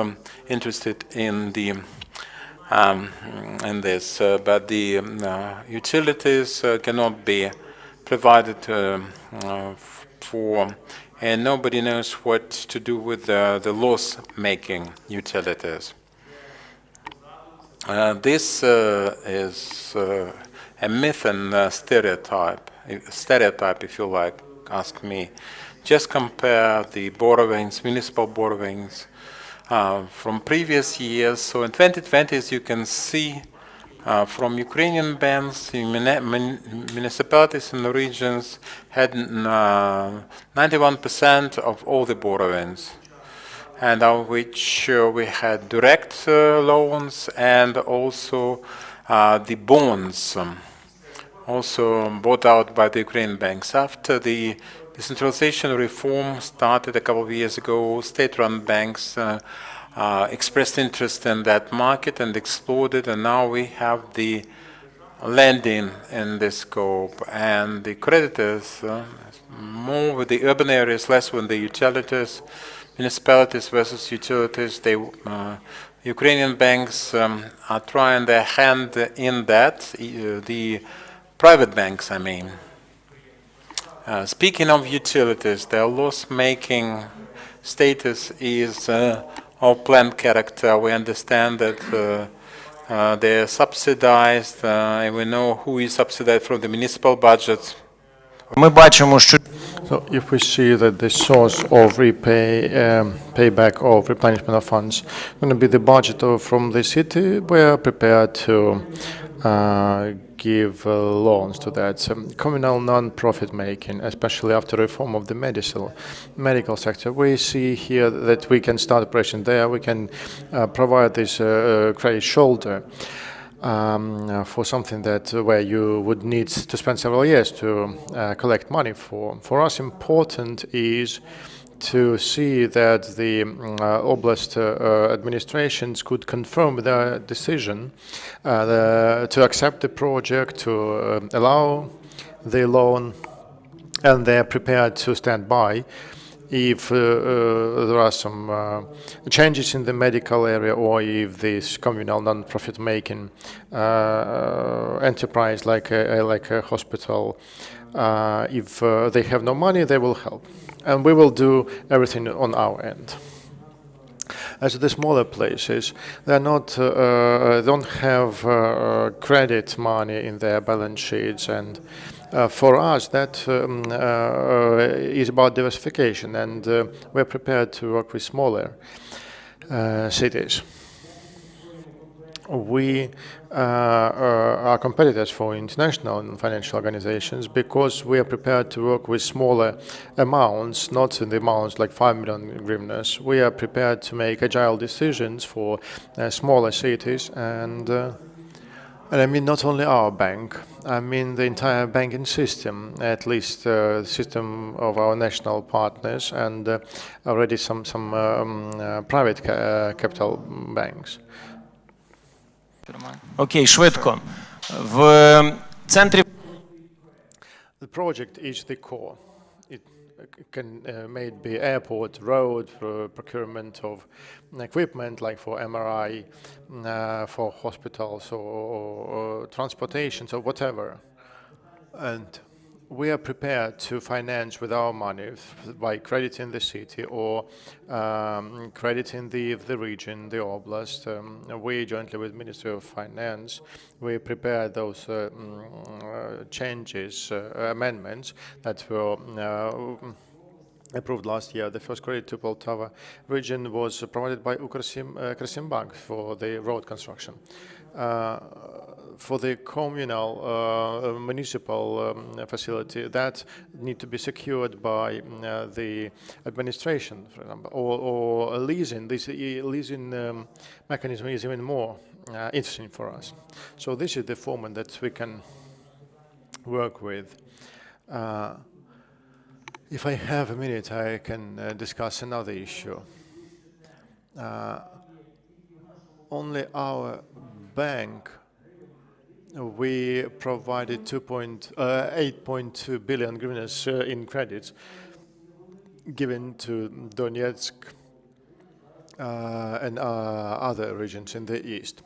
S2: interested in the in this, but the utilities cannot be provided for, and nobody knows what to do with the loss-making utilities. This is a myth and stereotype, if you like, ask me. Just compare the borrowings, municipal borrowings from previous years. So in 2020, as you can see, from Ukrainian banks, municipalities in the regions had 91% of all the borrowings, and of which we had direct loans and also the bonds, also bought out by the Ukrainian banks. After the decentralization reform started a couple of years ago, state-run banks expressed interest in that market and exploded, and now we have the lending in this scope, and the creditors more with the urban areas, less with the utilities, municipalities versus utilities. They Ukrainian banks are trying their hand in that, the private banks, I mean. Speaking of utilities, their loss-making status is of planned character. We understand that they're subsidized, and we know who is subsidized from the municipal budgets.
S11: Ми бачимо, що
S3: So if we see that the source of payback of replenishment of funds going to be the budget from the city, we are prepared to give loans to that. Communal non-profit making, especially after reform of the medical sector, we see here that we can start operation there. We can provide this credit shoulder for something that where you would need to spend several years to collect money for. For us, important is to see that the oblast administrations could confirm their decision to accept the project, to allow the loan, and they're prepared to stand by if there are some changes in the medical area, or if this communal non-profit making enterprise like a hospital, if they have no money, they will help. And we will do everything on our end. As the smaller places, they're not don't have credit money in their balance sheets, and for us that is about diversification, and we're prepared to work with smaller cities. We are competitors for international financial organizations because we are prepared to work with smaller amounts, not in the amounts like 5 million hryvnias. We are prepared to make agile decisions for smaller cities, and I mean not only our bank, I mean the entire banking system, at least the system of our national partners, and already some private capital banks.
S11: Окей, швидко. В центрі
S3: The project is the core. It can may it be airport, road, procurement of equipment like for MRI, for hospitals or transportation, or whatever. And we are prepared to finance with our money by crediting the city or crediting the region, the oblast. We jointly with Ministry of Finance, we prepared those changes, amendments that were approved last year. The first credit to Poltava region was provided by UkreineInvest for the road construction. For the communal municipal facility, that need to be secured by the administration, for example, or leasing. This leasing mechanism is even more interesting for us. So this is the format that we can work with. If I have a minute, I can discuss another issue. Only our bank, we provided 8.2 billion hryvnias in credits given to Donetsk and other regions in the east.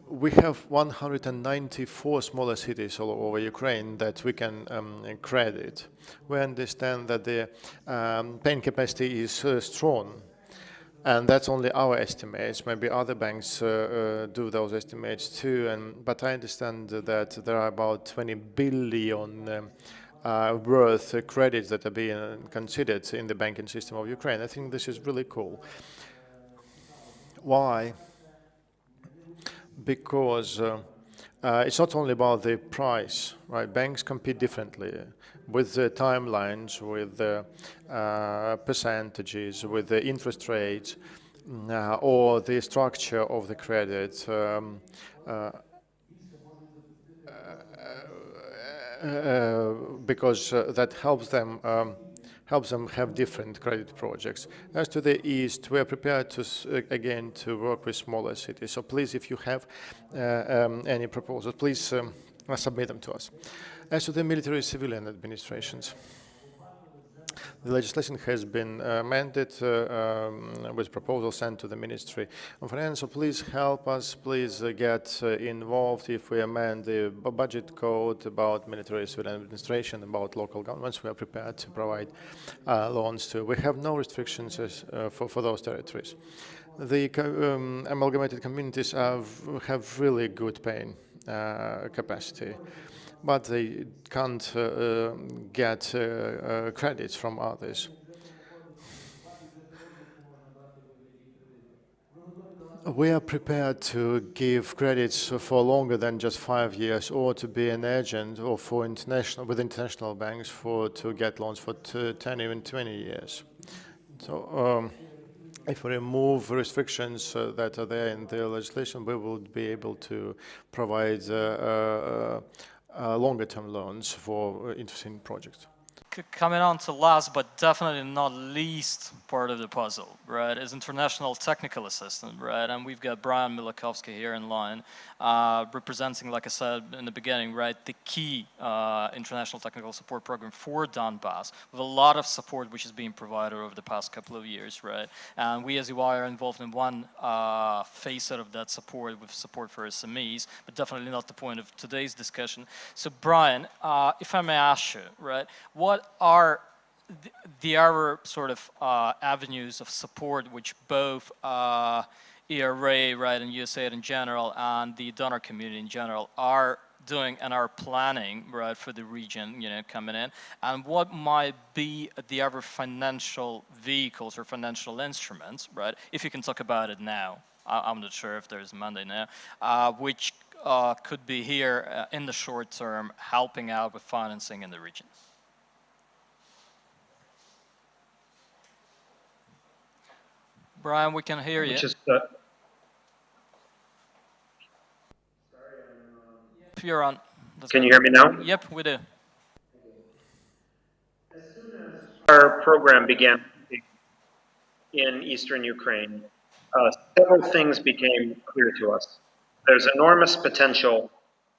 S3: We have 194 smaller cities all over Ukraine that we can credit. We understand that the paying capacity is strong. And that's only our estimates. Maybe other banks do those estimates too. But I understand that there are about 20 billion worth credits that are being considered in the banking system of Ukraine. I think this is really cool. Why? Because it's not only about the price, right? Banks compete differently with the timelines, with the percentages, with the interest rates, or the structure of the credit. Because that helps them have different credit projects. As to the east, we are prepared to again to work with smaller cities. So please, if you have any proposals, please submit them to us. As to the military civilian administrations, the legislation has been amended with proposals sent to the Ministry of Finance. So please help us, please get involved if we amend the budget code about military civilian administration, about local governments. We are prepared to provide loans to. We have no restrictions for those territories. The amalgamated communities have really good paying capacity, but they can't get credits from others. We are prepared to give credits for longer than just 5 years, or to be an agent, or for international banks to get loans for 10, even 20 years. So if we remove restrictions that are there in the legislation, we will be able to provide longer-term loans for interesting projects.
S8: Coming on to last but definitely not least part of the puzzle, right, is international technical assistance, right? And we've got Brian Milakovsky here in line, representing, like I said in the beginning, right, the key international technical support program for Donbass, with a lot of support which is being provided over the past couple of years, right? And we as EY are involved in one facet of that support, with support for SMEs, but definitely not the point of today's discussion. So Brian, if I may ask you, right, what are the other sort of avenues of support which both ERA, right, and USAID in general, and the donor community in general are doing and are planning, right, for the region, you know, coming in, and what might be the other financial vehicles or financial instruments, right, if you can talk about it now. I'm not sure if there's Monday now, which could be here in the short term helping out with financing in the region. Brian, we can hear you. If you're on.
S12: Can you hear me now?
S8: Yep, we do.
S12: As soon as our program began in eastern Ukraine, several things became clear to us. There's enormous potential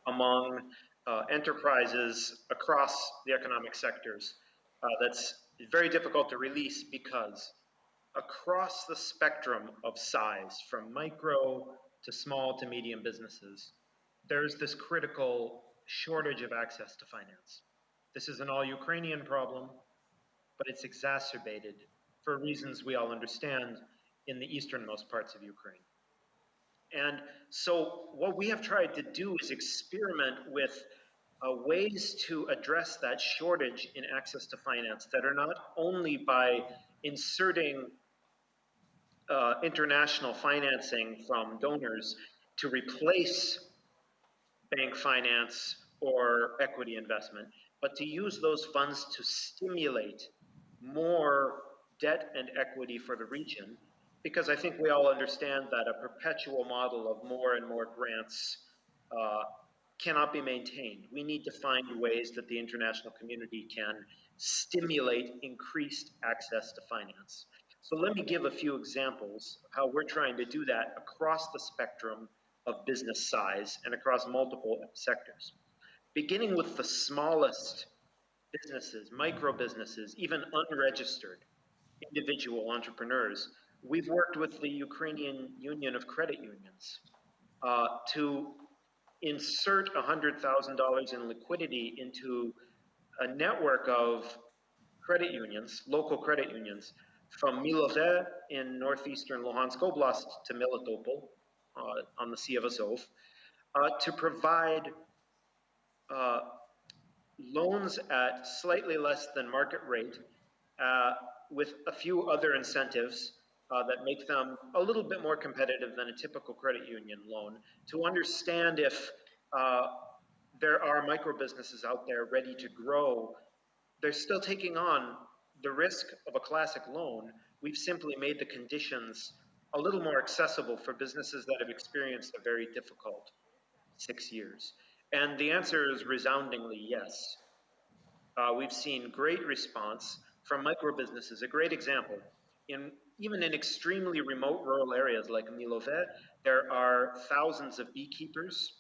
S12: among enterprises across the economic sectors that's very difficult to release because across the spectrum of size, from micro to small to medium businesses, there's this critical shortage of access to finance. This is an all-Ukrainian problem, but it's exacerbated for reasons we all understand in the easternmost parts of Ukraine. And so what we have tried to do is experiment with ways to address that shortage in access to finance that are not only by inserting international financing from donors to replace bank finance or equity investment, but to use those funds to stimulate more debt and equity for the region, because I think we all understand that a perpetual model of more and more grants cannot be maintained. We need to find ways that the international community can stimulate increased access to finance. So let me give a few examples of how we're trying to do that across the spectrum of business size and across multiple sectors. Beginning with the smallest businesses, micro businesses, even unregistered individual entrepreneurs, we've worked with the Ukrainian Union of Credit Unions to insert $100,000 in liquidity into a network of credit unions, local credit unions, from Milove in northeastern Luhansk Oblast to Melitopol on the Sea of Azov, to provide loans at slightly less than market rate with a few other incentives that make them a little bit more competitive than a typical credit union loan, to understand if there are micro businesses out there ready to grow. They're still taking on the risk of a classic loan. We've simply made the conditions a little more accessible for businesses that have experienced a very difficult 6 years. And the answer is resoundingly yes. We've seen great response from micro businesses. A great example, even in extremely remote rural areas like Milove, there are thousands of beekeepers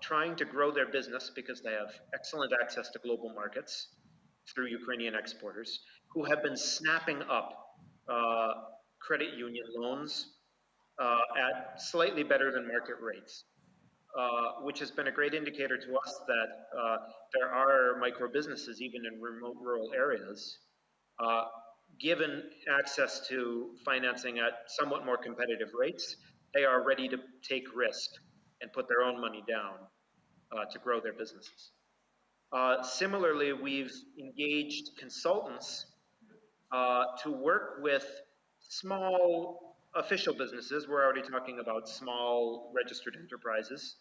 S12: trying to grow their business because they have excellent access to global markets through Ukrainian exporters, who have been snapping up credit union loans at slightly better than market rates, which has been a great indicator to us that there are micro businesses even in remote rural areas, given access to financing at somewhat more competitive rates, they are ready to take risk and put their own money down to grow their businesses. Similarly, we've engaged consultants to work with small official businesses, we're already talking about small registered enterprises,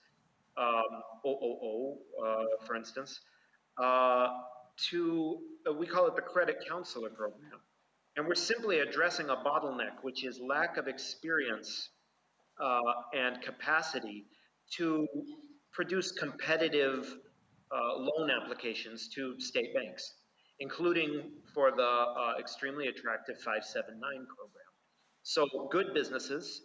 S12: OOO, for instance, to, we call it the Credit Counselor Program. And we're simply addressing a bottleneck, which is lack of experience and capacity to produce competitive loan applications to state banks, including for the extremely attractive 579 program. So good businesses,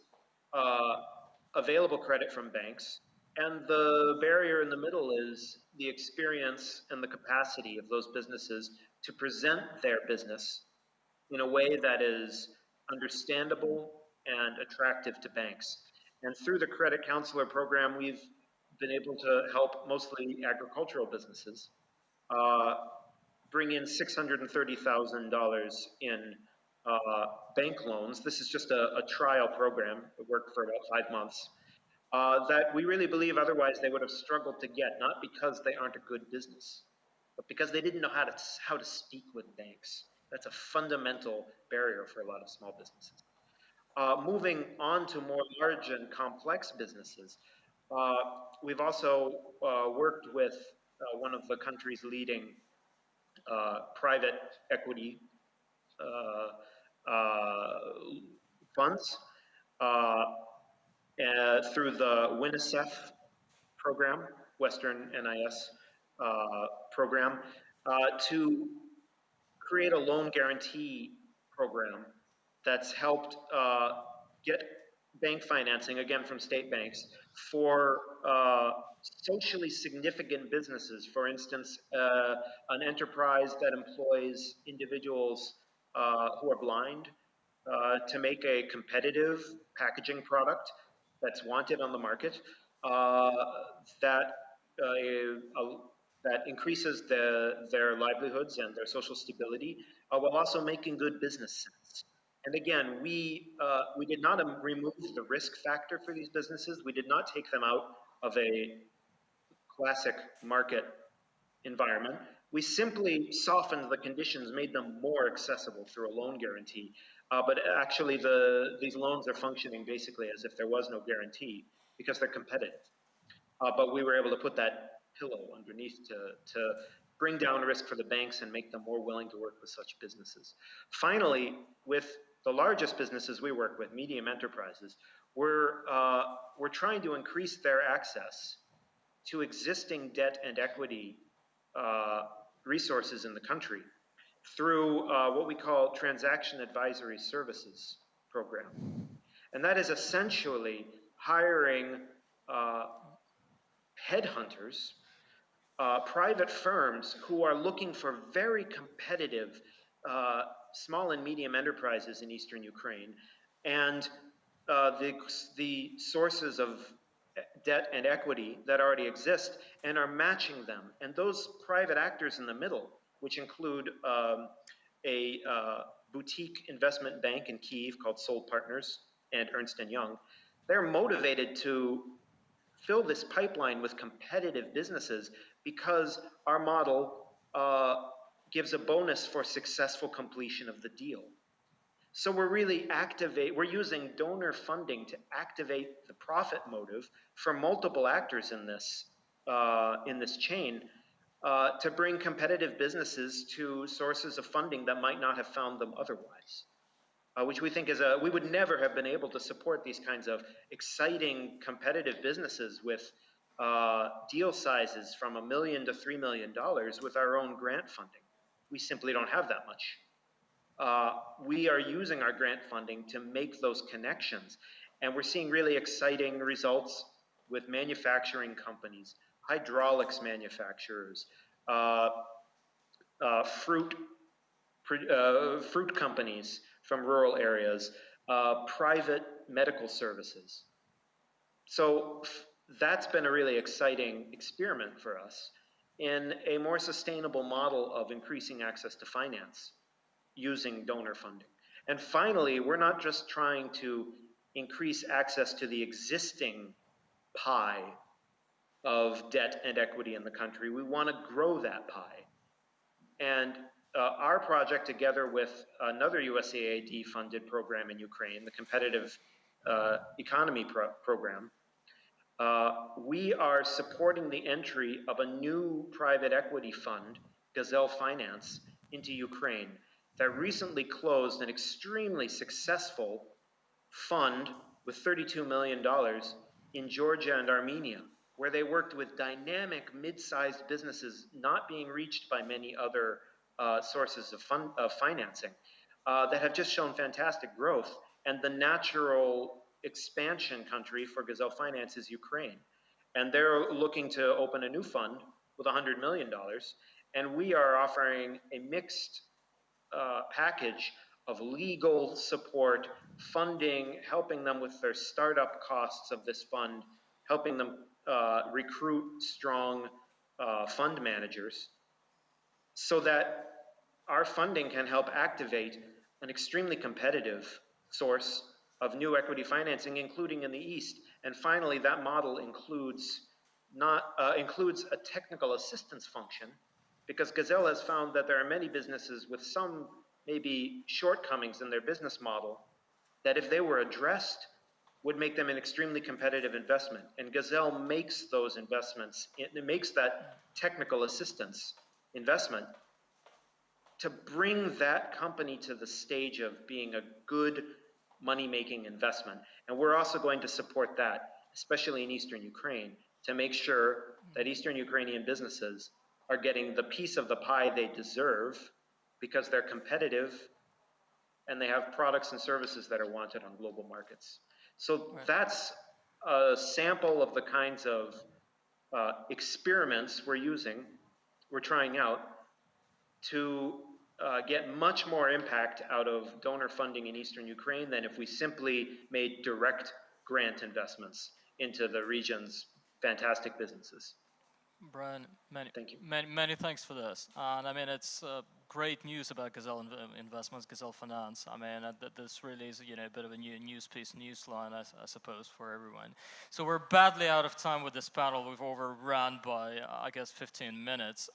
S12: available credit from banks, and the barrier in the middle is the experience and the capacity of those businesses to present their business in a way that is understandable and attractive to banks. And through the Credit Counselor Program, we've been able to help mostly agricultural businesses bring in $630,000 in bank loans. This is just a trial program. It worked for about 5 months. That we really believe otherwise they would have struggled to get, not because they aren't a good business, but because they didn't know how to speak with banks. That's a fundamental barrier for a lot of small businesses. Moving on to more large and complex businesses, we've also worked with one of the country's leading private equity funds through the WINICEF program, Western NIS program, to create a loan guarantee program that's helped get bank financing, again from state banks, for socially significant businesses. For instance, an enterprise that employs individuals who are blind to make a competitive packaging product that's wanted on the market that that increases their livelihoods and their social stability, while also making good business sense. And again, we did not remove the risk factor for these businesses. We did not take them out of a classic market environment. We simply softened the conditions, made them more accessible through a loan guarantee. But actually, these loans are functioning basically as if there was no guarantee because they're competitive. But we were able to put that pillow underneath to bring down risk for the banks and make them more willing to work with such businesses. Finally, with the largest businesses we work with, medium enterprises, we're trying to increase their access to existing debt and equity resources in the country through what we call Transaction Advisory Services program. And that is essentially hiring headhunters, private firms who are looking for very competitive small and medium enterprises in Eastern Ukraine, and the sources of debt and equity that already exist, and are matching them. And those private actors in the middle, which include a boutique investment bank in Kyiv called Soul Partners and Ernst & Young, they're motivated to fill this pipeline with competitive businesses because our model gives a bonus for successful completion of the deal. So we're using donor funding to activate the profit motive for multiple actors in this chain to bring competitive businesses to sources of funding that might not have found them otherwise. Which we think we would never have been able to support these kinds of exciting competitive businesses with deal sizes from $1 million to $3 million with our own grant funding. We simply don't have that much. We are using our grant funding to make those connections, and we're seeing really exciting results with manufacturing companies, hydraulics manufacturers, fruit companies from rural areas, private medical services. So that's been a really exciting experiment for us in a more sustainable model of increasing access to finance using donor funding. And finally, we're not just trying to increase access to the existing pie of debt and equity in the country. We want to grow that pie. And our project, together with another USAID-funded program in Ukraine, the Competitive Economy Program, we are supporting the entry of a new private equity fund, Gazelle Finance, into Ukraine that recently closed an extremely successful fund with $32 million in Georgia and Armenia, where they worked with dynamic mid-sized businesses not being reached by many other sources of financing that have just shown fantastic growth. And the natural expansion country for Gazelle Finance is Ukraine. And they're looking to open a new fund with $100 million. And we are offering a mixed package of legal support, funding, helping them with their startup costs of this fund, helping them recruit strong fund managers, so that our funding can help activate an extremely competitive source of new equity financing, including in the East. And finally, that model includes a technical assistance function, because Gazelle has found that there are many businesses with some maybe shortcomings in their business model that, if they were addressed, would make them an extremely competitive investment. And Gazelle makes those investments, it makes that technical assistance investment to bring that company to the stage of being a good money-making investment. And we're also going to support that, especially in Eastern Ukraine, to make sure that Eastern Ukrainian businesses are getting the piece of the pie they deserve, because they're competitive and they have products and services that are wanted on global markets. So that's a sample of the kinds of experiments we're trying out to get much more impact out of donor funding in Eastern Ukraine than if we simply made direct grant investments into the region's fantastic businesses.
S8: Brian,
S12: Thank you.
S8: many thanks for this. And I mean, it's great news about Gazelle Investments, Gazelle Finance. I mean, this really is, a bit of a new news piece, newsline, I suppose, for everyone. So we're badly out of time with this panel. We've overrun by, I guess, 15 minutes.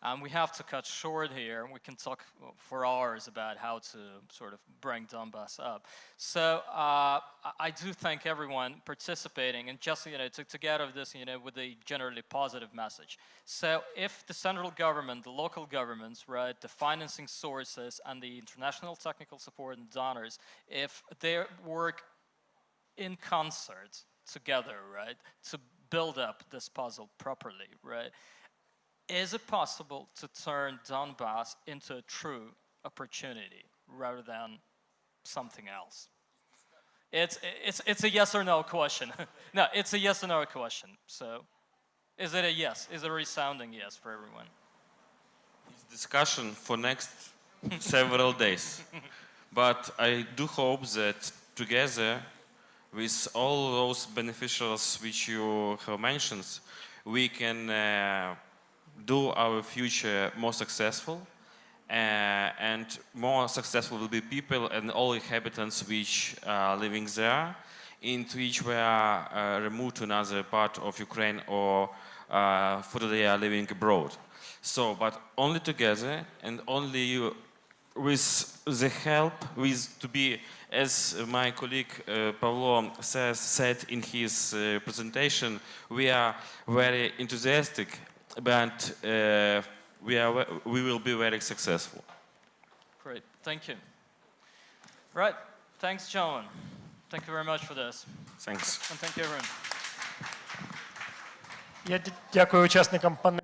S8: And we have to cut short here. We can talk for hours about how to sort of bring Donbass up. So I do thank everyone participating, and just to get out of this with a generally positive message. So if the central government, the local governments, right, the financing sources, and the international technical support and donors, if they work in concert together, right, to build up this puzzle properly, right, is it possible to turn Donbass into a true opportunity rather than something else? It's a yes or no question. No, it's a yes or no question. So, is it a yes? Is it a resounding yes for everyone?
S9: It's discussion for next several days. But I do hope that together with all those beneficiaries which you have mentioned, we can do our future more successful, and more successful will be people and all inhabitants which are living there, into which we are removed to another part of Ukraine, or for they are living abroad. So, but only together, and only with the help, to be, as my colleague Pavlo said in his presentation, we are very enthusiastic, but we will be very successful.
S8: Great, thank you. Right, thanks, gentlemen. Thank you very much for this.
S9: Thanks.
S8: And thank you, everyone.
S1: Дякую учасникам панелу.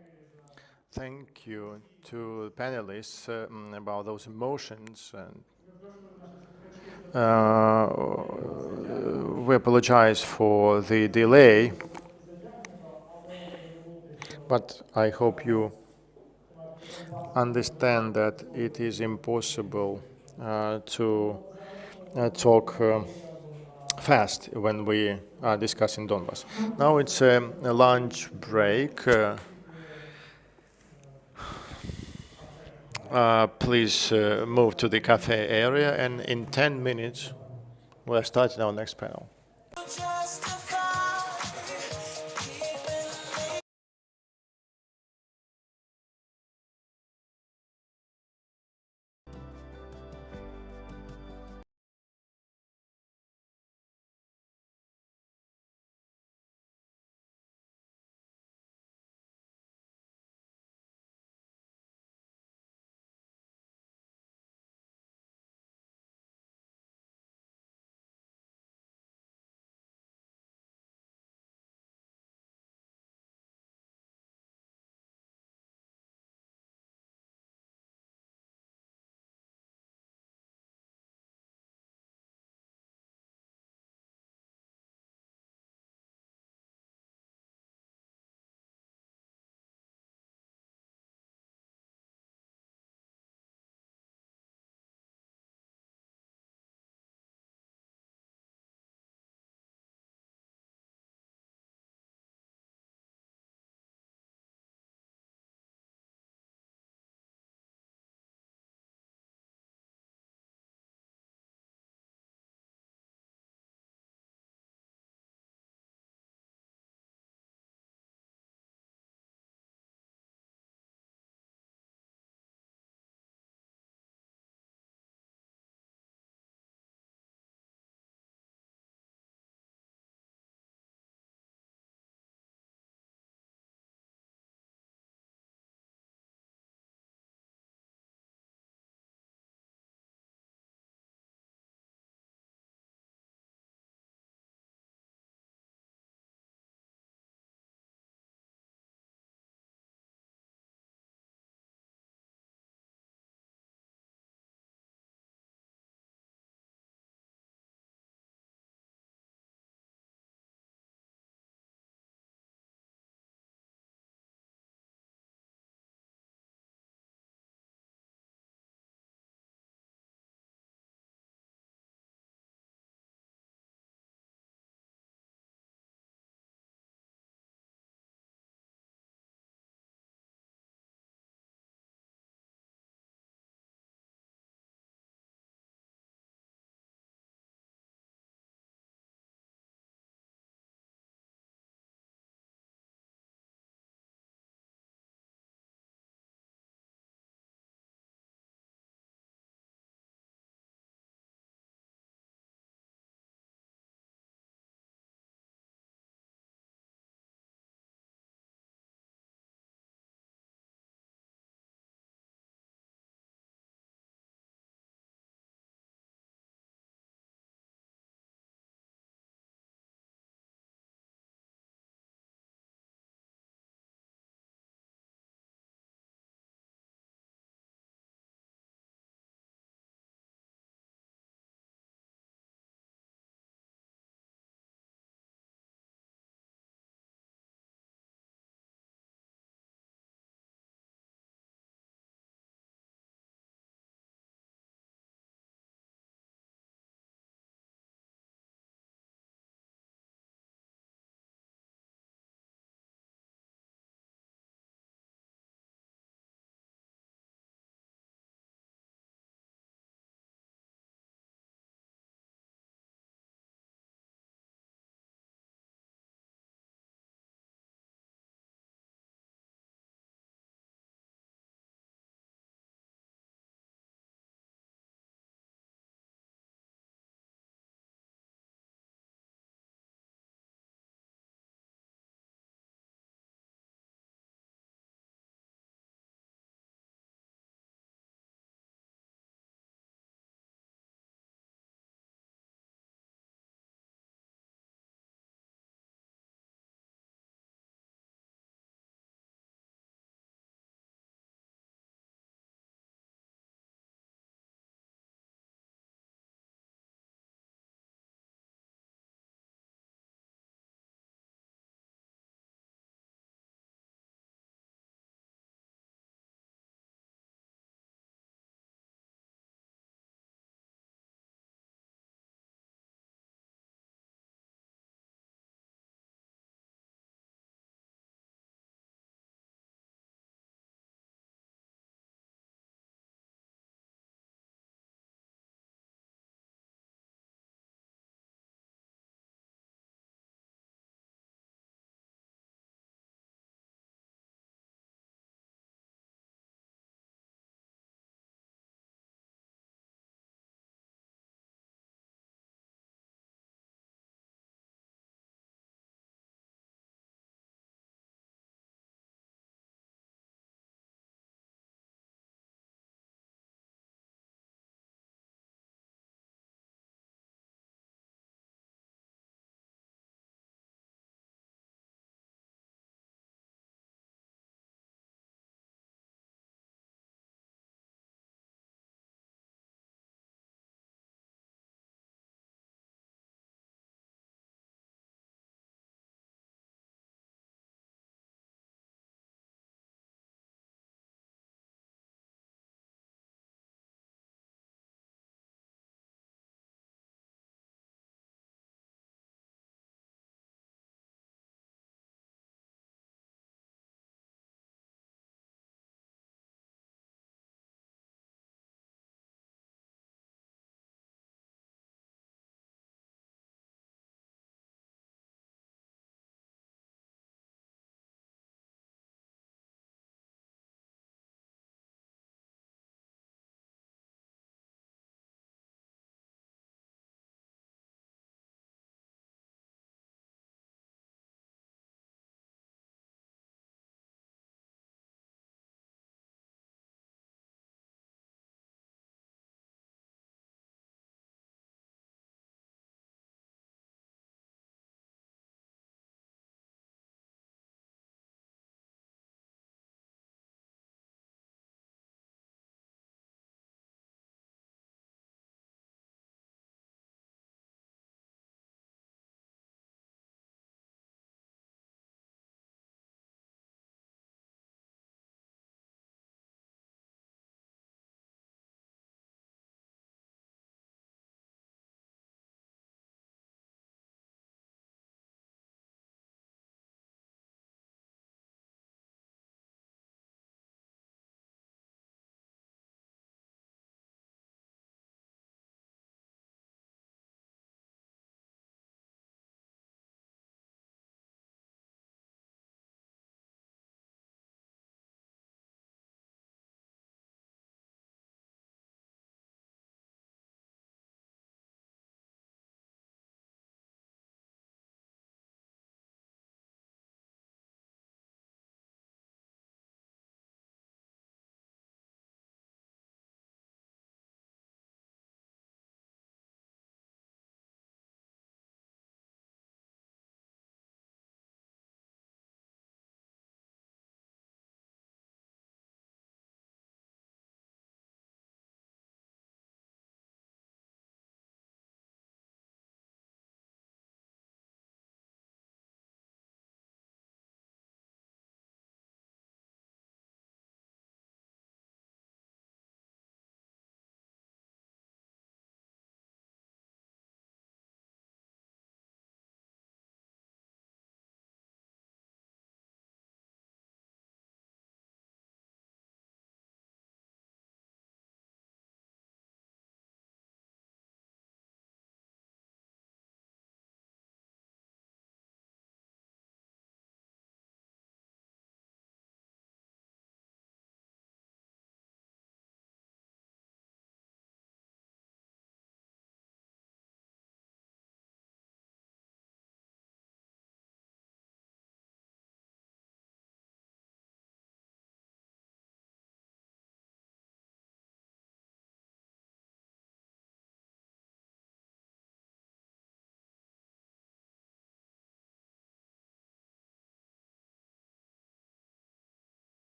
S3: Thank you to the panelists about those emotions. And we apologize for the delay, but I hope you understand that it is impossible to talk fast when we are discussing Donbass. Now it's a lunch break. Please move to the cafe area, and in 10 minutes we're starting our next panel.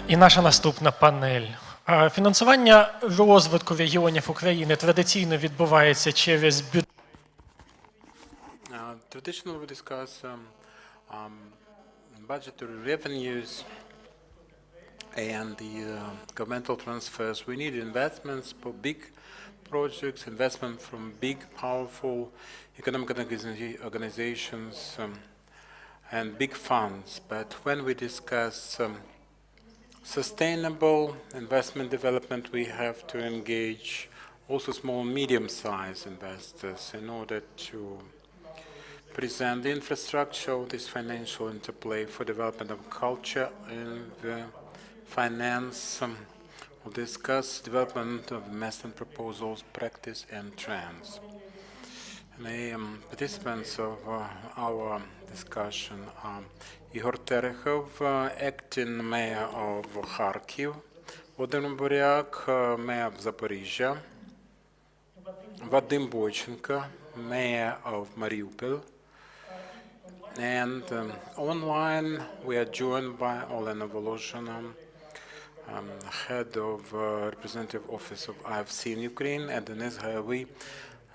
S1: І наша наступна панель. Фінансування розвитку регіонів України традиційно відбувається через бюджет.
S2: Traditionally, we discuss budgetary revenues and the governmental transfers. We need investments for big projects, investment from big, powerful economic organizations and big funds. But when we discuss sustainable investment development, we have to engage also small and medium-sized investors in order to present the infrastructure of this financial interplay for development of culture and finance. will discuss development of investment proposals, practice and trends. The participants of our discussion are Igor Terechov, acting mayor of Kharkiv, Vladimir Buryak, mayor of Zaporizhzhia, Vadim Boychenko, mayor of Mariupol, and online we are joined by Olena Voloshyna, head of representative office of IFC in Ukraine, and Denis Hayavi,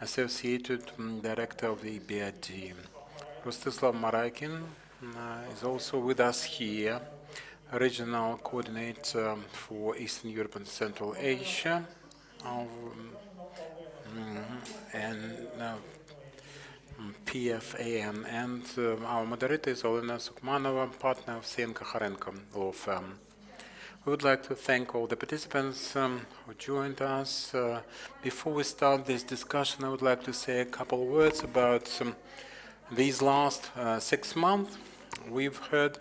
S2: associated director of the EBRD. Rostislav Maraikin is also with us here, regional coordinator for Eastern Europe and Central Asia, and PFAN, and our moderator is Olena Sukmanova, partner of Sienko Kharenko law firm. We would like to thank all the participants who joined us. Before we start this discussion, I would like to say a couple of words about these last 6 months. We've heard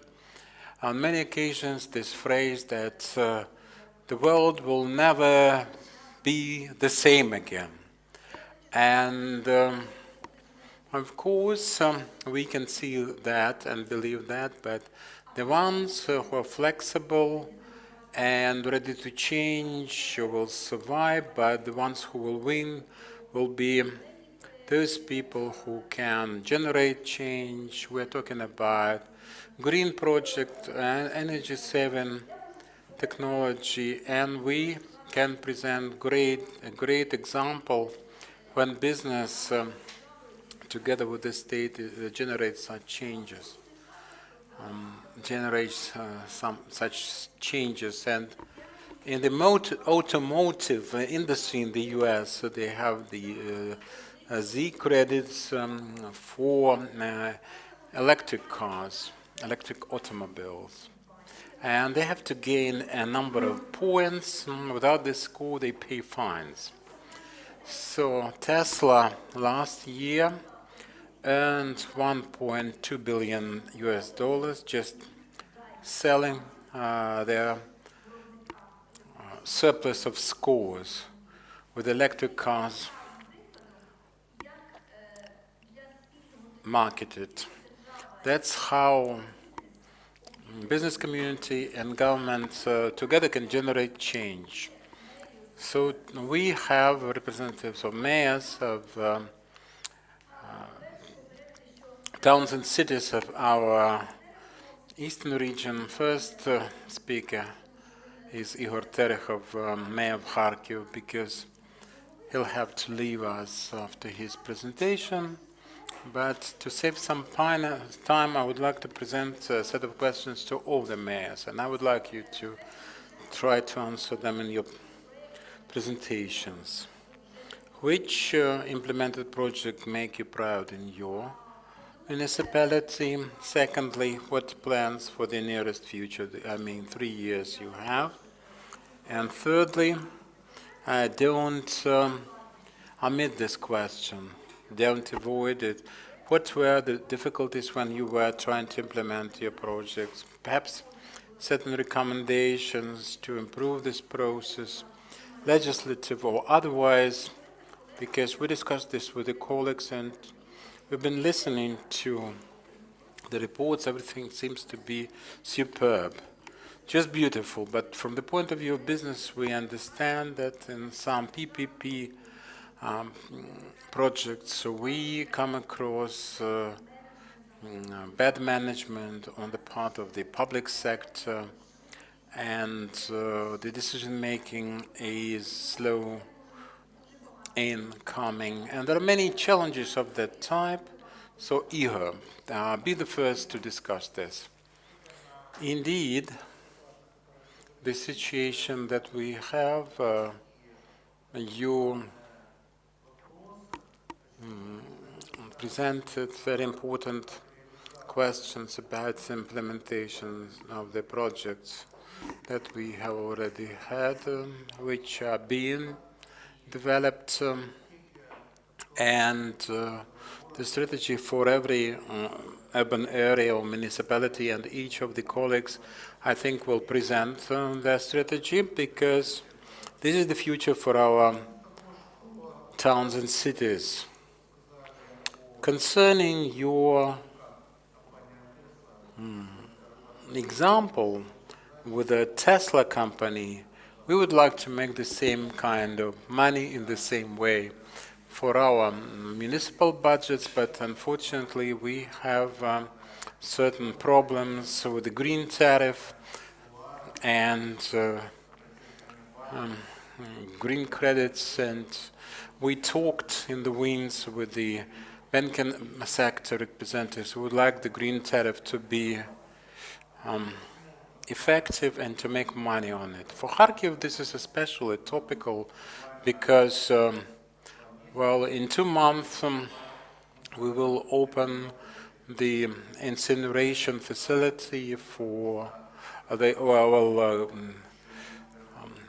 S2: on many occasions this phrase that the world will never be the same again. And of course, we can see that and believe that, but the ones who are flexible and ready to change will survive, but the ones who will win will be those people who can generate change. We're talking about green project and energy-saving technology, and we can present a great example when business together with the state generates such changes. Generates such changes, and in the automotive industry in the US, they have the Z credits for electric cars, electric automobiles, and they have to gain a number of points. Without this score, they pay fines. So Tesla last year earned $1.2 billion just selling their surplus of scores with electric cars marketed. That's how business community and government together can generate change. So we have representatives of mayors of towns and cities of our eastern region. First speaker is Igor Terechov, mayor of Kharkiv, because he'll have to leave us after his presentation. But to save some time, I would like to present a set of questions to all the mayors, and I would like you to try to answer them in your presentations. Which implemented project make you proud in your municipality? Secondly, what plans for the nearest future, 3 years you have? And thirdly, don't omit this question, don't avoid it. What were the difficulties when you were trying to implement your projects? Perhaps certain recommendations to improve this process, legislative or otherwise, because we discussed this with the colleagues and we've been listening to the reports. Everything seems to be superb, just beautiful. But from the point of view of business, we understand that in some PPP projects, we come across bad management on the part of the public sector, and the decision-making is slow in coming, and there are many challenges of that type. So Igor, be the first to discuss this. Indeed, the situation that we have, you presented very important questions about the implementation of the projects that we have already had, which are being developed, and the strategy for every urban area or municipality, and each of the colleagues, I think, will present their strategy, because This is the future for our towns and cities. Concerning your example with the Tesla company, we would like to make the same kind of money in the same way for our municipal budgets, but unfortunately we have certain problems with the green tariff and green credits, and we talked in the wings with the banking sector representatives who would like the green tariff to be effective and to make money on it. For Kharkiv, this is especially topical because, well, in 2 months we will open the incineration facility for the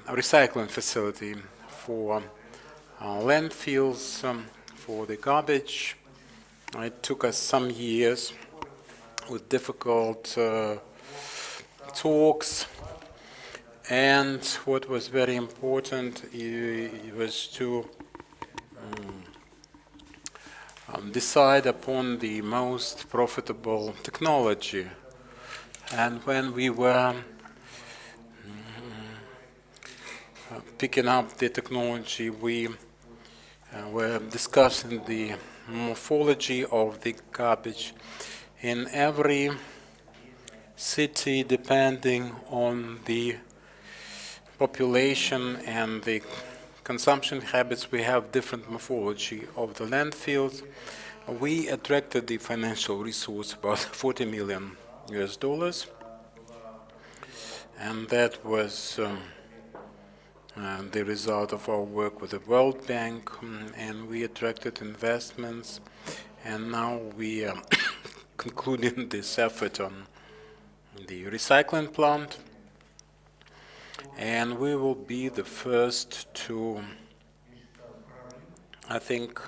S2: recycling facility for landfills, for the garbage. It took us some years with difficult talks, and what was very important was to decide upon the most profitable technology. And when we were picking up the technology, we were discussing the morphology of the garbage in every city, depending on the population and the consumption habits. We have different morphology of the landfills. We attracted the financial resource, about $40 million US, and that was the result of our work with the World Bank, and we attracted investments, and now we are concluding this effort on the recycling plant, and we will be the first to, I think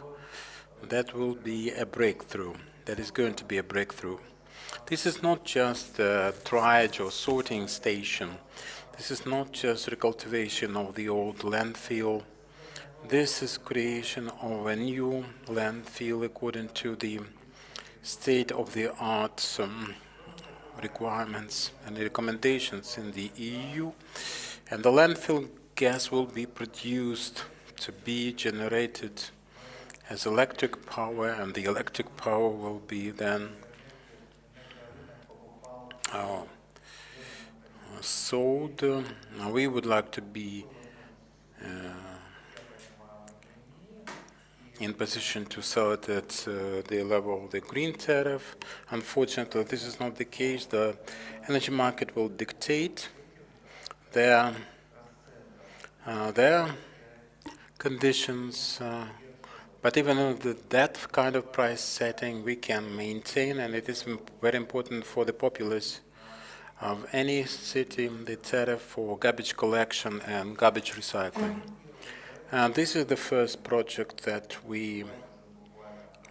S2: that will be a breakthrough. That is going to be a breakthrough. This is not just a triage or sorting station. This is not just recultivation of the old landfill. This is creation of a new landfill according to the state-of-the-art requirements and recommendations in the EU. And the landfill gas will be produced to be generated as electric power, and the electric power will be then sold. We would like to be in position to sell it at the level of the green tariff. Unfortunately, this is not the case. The energy market will dictate their conditions, but even with that kind of price setting we can maintain, and it is very important for the populace of any city, the tariff for garbage collection and garbage recycling. This is the first project that we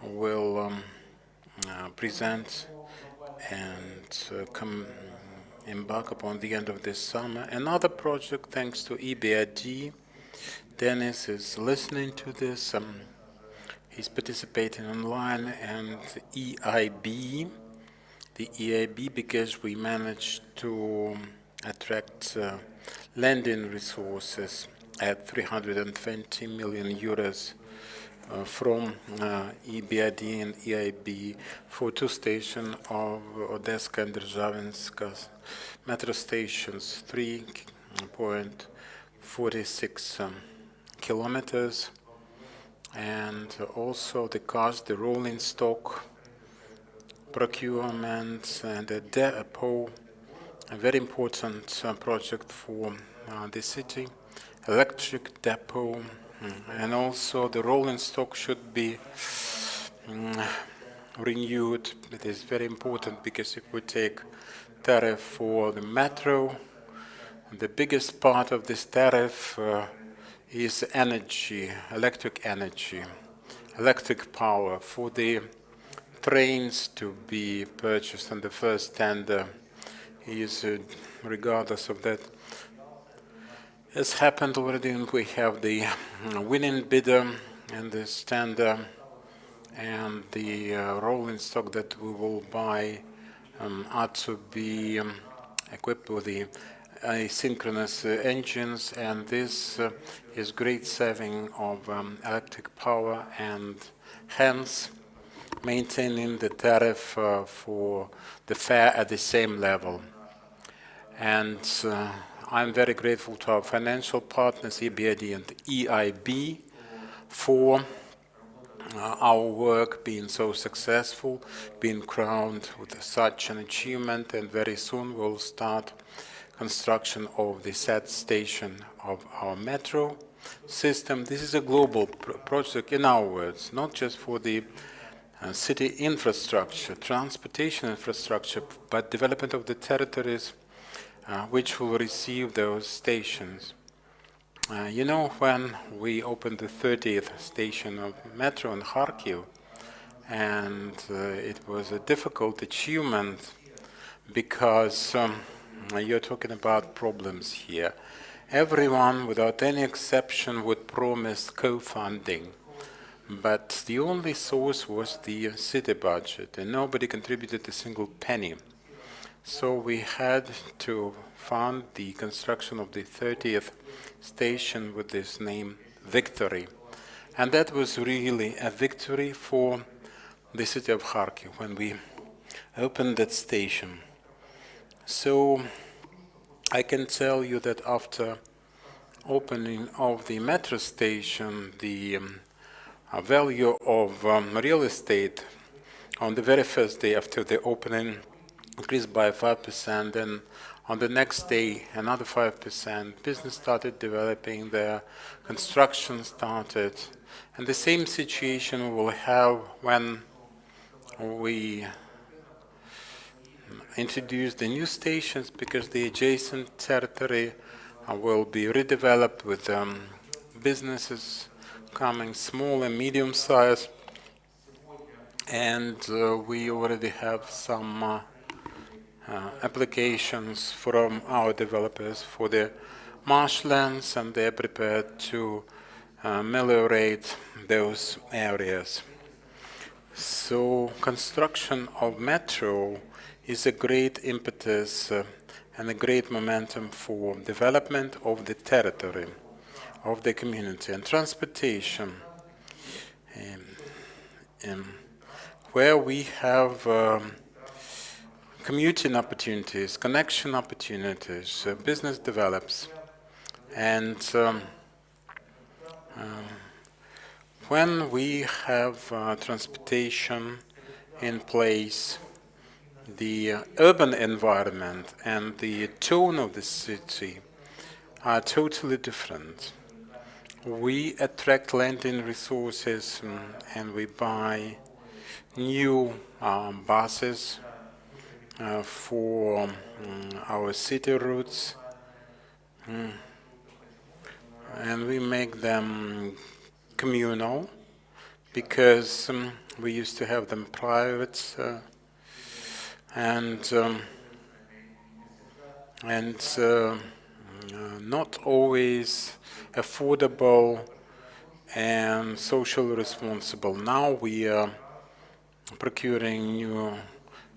S2: will present and embark upon the end of this summer. Another project, thanks to EBRD, Dennis is listening to this. He's participating online, and EIB, the EIB, because we managed to attract lending resources at 320 million euros from EBRD and EIB for 2 stations of Odeska and Dzhavinska metro stations, 3.46 kilometers, and also the cost, the rolling stock procurement and the depot, a very important project for the city, electric depot, and also the rolling stock should be renewed. It is very important because if we take tariff for the metro, the biggest part of this tariff is energy, electric power for the trains to be purchased, and the first tender is, regardless of that, As happened already, we have the winning bidder and the tender and the rolling stock that we will buy are to be equipped with the asynchronous engines, and this is great saving of electric power and hence maintaining the tariff for the fare at the same level. And I'm very grateful to our financial partners, EBRD and EIB, for our work being so successful, being crowned with such an achievement, and very soon we'll start construction of the set station of our metro system. This is a global project, in our words, not just for the city infrastructure, transportation infrastructure, but development of the territories which will receive those stations. You know, when we opened the 30th station of metro in Kharkiv, and it was a difficult achievement because you're talking about problems here. Everyone, without any exception, would promise co-funding, but the only source was the city budget, and nobody contributed a single penny. So we had to fund the construction of the 30th station with this name, Victory. And that was really a victory for the city of Kharkiv when we opened that station. So I can tell you that after opening of the metro station, the value of real estate on the very first day after the opening increased by 5%, and on the next day another 5%. Business started developing, the construction started, and the same situation we'll have when we introduce the new stations, because the adjacent territory will be redeveloped with businesses coming, small and medium size, and we already have some applications from our developers for the marshlands, and they're prepared to ameliorate those areas. So construction of metro is a great impetus and a great momentum for development of the territory, of the community. And transportation, where we have commuting opportunities, connection opportunities, business develops, and when we have transportation in place, the urban environment and the tone of the city are totally different. We attract lending resources and we buy new buses for our city routes, and we make them communal, because we used to have them private and not always affordable and socially responsible. Now we are procuring new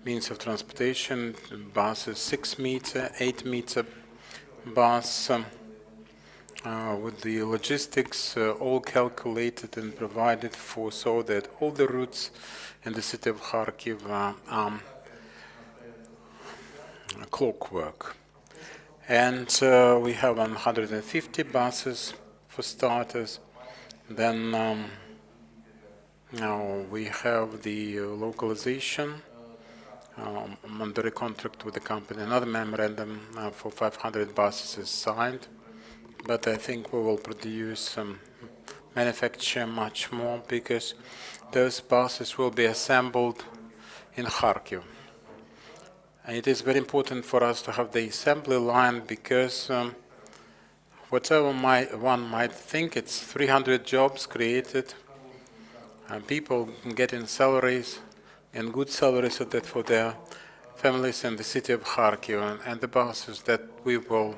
S2: means of transportation, buses, 6-meter, 8-meter bus, with the logistics all calculated and provided for, so that all the routes in the city of Kharkiv are clockwork. And we have 150 buses for starters. Then now we have the localization under a contract with the company. Another memorandum for 500 buses is signed, but I think we will produce manufacture much more, because those buses will be assembled in Kharkiv. And it is very important for us to have the assembly line, because whatever one might think, it's 300 jobs created, and people getting salaries, and good salaries for their families in the city of Kharkiv, and the buses that we will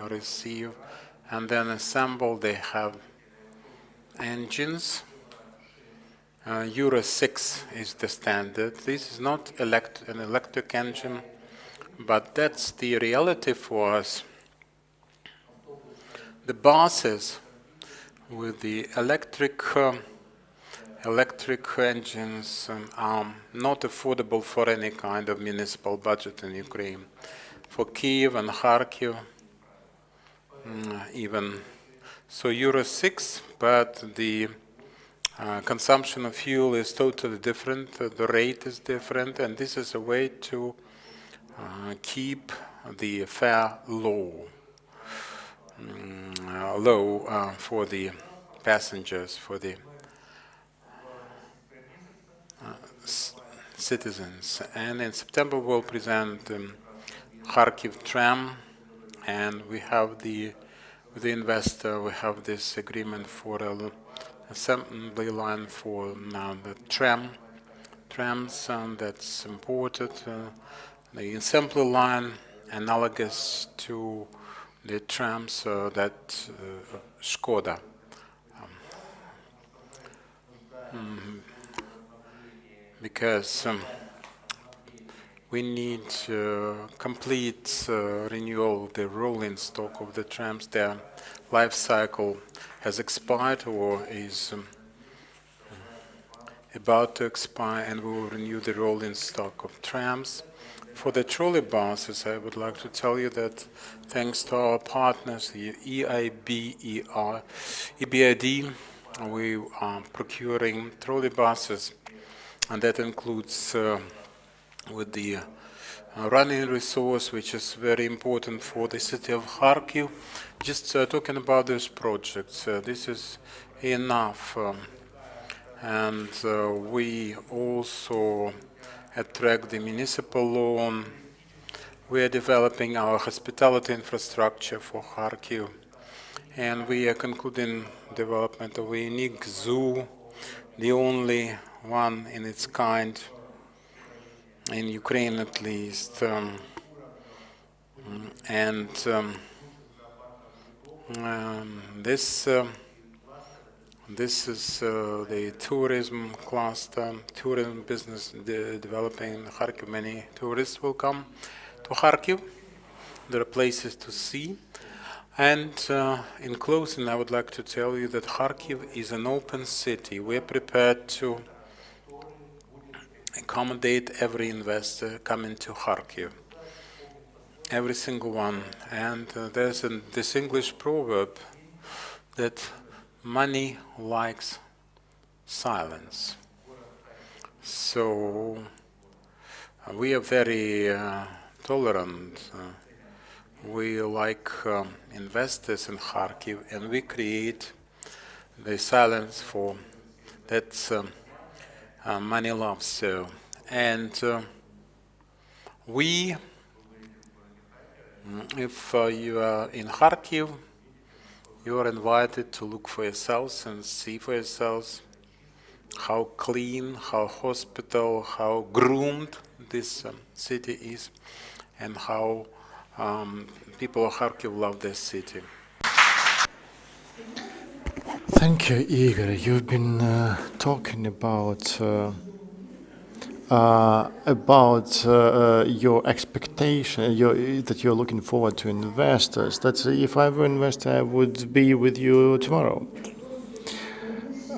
S2: receive and then assembled. They have engines. Euro 6 is the standard. This is not an electric engine, but that's the reality for us. The buses with the electric engines are not affordable for any kind of municipal budget in Ukraine. For Kiev and Kharkiv, even. So Euro 6, but the consumption of fuel is totally different, the rate is different, and this is a way to keep the fare low for the passengers, for the citizens. And in September we'll present Kharkiv tram, and we have the investor, we have this agreement for a assembly line for the trams that's imported. The assembly line analogous to the trams that Skoda. Because we need complete renewal of the rolling stock of the trams. Their life cycle has expired or is about to expire, and we will renew the rolling stock of trams. For the trolley buses, I would like to tell you that thanks to our partners, the EBRD, we are procuring trolley buses, and that includes with the running resource, which is very important for the city of Kharkiv. Just talking about these projects, this is enough. And we also attract the municipal loan. We are developing our hospitality infrastructure for Kharkiv. And we are concluding development of a unique zoo, the only one in its kind in Ukraine at least. This is the tourism cluster, tourism business developing in Kharkiv. Many tourists will come to Kharkiv. There are places to see. And in closing, I would like to tell you that Kharkiv is an open city. We are prepared to accommodate every investor coming to Kharkiv, every single one. And there's this English proverb that money likes silence. So we are very tolerant. We like investors in Kharkiv, and we create the silence for that money loves. So, and if you are in Kharkiv, you are invited to look for yourselves and see for yourselves how clean, how hospitable, how groomed this city is, and how people of Kharkiv love this city.
S3: Thank you, Igor. You've been talking about your expectation, that you're looking forward to investors. That if I were an investor, I would be with you tomorrow.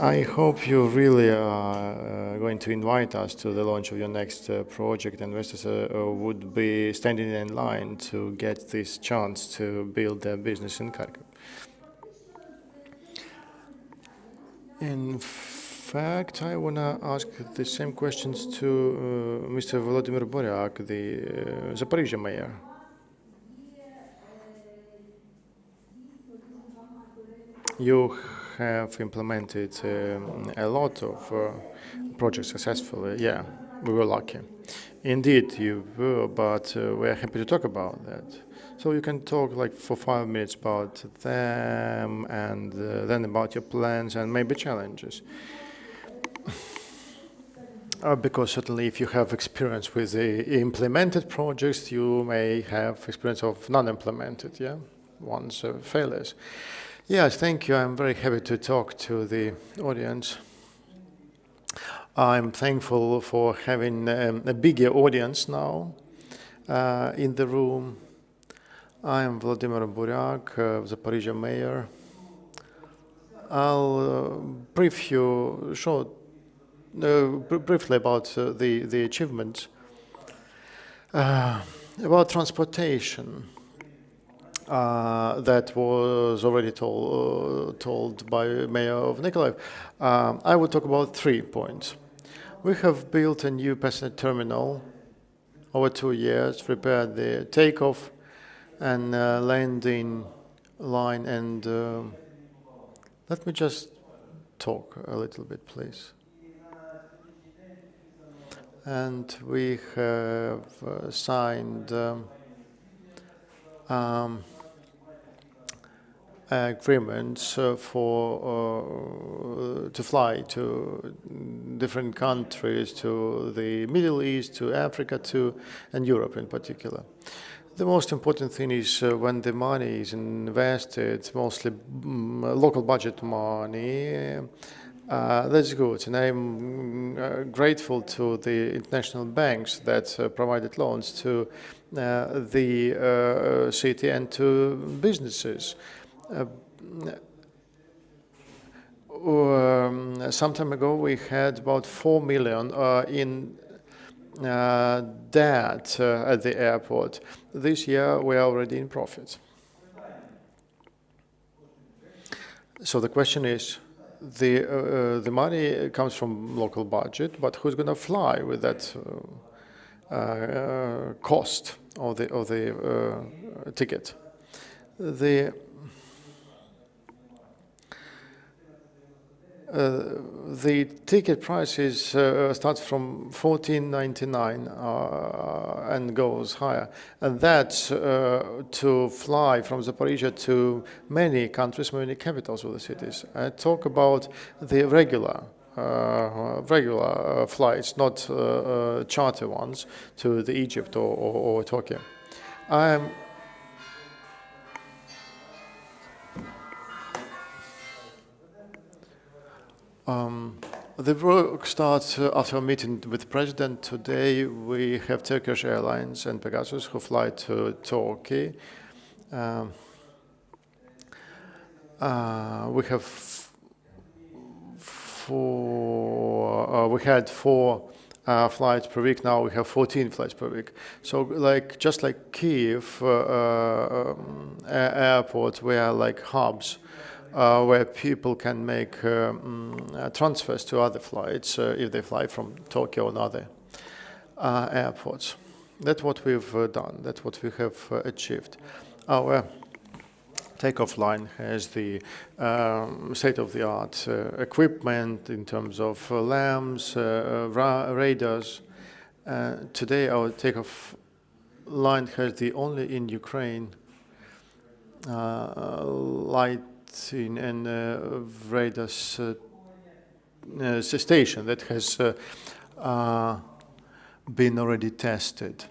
S3: I hope you really are going to invite us to the launch of your next project. Investors would be standing in line to get this chance to build their business in Kharkiv. In fact, I want to ask the same questions to Mr. Volodymyr Boryak, the Zaporizhzhia mayor. You have implemented a lot of projects successfully. Yeah, we were lucky. Indeed, you were, but we're happy to talk about that. So you can talk like for 5 minutes about them, and then about your plans and maybe challenges. Because certainly if you have experience with the implemented projects, you may have experience of non-implemented, yeah? one's failures. Yes, thank you. I'm very happy to talk to the audience. I'm thankful for having a bigger audience now in the room. I'm Vladimir Buryak, Zaporizhzhia mayor. I'll brief you briefly about the achievements. About transportation, that was already told by Mayor of Nikolaev. I will talk about 3 points. We have built a new passenger terminal over 2 years, prepared the takeoff and landing line, and let me just talk a little bit, please. And we have signed agreements to fly to different countries, to the Middle East, to Africa, and Europe in particular. The most important thing is when the money is invested, mostly local budget money, that's good, and I'm grateful to the international banks that provided loans to the city and to businesses. Some time ago, we had about 4 million in debt at the airport. This year, we are already in profit. So the question is, the money comes from local budget, but who's going to fly with that cost of the ticket? The ticket prices starts from $14.99 and goes higher, and that's to fly from Zaporizhzhia to many countries, many capitals of the cities. I talk about the regular flights, not charter ones to the Egypt or Turkey. The work starts after a meeting with the president. Today we have Turkish Airlines and Pegasus who fly to Turkey. We had 4 flights per week. Now we have 14 flights per week. So, just like Kyiv airports, we are like hubs where people can make transfers to other flights if they fly from Tokyo and other airports. That's what we've done. That's what we have achieved. Our takeoff line has the state-of-the-art equipment in terms of lamps, radars. Today, our takeoff line has the only in Ukraine lighting and radar station that has been already tested.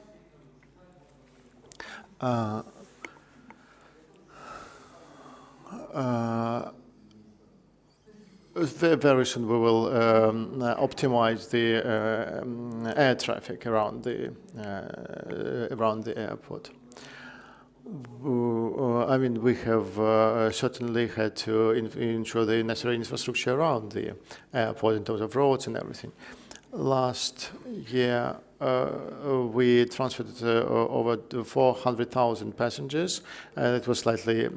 S3: Very soon we will optimize the air traffic around the airport. I mean, we have certainly had to ensure the necessary infrastructure around the airport in terms of roads and everything. Last year, we transferred over 400,000 passengers. It was slightly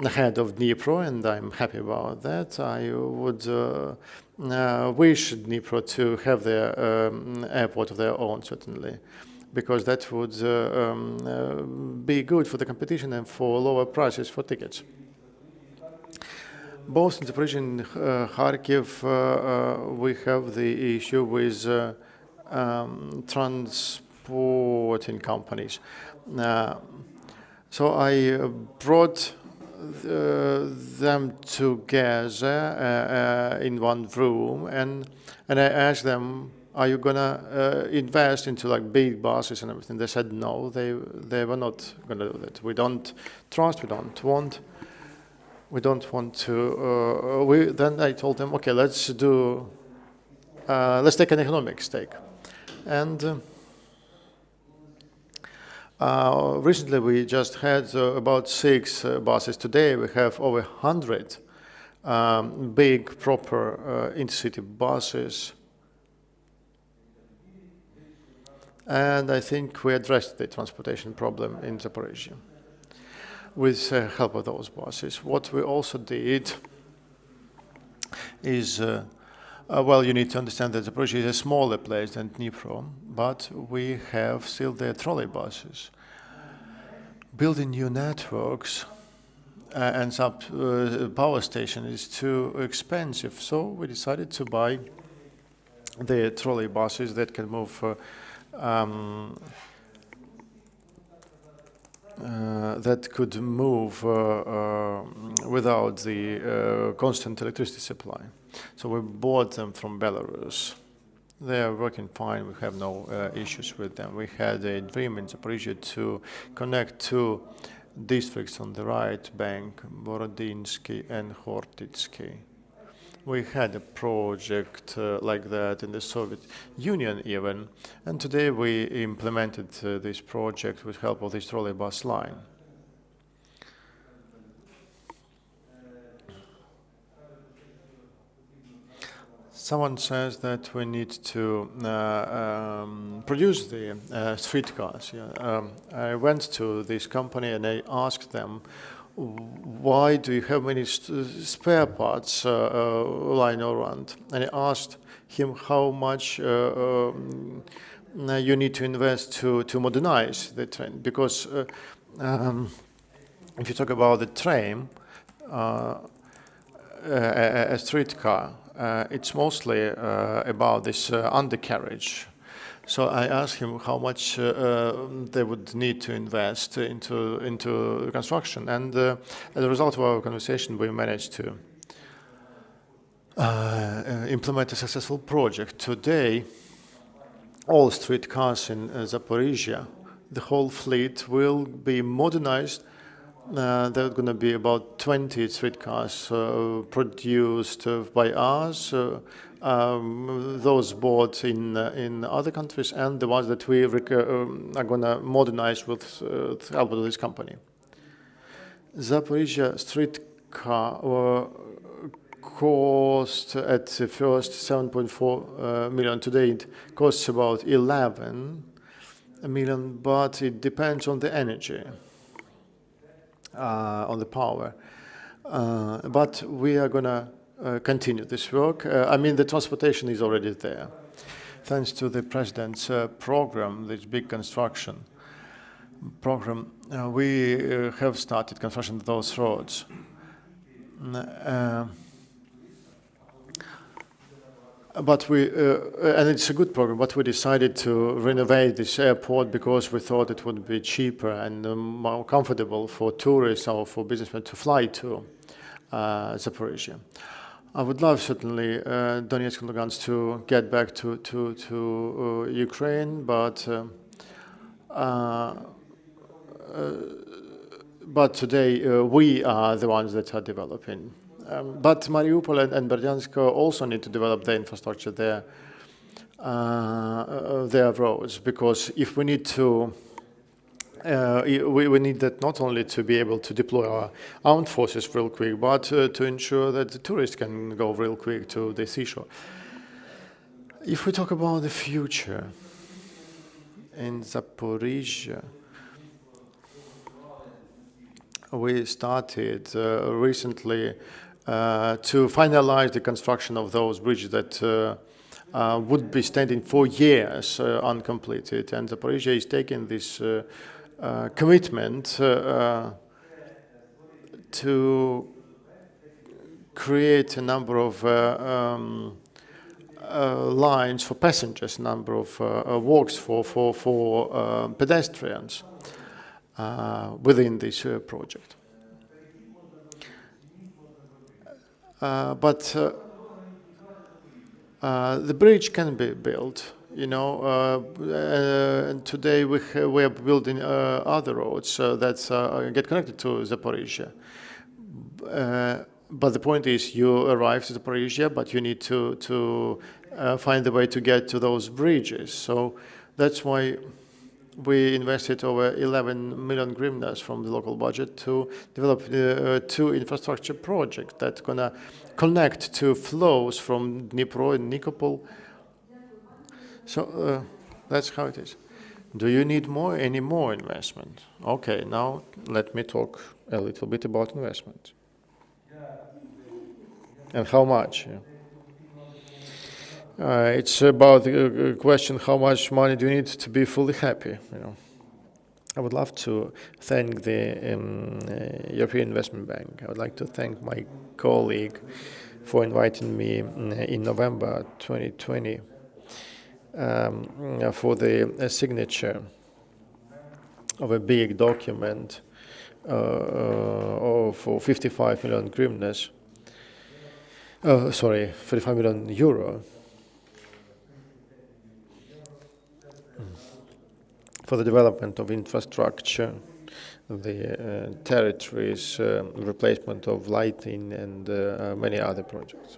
S3: ahead of Dnipro, and I'm happy about that. I would wish Dnipro to have their airport of their own, certainly, because that would be good for the competition and for lower prices for tickets. Both in Zaporizhzhia and Kharkiv, we have the issue with transporting companies. So I brought them together in one room, and I asked them are you gonna invest into like big buses and everything? They said no, they were not gonna do that. We don't trust, we don't want to. Then I told them, okay, let's take an economic stake. And recently we just had about 6 buses. Today we have over 100 big proper intercity buses. And I think we addressed the transportation problem in Zaporizhzhia with help of those buses. What we also did is, well, you need to understand that Zaporizhzhia is a smaller place than Dnipro, but we have still the trolley buses. Building new networks and sub power station is too expensive, so we decided to buy the trolley buses that can move that could move without the constant electricity supply. So we bought them from Belarus. They are working fine. We have no issues with them. We had a dream in Zaporizhzhia to connect 2 districts on the right bank, Borodinsky and Hortitsky. We had a project like that in the Soviet Union even, and today we implemented this project with help of this trolley bus line. Someone says that we need to produce the streetcars. Yeah. I went to this company and I asked them, why do you have many spare parts lying around? And I asked him how much you need to invest to modernize the train. Because if you talk about the train, a streetcar, it's mostly about this undercarriage. So I asked him how much they would need to invest into construction, and as a result of our conversation, we managed to implement a successful project. Today, all streetcars in Zaporizhzhia, the whole fleet will be modernized. There are going to be about 20 streetcars produced by us, those bought in other countries, and the ones that we are going to modernize with the help of this company. Zaporizhzhia streetcar cost at the first 7.4 million. Today it costs about 11 million, but it depends on the energy. On the power. But we are going to continue this work. I mean, the transportation is already there. Thanks to the President's program, this big construction program, we have started construction of those roads. But and it's a good program, but we decided to renovate this airport because we thought it would be cheaper and more comfortable for tourists or for businessmen to fly to Zaporizhzhia. I would love, certainly, Donetsk and Lugansk to get back to Ukraine, but today we are the ones that are developing. But Mariupol and Berdyansk also need to develop their infrastructure, their roads, because if we need to, we need that not only to be able to deploy our armed forces real quick, but to ensure that the tourists can go real quick to the seashore. If we talk about the future in Zaporizhzhia, we started recently to finalize the construction of those bridges that would be standing for years uncompleted. And Zaporizhzhia is taking this commitment to create a number of lines for passengers, a number of walks for pedestrians within this project. But The bridge can be built. And today we are building other roads that get connected to Zaporizhzhia. But the point is, you arrive to Zaporizhzhia, but you need to find a way to get to those bridges. So that's why we invested over 11 million hryvnias from the local budget to develop two infrastructure projects that gonna connect to flows from Dnipro and Nikopol. So that's how it is. Do you need any more investment? Okay, now let me talk a little bit about investment. And how much? It's about the question, how much money do you need to be fully happy? I would love to thank the European Investment Bank. I would like to thank my colleague for inviting me in November 2020 for the signature of a big document for 55 million hryvnias. 45 million euro for the development of infrastructure, the territories, replacement of lighting, and many other projects.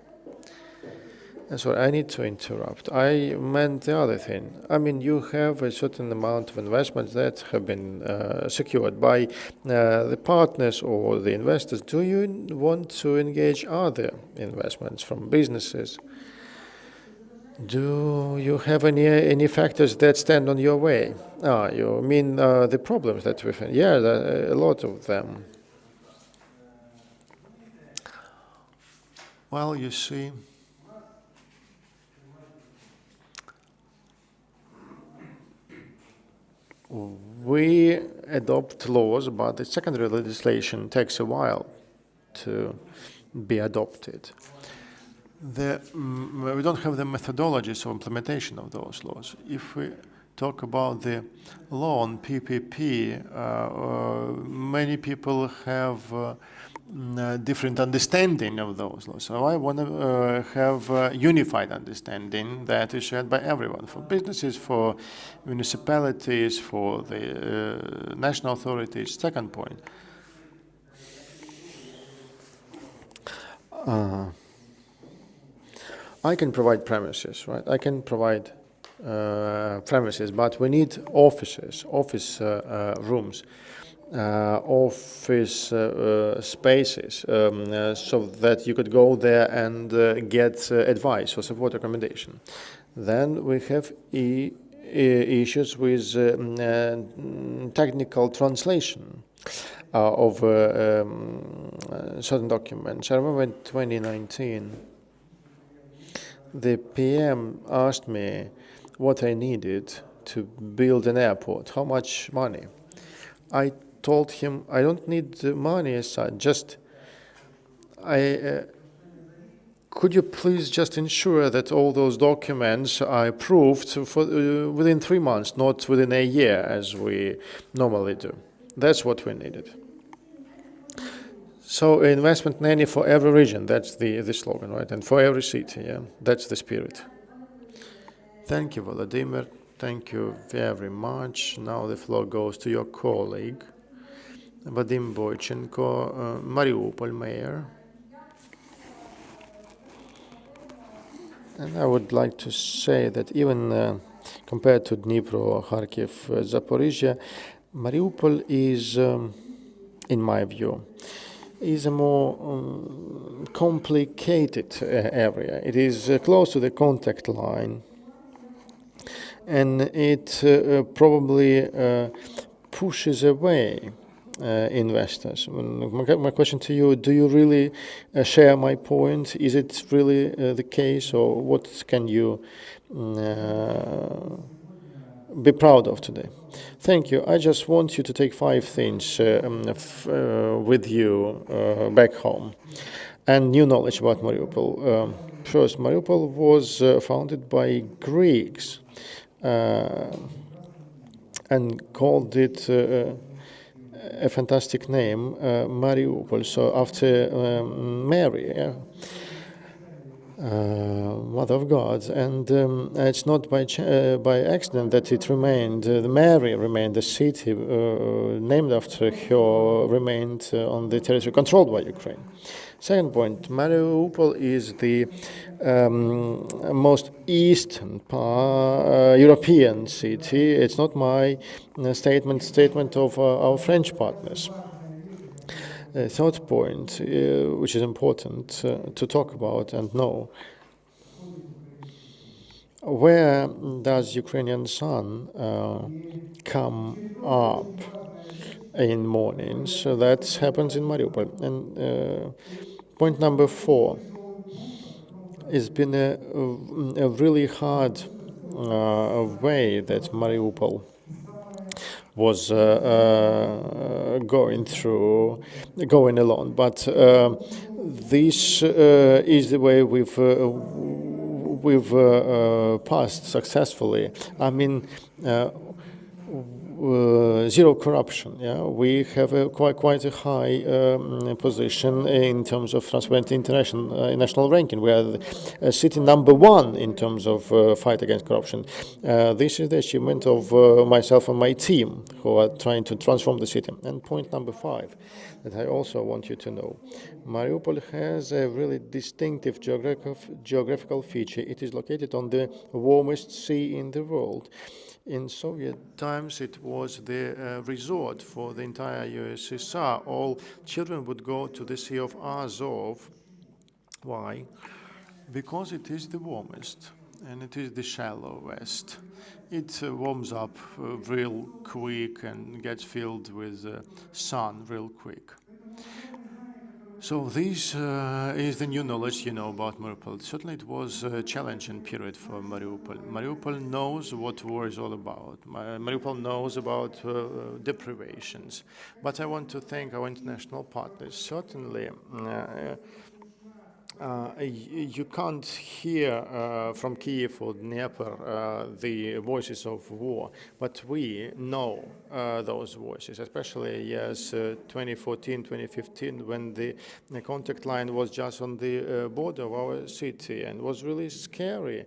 S3: And so I need to interrupt. I meant the other thing. I mean, you have a certain amount of investments that have been secured by the partners or the investors. Do you want to engage other investments from businesses? Do you have any factors that stand on your way? You mean the problems that we have? Yeah, a lot of them. Well, you see, we adopt laws, but the secondary legislation takes a while to be adopted. We don't have the methodologies of implementation of those laws. If we talk about the loan, PPP, many people have different understanding of those laws. So I want to have a unified understanding that is shared by everyone, for businesses, for municipalities, for the national authorities. Second point. I can provide premises, right? I can provide premises, but we need offices, office rooms, office spaces, so that you could go there and get advice or support recommendation. Then we have issues with technical translation of certain documents. I remember in 2019, the PM asked me what I needed to build an airport, how much money. I told him I don't need the money as such, just could you please just ensure that all those documents are approved within 3 months, not within a year as we normally do. That's what we needed. So investment nanny for every region, that's the slogan, right? And for every city, yeah, that's the spirit. Thank you, Volodymyr. Thank you very much. Now the floor goes to your colleague, Vadim Boychenko, Mariupol mayor. And I would like to say that even compared to Dnipro, Kharkiv, Zaporizhzhia, Mariupol is, in my view, is a more complicated area. It is close to the contact line, and it probably pushes away investors. My question to you, do you really share my point? Is it really the case, or what can you be proud of today? Thank you. I just want you to take 5 things with you back home and new knowledge about Mariupol. First, Mariupol was founded by Greeks and called it a fantastic name, Mariupol, so after Mary. Yeah. Mother of God, and it's not by accident that it remained. The Mary remained the city named after her remained on the territory controlled by Ukraine. Second point, Mariupol is the most eastern European city. It's not my statement of our French partners. Third point, which is important to talk about and know, where does Ukrainian sun come up in mornings? So that happens in Mariupol. And point number 4, it's been a really hard way that Mariupol was going along. But this is the way we've passed successfully. I mean, zero corruption. Yeah, we have quite a high position in terms of Transparency International ranking. We are city number 1 in terms of fight against corruption. This is the achievement of myself and my team who are trying to transform the city. And point number 5 that I also want you to know. Mariupol has a really distinctive geographical feature. It is located on the warmest sea in the world. In Soviet times, it was the resort for the entire USSR. All children would go to the Sea of Azov. Why? Because it is the warmest, and it is the shallowest. It warms up real quick and gets filled with sun real quick. So this is the new knowledge you know about Mariupol. Certainly it was a challenging period for Mariupol. Mariupol knows what war is all about. Mariupol knows about deprivations. But I want to thank our international partners. Certainly, you can't hear from Kiev or Dnipro the voices of war, but we know those voices, especially years 2014, 2015, when the contact line was just on the border of our city and was really scary.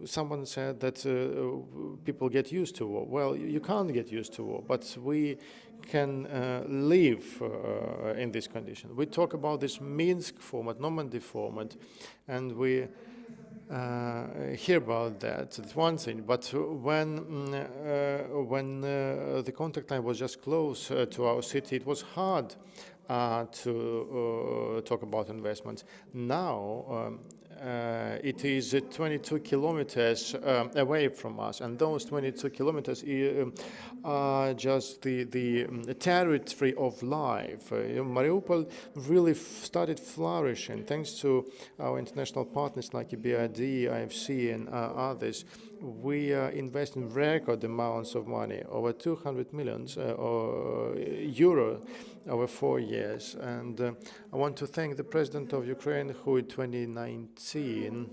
S3: Someone said that people get used to war. Well, you can't get used to war, but we can live in this condition. We talk about this Minsk format, Normandy format, and we hear about that. That's one thing. But when the contact line was just close to our city, it was hard to talk about investments. Now it is 22 kilometers away from us, and those 22 kilometers are just the territory of life. Mariupol really started flourishing thanks to our international partners like EBRD, IFC, and others. We are investing record amounts of money, over 200 million euro over 4 years. And I want to thank the President of Ukraine, who in 2019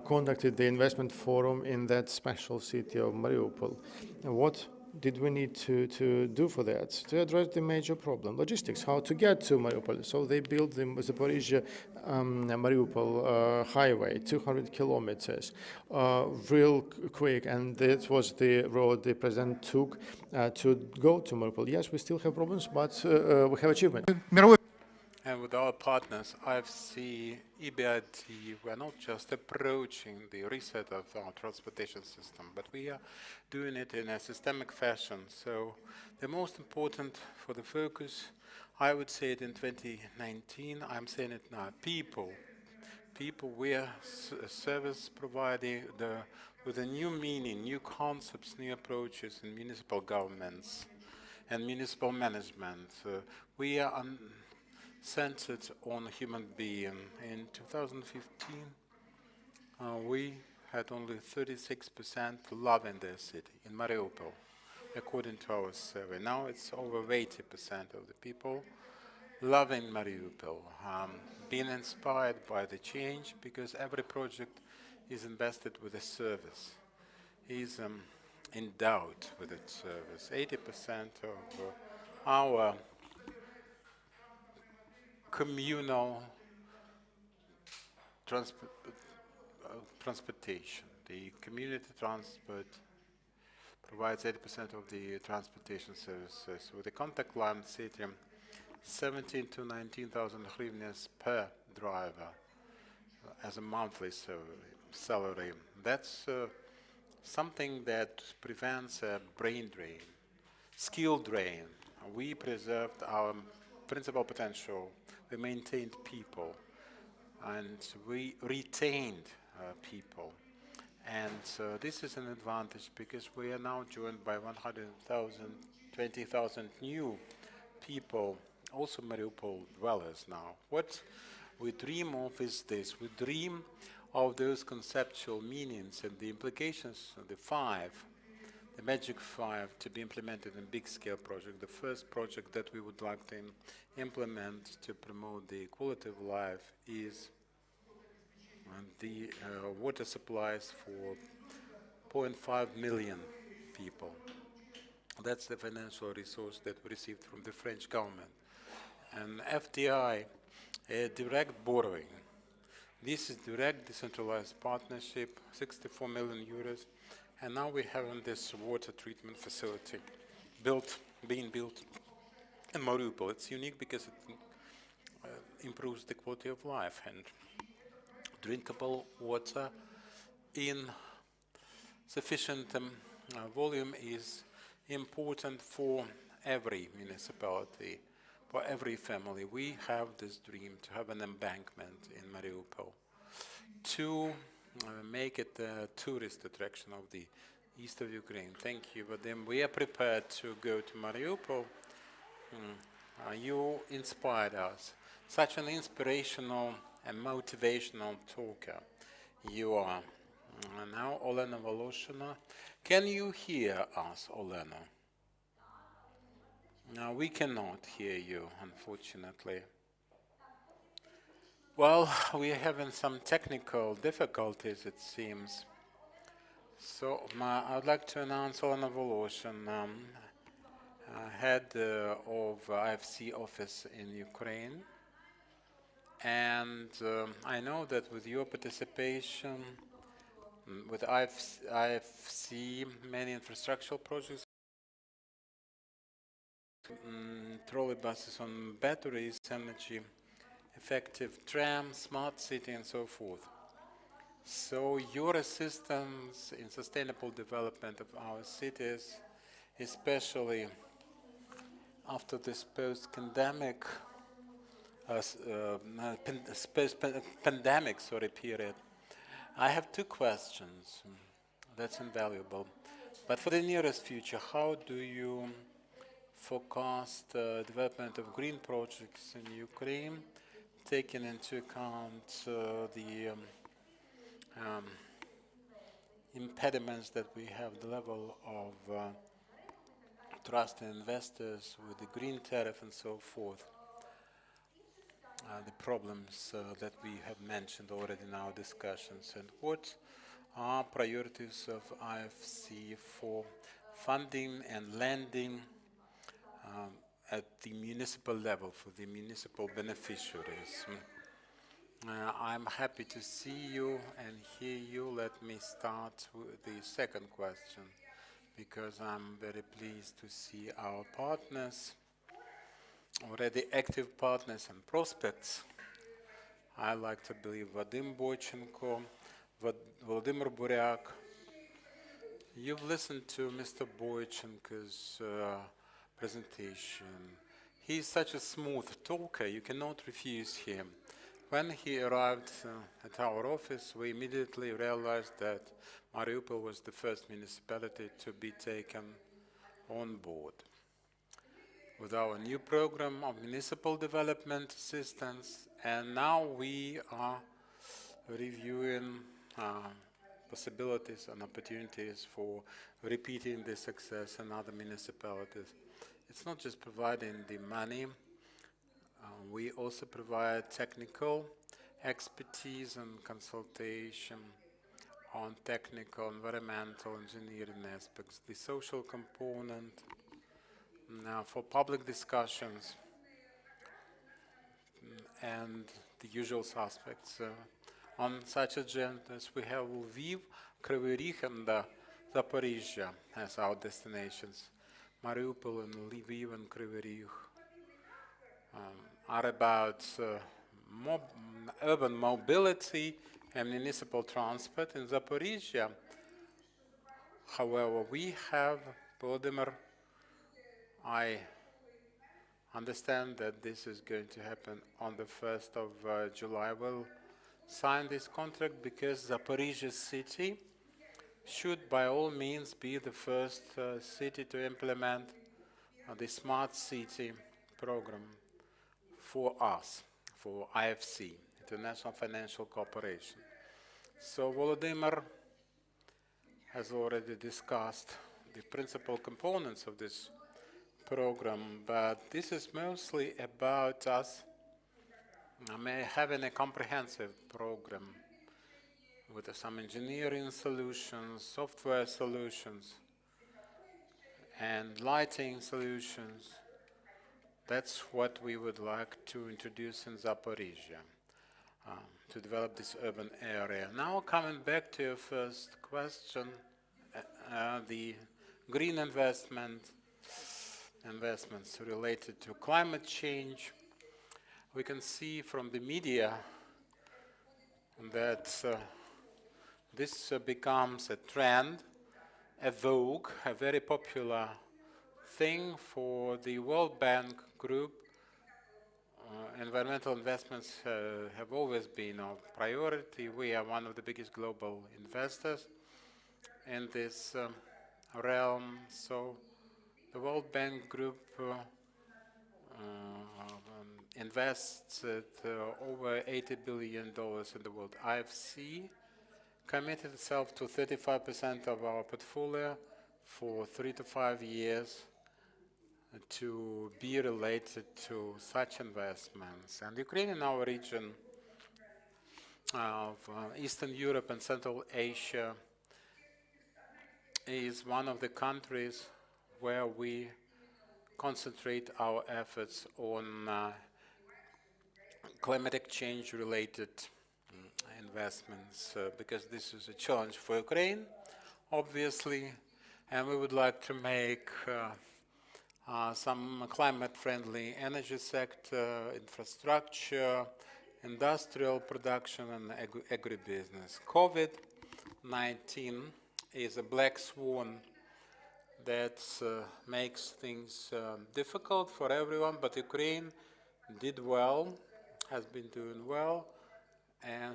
S3: conducted the investment forum in that special city of Mariupol. And what did we need to do for that? To address the major problem, logistics, how to get to Mariupol. So they built the Zaporizhzhia Mariupol highway, 200 kilometers, real quick, and that was the road the president took to go to Mariupol. Yes, we still have problems, but we have achievement.
S2: And with our partners, IFC, EBRD, we're not just approaching the reset of our transportation system, but we are doing it in a systemic fashion. So the most important for the focus, I would say it in 2019, I'm saying it now, people. People, we are a service providing with a new meaning, new concepts, new approaches in municipal governments and municipal management. We are centered on human being. In 2015, we had only 36% love in their city, in Mariupol, according to our survey. Now it's over 80% of the people loving Mariupol, being inspired by the change, because every project is invested with a service, is endowed with its service. 80% of our communal transportation. The community transport provides 80% of the transportation services. With the contact line city, 17 to 19,000 hryvnias per driver as a monthly salary. That's something that prevents a brain drain, skill drain. We preserved our principal potential. We maintained people, and we retained people. And this is an advantage because we are now joined by 100,000, 20,000 new people, also Mariupol dwellers now. What we dream of is this. We dream of those conceptual meanings and the implications of the magic five, to be implemented in big-scale project. The first project that we would like to implement to promote the quality of life is the water supplies for 0.5 million people. That's the financial resource that we received from the French government. And FDI, direct borrowing. This is direct decentralized partnership, 64 million euros. And now we have this water treatment facility being built in Marup. It's unique because it improves the quality of life, and drinkable water in sufficient volume is important for every municipality, for every family. We have this dream to have an embankment in Mariupol, to make it a tourist attraction of the east of Ukraine. Thank you, Vadim. We are prepared to go to Mariupol. You inspired us. Such an inspirational and motivational talker you are. Now, Olena Voloshina. Can you hear us, Olena? No, we cannot hear you, unfortunately. Well, we are having some technical difficulties, it seems. So I would like to announce Olena Voloshin, head of IFC office in Ukraine. And I know that with your participation, with IFC, many infrastructural projects, trolley buses on batteries, energy effective tram, smart city, and so forth. So your assistance in sustainable development of our cities, especially after this post-pandemic period. I have two questions. That's invaluable. But for the nearest future, how do you forecast development of green projects in Ukraine, taking into account the impediments that we have, the level of trust in investors with the green tariff and so forth, the problems that we have mentioned already in our discussions, and what are priorities of IFC for funding and lending at the municipal level for the municipal beneficiaries. I'm happy to see you and hear you. Let me start with the second question, because I'm very pleased to see our partners, already active partners and prospects. I like to believe Vadim Boychenko, Vladimir Buryak. You've listened to Mr. Boychenko's presentation. He's such a smooth talker, you cannot refuse him. When he arrived at our office, we immediately realized that Mariupol was the first municipality to be taken on board. With our new program of municipal development assistance, and now we are reviewing possibilities and opportunities for repeating the success in other municipalities. It's not just providing the money, we also provide technical expertise and consultation on technical, environmental, engineering aspects, the social component, now for public discussions, and the usual suspects on such agendas. We have Lviv, Kryvyi Rih, and Zaporizhzhia as our destinations. Mariupol and Lviv and Kryvyi Rih are about urban mobility and municipal transport. In Zaporizhzhia, however, we have Volodymyr. I understand that this is going to happen on the 1st of July. We'll sign this contract because Zaporizhzhia city should by all means be the first city to implement the smart city program for us, for IFC, International Financial Corporation. So Volodymyr has already discussed the principal components of this program, but this is mostly about us having a comprehensive program with some engineering solutions, software solutions, and lighting solutions. That's what we would like to introduce in Zaporizhzhia to develop this urban area. Now coming back to your first question, the green investments related to climate change. We can see from the media that this becomes a trend, a vogue, a very popular thing for the World Bank Group. Environmental investments have always been of priority. We are one of the biggest global investors in this realm. So the World Bank Group invests over $80 billion in the world. IFC committed itself to 35% of our portfolio for 3 to 5 years to be related to such investments. And Ukraine in our region of Eastern Europe and Central Asia is one of the countries where we concentrate our efforts on climatic change related investments because this is a challenge for Ukraine, obviously, and we would like to make some climate-friendly energy sector, infrastructure, industrial production, and agribusiness. COVID-19 is a black swan that makes things difficult for everyone, but Ukraine did well, has been doing well, and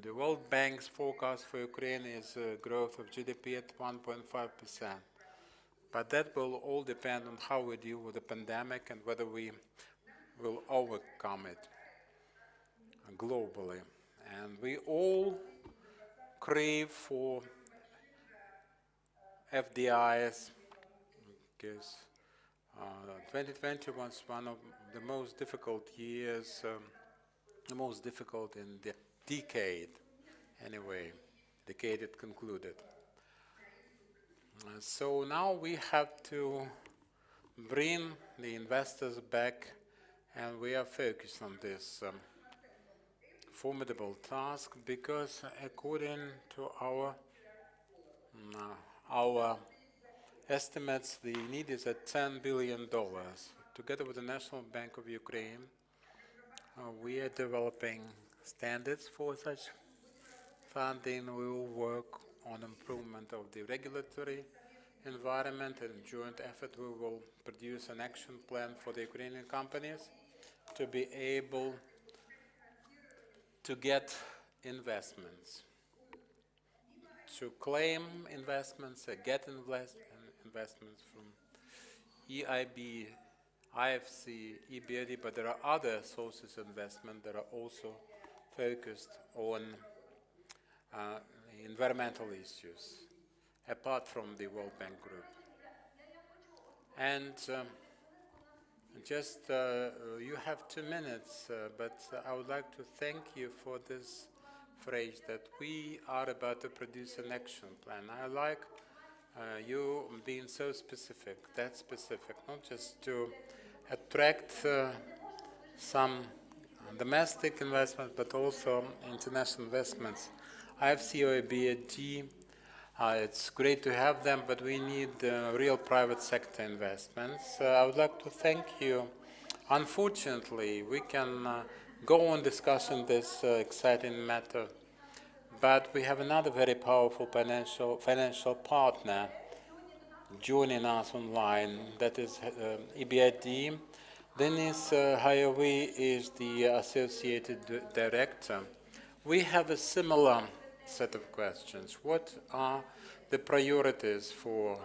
S2: the World Bank's forecast for Ukraine is a growth of GDP at 1.5%. But that will all depend on how we deal with the pandemic and whether we will overcome it globally. And we all crave for FDIs because 2020 was one of the most difficult years, the most difficult in the decade, anyway, decade it concluded. So now we have to bring the investors back, and we are focused on this formidable task because according to our estimates, the need is at $10 billion. Together with the National Bank of Ukraine, we are developing standards for such funding. We will work on improvement of the regulatory environment, and joint effort we will produce an action plan for the Ukrainian companies to be able to get investments, to claim investments, get investments from EIB, IFC, EBRD, but there are other sources of investment that are also focused on environmental issues, apart from the World Bank Group. And you have 2 minutes, but I would like to thank you for this phrase that we are about to produce an action plan. I like you being so specific, that specific, not just to attract some domestic investment, but also international investments. IFC or EBRD, it's great to have them, but we need real private sector investments. I would like to thank you. Unfortunately, we can go on discussing this exciting matter, but we have another very powerful financial partner joining us online, that is EBRD. Denis Hariv is the associated director. We have a similar set of questions. What are the priorities for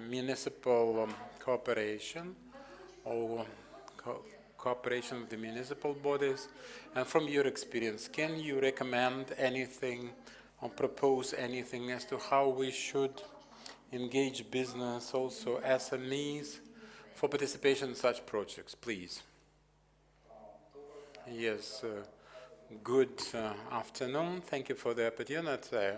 S2: municipal cooperation or cooperation with the municipal bodies? And from your experience, can you recommend anything or propose anything as to how we should engage business, also SMEs, for participation in such projects, please? Yes, good afternoon. Thank you for the opportunity.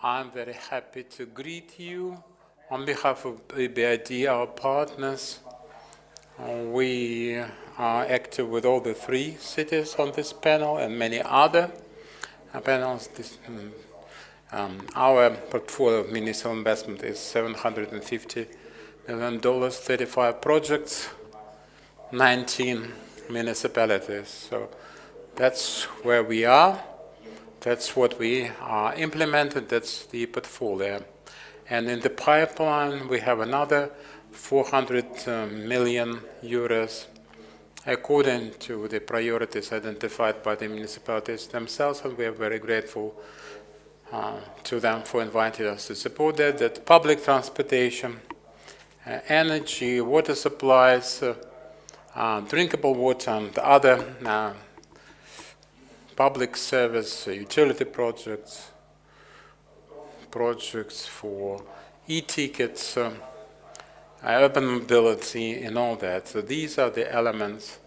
S2: I'm very happy to greet you on behalf of EBRD, our partners. We are active with all the 3 cities on this panel and many other panels. Our portfolio of municipal investment is $750 million, 35 projects, 19 municipalities. So that's where we are. That's what we are implemented. That's the portfolio. And in the pipeline, we have another 400 million euros according to the priorities identified by the municipalities themselves, and we are very grateful to them for inviting us to support that public transportation, energy, water supplies, drinkable water, and other public service, utility projects for e-tickets, urban mobility, and all that. So these are the elements.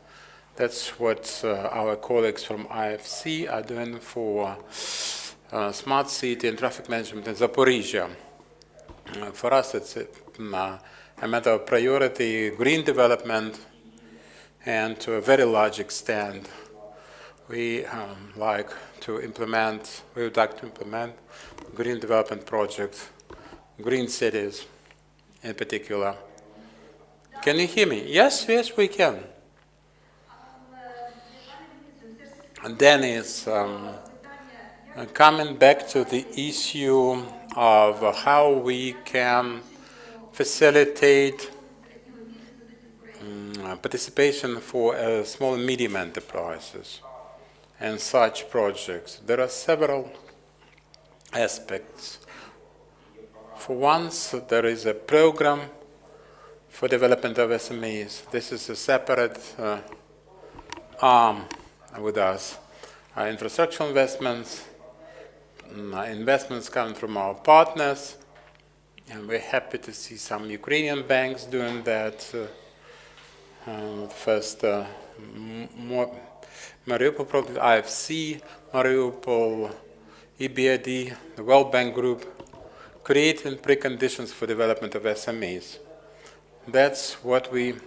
S2: That's what our colleagues from IFC are doing for smart city and traffic management in Zaporizhzhia. For us, it's a matter of priority, green development, and to a very large extent, we would like to implement green development projects, green cities in particular. Can you hear me? Yes, yes, we can. And then is coming back to the issue of how we can facilitate participation for small and medium enterprises and such projects. There are several aspects. For once, there is a program for development of SMEs. This is a separate arm with us. Infrastructure investments, investments coming from our partners, and we're happy to see some Ukrainian banks doing that. First, Marup project, IFC, Marup, EBRD, the World Bank Group, creating preconditions for development of SMEs. That's what we've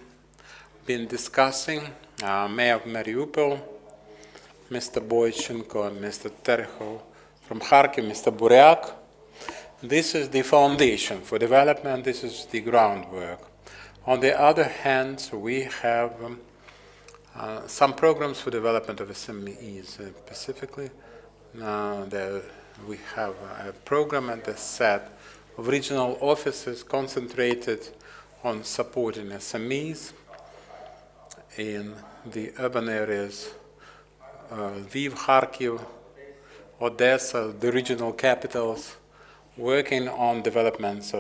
S2: been discussing. Mayor of Mariupol, Mr. Boychenko, and Mr. Terkhov from Kharkiv, Mr. Buryak. This is the foundation for development. This is the groundwork. On the other hand, we have some programs for development of SMEs. Specifically, we have a program and a set of regional offices concentrated on supporting SMEs in the urban areas, Lviv, Kharkiv, Odessa, the regional capitals, working on developments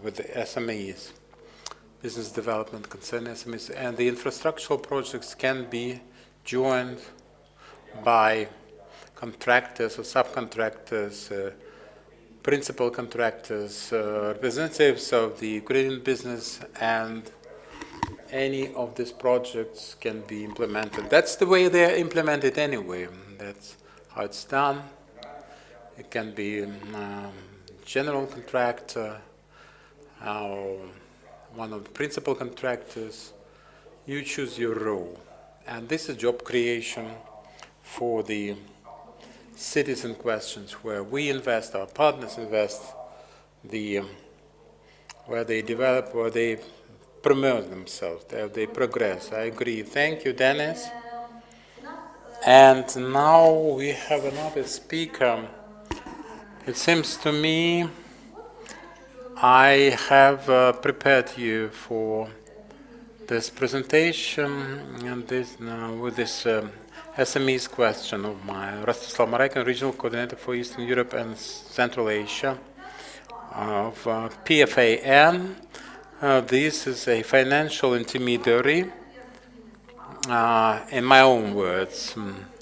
S2: with the SMEs, business development concerning SMEs, and the infrastructural projects can be joined by contractors or subcontractors, principal contractors, representatives of the Ukrainian business, and any of these projects can be implemented. That's the way they're implemented anyway. That's how it's done. It can be general contractor, or one of the principal contractors, you choose your role. And this is job creation for the citizen questions where we invest, our partners invest, where they develop, where they promote themselves, they progress. I agree. Thank you, Dennis. And now we have another speaker. It seems to me I have prepared you for this presentation and this with this SMEs question of mine. Rostislav Marek, Regional Coordinator for Eastern Europe and Central Asia of PFAN. This is a financial intermediary. In my own words,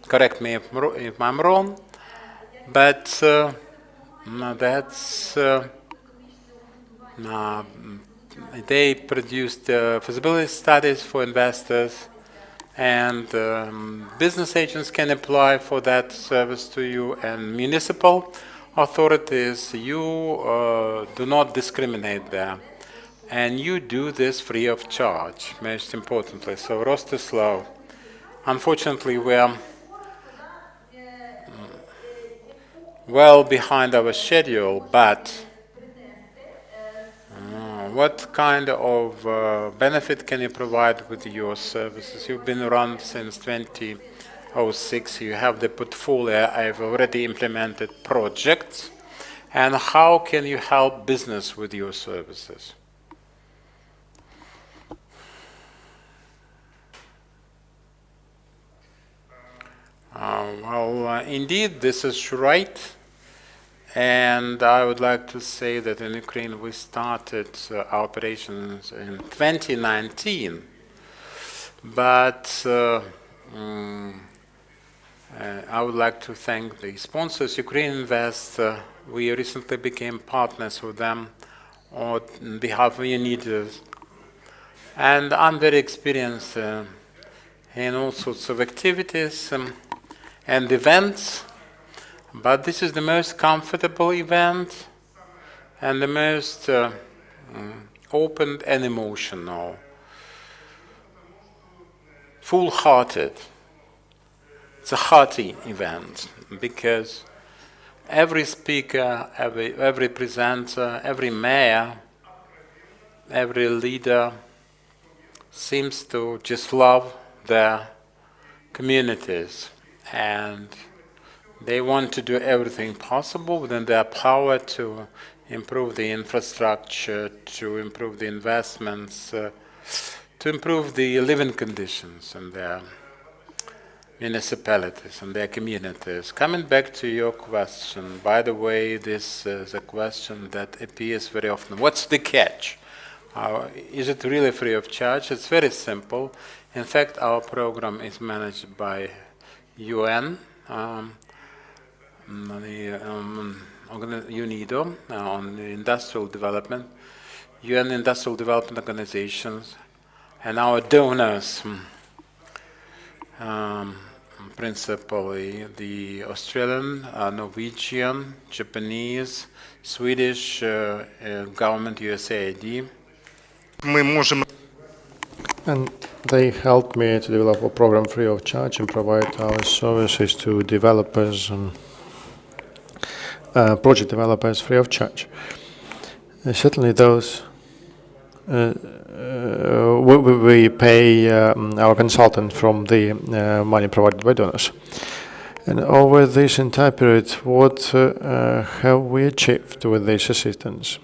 S2: correct me if I'm wrong, but that's they produced feasibility studies for investors, and business agents can apply for that service to you, and municipal authorities, you do not discriminate there. And you do this free of charge, most importantly. So, Rostislav, unfortunately, we're well behind our schedule, but what kind of benefit can you provide with your services? You've been around since 2006. You have the portfolio. I've already implemented projects. And how can you help business with your services? Indeed, this is right. And I would like to say that in Ukraine we started our operations in 2019. But I would like to thank the sponsors, UkraineInvest. We recently became partners with them on behalf of UNIDOS. And I'm very experienced in all sorts of activities and events. But this is the most comfortable event and the most open and emotional, full-hearted. It's a hearty event because every speaker, every presenter, every mayor, every leader seems to just love their communities, and they want to do everything possible within their power to improve the infrastructure, to improve the investments, to improve the living conditions in their municipalities and their communities. Coming back to your question, by the way, this is a question that appears very often. What's the catch? Is it really free of charge? It's very simple. In fact, our program is managed by UN, UNIDO, on industrial development, UN industrial development organizations, and our donors, principally the Australian, Norwegian, Japanese, Swedish government, USAID.
S3: And they helped me to develop a program free of charge and provide our services to developers and project developers free of charge. Certainly those we pay our consultant from the money provided by donors. And over this entire period, what have we achieved with this assistance?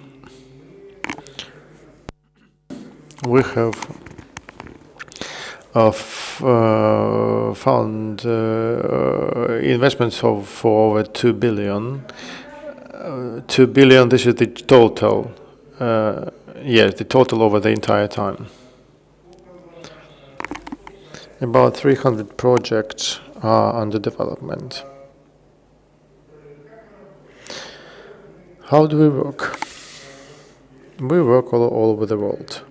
S3: We have found investments for over 2 billion. 2 billion, this is the total. Yes, the total over the entire time. About 300 projects are under development. How do we work? We work all over the world.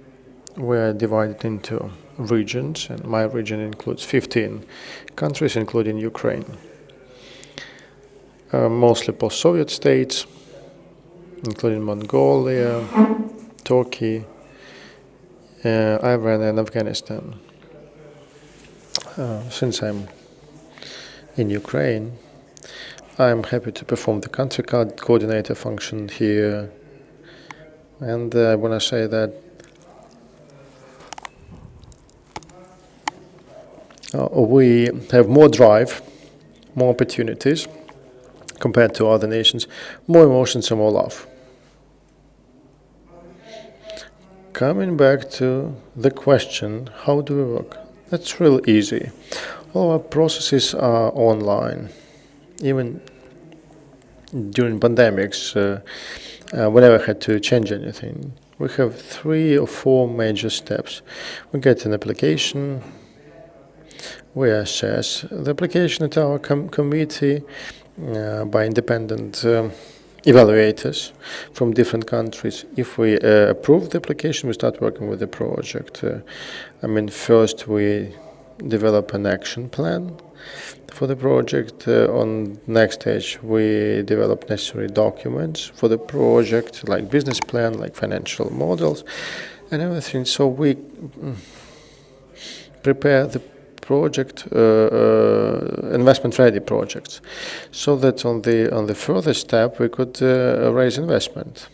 S3: We are divided into regions, and my region includes 15 countries, including Ukraine. Mostly post-Soviet states, including Mongolia, Turkey, Iran, and Afghanistan. Since I'm in Ukraine, I'm happy to perform the country coordinator function here. And I want to say that we have more drive, more opportunities compared to other nations, more emotions and more love. Coming back to the question, how do we work? That's really easy. All our processes are online. Even during pandemics, we never had to change anything. We have 3 or 4 major steps. We get an application, we assess the application at our committee by independent evaluators from different countries. If we approve the application, we start working with the project. First we develop an action plan for the project. On next stage, we develop necessary documents for the project, like business plan, like financial models, and everything. So we prepare the project, investment-ready projects, so that on the further step we could raise investment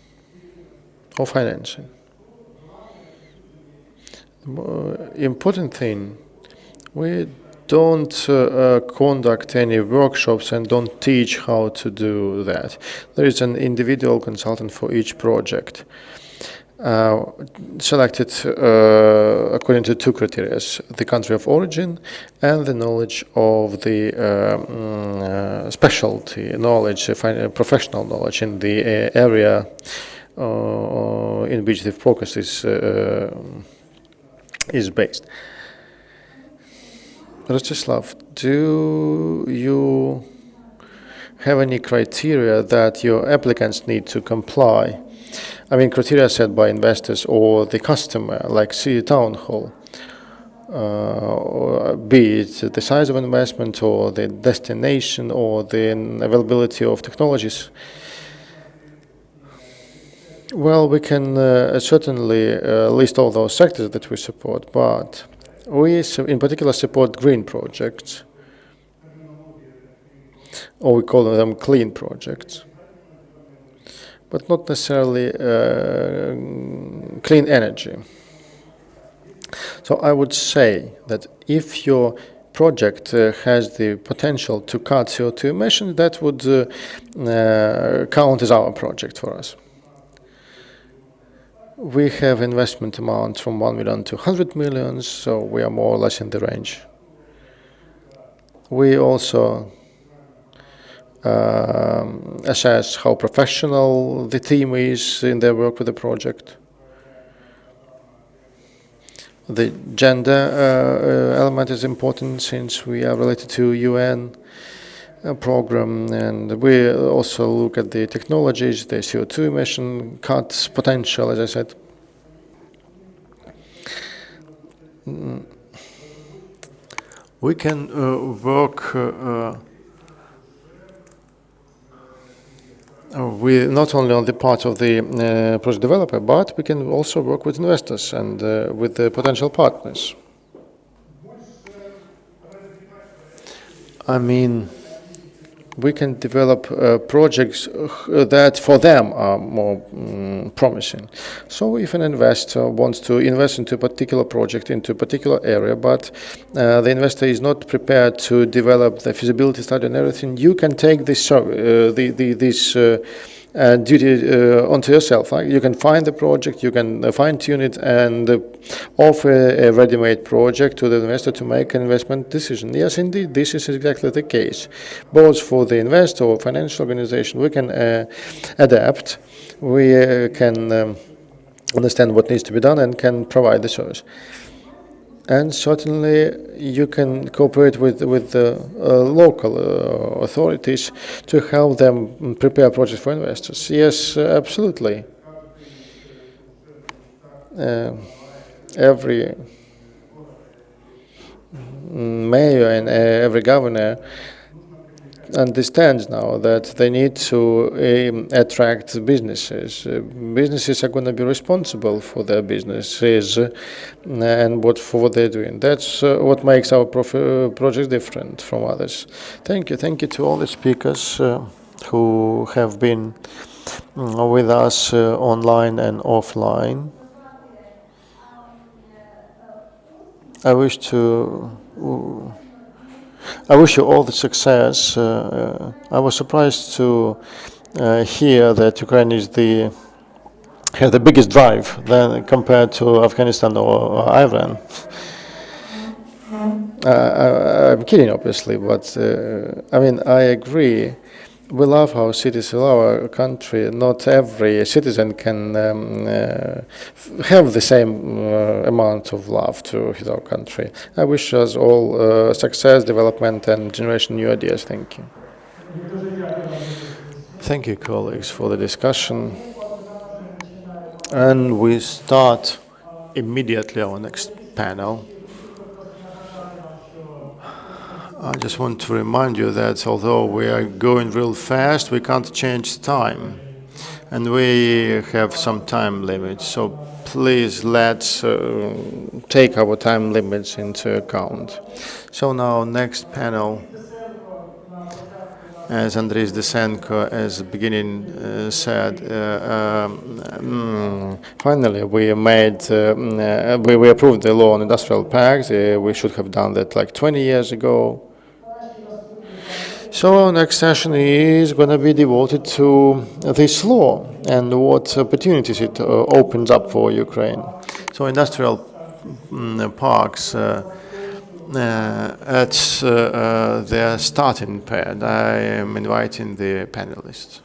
S3: or financing. The important thing, we don't conduct any workshops and don't teach how to do that. There is an individual consultant for each project, selected according to 2 criteria: the country of origin and the knowledge of the specialty knowledge, professional knowledge in the area in which the focus is based. Rostislav, do you have any criteria that your applicants need to comply? Criteria set by investors or the customer, like see town hall, be it the size of investment or the destination or the availability of technologies. Well, we can certainly list all those sectors that we support, but we in particular support green projects, or we call them clean projects, but not necessarily clean energy. So I would say that if your project has the potential to cut CO2 emissions, that would count as our project for us. We have investment amounts from 1 million to 100 million, so we are more or less in the range. We also assess how professional the team is in their work with the project. The gender element is important since we are related to UN program, and we also look at the technologies, the CO2 emission cuts potential, as I said. We can work not only on the part of the project developer, but we can also work with investors and with the potential partners. We can develop projects that for them are more promising. So if an investor wants to invest into a particular project, into a particular area, but the investor is not prepared to develop the feasibility study and everything, you can take this duty onto yourself. You can find the project, you can fine-tune it, and offer a ready-made project to the investor to make an investment decision. Yes, indeed, this is exactly the case. Both for the investor or financial organization, we can adapt, we can understand what needs to be done and can provide the service. And certainly you can cooperate with the local authorities to help them prepare projects for investors. Yes, absolutely. Every mayor and every governor understands now that they need to attract businesses. Businesses are going to be responsible for their businesses and for what they're doing. That's what makes our project different from others. Thank you. Thank you to all the speakers who have been with us online and offline. I wish you all the success. I was surprised to hear that Ukraine has the biggest drive than compared to Afghanistan or Iran. I'm kidding, obviously, but I mean, I agree. We love our cities, we love our country. Not every citizen can have the same amount of love to our country. I wish us all success, development, and generation new ideas. Thank you. Thank you, colleagues, for the discussion. And we start immediately our next panel. I just want to remind you that although we are going real fast, we can't change time. And we have some time limits. So please let's take our time limits into account. So now next panel, as Andriy Zdesenko at the beginning said, finally we we approved the law on industrial parks. We should have done that like 20 years ago. So our next session is going to be devoted to this law and what opportunities it opens up for Ukraine. So industrial parks at their starting pad. I am inviting the panelists.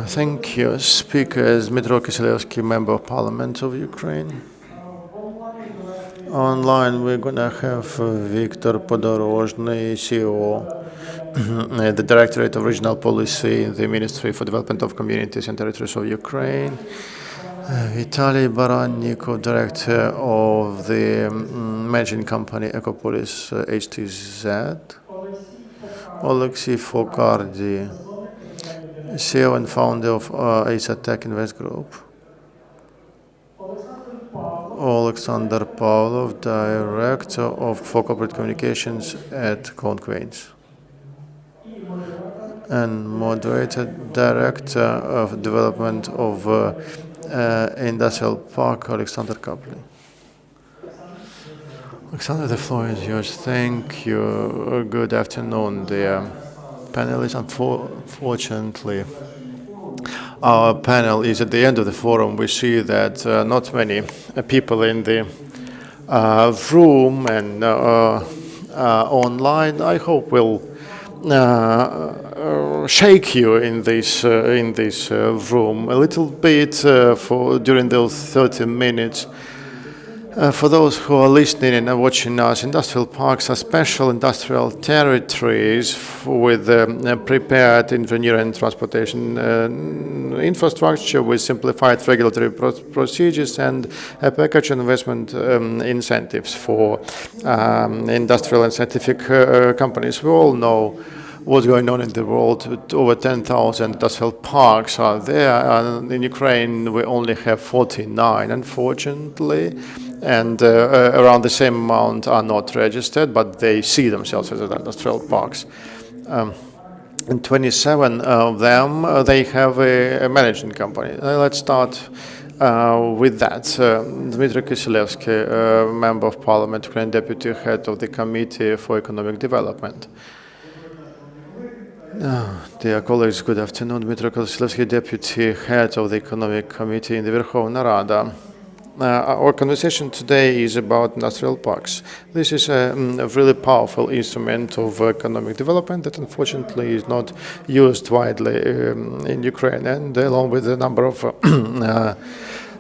S3: Thank you. Speakers, Dmytro Kiselevsky, Member of Parliament of Ukraine. Online we're going to have Viktor Podorozhny, CEO, the Directorate of Regional Policy in the Ministry for Development of Communities and Territories of Ukraine. Vitaly Barannikov, Director of the managing company Ecopolis HTZ. Alexei Fogardi, CEO and founder of Tech Invest Group. Alexander Pavlov, Director for Corporate Communications at Conquains. And moderator, Director of Development of Industrial Park, Alexander Kapli. Alexander, the floor is yours. Thank you. Good afternoon, dear panelists. Unfortunately, our panel is at the end of the forum. We see that not many people in the room and online. I hope will shake you in this room a little bit during those 30 minutes. For those who are listening and watching us, industrial parks are special industrial territories with prepared engineering and transportation infrastructure with simplified regulatory procedures and a package of investment incentives for industrial and scientific companies. We all know what's going on in the world. Over 10,000 industrial parks are there. In Ukraine, we only have 49, unfortunately. And around the same amount are not registered, but they see themselves as industrial parks. And 27 of them, they have a managing company. Let's start with that. Dmytro Kiselevsky, Member of Parliament, Ukraine Deputy Head of the Committee for Economic Development. Dear colleagues, good afternoon. Dmytro Kiselevsky, Deputy Head of the Economic Committee in the Verkhovna Rada. Our conversation today is about industrial parks. This is a really powerful instrument of economic development that unfortunately is not used widely in Ukraine, and along with a number of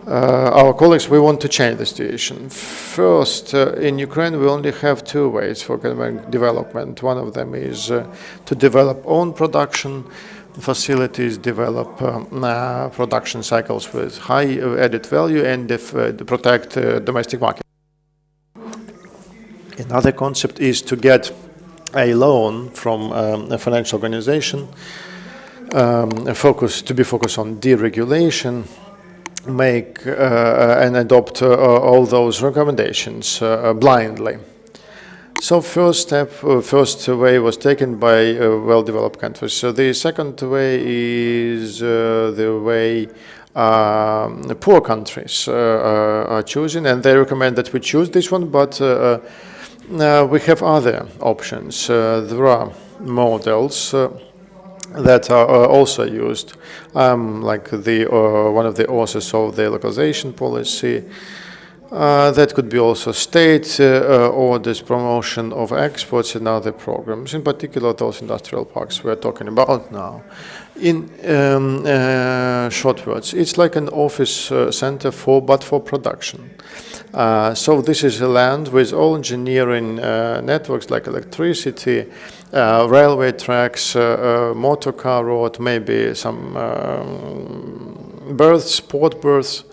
S3: our colleagues, we want to change the situation. First, in Ukraine, we only have two ways for economic development. One of them is to develop own production facilities, develop production cycles with high added value, and protect domestic market. Another concept is to get a loan from a financial organization, to be focused on deregulation, make and adopt all those recommendations blindly. So first way was taken by well-developed countries. So the second way is the way poor countries are choosing, and they recommend that we choose this one, but we have other options. There are models that are also used, like one of the authors of the localization policy. That could be also state orders, promotion of exports, and other programs, in particular those industrial parks we're talking about now. In short words, it's like an office center but for production. So this is a land with all engineering networks like electricity, railway tracks, motor car road, maybe some sport berths,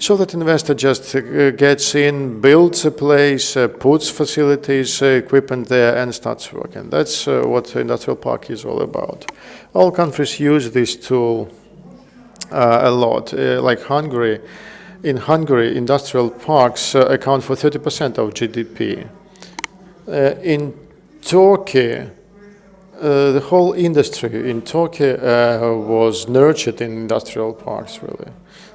S3: so that investor just gets in, builds a place, puts facilities, equipment there, and starts working. That's what industrial park is all about. All countries use this tool a lot, like Hungary. In Hungary, industrial parks account for 30% of GDP. In Turkey, the whole industry in Turkey was nurtured in industrial parks, really.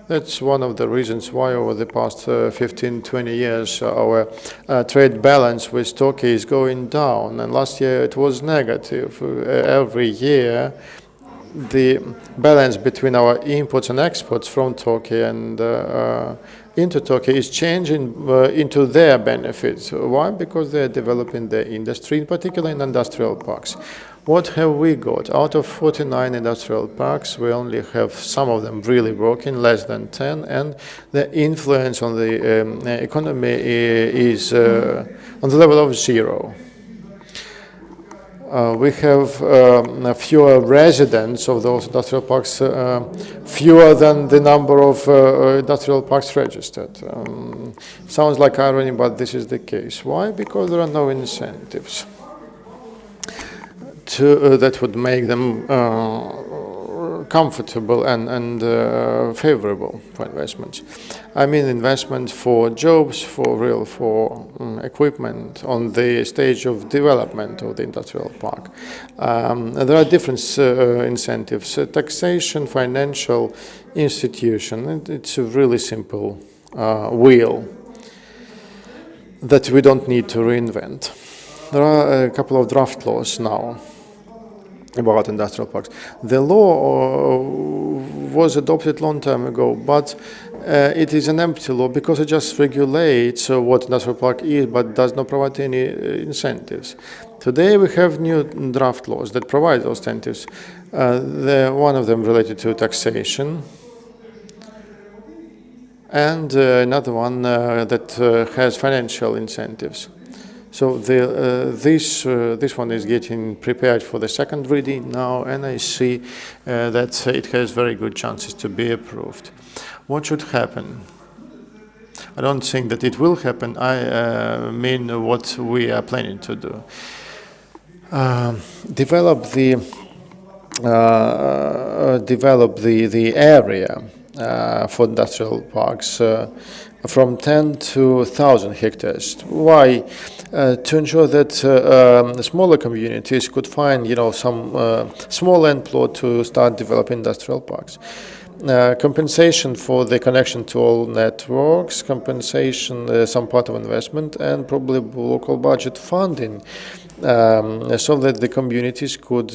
S3: That's one of the reasons why over the past 15, 20 years our trade balance with Turkey is going down, and last year it was negative. Every year the balance between our imports and exports from Turkey and into Turkey is changing into their benefit. Why? Because they're developing their industry, in particular in industrial parks. What have we got? Out of 49 industrial parks, we only have some of them really working, less than 10, and the influence on the economy is on the level of 0. We have fewer residents of those industrial parks, fewer than the number of industrial parks registered. Sounds like irony, but this is the case. Why? Because there are no incentives that would make them comfortable and favorable for investments. I mean investment for jobs, for equipment on the stage of development of the industrial park. There are different incentives. Taxation, financial institution. It's a really simple wheel that we don't need to reinvent. There are a couple of draft laws now about industrial parks. The law was adopted a long time ago, but it is an empty law because it just regulates what industrial park is, but does not provide any incentives. Today we have new draft laws that provide those incentives. One of them related to taxation, and another one that has financial incentives. So this one is getting prepared for the second reading now, and I see that it has very good chances to be approved. What should happen? I don't think that it will happen. I mean what we are planning to do. Develop the area for industrial parks from 10 to 1,000 hectares. Why? To ensure that smaller communities could find, some small land plot to start developing industrial parks. Compensation for the connection to all networks, compensation, some part of investment, and probably local budget funding, so that the communities could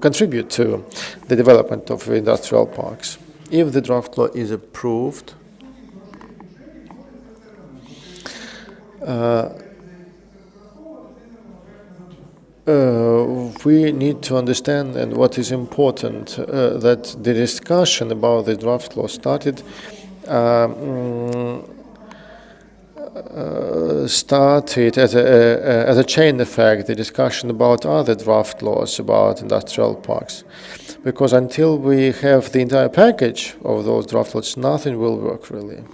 S3: contribute to the development of industrial parks. If the draft law is approved, we need to understand, and what is important, that the discussion about the draft law started as a chain effect, the discussion about other draft laws about industrial parks. Because until we have the entire package of those draft laws, nothing will work really.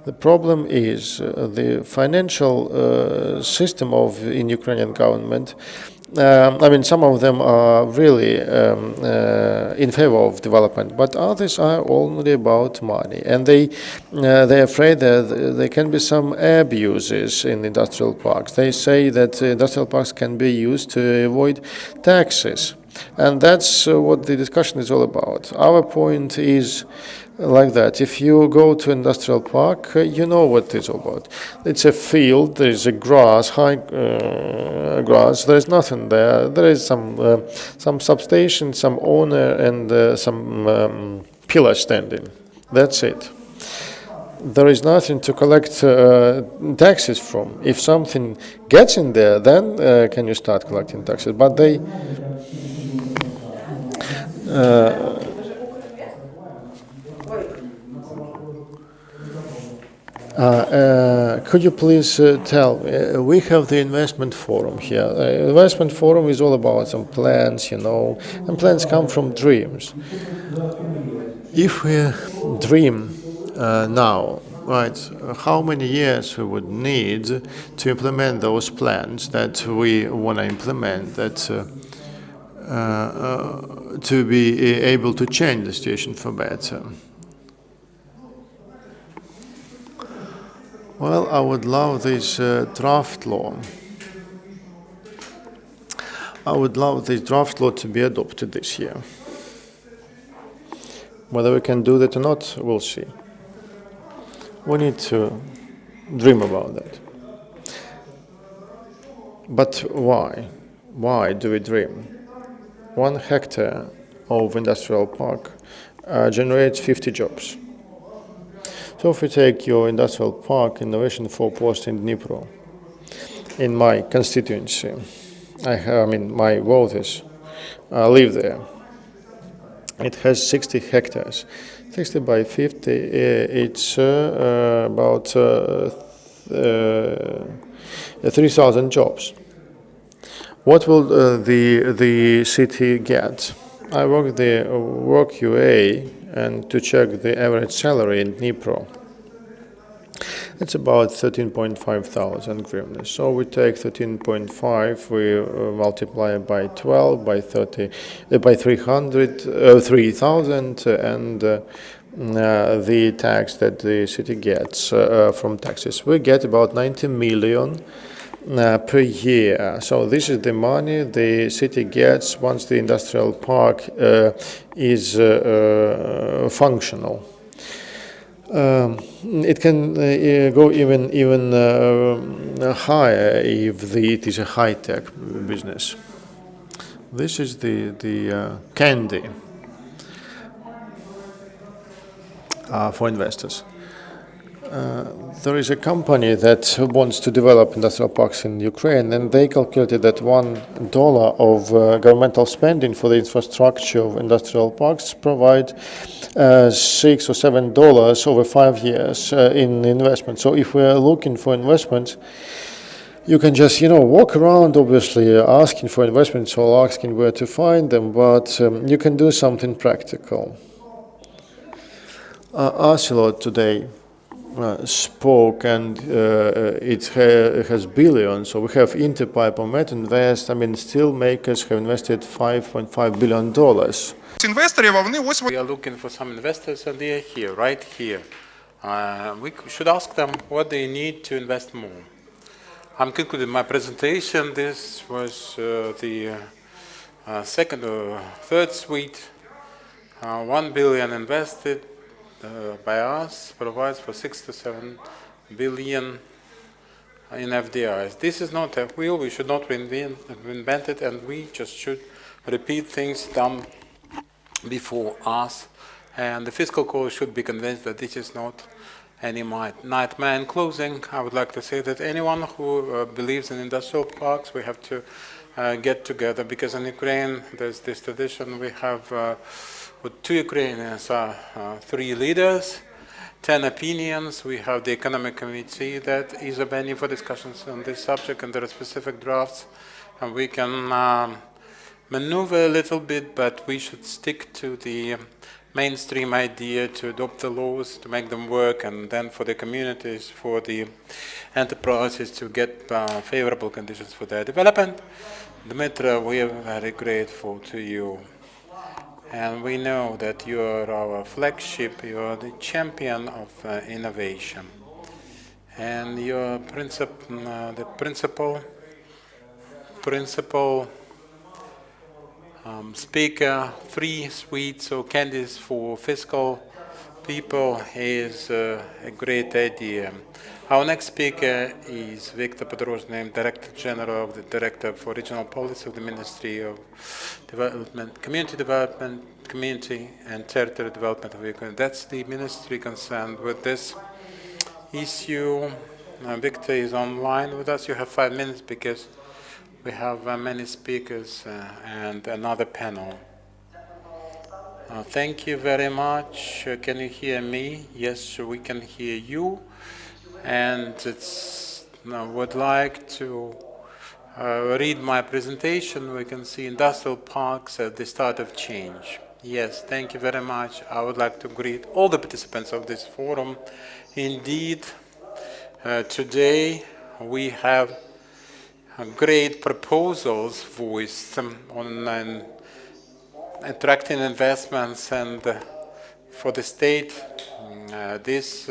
S3: The problem is the financial system in Ukrainian government. I mean, some of them are really in favor of development, but others are only about money, and they're afraid that there can be some abuses in industrial parks. They say that industrial parks can be used to avoid taxes, and that's what the discussion is all about. Our point is like that. If you go to industrial park, you know what it's all about. It's a field, there's a grass, high grass, there's nothing there. There is some substation, some owner, and some pillar standing. That's it. There is nothing to collect taxes from. If something gets in there, then can you start collecting taxes. But they could you please tell, we have the investment forum here. Investment forum is all about some plans, and plans come from dreams. If we dream now, right, how many years we would need to implement those plans that we want to implement, that to be able to change the situation for better? Well, I would love this draft law. I would love this draft law to be adopted this year. Whether we can do that or not, we'll see. We need to dream about that. But why? Why do we dream? 1 hectare of industrial park generates 50 jobs. So if we take your industrial park, Innovation Forepost in Dnipro, in my constituency, my voters live there. It has 60 hectares. 60 by 50, it's about 3,000 jobs. What will the city get? I work the Work UA and to check the average salary in Dnipro. It's about 13,500 hryvnias. So we take 13.5, we multiply by 12, by 30, by 3,000, and the tax that the city gets from taxes. We get about 90 million per year. So this is the money the city gets once the industrial park is functional. It can go even higher if it is a high-tech business. This is the candy for investors. There is a company that wants to develop industrial parks in Ukraine, and they calculated that $1 of governmental spending for the infrastructure of industrial parks provide $6 or $7 over 5 years in investment. So if we are looking for investments, you can just, walk around, obviously, asking for investments or asking where to find them, but you can do something practical. Arcelor today spoke, and it has billions. So we have Interpipe or Metinvest. Steel makers have invested $5.5 billion.
S2: We are looking for some investors, and they are here, right here. We should ask them what they need to invest more. I'm concluding my presentation. This was the second or third suite. 1 billion invested by us provides for 6 to 7 billion in FDIs. This is not a wheel. We should not reinvent it, and we just should repeat things done before us. And the fiscal court should be convinced that this is not any nightmare. In closing, I would like to say that anyone who believes in industrial parks, we have to get together, because in Ukraine there's this tradition. We have with 2 Ukrainians, 3 leaders, 10 opinions. We have the economic committee that is a venue for discussions on this subject, and there are specific drafts, and we can maneuver a little bit, but we should stick to the mainstream idea to adopt the laws, to make them work, and then for the communities, for the enterprises to get favorable conditions for their development. Dnipro, we are very grateful to you. And we know that you are our flagship, you are the champion of innovation. And your the principal speaker, 3 sweets or candies for fiscal people is a great idea. Our next speaker is Viktor Podrozhny, Director General of the Director for Regional Policy of the Ministry of Development, Community and Territory Development of Ukraine. That's the ministry concerned with this issue. Viktor is online with us. You have 5 minutes because we have many speakers and another panel. Thank you very much. Can you hear me? Yes, we can hear you. And I would like to read my presentation. We can see industrial parks at the start of change. Yes, thank you very much. I would like to greet all the participants of this forum. Indeed, today we have great proposals voiced on attracting investments, and for the state, this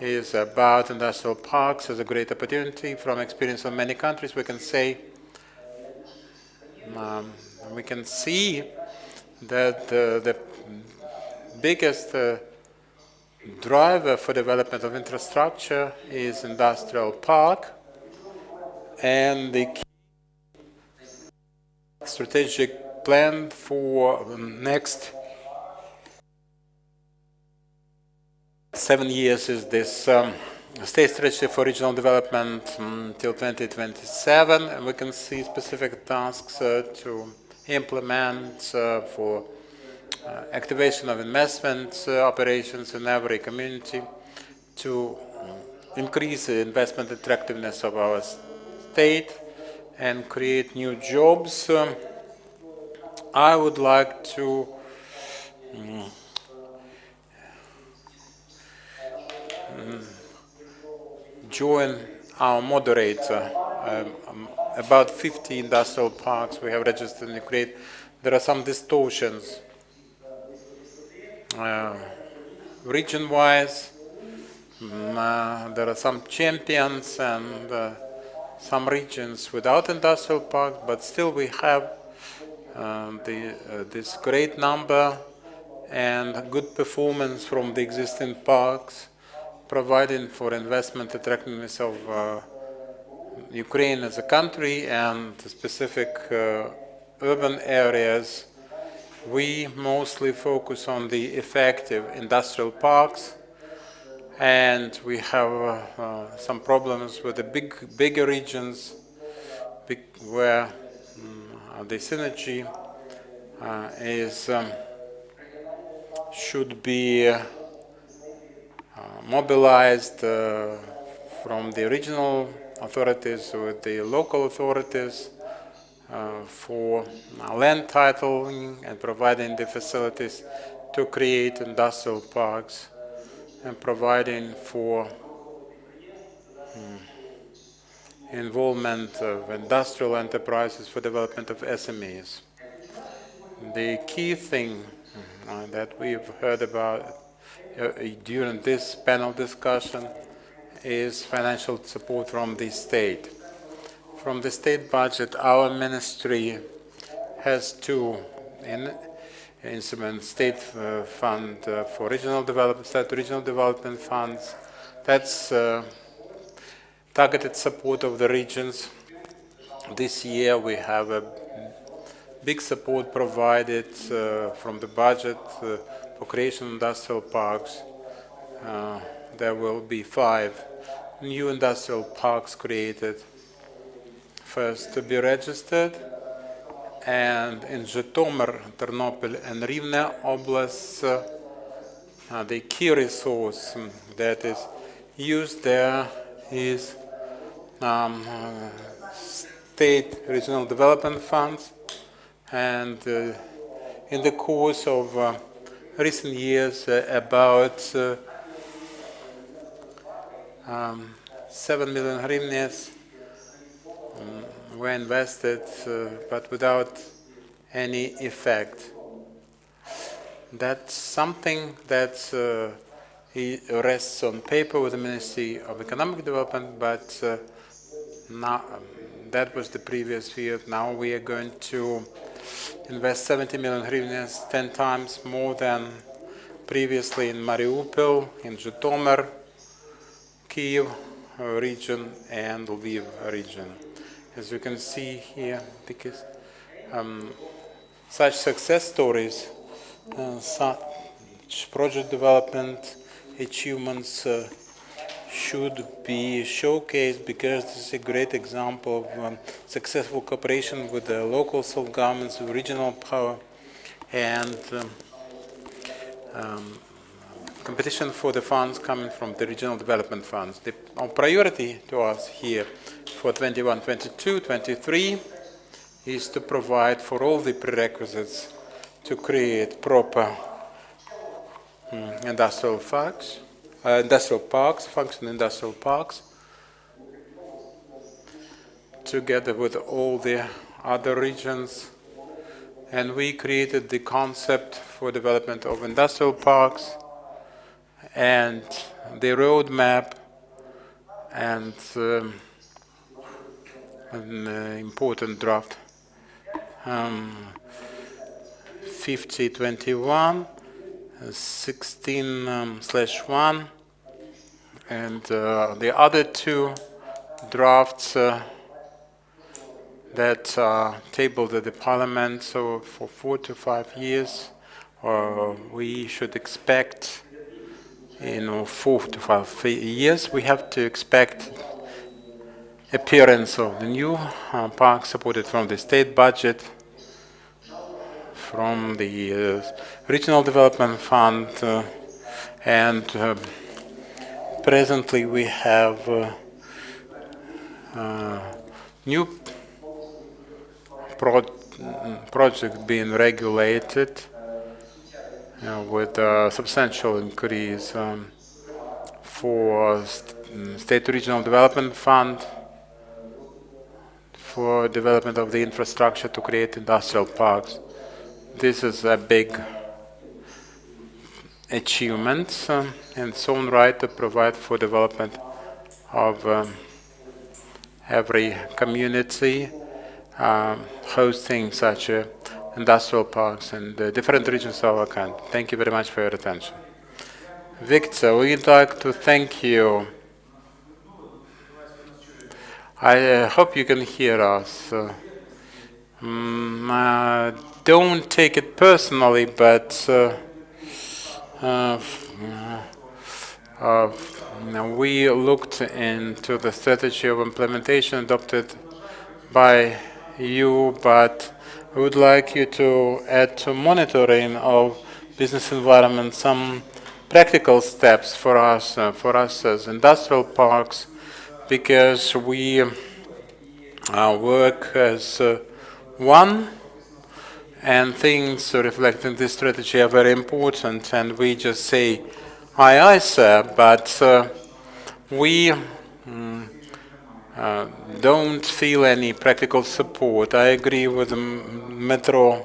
S2: is about industrial parks as a great opportunity. From experience of many countries, we can say, we can see that the biggest driver for development of infrastructure is industrial park, and the key strategic plan for the next 7 years is this state strategy for regional development till 2027, and we can see specific tasks to implement for activation of investment operations in every community to increase the investment attractiveness of our state and create new jobs. I would like to join our moderator. About 50 industrial parks we have registered in Ukraine. There are some distortions region-wise. There are some champions and some regions without industrial parks, but still we have this great number and good performance from the existing parks, providing for investment attractiveness of Ukraine as a country and specific urban areas. We mostly focus on the effective industrial parks, and we have some problems with the bigger regions where the synergy should be mobilized from the regional authorities with the local authorities for land titling and providing the facilities to create industrial parks and providing for involvement of industrial enterprises for development of SMEs. The key thing that we've heard about during this panel discussion is financial support from the state. From the state budget, our ministry has 2 instruments: state fund for regional development, state regional development funds. That's targeted support of the regions. This year we have a big support provided from the budget for creation of industrial parks. There will be 5 new industrial parks created, first to be registered, and in Zhytomyr, Ternopil, and Rivne oblasts, the key resource that is used there is state regional development funds, and in the course of recent years, about 7 million hryvnias were invested, but without any effect. That's something that rests on paper with the Ministry of Economic Development, but now, that was the previous year. Now we are going to invest 70 million hryvnias, 10 times more than previously in Mariupol, in Zhytomyr, Kyiv region, and Lviv region. As you can see here, because such success stories, such project development achievements should be showcased, because this is a great example of successful cooperation with the local self-governments, regional power, and competition for the funds coming from the regional development funds. Our priority to us here for 21, 22, 23 is to provide for all the prerequisites to create proper industrial parks, functional industrial parks, together with all the other regions. And we created the concept for development of industrial parks and the roadmap and an important draft 5021 16/1 and the other two drafts that are tabled at the Parliament. So for 4 to 5 years, we should expect, 4 to 5 years, we have to expect appearance of the new park supported from the state budget, from the Regional Development Fund, and presently we have new project being regulated with a substantial increase for State Regional Development Fund for development of the infrastructure to create industrial parks. This is a big achievement in its own right to provide for development of every community hosting such industrial parks in the different regions of our country. Thank you very much for your attention. Victor, we'd like to thank you. I hope you can hear us. Don't take it personally, but we looked into the strategy of implementation adopted by you, but we would like you to add to monitoring of business environment some practical steps for us as industrial parks, because we work as one, and things reflecting this strategy are very important, and we just say, aye, aye, sir, but we don't feel any practical support. I agree with Metro.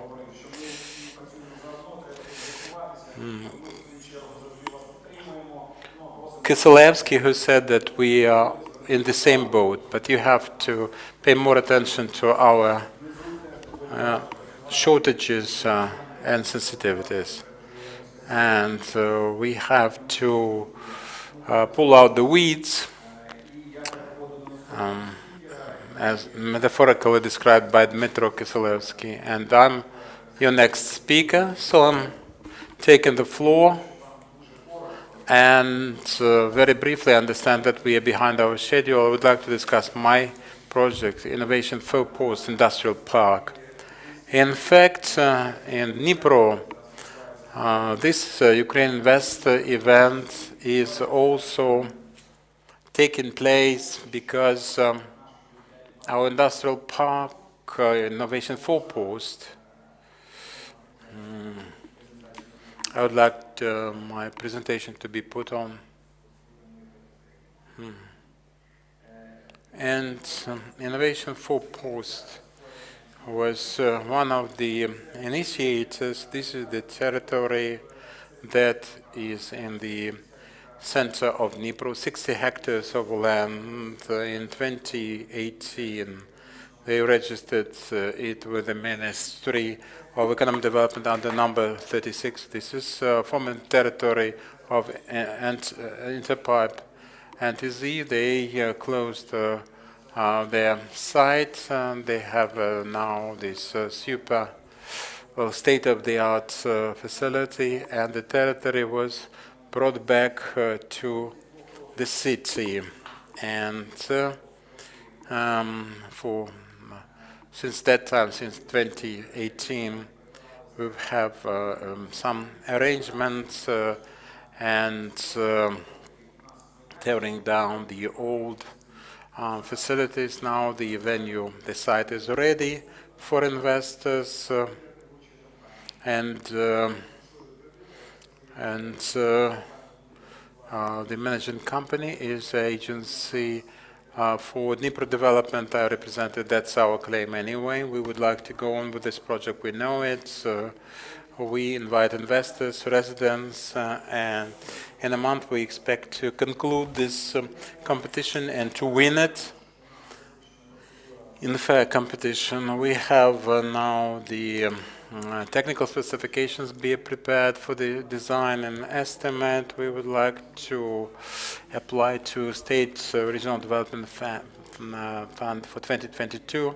S2: Kiselevsky, who said that we are in the same boat, but you have to pay more attention to our shortages and sensitivities. And we have to pull out the weeds, as metaphorically described by Dmytro Kiselevsky. And I'm your next speaker, so I'm taking the floor. And very briefly, I understand that we are behind our schedule. I would like to discuss my project, Innovation Forepost Industrial Park. In fact, in Dnipro, this UkraineInvest event is also taking place because our industrial park, Innovation Forepost, I would like my presentation to be put on. And Innovation Forepost was one of the initiators. This is the territory that is in the center of Dnipro, 60 hectares of land. In 2018, they registered it with the Ministry of Economic Development under number 36. This is former territory of Interpipe NTZ. They closed their site. They have now this super state-of-the-art facility, and the territory was brought back to the city. And since that time, since 2018, we have some arrangements and tearing down the old facilities. Now the venue, the site is ready for investors, and the managing company is agency for Dnipro development. I represented. That's our claim anyway. We would like to go on with this project. We know it. We invite investors, residents, and in a month we expect to conclude this competition and to win it in the fair competition. We have now the technical specifications be prepared for the design and estimate. We would like to apply to State Regional Development Fund for 2022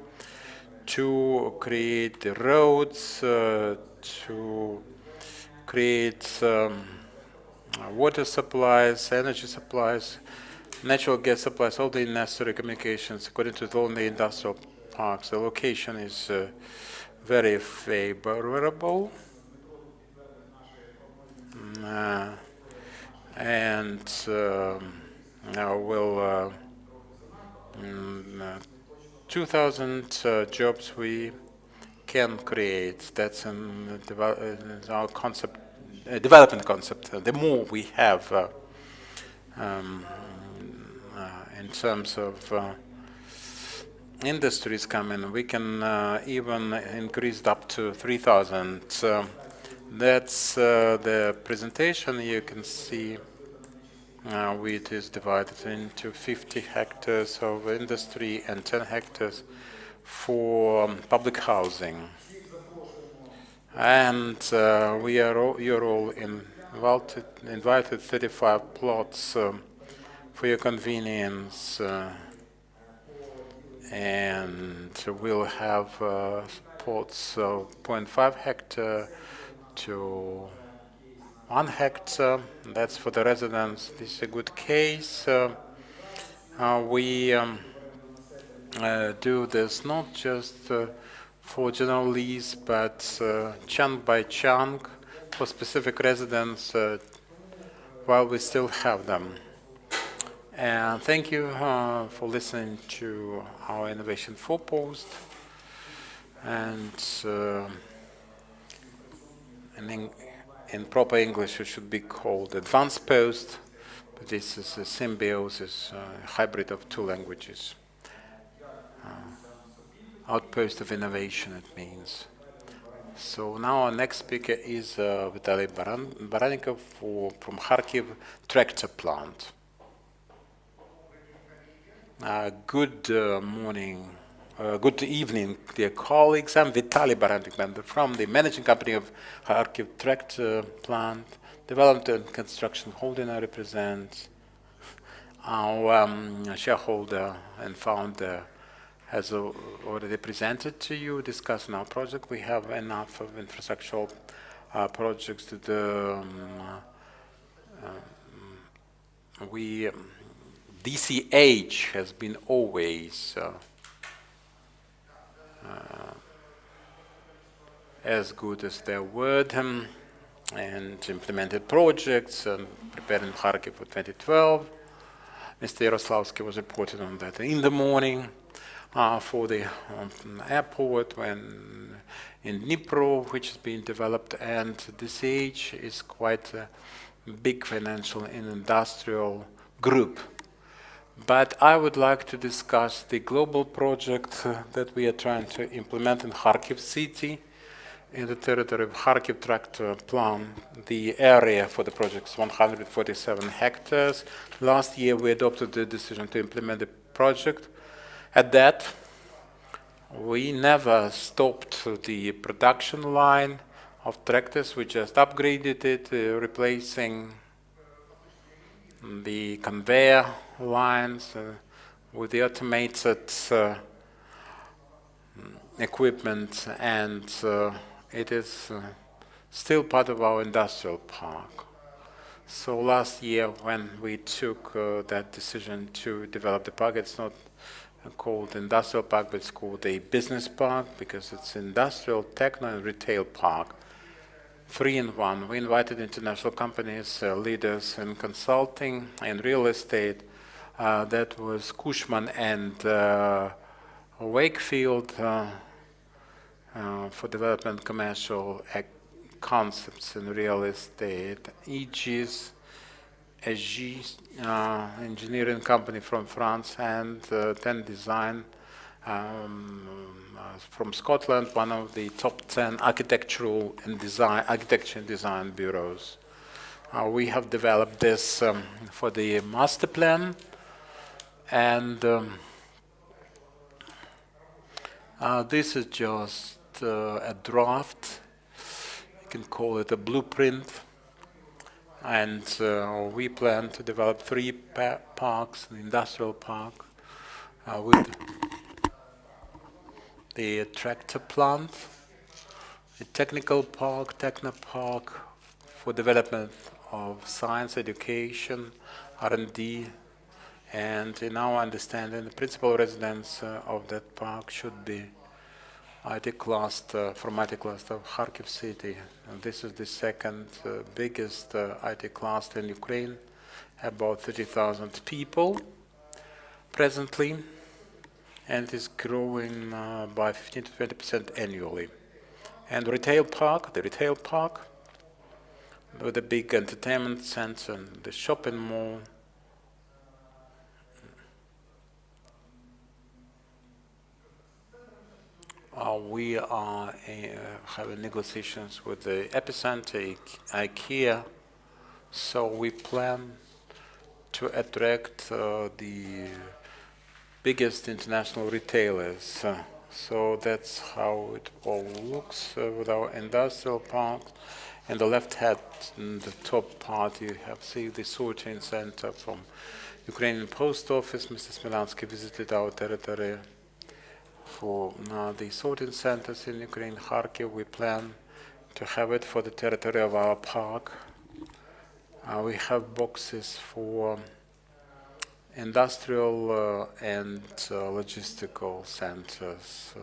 S2: to create the roads, to create water supplies, energy supplies, natural gas supplies, all the necessary communications according to all the industrial parks. The location is very favorable, and will 2,000 jobs we can create. That's in our concept, development concept. The more we have in terms of industries coming, we can even increase it up to 3,000. That's the presentation. You can see it is divided into 50 hectares of industry and 10 hectares for public housing. And you're all invited 35 plots for your convenience, and we'll have plots of 0.5 hectare to 1 hectare. That's for the residents. This is a good case. We do this not just for general lease, but chunk by chunk for specific residents while we still have them. And thank you for listening to our Innovation Forepost. And in proper English, it should be called Advanced Post, but this is a symbiosis, a hybrid of two languages. Outpost of innovation, it means. So now our next speaker is Vitaly Baranikov from Kharkiv Tractor Plant. Good morning, good evening, dear colleagues. I'm Vitaly Baranikov from the managing company of Kharkiv Tractor Plant, Development and Construction Holding. I represent. Our shareholder and founder has already presented to you, discussing our project. We have enough of infrastructural projects that DCH has been always as good as their word, and implemented projects and preparing Kharkiv for 2012. Mr. Yaroslavsky was reported on that in the morning for the airport when in Dnipro, which is being developed, and DCH is quite a big financial and industrial group. But I would like to discuss the global project that we are trying to implement in Kharkiv city, in the territory of Kharkiv tractor plant. The area for the project is 147 hectares. Last year we adopted the decision to implement the project. At that, we never stopped the production line of tractors. We just upgraded it, replacing the conveyor lines with the automated equipment, and it is still part of our industrial park. So last year when we took that decision to develop the park, it's not called industrial park, but it's called a business park because it's industrial, techno and retail park. 3 in 1. We invited international companies, leaders in consulting and real estate. That was Cushman and Wakefield for development commercial concepts in real estate. EG's, SG, engineering company from France, and 10 Design from Scotland, one of the top 10 architecture and design bureaus. We have developed this for the master plan, and this is just a draft. You can call it a blueprint, and we plan to develop 3 parks, an industrial park with the tractor plant, a technical park, technopark for development of science, education, R&D, and in our understanding, the principal residence of that park should be IT cluster, from IT cluster of Kharkiv city. And this is the second biggest IT cluster in Ukraine, about 30,000 people presently, and it is growing by 15 to 20% annually. And retail park, the retail park, with a big entertainment center and the shopping mall. We are having negotiations with the epicenter, IKEA, so we plan to attract the biggest international retailers. So that's how it all looks with our industrial parks. And the left hand, in the top part, you have seen the sorting center from Ukrainian Post Office. Mr. Smilansky visited our territory for the sorting centers in Ukraine, Kharkiv. We plan to have it for the territory of our park. We have boxes for industrial and logistical centers.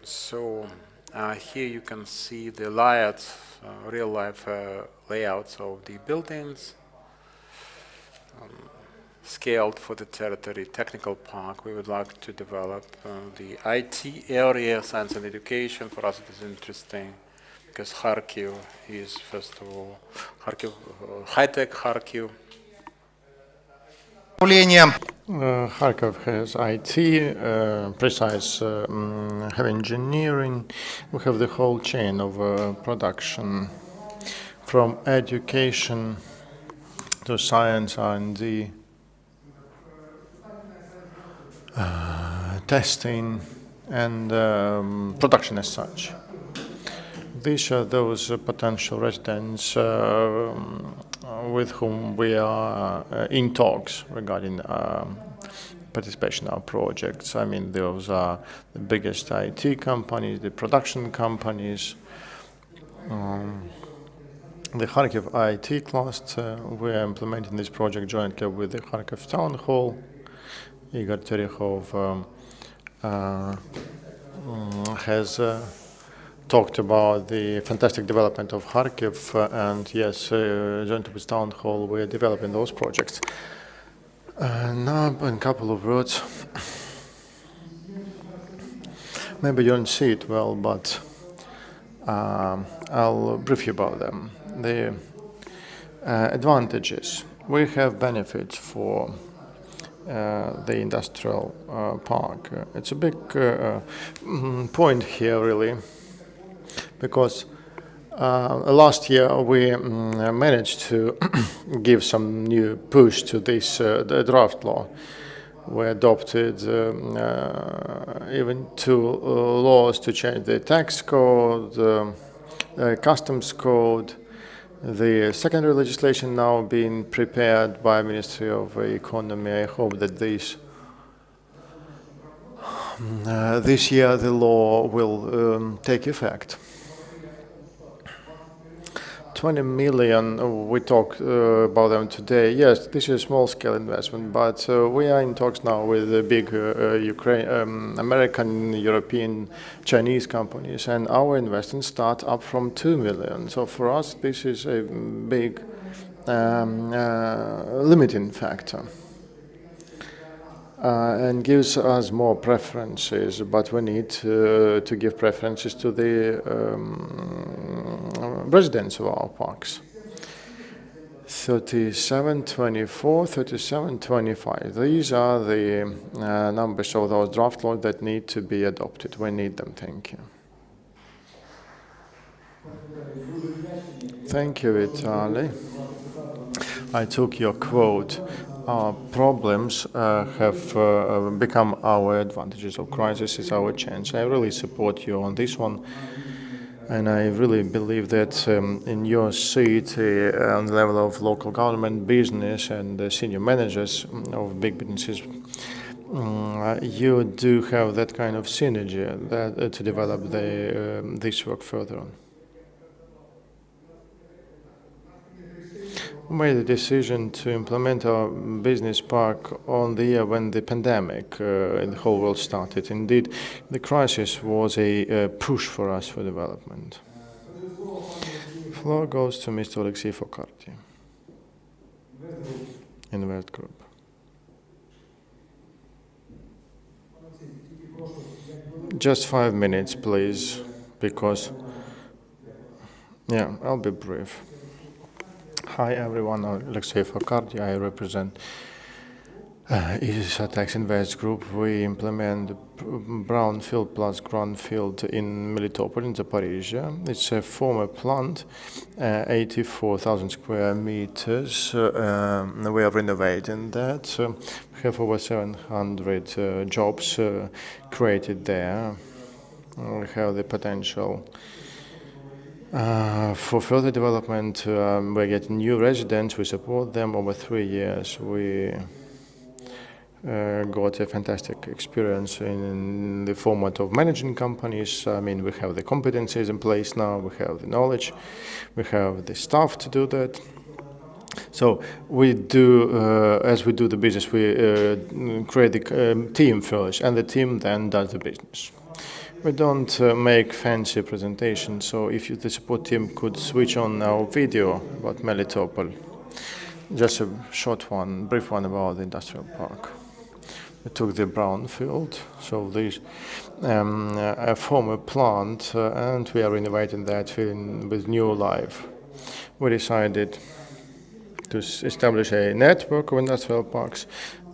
S2: So here you can see the layouts, real-life layouts of the buildings, scaled for the territory. Technical park, we would like to develop the IT area, science and education. For us it is interesting because Kharkiv is, first of all, high-tech Kharkiv.
S3: Kharkov has IT, precise have engineering. We have the whole chain of production, from education to science and the testing and production as such. These are those potential residents with whom we are in talks regarding participation in our projects. I mean, those are the biggest IT companies, the production companies. The Kharkiv IT cluster, we are implementing this project jointly with the Kharkiv Town Hall. Igor Terehov has talked about the fantastic development of Kharkiv, and yes, joint with Town Hall, we're developing those projects. Now, in a couple of words, maybe you don't see it well, but I'll brief you about them. The advantages. We have benefits for the industrial park. It's a big point here, really, because last year we managed to give some new push to this the draft law. We adopted even two laws to change the tax code, customs code. The secondary legislation now being prepared by Ministry of Economy. I hope that this year the law will take effect. 20 million, we talked about them today. Yes, this is a small-scale investment, but we are in talks now with the big American, European, Chinese companies, and our investments start up from 2 million. So for us, this is a big limiting factor. And gives us more preferences, but we need to give preferences to the residents of our parks. 3724, 3725. These are the numbers of those draft laws that need to be adopted. We need them. Thank you. Thank you, Vitaly. I took your quote. Our problems have become our advantages, or crisis is our chance. I really support you on this one, and I really believe that in your seat on the level of local government, business, and senior managers of big businesses, you do have that kind of synergy that, to develop this work further on. We made a decision to implement our business park on the year when the pandemic in the whole world started. Indeed, the crisis was a push for us for development. Floor goes to Mr. Alexey Fokarty, Invest Group. Just 5 minutes, please, because, yeah, I'll be brief. Hi everyone, Alexey Fokarty. I represent Tax Invest Group. We implement brownfield plus greenfield in Melitopol in Zaporizhzhia. It's a former plant, 84,000 square meters. We are renovating that. We have over 700 jobs created there. We have the potential for further development. We're getting new residents. We support them over 3 years. We got a fantastic experience in the format of managing companies. I mean, we have the competencies in place now. We have the knowledge. We have the staff to do that. So we do, as we do the business, we create the team first, and the team then does the business. We don't make fancy presentations, so if the support team could switch on our video about Melitopol, just a short one, brief one about the industrial park. We took the brownfield, so this a former plant, and we are renovating that with new life. We decided to establish a network of industrial parks.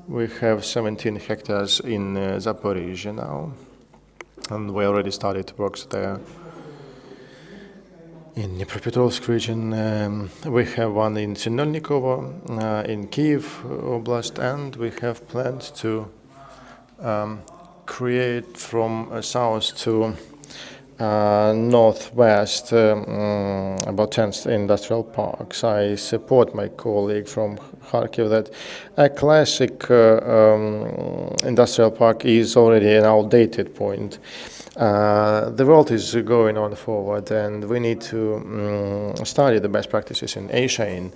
S3: We have 17 hectares in Zaporizhzhia now, and we already started works there. In Dnipropetrovsk region, we have one in Sinolnikovo, in Kiev Oblast, and we have plans to create from south to northwest about 10 industrial parks. I support my colleague from Kharkiv that a classic industrial park is already an outdated point. The world is going on forward, and we need to study the best practices in Asia, in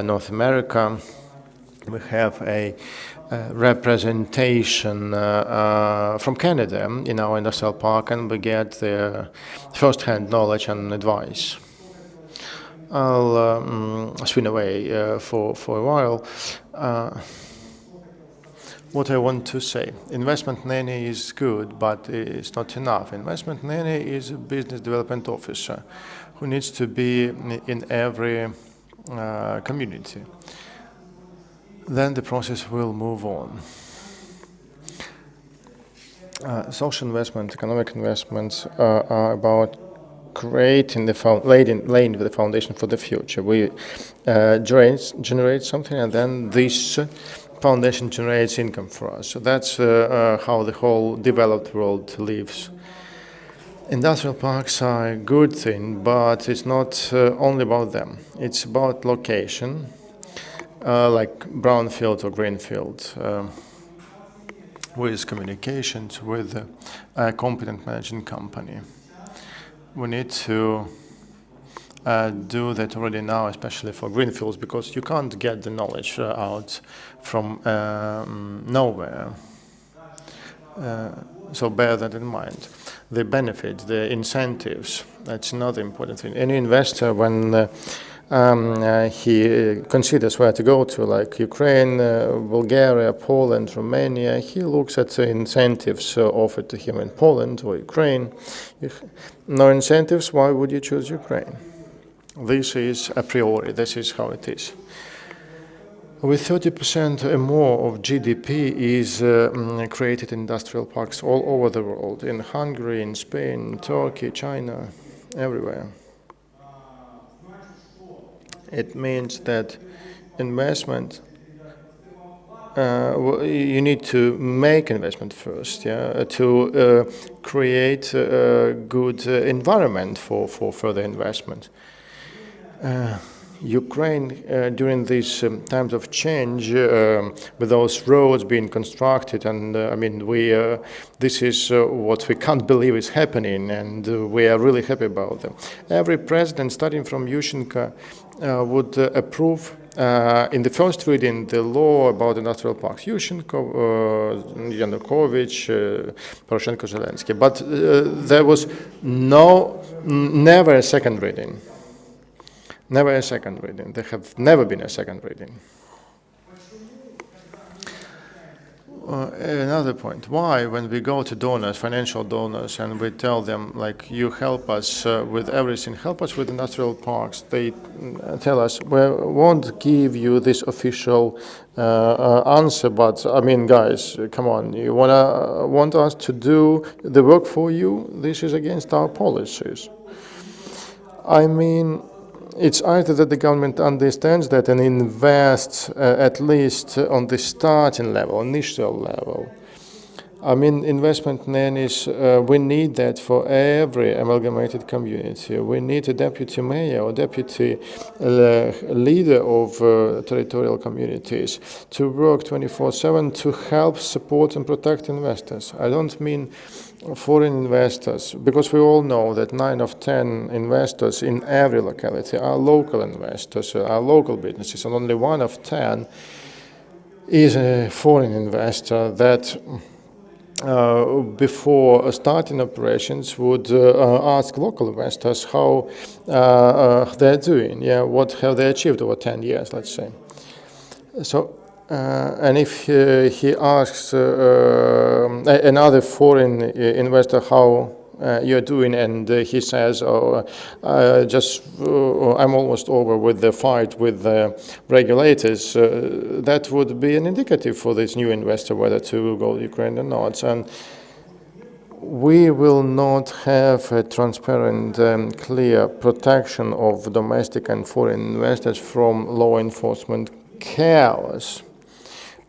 S3: North America. We have a representation from Canada in our industrial park, and we get their first-hand knowledge and advice. I'll swing away for a while. What I want to say, investment nanny is good, but it's not enough. Investment nanny is a business development officer who needs to be in every community. Then the process will move on. Social investment, economic investments are about creating laying the foundation for the future. We generate something, and then this foundation generates income for us. So that's how the whole developed world lives. Industrial parks are a good thing, but it's not only about them. It's about location, like brownfield or greenfield, with communications with a competent managing company. We need to do that already now, especially for greenfields, because you can't get the knowledge out from nowhere. So bear that in mind. The benefits, the incentives, that's another important thing. Any investor, when he considers where to go to, like Ukraine, Bulgaria, Poland, Romania, he looks at the incentives offered to him in Poland or Ukraine. If no incentives, why would you choose Ukraine? This is a priori, this is how it is. With 30% or more of GDP is created in industrial parks all over the world, in Hungary, in Spain, Turkey, China, everywhere. It means that investment, you need to make investment first, to create a good environment for further investment. Ukraine, during these times of change, with those roads being constructed, and I mean, this is what we can't believe is happening, and we are really happy about them. Every president, starting from Yushchenko, would approve in the first reading the law about industrial parks. Yushchenko, Yanukovych, Poroshenko, Zelensky, but there was never a second reading. Never a second reading. There have never been a second reading. Another point. Why, when we go to donors, financial donors, and we tell them, like, you help us with everything, help us with industrial parks, they tell us, we won't give you this official answer, but, I mean, guys, come on, you want us to do the work for you? This is against our policies. I mean, it's either that the government understands that and invests at least on the starting level, initial level. I mean, investment nannies, we need that for every amalgamated community. We need a deputy mayor or deputy leader of territorial communities to work 24/7 to help support and protect investors. I don't mean foreign investors, because we all know that 9 of 10 investors in every locality are local investors, are local businesses, and only 1 of 10 is a foreign investor that before starting operations would ask local investors how they're doing, what have they achieved over 10 years, let's say. So, and if he asks another foreign investor how you're doing, and he says, I'm almost over with the fight with the regulators, that would be an indicative for this new investor whether to go to Ukraine or not. And we will not have a transparent, clear protection of domestic and foreign investors from law enforcement chaos.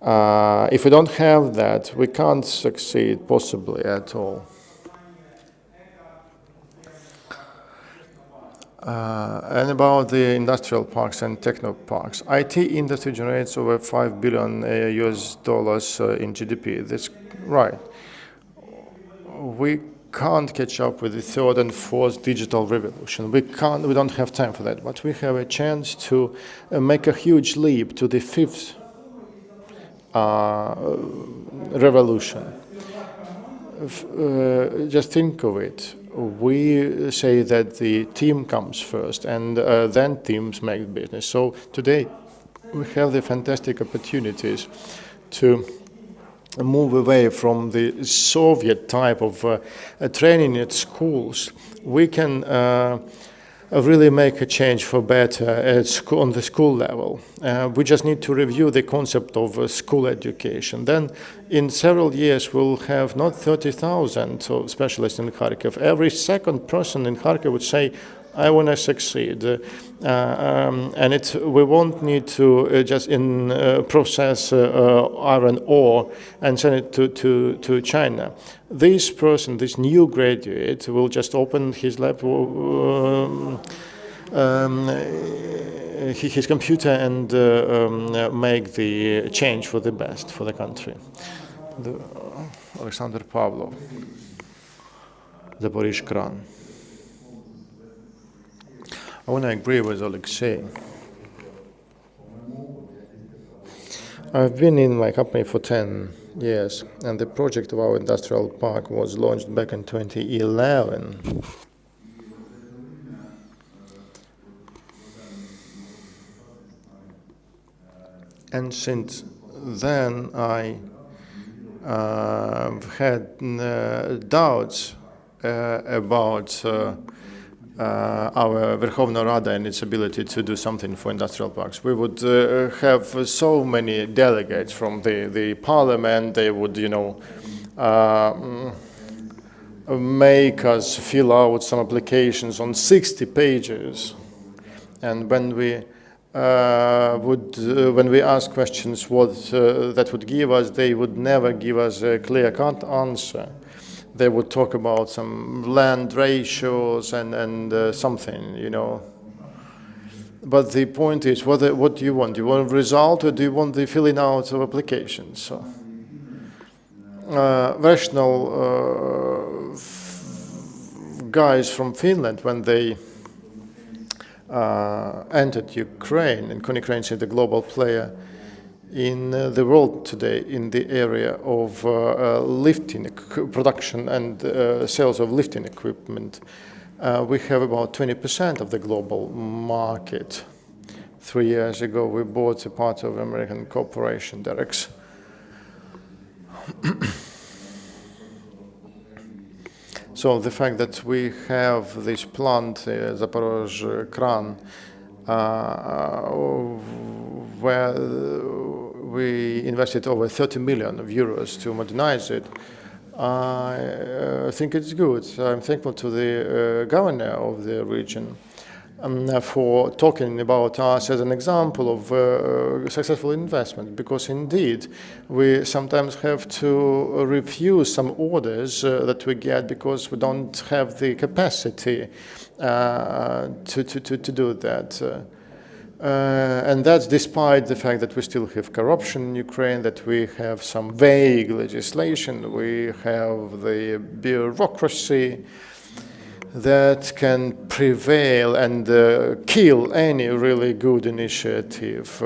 S3: If we don't have that, we can't succeed possibly at all. And about the industrial parks and techno parks, IT industry generates over $5 billion US dollars in GDP. That's right. We can't catch up with the third and fourth digital revolution. We don't have time for that, but we have a chance to make a huge leap to the fifth revolution. Just think of it. We say that the team comes first, and then teams make business. So today we have the fantastic opportunities to move away from the Soviet type of training at schools. We can really make a change for better on the school level. We just need to review the concept of school education. Then in several years we'll have not 30,000 specialists in Kharkiv. Every second person in Kharkiv would say, I want to succeed. And we won't need to just process iron ore and send it to China. This person, this new graduate, will just open his lab, his computer, and make the change for the best for the country. Alexander Pavlov, Zaporizhzhia. I want to agree with Alexei. I've been in my company for 10 years, and the project of our industrial park was launched back in 2011. And since then, I had doubts about our Verkhovna Rada and its ability to do something for industrial parks. We would have so many delegates from the parliament. They would, make us fill out some applications on 60 pages. And when we ask questions what that would give us, they would never give us a clear-cut answer. They would talk about some land ratios and something, But the point is, what do you want? Do you want a result, or do you want the filling out of applications? So, rational guys from Finland, when they entered Ukraine, and Ukraine is the global player in the world today in the area of lifting production and sales of lifting equipment. We have about 20% of the global market. 3 years ago, we bought a part of American corporation, Derex. So the fact that we have this plant, Zaporizhzhia, where we invested over 30 million euros to modernize it, I think it's good. I'm thankful to the governor of the region for talking about us as an example of successful investment, because indeed we sometimes have to refuse some orders that we get because we don't have the capacity to do that. And that's despite the fact that we still have corruption in Ukraine, that we have some vague legislation, we have the bureaucracy that can prevail and kill any really good initiative.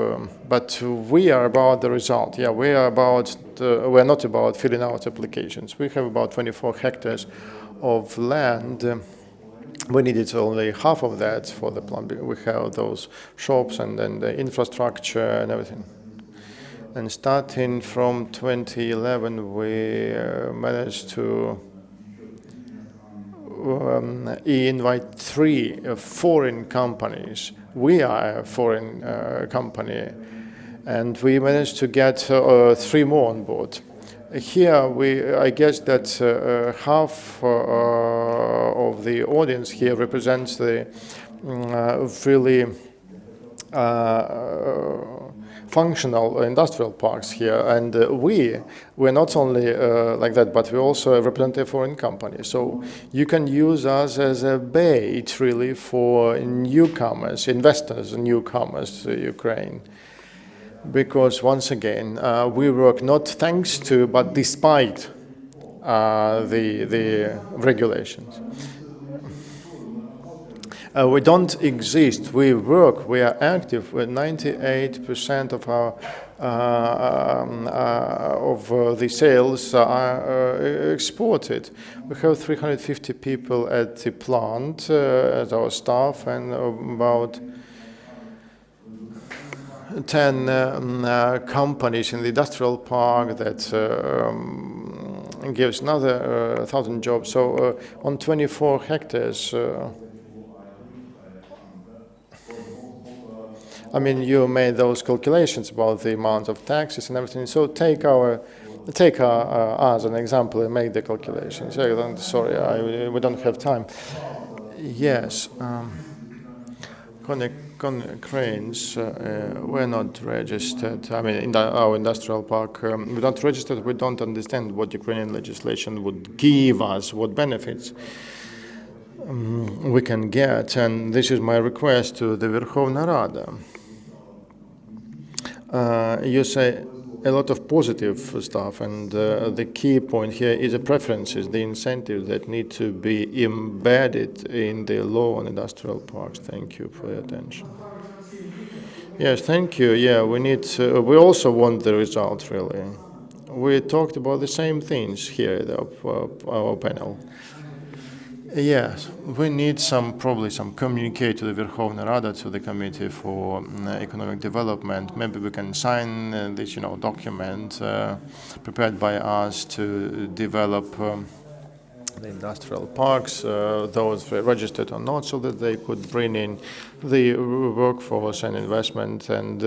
S3: But we are about the result. Yeah, we are not about filling out applications. We have about 24 hectares of land. We needed only half of that for the plant. We have those shops and then the infrastructure and everything. And starting from 2011, we managed to invite 3 foreign companies. We are a foreign company, and we managed to get 3 more on board. Here, I guess that half of the audience here represents the really functional industrial parks here, and we're not only like that, but we also represent a foreign company. So you can use us as a bait, really, for newcomers, investors, newcomers to Ukraine. Because once again, we work not thanks to, but despite the regulations. We don't exist. We work. We are active. 98% of our the sales are exported. We have 350 people at the plant as our staff, and about 10 companies in the industrial park that gives another 1,000 jobs. So on 24 hectares. I mean, you made those calculations about the amount of taxes and everything. So take us as an example and make the calculations. Sorry, we don't have time. Yes. Cranes were not registered. I mean, in our industrial park, we're not registered. We don't understand what Ukrainian legislation would give us, what benefits we can get. And this is my request to the Verkhovna Rada. You say a lot of positive stuff, and the key point here is the preferences, the incentives that need to be embedded in the law on industrial parks. Thank you for your attention. Yes, thank you. Yeah, we need. We also want the result, really. We talked about the same things here at our panel. Yes, we need probably some communicate to the Verkhovna Rada, to the Committee for Economic Development. Maybe we can sign this, document prepared by us to develop the industrial parks, those registered or not, so that they could bring in the workforce and investment and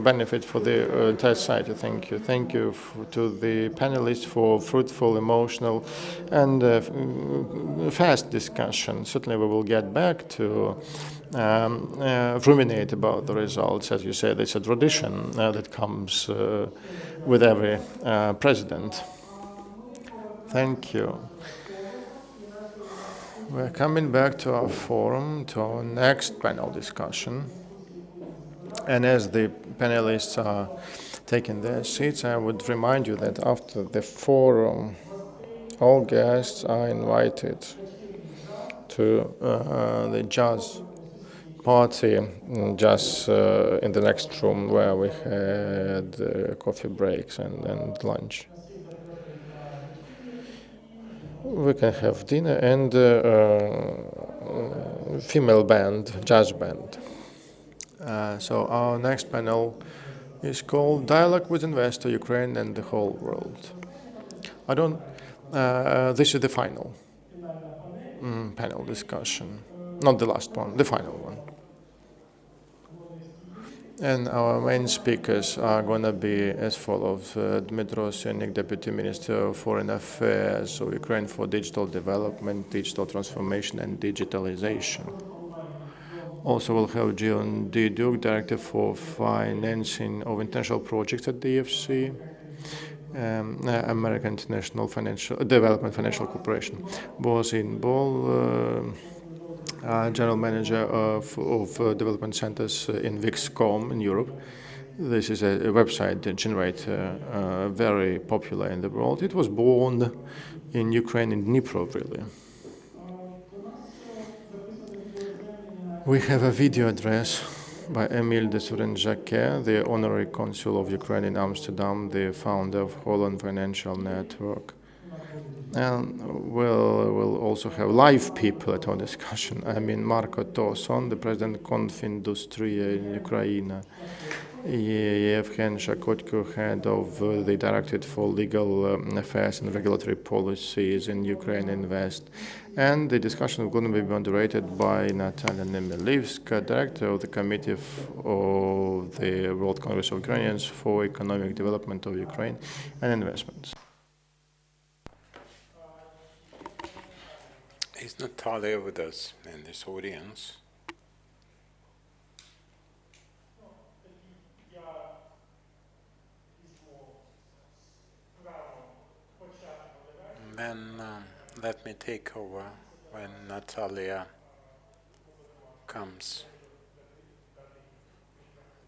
S3: benefit for the entire society. Thank you. Thank you to the panelists for fruitful, emotional, and fast discussion. Certainly we will get back to ruminate about the results. As you said, it's a tradition that comes with every president. Thank you. We're coming back to our forum, to our next panel discussion. And as the panelists are taking their seats, I would remind you that after the forum, all guests are invited to the jazz party just in the next room where we had coffee breaks and lunch. We can have dinner and female band, jazz band. So our next panel is called Dialogue with Investor, Ukraine and the Whole World. This is the final panel discussion. Not the last one, the final one. And our main speakers are going to be as follows. Dmytro Synik, Deputy Minister of Foreign Affairs of Ukraine for Digital Development, Digital Transformation and Digitalization. Also we'll have Jion Diduk, Director for Financing of International Projects at the EFC, American International Development Financial Corporation. Boazin Bol, General Manager of Development Centers in Wix.com in Europe. This is a website generator very popular in the world. It was born in Ukraine, in Dnipro, really. We have a video address by Emil de Surenjake, the Honorary Consul of Ukraine in Amsterdam, the founder of Holland Financial Network. And we'll also have live people at our discussion. I mean, Marko Toson, the President of Confindustria in Ukraine, Yevhen Shakotko, Head of the Directorate for Legal Affairs and Regulatory Policies in UkraineInvest. And the discussion is going to be moderated by Natalia Nemilivska, Director of the Committee of the World Congress of Ukrainians for Economic Development of Ukraine and Investments.
S2: Is Natalia with us in this audience? Then let me take over when Natalia comes.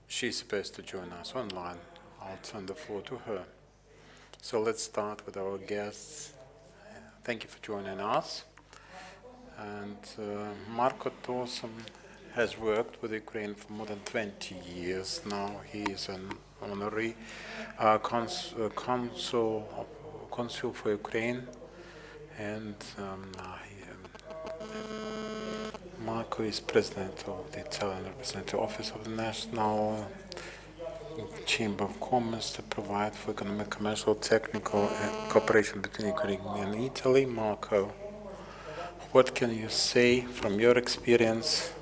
S2: She's supposed to join us online. I'll turn the floor to her. So let's start with our guests. Thank you for joining us. And Marko Tosom has worked with Ukraine for more than 20 years now. He is an honorary consul for Ukraine, and Marko is president of the Italian Representative Office of the National Chamber of Commerce to provide for economic, commercial, technical cooperation between Ukraine and Italy. Marko, what can you say from your experience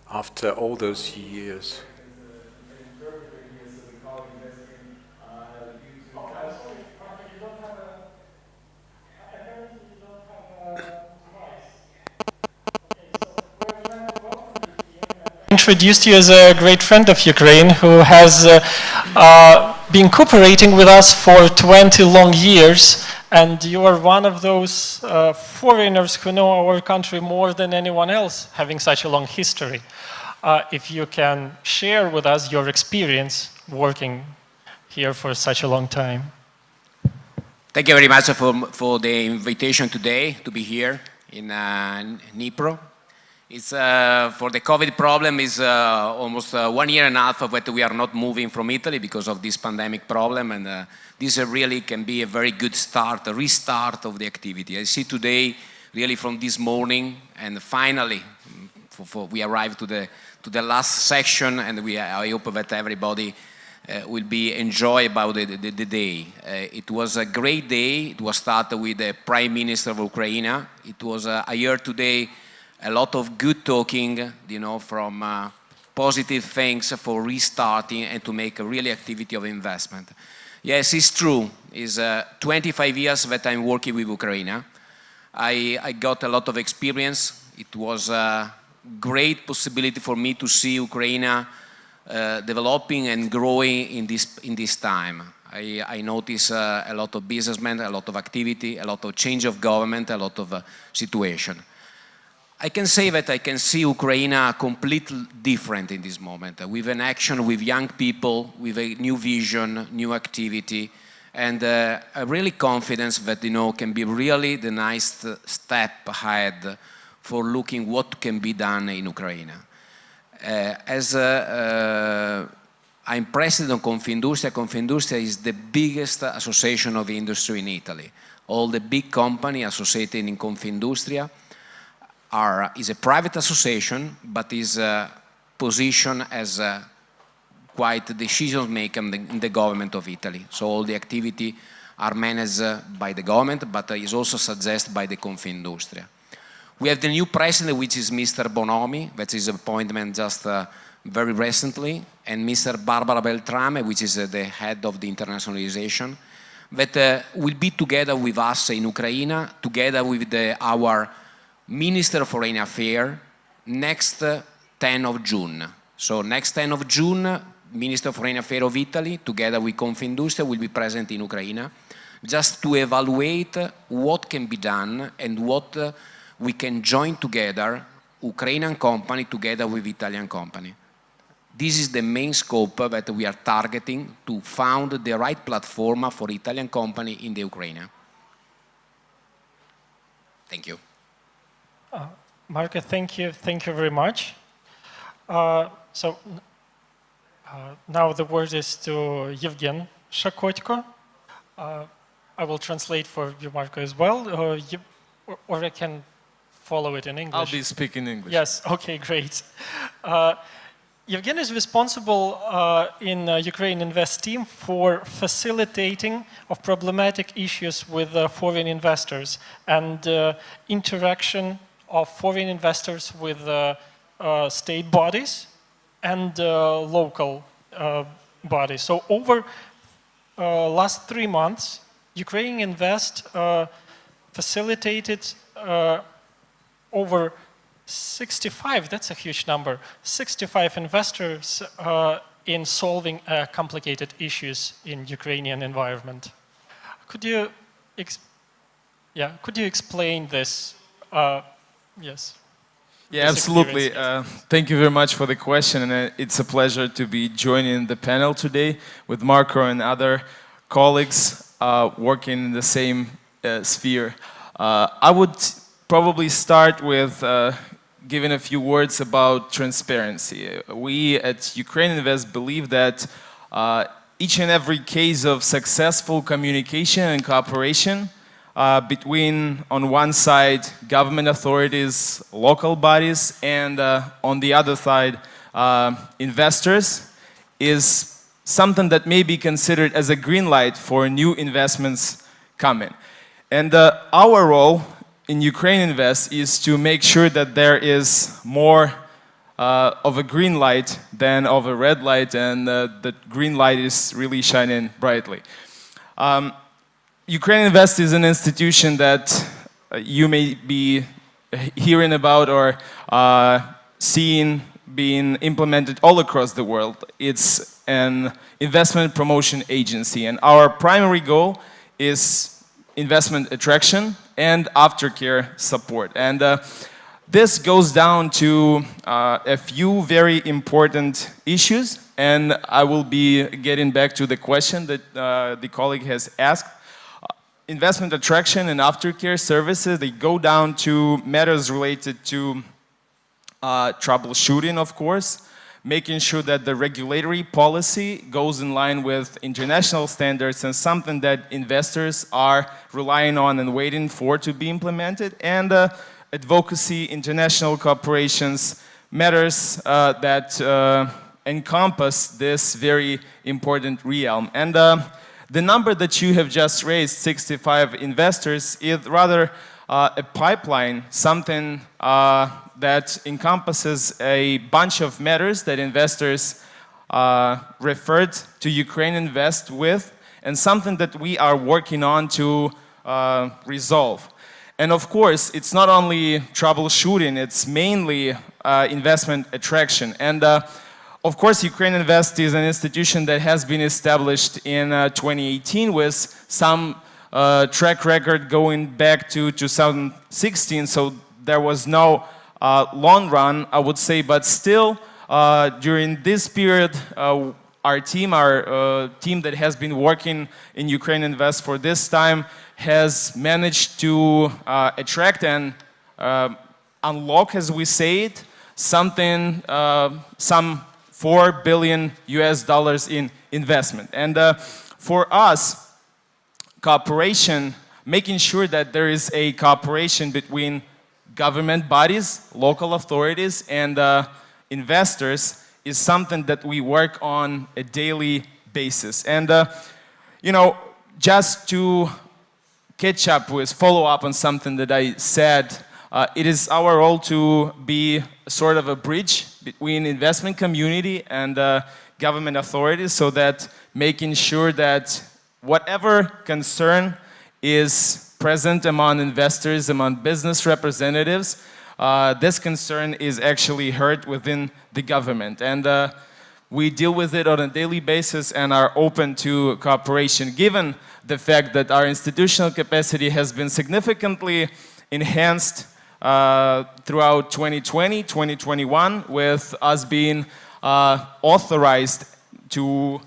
S2: after all those years?
S1: Introduced you as a great friend of Ukraine who has been cooperating with us for 20 long years, and you are one of those foreigners who know our country more than anyone else, having such a long history. If you can share with us your experience working here for such a long time.
S13: Thank you very much for the invitation today to be here in Dnipro. It's for the COVID problem is almost 1 year and a half that we are not moving from Italy because of this pandemic problem, and this really can be a very good start, a restart of the activity. I see today, really from this morning, and finally, we arrived to the last section, and I hope that everybody will be enjoy about the day. It was a great day. It was started with the Prime Minister of Ukraine. It was I heard today a lot of good talking, you know, from positive things for restarting and to make a really activity of investment. Yes, it's true. It's 25 years that I'm working with Ukraine. I got a lot of experience. It was a great possibility for me to see Ukraine developing and growing in this time. I notice a lot of businessmen, a lot of activity, a lot of change of government, a lot of situation. I can say that I can see Ukraine completely different in this moment, with an action with young people, with a new vision, new activity, and a really confidence that, you know, can be really the nice step ahead for looking what can be done in Ukraine. As I'm president of Confindustria. Confindustria is the biggest association of industry in Italy. All the big companies associated in Confindustria is a private association, but is positioned as quite decision maker in the government of Italy. So all the activity are managed by the government, but is also suggested by the Confindustria. We have the new president, which is Mr. Bonomi, that is appointment just very recently, and Mr. Barbara Beltrame, which is the head of the internationalization, that will be together with us in Ukraine, together with our Minister of Foreign Affairs, next 10 of June. So next 10 of June, Minister of Foreign Affairs of Italy, together with Confindustria, will be present in Ukraine, just to evaluate what can be done and what we can join together, Ukrainian company together with Italian company. This is the main scope that we are targeting to found the right platform for Italian company in the Ukraine. Thank you.
S1: Marko, thank you very much. Now the word is to Yevgen Shakotko. I will translate for you, Marko, as well, or I can follow it in English.
S5: I'll be speaking English.
S1: Yes, okay, great. Yevgen is responsible in UkraineInvest team for facilitating of problematic issues with foreign investors and interaction of foreign investors with state bodies and local bodies. So over last 3 months, UkraineInvest facilitated over 65, that's a huge number, 65 investors in solving complicated issues in Ukrainian environment. Could you explain this? Yes.
S5: Yeah, absolutely. Thank you very much for the question, and it's a pleasure to be joining the panel today with Marko and other colleagues working in the same sphere.
S14: I would probably start with giving a few words about transparency. We at UkraineInvest believe that each and every case of successful communication and cooperation between, on one side, government authorities, local bodies, and on the other side, investors, is something that may be considered as a green light for new investments coming. And our role in UkraineInvest is to make sure that there is more of a green light than of a red light, and the green light is really shining brightly. UkraineInvest is an institution that you may be hearing about or seeing being implemented all across the world. It's an investment promotion agency, and our primary goal is investment attraction and aftercare support. And this goes down to a few very important issues, and I will be getting back to the question that the colleague has asked. Investment attraction and aftercare services, they go down to matters related to troubleshooting, of course, making sure that the regulatory policy goes in line with international standards and something that investors are relying on and waiting for to be implemented, and advocacy, international cooperations, matters that encompass this very important realm. And the number that you have just raised, 65 investors, is rather a pipeline, something that encompasses a bunch of matters that investors referred to UkraineInvest with, and something that we are working on to resolve. And of course, it's not only troubleshooting, it's mainly investment attraction. And of course, UkraineInvest is an institution that has been established in 2018 with some track record going back to 2016, so there was no long run, I would say, but still, during this period, our team that has been working in UkraineInvest for this time has managed to attract and unlock, as we say it, something, some $4 billion US in investment. And for us, cooperation, making sure that there is a cooperation between government bodies, local authorities, and investors is something that we work on a daily basis. And, you know, just to catch up with, follow up on something that I said, it is our role to be sort of a bridge between investment community and government authorities, so that making sure that whatever concern is present among investors, among business representatives, this concern is actually heard within the government. And we deal with it on a daily basis and are open to cooperation, given the fact that our institutional capacity has been significantly enhanced throughout 2020, 2021, with us being authorized to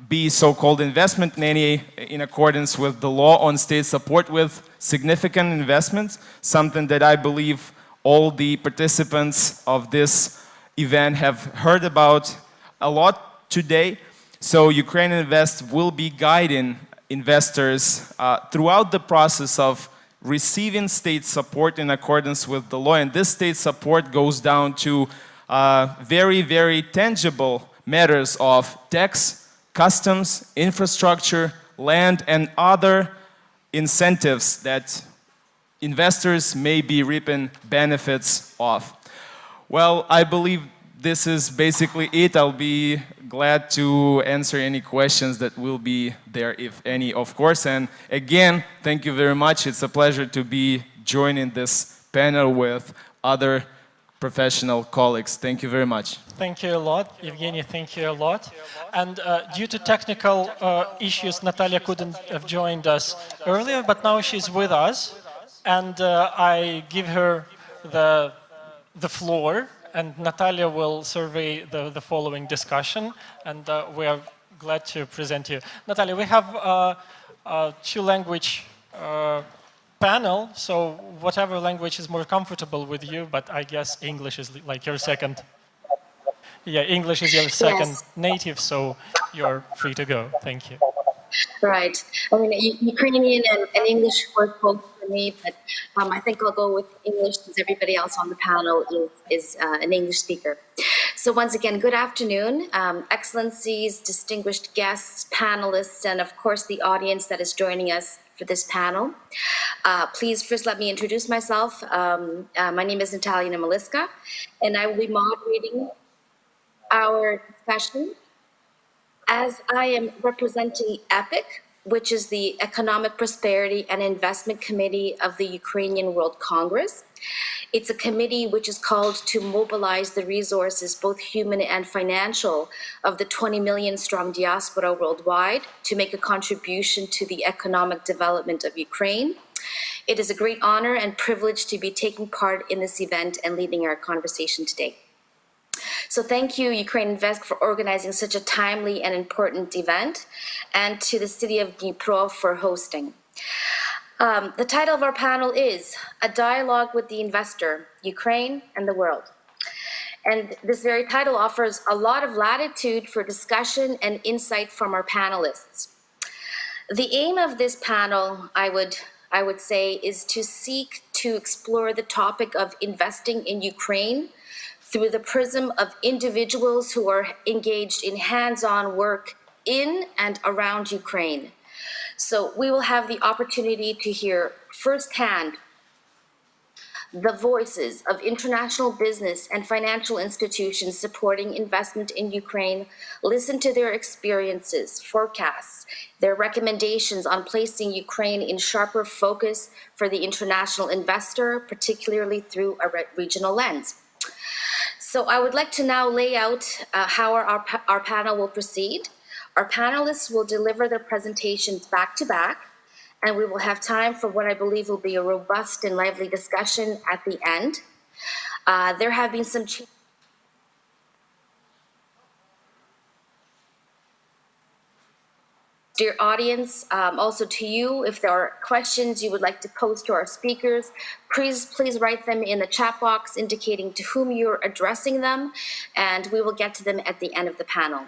S14: be so-called investment nanny in accordance with the law on state support with significant investments, something that I believe all the participants of this event have heard about a lot today. So UkraineInvest will be guiding investors throughout the process of receiving state support in accordance with the law. And this state support goes down to very, very tangible matters of tax, customs, infrastructure, land, and other incentives that investors may be reaping benefits of. Well, I believe this is basically it. I'll be glad to answer any questions that will be there, if any, of course. And again, thank you very much. It's a pleasure to be joining this panel with other professional colleagues. Thank you very much.
S1: Thank you a lot, Evgeny, thank you a lot. And due to technical issues, Natalia couldn't have joined us earlier, but now she's with us. And I give her the floor, and Natalia will survey the following discussion, and we are glad to present you. Natalia, we have two language panel, so whatever language is more comfortable with you, but I guess English is like your second. Yeah, English is your second native, so you're free to go. Thank you.
S15: Right. I mean, Ukrainian and English work both for me, but I think I'll go with English since everybody else on the panel is an English speaker. So once again, good afternoon, Excellencies, distinguished guests, panelists, and of course the audience that is joining us for this panel. Please first let me introduce myself. My name is Natalia Namaliska, and I will be moderating our discussion as I am representing EPIC, which is the Economic Prosperity and Investment Committee of the Ukrainian World Congress. It's a committee which is called to mobilize the resources, both human and financial, of the 20 million strong diaspora worldwide to make a contribution to the economic development of Ukraine. It is a great honor and privilege to be taking part in this event and leading our conversation today. So thank you, UkraineInvest, for organizing such a timely and important event, and to the city of Dnipro for hosting. The title of our panel is A Dialogue with the Investor, Ukraine and the World. And this very title offers a lot of latitude for discussion and insight from our panelists. The aim of this panel, I would say, is to seek to explore the topic of investing in Ukraine through the prism of individuals who are engaged in hands-on work in and around Ukraine. So we will have the opportunity to hear firsthand the voices of international business and financial institutions supporting investment in Ukraine, listen to their experiences, forecasts, their recommendations on placing Ukraine in sharper focus for the international investor, particularly through a regional lens. So I would like to now lay out how our panel will proceed. Our panelists will deliver their presentations back to back, and we will have time for what I believe will be a robust and lively discussion at the end. There have been some changes. Dear audience, also to you, if there are questions you would like to pose to our speakers, please write them in the chat box indicating to whom you're addressing them, and we will get to them at the end of the panel.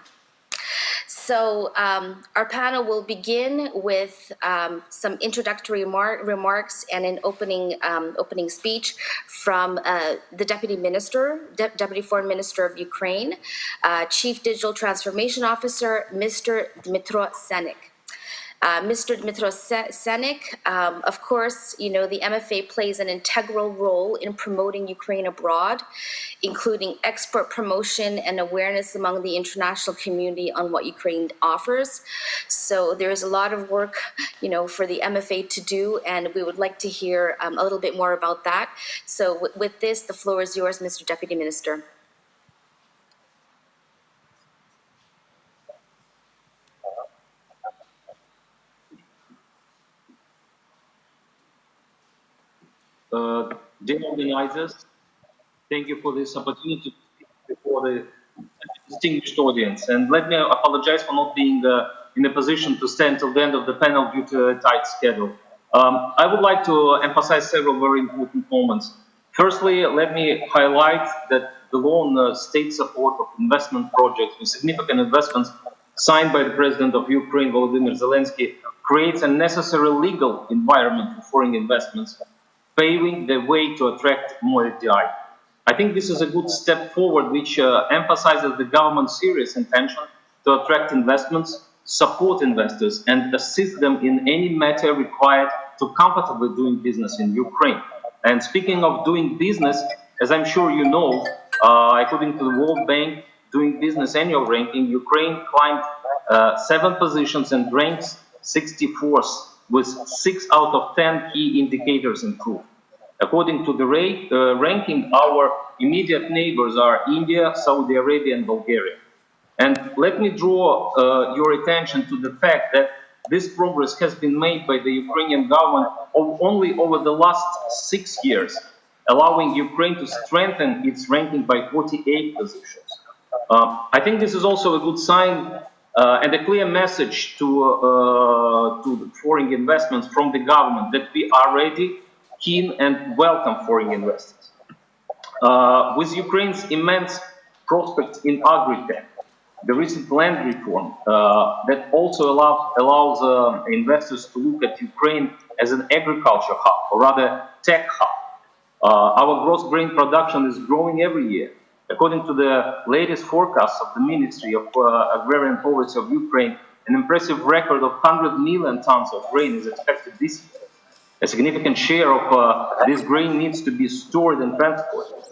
S15: So our panel will begin with some introductory remarks and an opening speech from the Deputy Foreign Minister of Ukraine, Chief Digital Transformation Officer, Mr. Dmytro Senik. Mr. Dmytro Senik, of course, you know, the MFA plays an integral role in promoting Ukraine abroad, including export promotion and awareness among the international community on what Ukraine offers. So there is a lot of work, you know, for the MFA to do, and we would like to hear a little bit more about that. So with this, the floor is yours, Mr. Deputy Minister.
S16: Dear organizers, thank you for this opportunity to speak before the distinguished audience. And let me apologize for not being in a position to stand till the end of the panel due to a tight schedule. I would like to emphasize several very important moments. Firstly, let me highlight that the law on state support of investment projects with significant investments signed by the President of Ukraine, Volodymyr Zelensky, creates a necessary legal environment for foreign investments, paving the way to attract more FDI. I think this is a good step forward, which emphasizes the government's serious intention to attract investments, support investors, and assist them in any matter required to comfortably doing business in Ukraine. And speaking of doing business, as I'm sure you know, according to the World Bank Doing Business annual ranking, Ukraine climbed 7 positions and ranks 64th, with 6 out of 10 key indicators improved. According to the ranking, our immediate neighbors are India, Saudi Arabia, and Bulgaria. And let me draw your attention to the fact that this progress has been made by the Ukrainian government only over the last 6 years, allowing Ukraine to strengthen its ranking by 48 positions. I think this is also a good sign and a clear message to the foreign investments from the government that we are ready, keen, and welcome foreign investors. With Ukraine's immense prospects in agri-tech, the recent land reform that also allows investors to look at Ukraine as an agriculture hub, or rather tech hub. Our gross grain production is growing every year. According to the latest forecasts of the Ministry of Agrarian Policy of Ukraine, an impressive record of 100 million tons of grain is expected this year. A significant share of this grain needs to be stored and transported.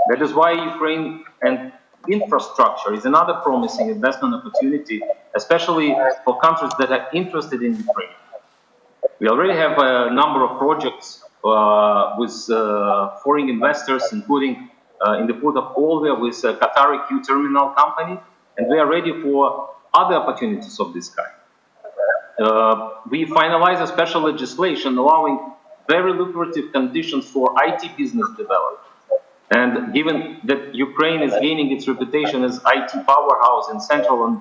S16: That is why Ukraine and infrastructure is another promising investment opportunity, especially for countries that are interested in Ukraine. We already have a number of projects with foreign investors, including in the port of Olvia with Qatari Q Terminal Company, and we are ready for other opportunities of this kind. We finalized a special legislation allowing very lucrative conditions for IT business development. And given that Ukraine is gaining its reputation as IT powerhouse in Central and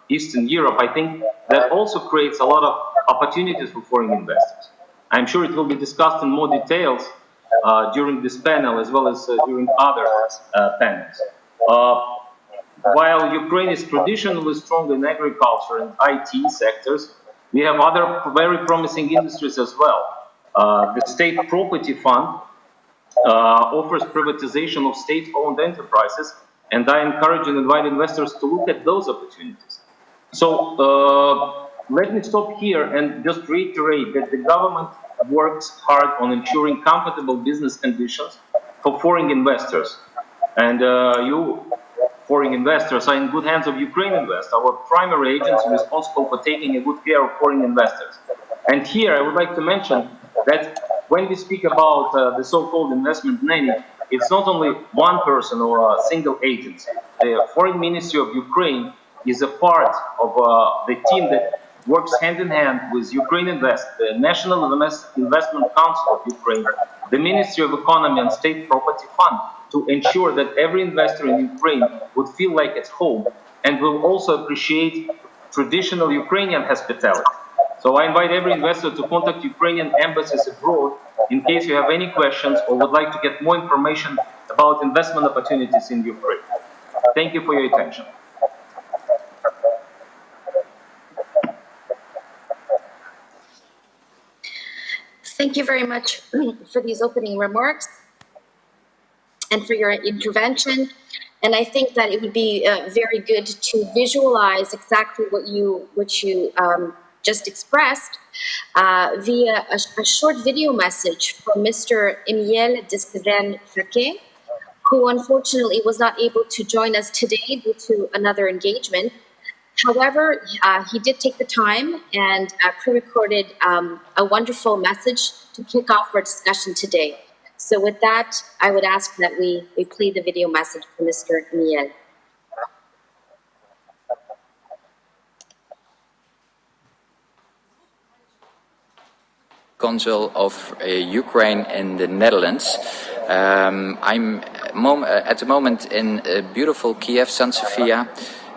S16: Eastern Europe, I think that also creates a lot of opportunities for foreign investors. I'm sure it will be discussed in more details during this panel as well as during other panels. While Ukraine is traditionally strong in agriculture and IT sectors, we have other very promising industries as well. The State Property Fund offers privatization of state-owned enterprises, and I encourage and invite investors to look at those opportunities. So let me stop here and just reiterate that the government works hard on ensuring comfortable business conditions for foreign investors. And you, foreign investors, are in good hands of UkraineInvest, our primary agency responsible for taking a good care of foreign investors. And here I would like to mention that when we speak about the so-called investment nanny, it's not only one person or a single agency. The Foreign Ministry of Ukraine is a part of the team that works hand in hand with UkraineInvest, the National Investment Council of Ukraine, the Ministry of Economy and State Property Fund, to ensure that every investor in Ukraine would feel like at home and will also appreciate traditional Ukrainian hospitality. So I invite every investor to contact Ukrainian embassies abroad in case you have any questions or would like to get more information about investment opportunities in Ukraine. Thank you for your attention.
S15: Thank you very much for these opening remarks and for your intervention. And I think that it would be very good to visualize exactly what you just expressed via a short video message from Mr. Emile Despeven-Jacquet, who unfortunately was not able to join us today due to another engagement. However, he did take the time and pre-recorded a wonderful message to kick off our discussion today. So with that, I would ask that we play the video message from Mr. Emile.
S17: Consul of Ukraine in the Netherlands. I'm at the moment in beautiful Kiev, San Sofia,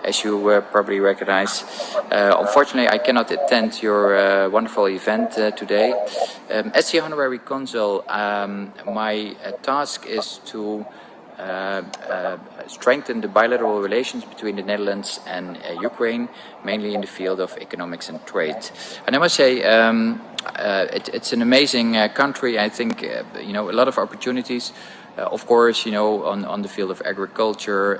S17: as you probably recognize. Unfortunately, I cannot attend your wonderful event today. As the honorary consul, my task is to strengthen the bilateral relations between the Netherlands and Ukraine, mainly in the field of economics and trade. And I must say, it's an amazing country. I think, a lot of opportunities. Of course, on the field of agriculture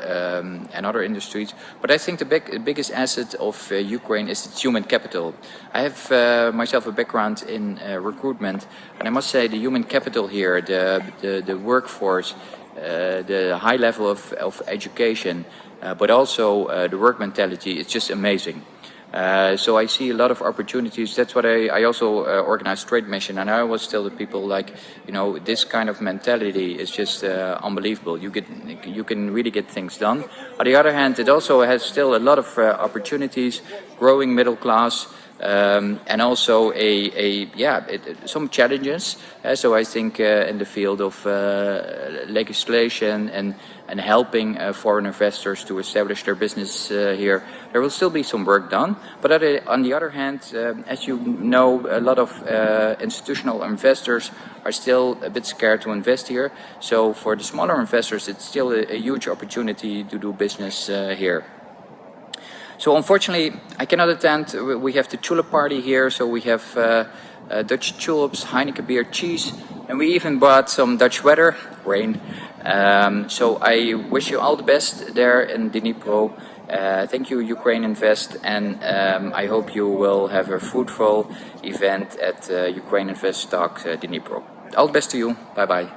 S17: and other industries. But I think the biggest asset of Ukraine is its human capital. I have myself a background in recruitment, and I must say the human capital here, the workforce, the high level of education, but also the work mentality, it's just amazing. So I see a lot of opportunities. That's what I also organize Trade Mission, and I always tell the people, like, this kind of mentality is just unbelievable. You can really get things done. On the other hand, it also has still a lot of opportunities, growing middle class, and also some challenges. So I think in the field of legislation and helping foreign investors to establish their business here, there will still be some work done. But on the other hand, as you know, a lot of institutional investors are still a bit scared to invest here. So for the smaller investors, it's still a huge opportunity to do business here. So unfortunately, I cannot attend. We have the tulip party here, so we have Dutch tulips, Heineken beer, cheese, and we even bought some Dutch weather, rain. So I wish you all the best there in Dnipro. Thank you, UkraineInvest, and I hope you will have a fruitful event at UkraineInvest Talks Dnipro. All the best to you. Bye-bye.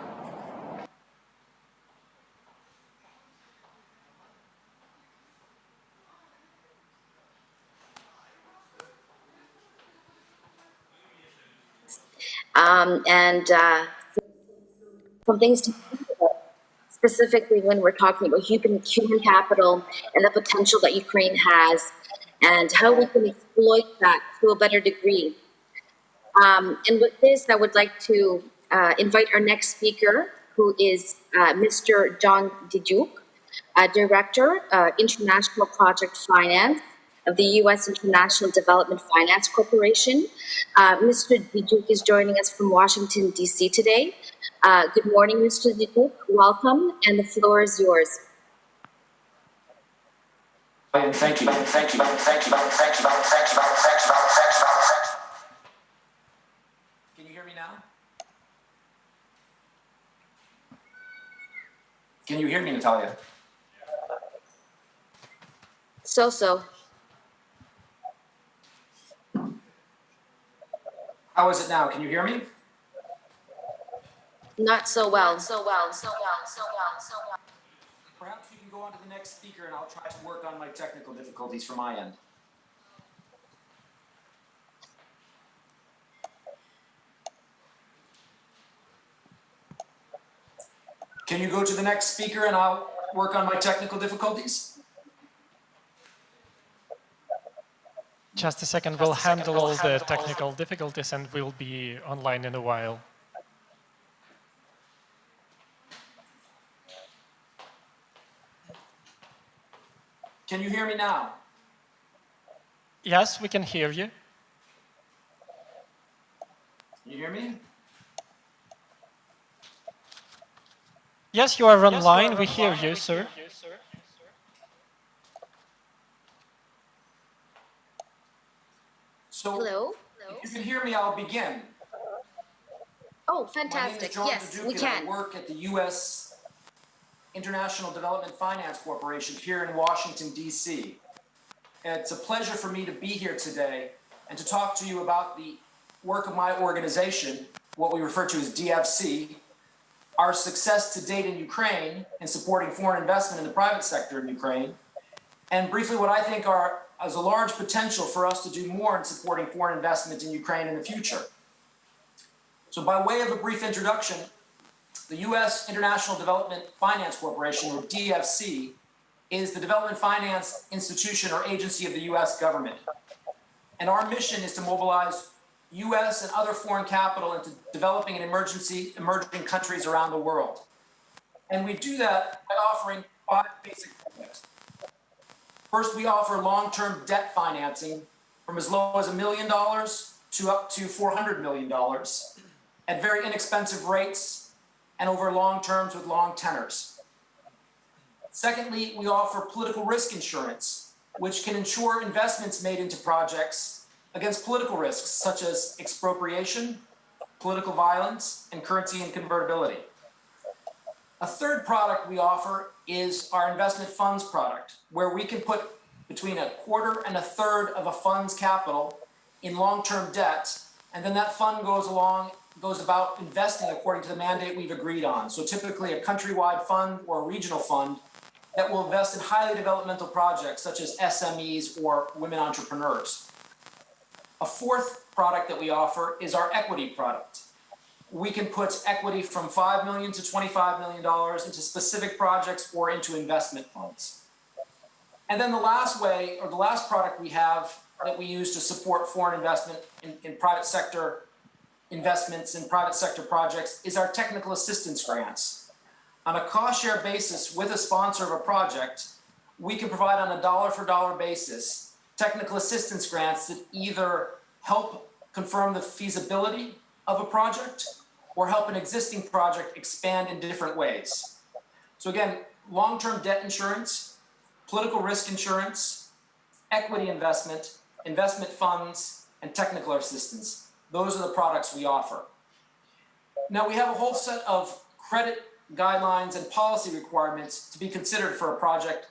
S15: Some things to think about, specifically when we're talking about human capital and the potential that Ukraine has, and how we can exploit that to a better degree. And with this, I would like to invite our next speaker, who is Mr. John Dijuk, Director, International Project Finance of the U.S. International Development Finance Corporation. Mr. Dijuk is joining us from Washington, D.C. today. Good morning, Mr. Dijuk. Welcome, and the floor is yours.
S18: Thank you. Can you hear me now? Can you hear me, Natalia?
S15: So.
S18: How is it now? Can you hear me?
S15: Not so well.
S18: Perhaps you can go on to the next speaker and I'll try to work on my technical difficulties from my end. Can you go to the next speaker and I'll work on my technical difficulties?
S1: Just a second, we'll handle all the technical difficulties and we'll be online in a while.
S18: Can you hear me now?
S1: Yes, we can hear you.
S18: Can you hear me?
S1: Yes, you are online. We hear you, sir.
S18: So,
S15: hello?
S18: If you can hear me, I'll begin.
S15: Oh, fantastic. Yes, we can.
S18: I work at the U.S. International Development Finance Corporation here in Washington, D.C. It's a pleasure for me to be here today and to talk to you about the work of my organization, what we refer to as DFC, our success to date in Ukraine in supporting foreign investment in the private sector in Ukraine, and briefly what I think is a large potential for us to do more in supporting foreign investment in Ukraine in the future. So by way of a brief introduction, the U.S. International Development Finance Corporation, or DFC, is the development finance institution or agency of the U.S. government. And our mission is to mobilize U.S. and other foreign capital into developing and emerging countries around the world. And we do that by offering 5 basic products. First, we offer long-term debt financing from as low as $1 million to up to $400 million at very inexpensive rates and over long terms with long tenors. Secondly, we offer political risk insurance, which can insure investments made into projects against political risks such as expropriation, political violence, and currency inconvertibility. A third product we offer is our investment funds product, where we can put between 1/4 and 1/3 of a fund's capital in long-term debt, and then that fund goes about investing according to the mandate we've agreed on. So typically a countrywide fund or a regional fund that will invest in highly developmental projects such as SMEs or women entrepreneurs. A fourth product that we offer is our equity product. We can put equity from $5 million to $25 million into specific projects or into investment funds. And then the last product we have that we use to support foreign investment in private sector investments in private sector projects is our technical assistance grants. On a cost share basis with a sponsor of a project, we can provide on a dollar for dollar basis technical assistance grants that either help confirm the feasibility of a project or help an existing project expand in different ways. So again, long-term debt insurance, political risk insurance, equity investment, investment funds, and technical assistance. Those are the products we offer. Now we have a whole set of credit guidelines and policy requirements to be considered for a project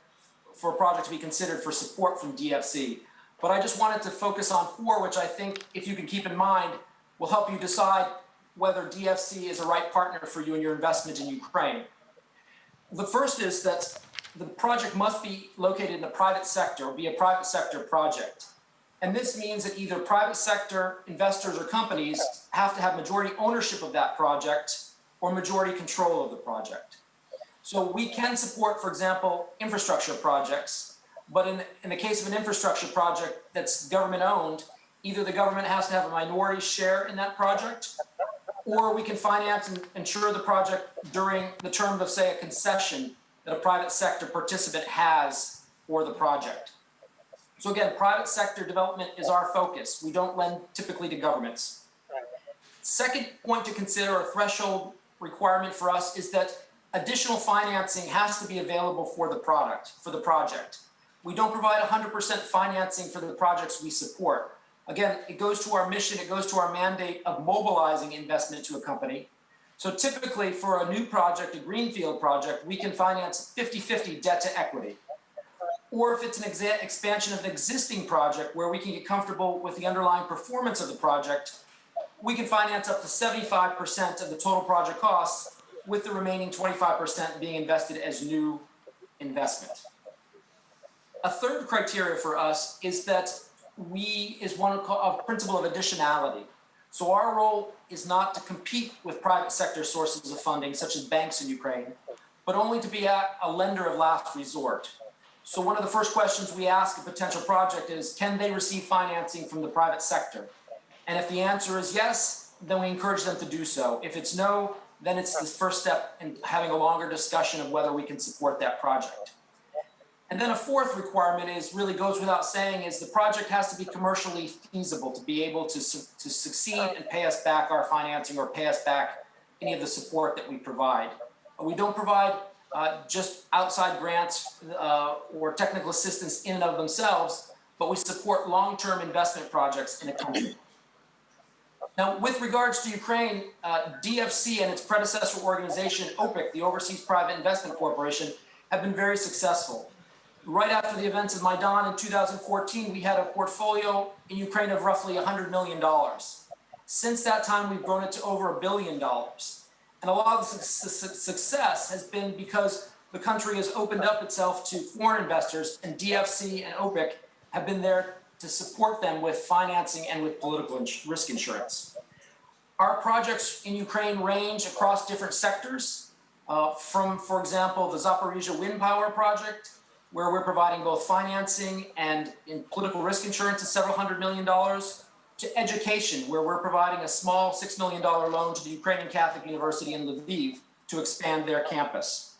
S18: to be considered for support from DFC. But I just wanted to focus on 4, which I think, if you can keep in mind, will help you decide whether DFC is a right partner for you in your investment in Ukraine. The first is that the project must be located in the private sector, be a private sector project. And this means that either private sector investors or companies have to have majority ownership of that project or majority control of the project. So we can support, for example, infrastructure projects, but in the case of an infrastructure project that's government owned, either the government has to have a minority share in that project, or we can finance and insure the project during the term of, say, a concession that a private sector participant has for the project. So again, private sector development is our focus. We don't lend typically to governments. Second point to consider, a threshold requirement for us, is that additional financing has to be available for the project. We don't provide 100% financing for the projects we support. Again, it goes to our mission, it goes to our mandate of mobilizing investment to a company. So typically for a new project, a greenfield project, we can finance 50-50 debt to equity. Or if it's an expansion of an existing project where we can get comfortable with the underlying performance of the project, we can finance up to 75% of the total project costs, with the remaining 25% being invested as new investment. A third criteria for us is that is one of principle of additionality. So our role is not to compete with private sector sources of funding, such as banks in Ukraine, but only to be a lender of last resort. So one of the first questions we ask a potential project is, can they receive financing from the private sector? And if the answer is yes, then we encourage them to do so. If it's no, then it's the first step in having a longer discussion of whether we can support that project. And then a fourth requirement really goes without saying, is the project has to be commercially feasible to be able to succeed and pay us back our financing or pay us back any of the support that we provide. We don't provide just outside grants or technical assistance in and of themselves, but we support long-term investment projects in a country. Now, with regards to Ukraine, DFC and its predecessor organization, OPIC, the Overseas Private Investment Corporation, have been very successful. Right after the events of Maidan in 2014, we had a portfolio in Ukraine of roughly $100 million. Since that time, we've grown it to over $1 billion. And a lot of the success has been because the country has opened up itself to foreign investors, and DFC and OPIC have been there to support them with financing and with political risk insurance. Our projects in Ukraine range across different sectors, from, for example, the Zaporizhzhia wind power project, where we're providing both financing and in political risk insurance of several $100 million, to education, where we're providing a small $6 million loan to the Ukrainian Catholic University in Lviv to expand their campus.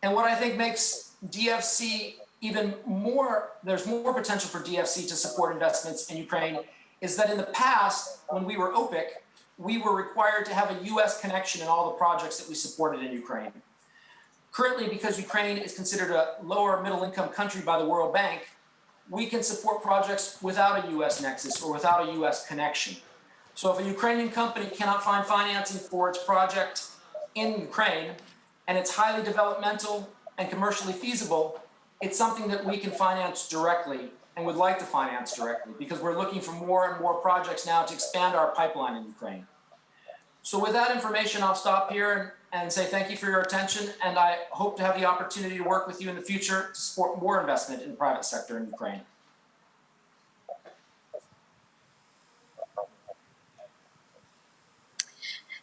S18: And what I think makes DFC even more, there's more potential for DFC to support investments in Ukraine, is that in the past, when we were OPIC, we were required to have a US connection in all the projects that we supported in Ukraine. Currently, because Ukraine is considered a lower middle income country by the World Bank, we can support projects without a US nexus or without a US connection. So if a Ukrainian company cannot find financing for its project in Ukraine, and it's highly developmental and commercially feasible, it's something that we can finance directly and would like to finance directly, because we're looking for more and more projects now to expand our pipeline in Ukraine. So with that information, I'll stop here and say thank you for your attention, and I hope to have the opportunity to work with you in the future to support more investment in the private sector in Ukraine.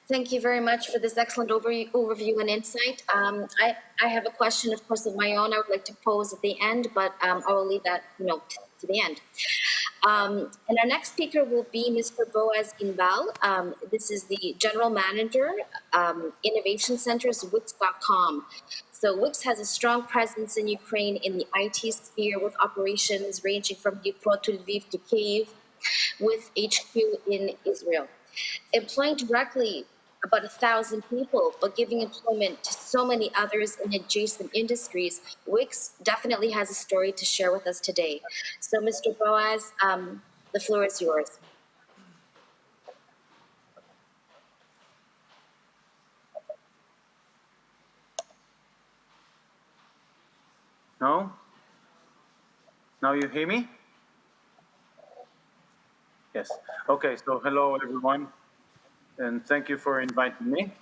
S15: Thank you very much for this excellent overview and insight. I have a question, of course, of my own I would like to pose at the end, but I will leave that to the end. And our next speaker will be Mr. Boaz Inbal. This is the General Manager, Innovation Centers, Wix.com. So Wix has a strong presence in Ukraine in the IT sphere with operations ranging from Dnipro to Lviv to Kyiv, with HQ in Israel. Employing directly about 1,000 people, but giving employment to so many others in adjacent industries, Wix definitely has a story to share with us today. So, Mr. Boaz, the floor is yours.
S19: No? Now you hear me? Yes. Okay, so hello everyone, and thank you for inviting me.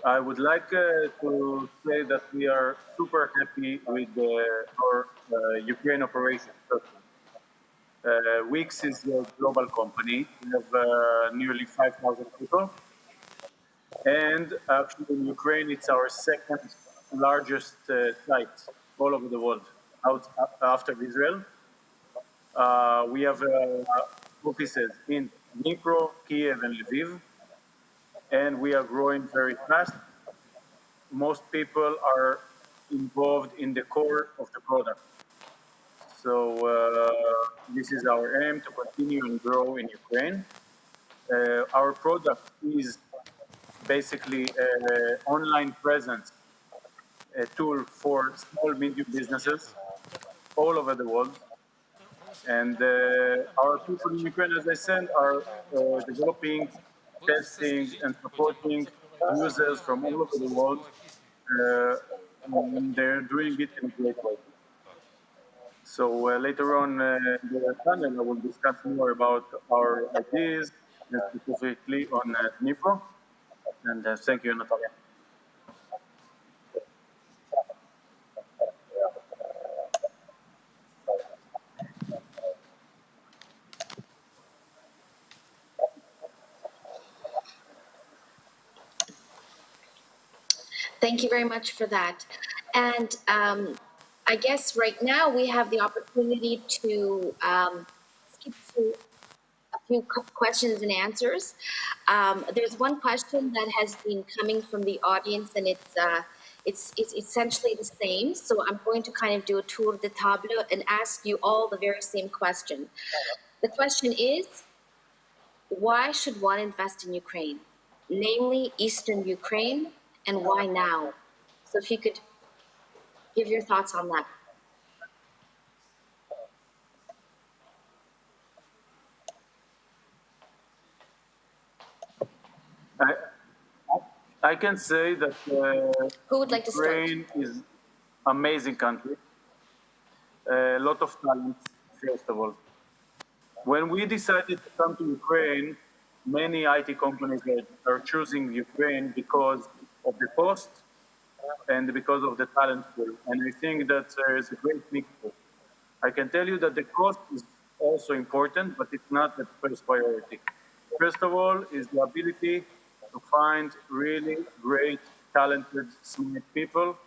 S19: I would like to say that we are super happy with our Ukraine operation. Wix is a global company. We have nearly 5,000 people. And actually in Ukraine, it's our second largest site all over the world, after Israel. We have offices in Dnipro, Kiev, and Lviv, and we are growing very fast. Most people are involved in the core of the product. So this is our aim, to continue and grow in Ukraine. Our product is basically an online presence, a tool for small, medium businesses all over the world. And our people in Ukraine, as I said, are developing, testing, and supporting users from all over the world. And they're doing it in a great way. So later on in the panel, I will discuss more about our ideas, and specifically on Dnipro. And thank you, Natalia.
S15: Thank you very much for that. And I guess right now we have the opportunity to skip through a few questions and answers. There's one question that has been coming from the audience, and it's essentially the same. So I'm going to kind of do a tour de table and ask you all the very same question. The question is, why should one invest in Ukraine, namely Eastern Ukraine, and why now? So if you could give your thoughts on that.
S19: I can say that
S15: who would like
S19: Ukraine
S15: to start?
S19: is amazing country. A lot of talent, first of all. When we decided to come to Ukraine, many IT companies are choosing Ukraine because of the cost and because of the talent pool. And I think that there is a great mixture. I can tell you that the cost is also important, but it's not the first priority. First of all is the ability to find really great, talented, smart people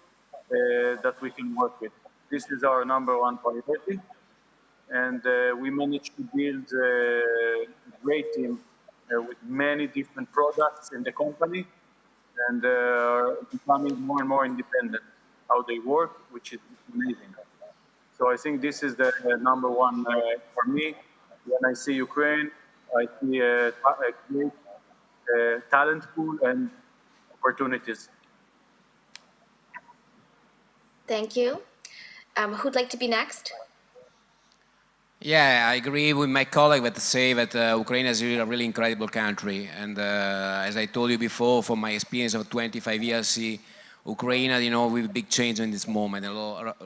S19: that we can work with. This is our number one priority. And we managed to build a great team with many different products in the company, and becoming more and more independent how they work, which is amazing. So I think this is the number one for me. When I see Ukraine, I see a great talent pool and opportunities.
S15: Thank you. Who'd like to be next?
S13: Yeah, I agree with my colleague that say that Ukraine is really a really incredible country. And as I told you before, from my experience of 25 years, see Ukraine, with big change in this moment. A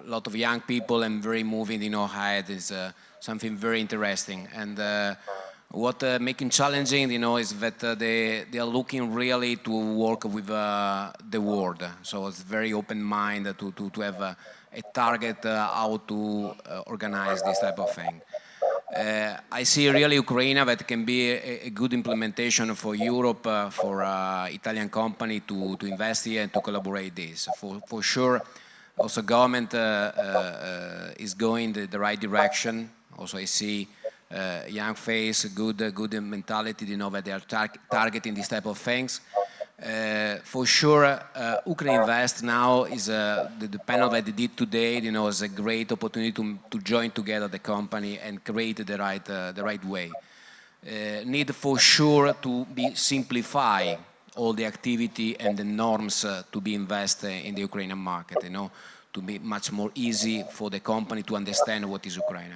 S13: lot of young people and very moving, ahead is something very interesting. And what making challenging, is that they are looking really to work with the world. So it's very open mind to have a target how to organize this type of thing. I see really Ukraine that can be a good implementation for Europe, for Italian company to invest here and to collaborate this. For sure, also government is going the right direction. Also I see young face, good mentality, that they are targeting this type of things. For sure, UkraineInvest now is the panel that they did today, is a great opportunity to join together the company and create the right way. Need for sure to be simplify all the activity and the norms to be invested in the Ukrainian market, to be much more easy for the company to understand what is Ukraine.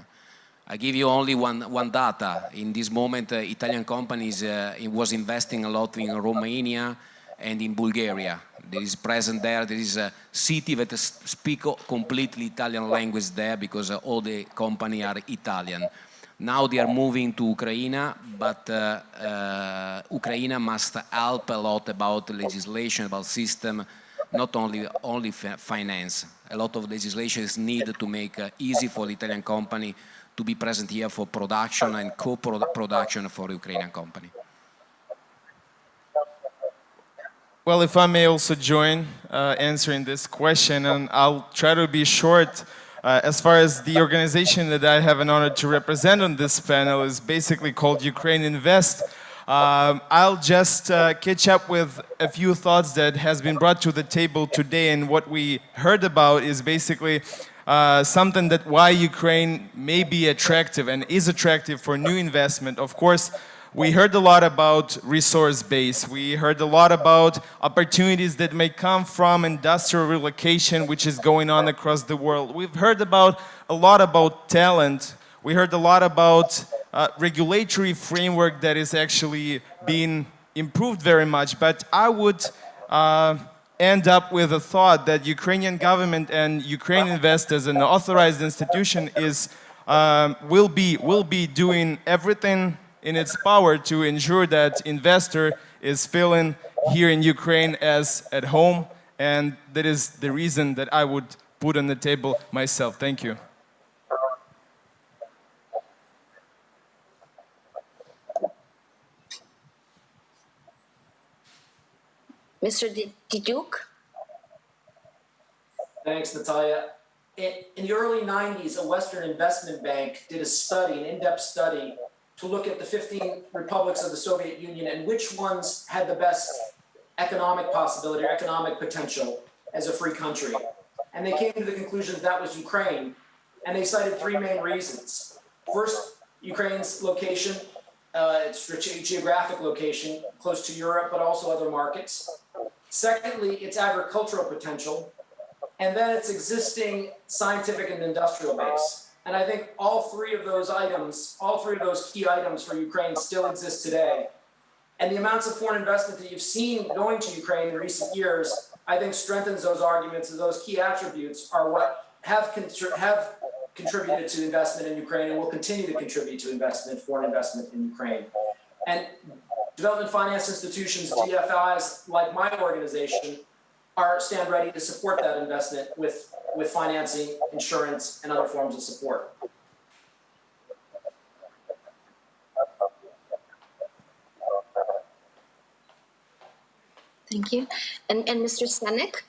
S13: I give you only one data. In this moment, Italian companies was investing a lot in Romania and in Bulgaria. There is present there. There is a city that speak completely Italian language there because all the company are Italian. Now they are moving to Ukraine, but Ukraine must help a lot about legislation, about system, not only finance. A lot of legislation is needed to make easy for the Italian company to be present here for production and co-production for Ukrainian company.
S14: Well, if I may also join answering this question, and I'll try to be short. As far as the organization that I have an honor to represent on this panel is basically called UkraineInvest. I'll just catch up with a few thoughts that has been brought to the table today, and what we heard about is basically something that why Ukraine may be attractive and is attractive for new investment. Of course, we heard a lot about resource base. We heard a lot about opportunities that may come from industrial relocation, which is going on across the world. We've heard a lot about talent. We heard a lot about regulatory framework that is actually being improved very much. But I would end up with a thought that Ukrainian government and UkraineInvest as an authorized institution will be doing everything in its power to ensure that investor is feeling here in Ukraine as at home, and that is the reason that I would put on the table myself. Thank you.
S15: Mr. Diduk?
S18: Thanks, Natalia. In the early 90s, a Western investment bank did a study, an in-depth study, to look at the 15 republics of the Soviet Union and which ones had the best economic possibility or economic potential as a free country. And they came to the conclusion that was Ukraine. And they cited three main reasons. First, Ukraine's location, its geographic location, close to Europe, but also other markets. Secondly, its agricultural potential. And then its existing scientific and industrial base. And I think all three of those key items for Ukraine still exist today. And the amounts of foreign investment that you've seen going to Ukraine in recent years, I think strengthens those arguments, and those key attributes are what have contributed to investment in Ukraine and will continue to contribute to foreign investment in Ukraine. And development finance institutions, DFIs, like my organization, stand ready to support that investment with financing, insurance, and other forms of support.
S15: Thank you. And Mr. Stanek?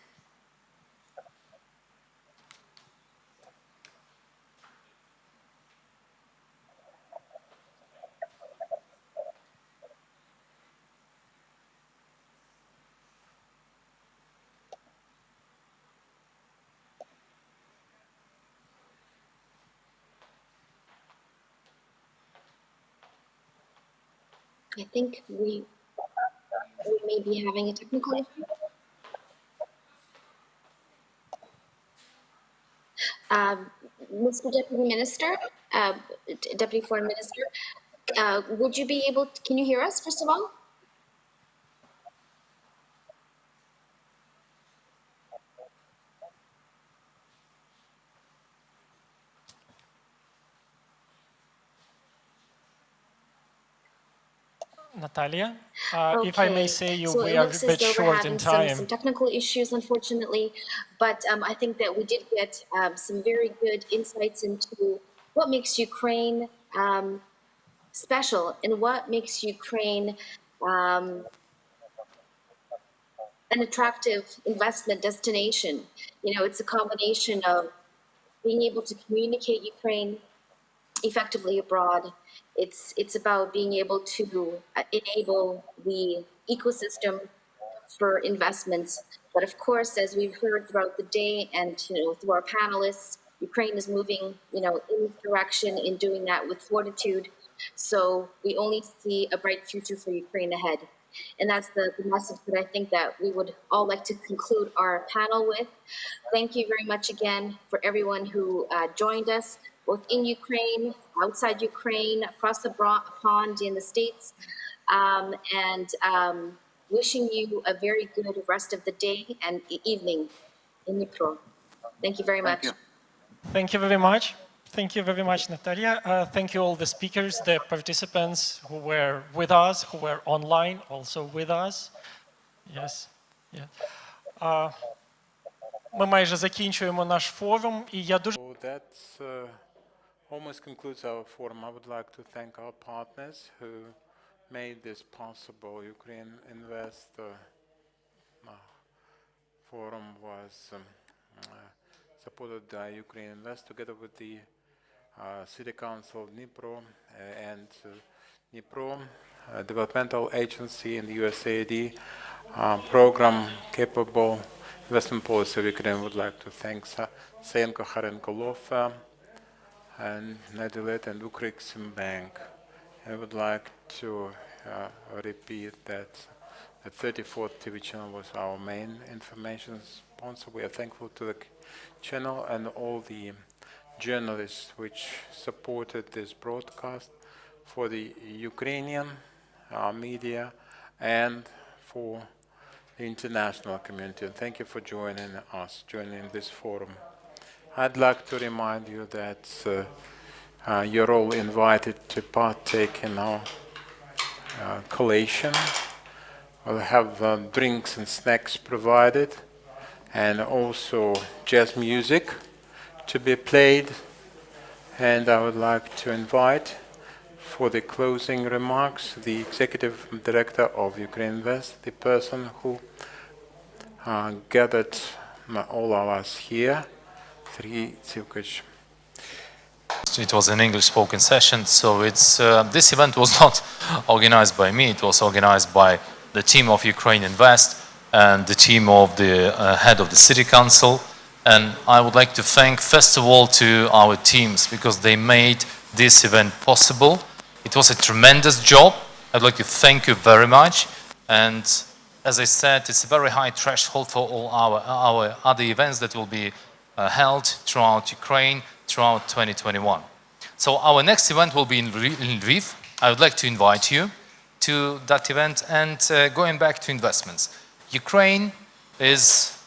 S15: I think we may be having a technical issue. Mr. Deputy Minister, Deputy Foreign Minister, would you be able to, can you hear us, first of all?
S1: Natalia, if I may say,
S15: so
S1: we are a bit short in time.
S15: Some technical issues, unfortunately, but I think that we did get some very good insights into what makes Ukraine special and what makes Ukraine an attractive investment destination. You know, it's a combination of being able to communicate Ukraine effectively abroad. It's about being able to enable the ecosystem for investments. But of course, as we've heard throughout the day and through our panelists, Ukraine is moving in this direction, in doing that with fortitude. So we only see a bright future for Ukraine ahead. And that's the message that I think that we would all like to conclude our panel with. Thank you very much again for everyone who joined us, both in Ukraine, outside Ukraine, across the pond in the States, and wishing you a very good rest of the day and evening in Dnipro. Thank you very much.
S1: Thank you very much. Thank you very much, Natalia. Thank you all the speakers, the participants who were with us, who were online also with us. Yes. Yeah. Ми майже закінчуємо наш форум, і я дуже...
S2: So that almost concludes our forum. I would like to thank our partners who made this possible. UkraineInvest forum was supported by UkraineInvest together with the City Council of Dnipro and Dnipro Developmental Agency and the USAID program capable investment policy of Ukraine. Would like to thank Sayenko Harenko Law Firm and Nedilet and Ukreinex I would like to repeat that the 34th TV channel was our main information sponsor. We are thankful to the channel and all the journalists which supported this broadcast, for the Ukrainian media and for the international community. And thank you for joining us, joining this forum. I'd like to remind you that you're all invited to partake in our collation. We'll have drinks and snacks provided, and also jazz music to be played. And I would like to invite, for the closing remarks, the Executive Director of UkraineInvest, the person who gathered all of us here, Sergei Tsivkovich.
S20: It was an English-spoken session, so this event was not organized by me. It was organized by the team of UkraineInvest and the team of the head of the City Council. And I would like to thank, first of all, to our teams, because they made this event possible. It was a tremendous job. I'd like to thank you very much. And as I said, it's a very high threshold for all our other events that will be held throughout Ukraine throughout 2021. So our next event will be in Lviv. I would like to invite you to that event. And going back to investments, Ukraine is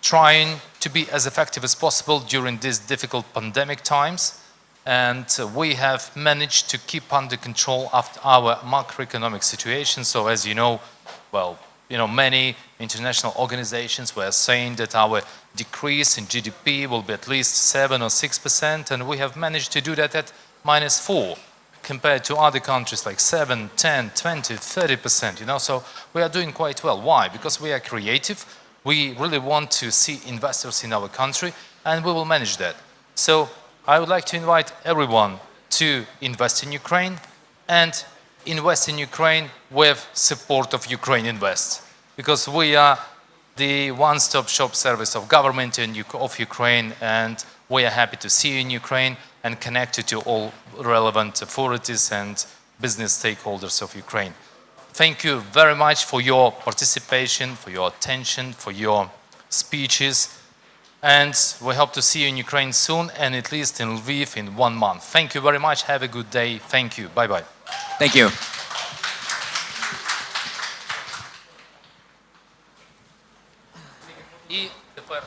S20: trying to be as effective as possible during these difficult pandemic times. And we have managed to keep under control after our macroeconomic situation. So as you know, many international organizations were saying that our decrease in GDP will be at least 7 or 6%, and we have managed to do that at -4%, compared to other countries like 7, 10, 20, 30%, so we are doing quite well. Why? Because we are creative, we really want to see investors in our country, and we will manage that. So I would like to invite everyone to invest in Ukraine, and invest in Ukraine with support of UkraineInvest, because we are the one-stop shop service of government of Ukraine, and we are happy to see you in Ukraine and connected to all relevant authorities and business stakeholders of Ukraine. Thank you very much for your participation, for your attention, for your speeches, and we hope to see you in Ukraine soon, and at least in Lviv in 1 month. Thank you very much. Have a good day. Thank you. Bye-bye.
S13: Thank you.
S20: І тепер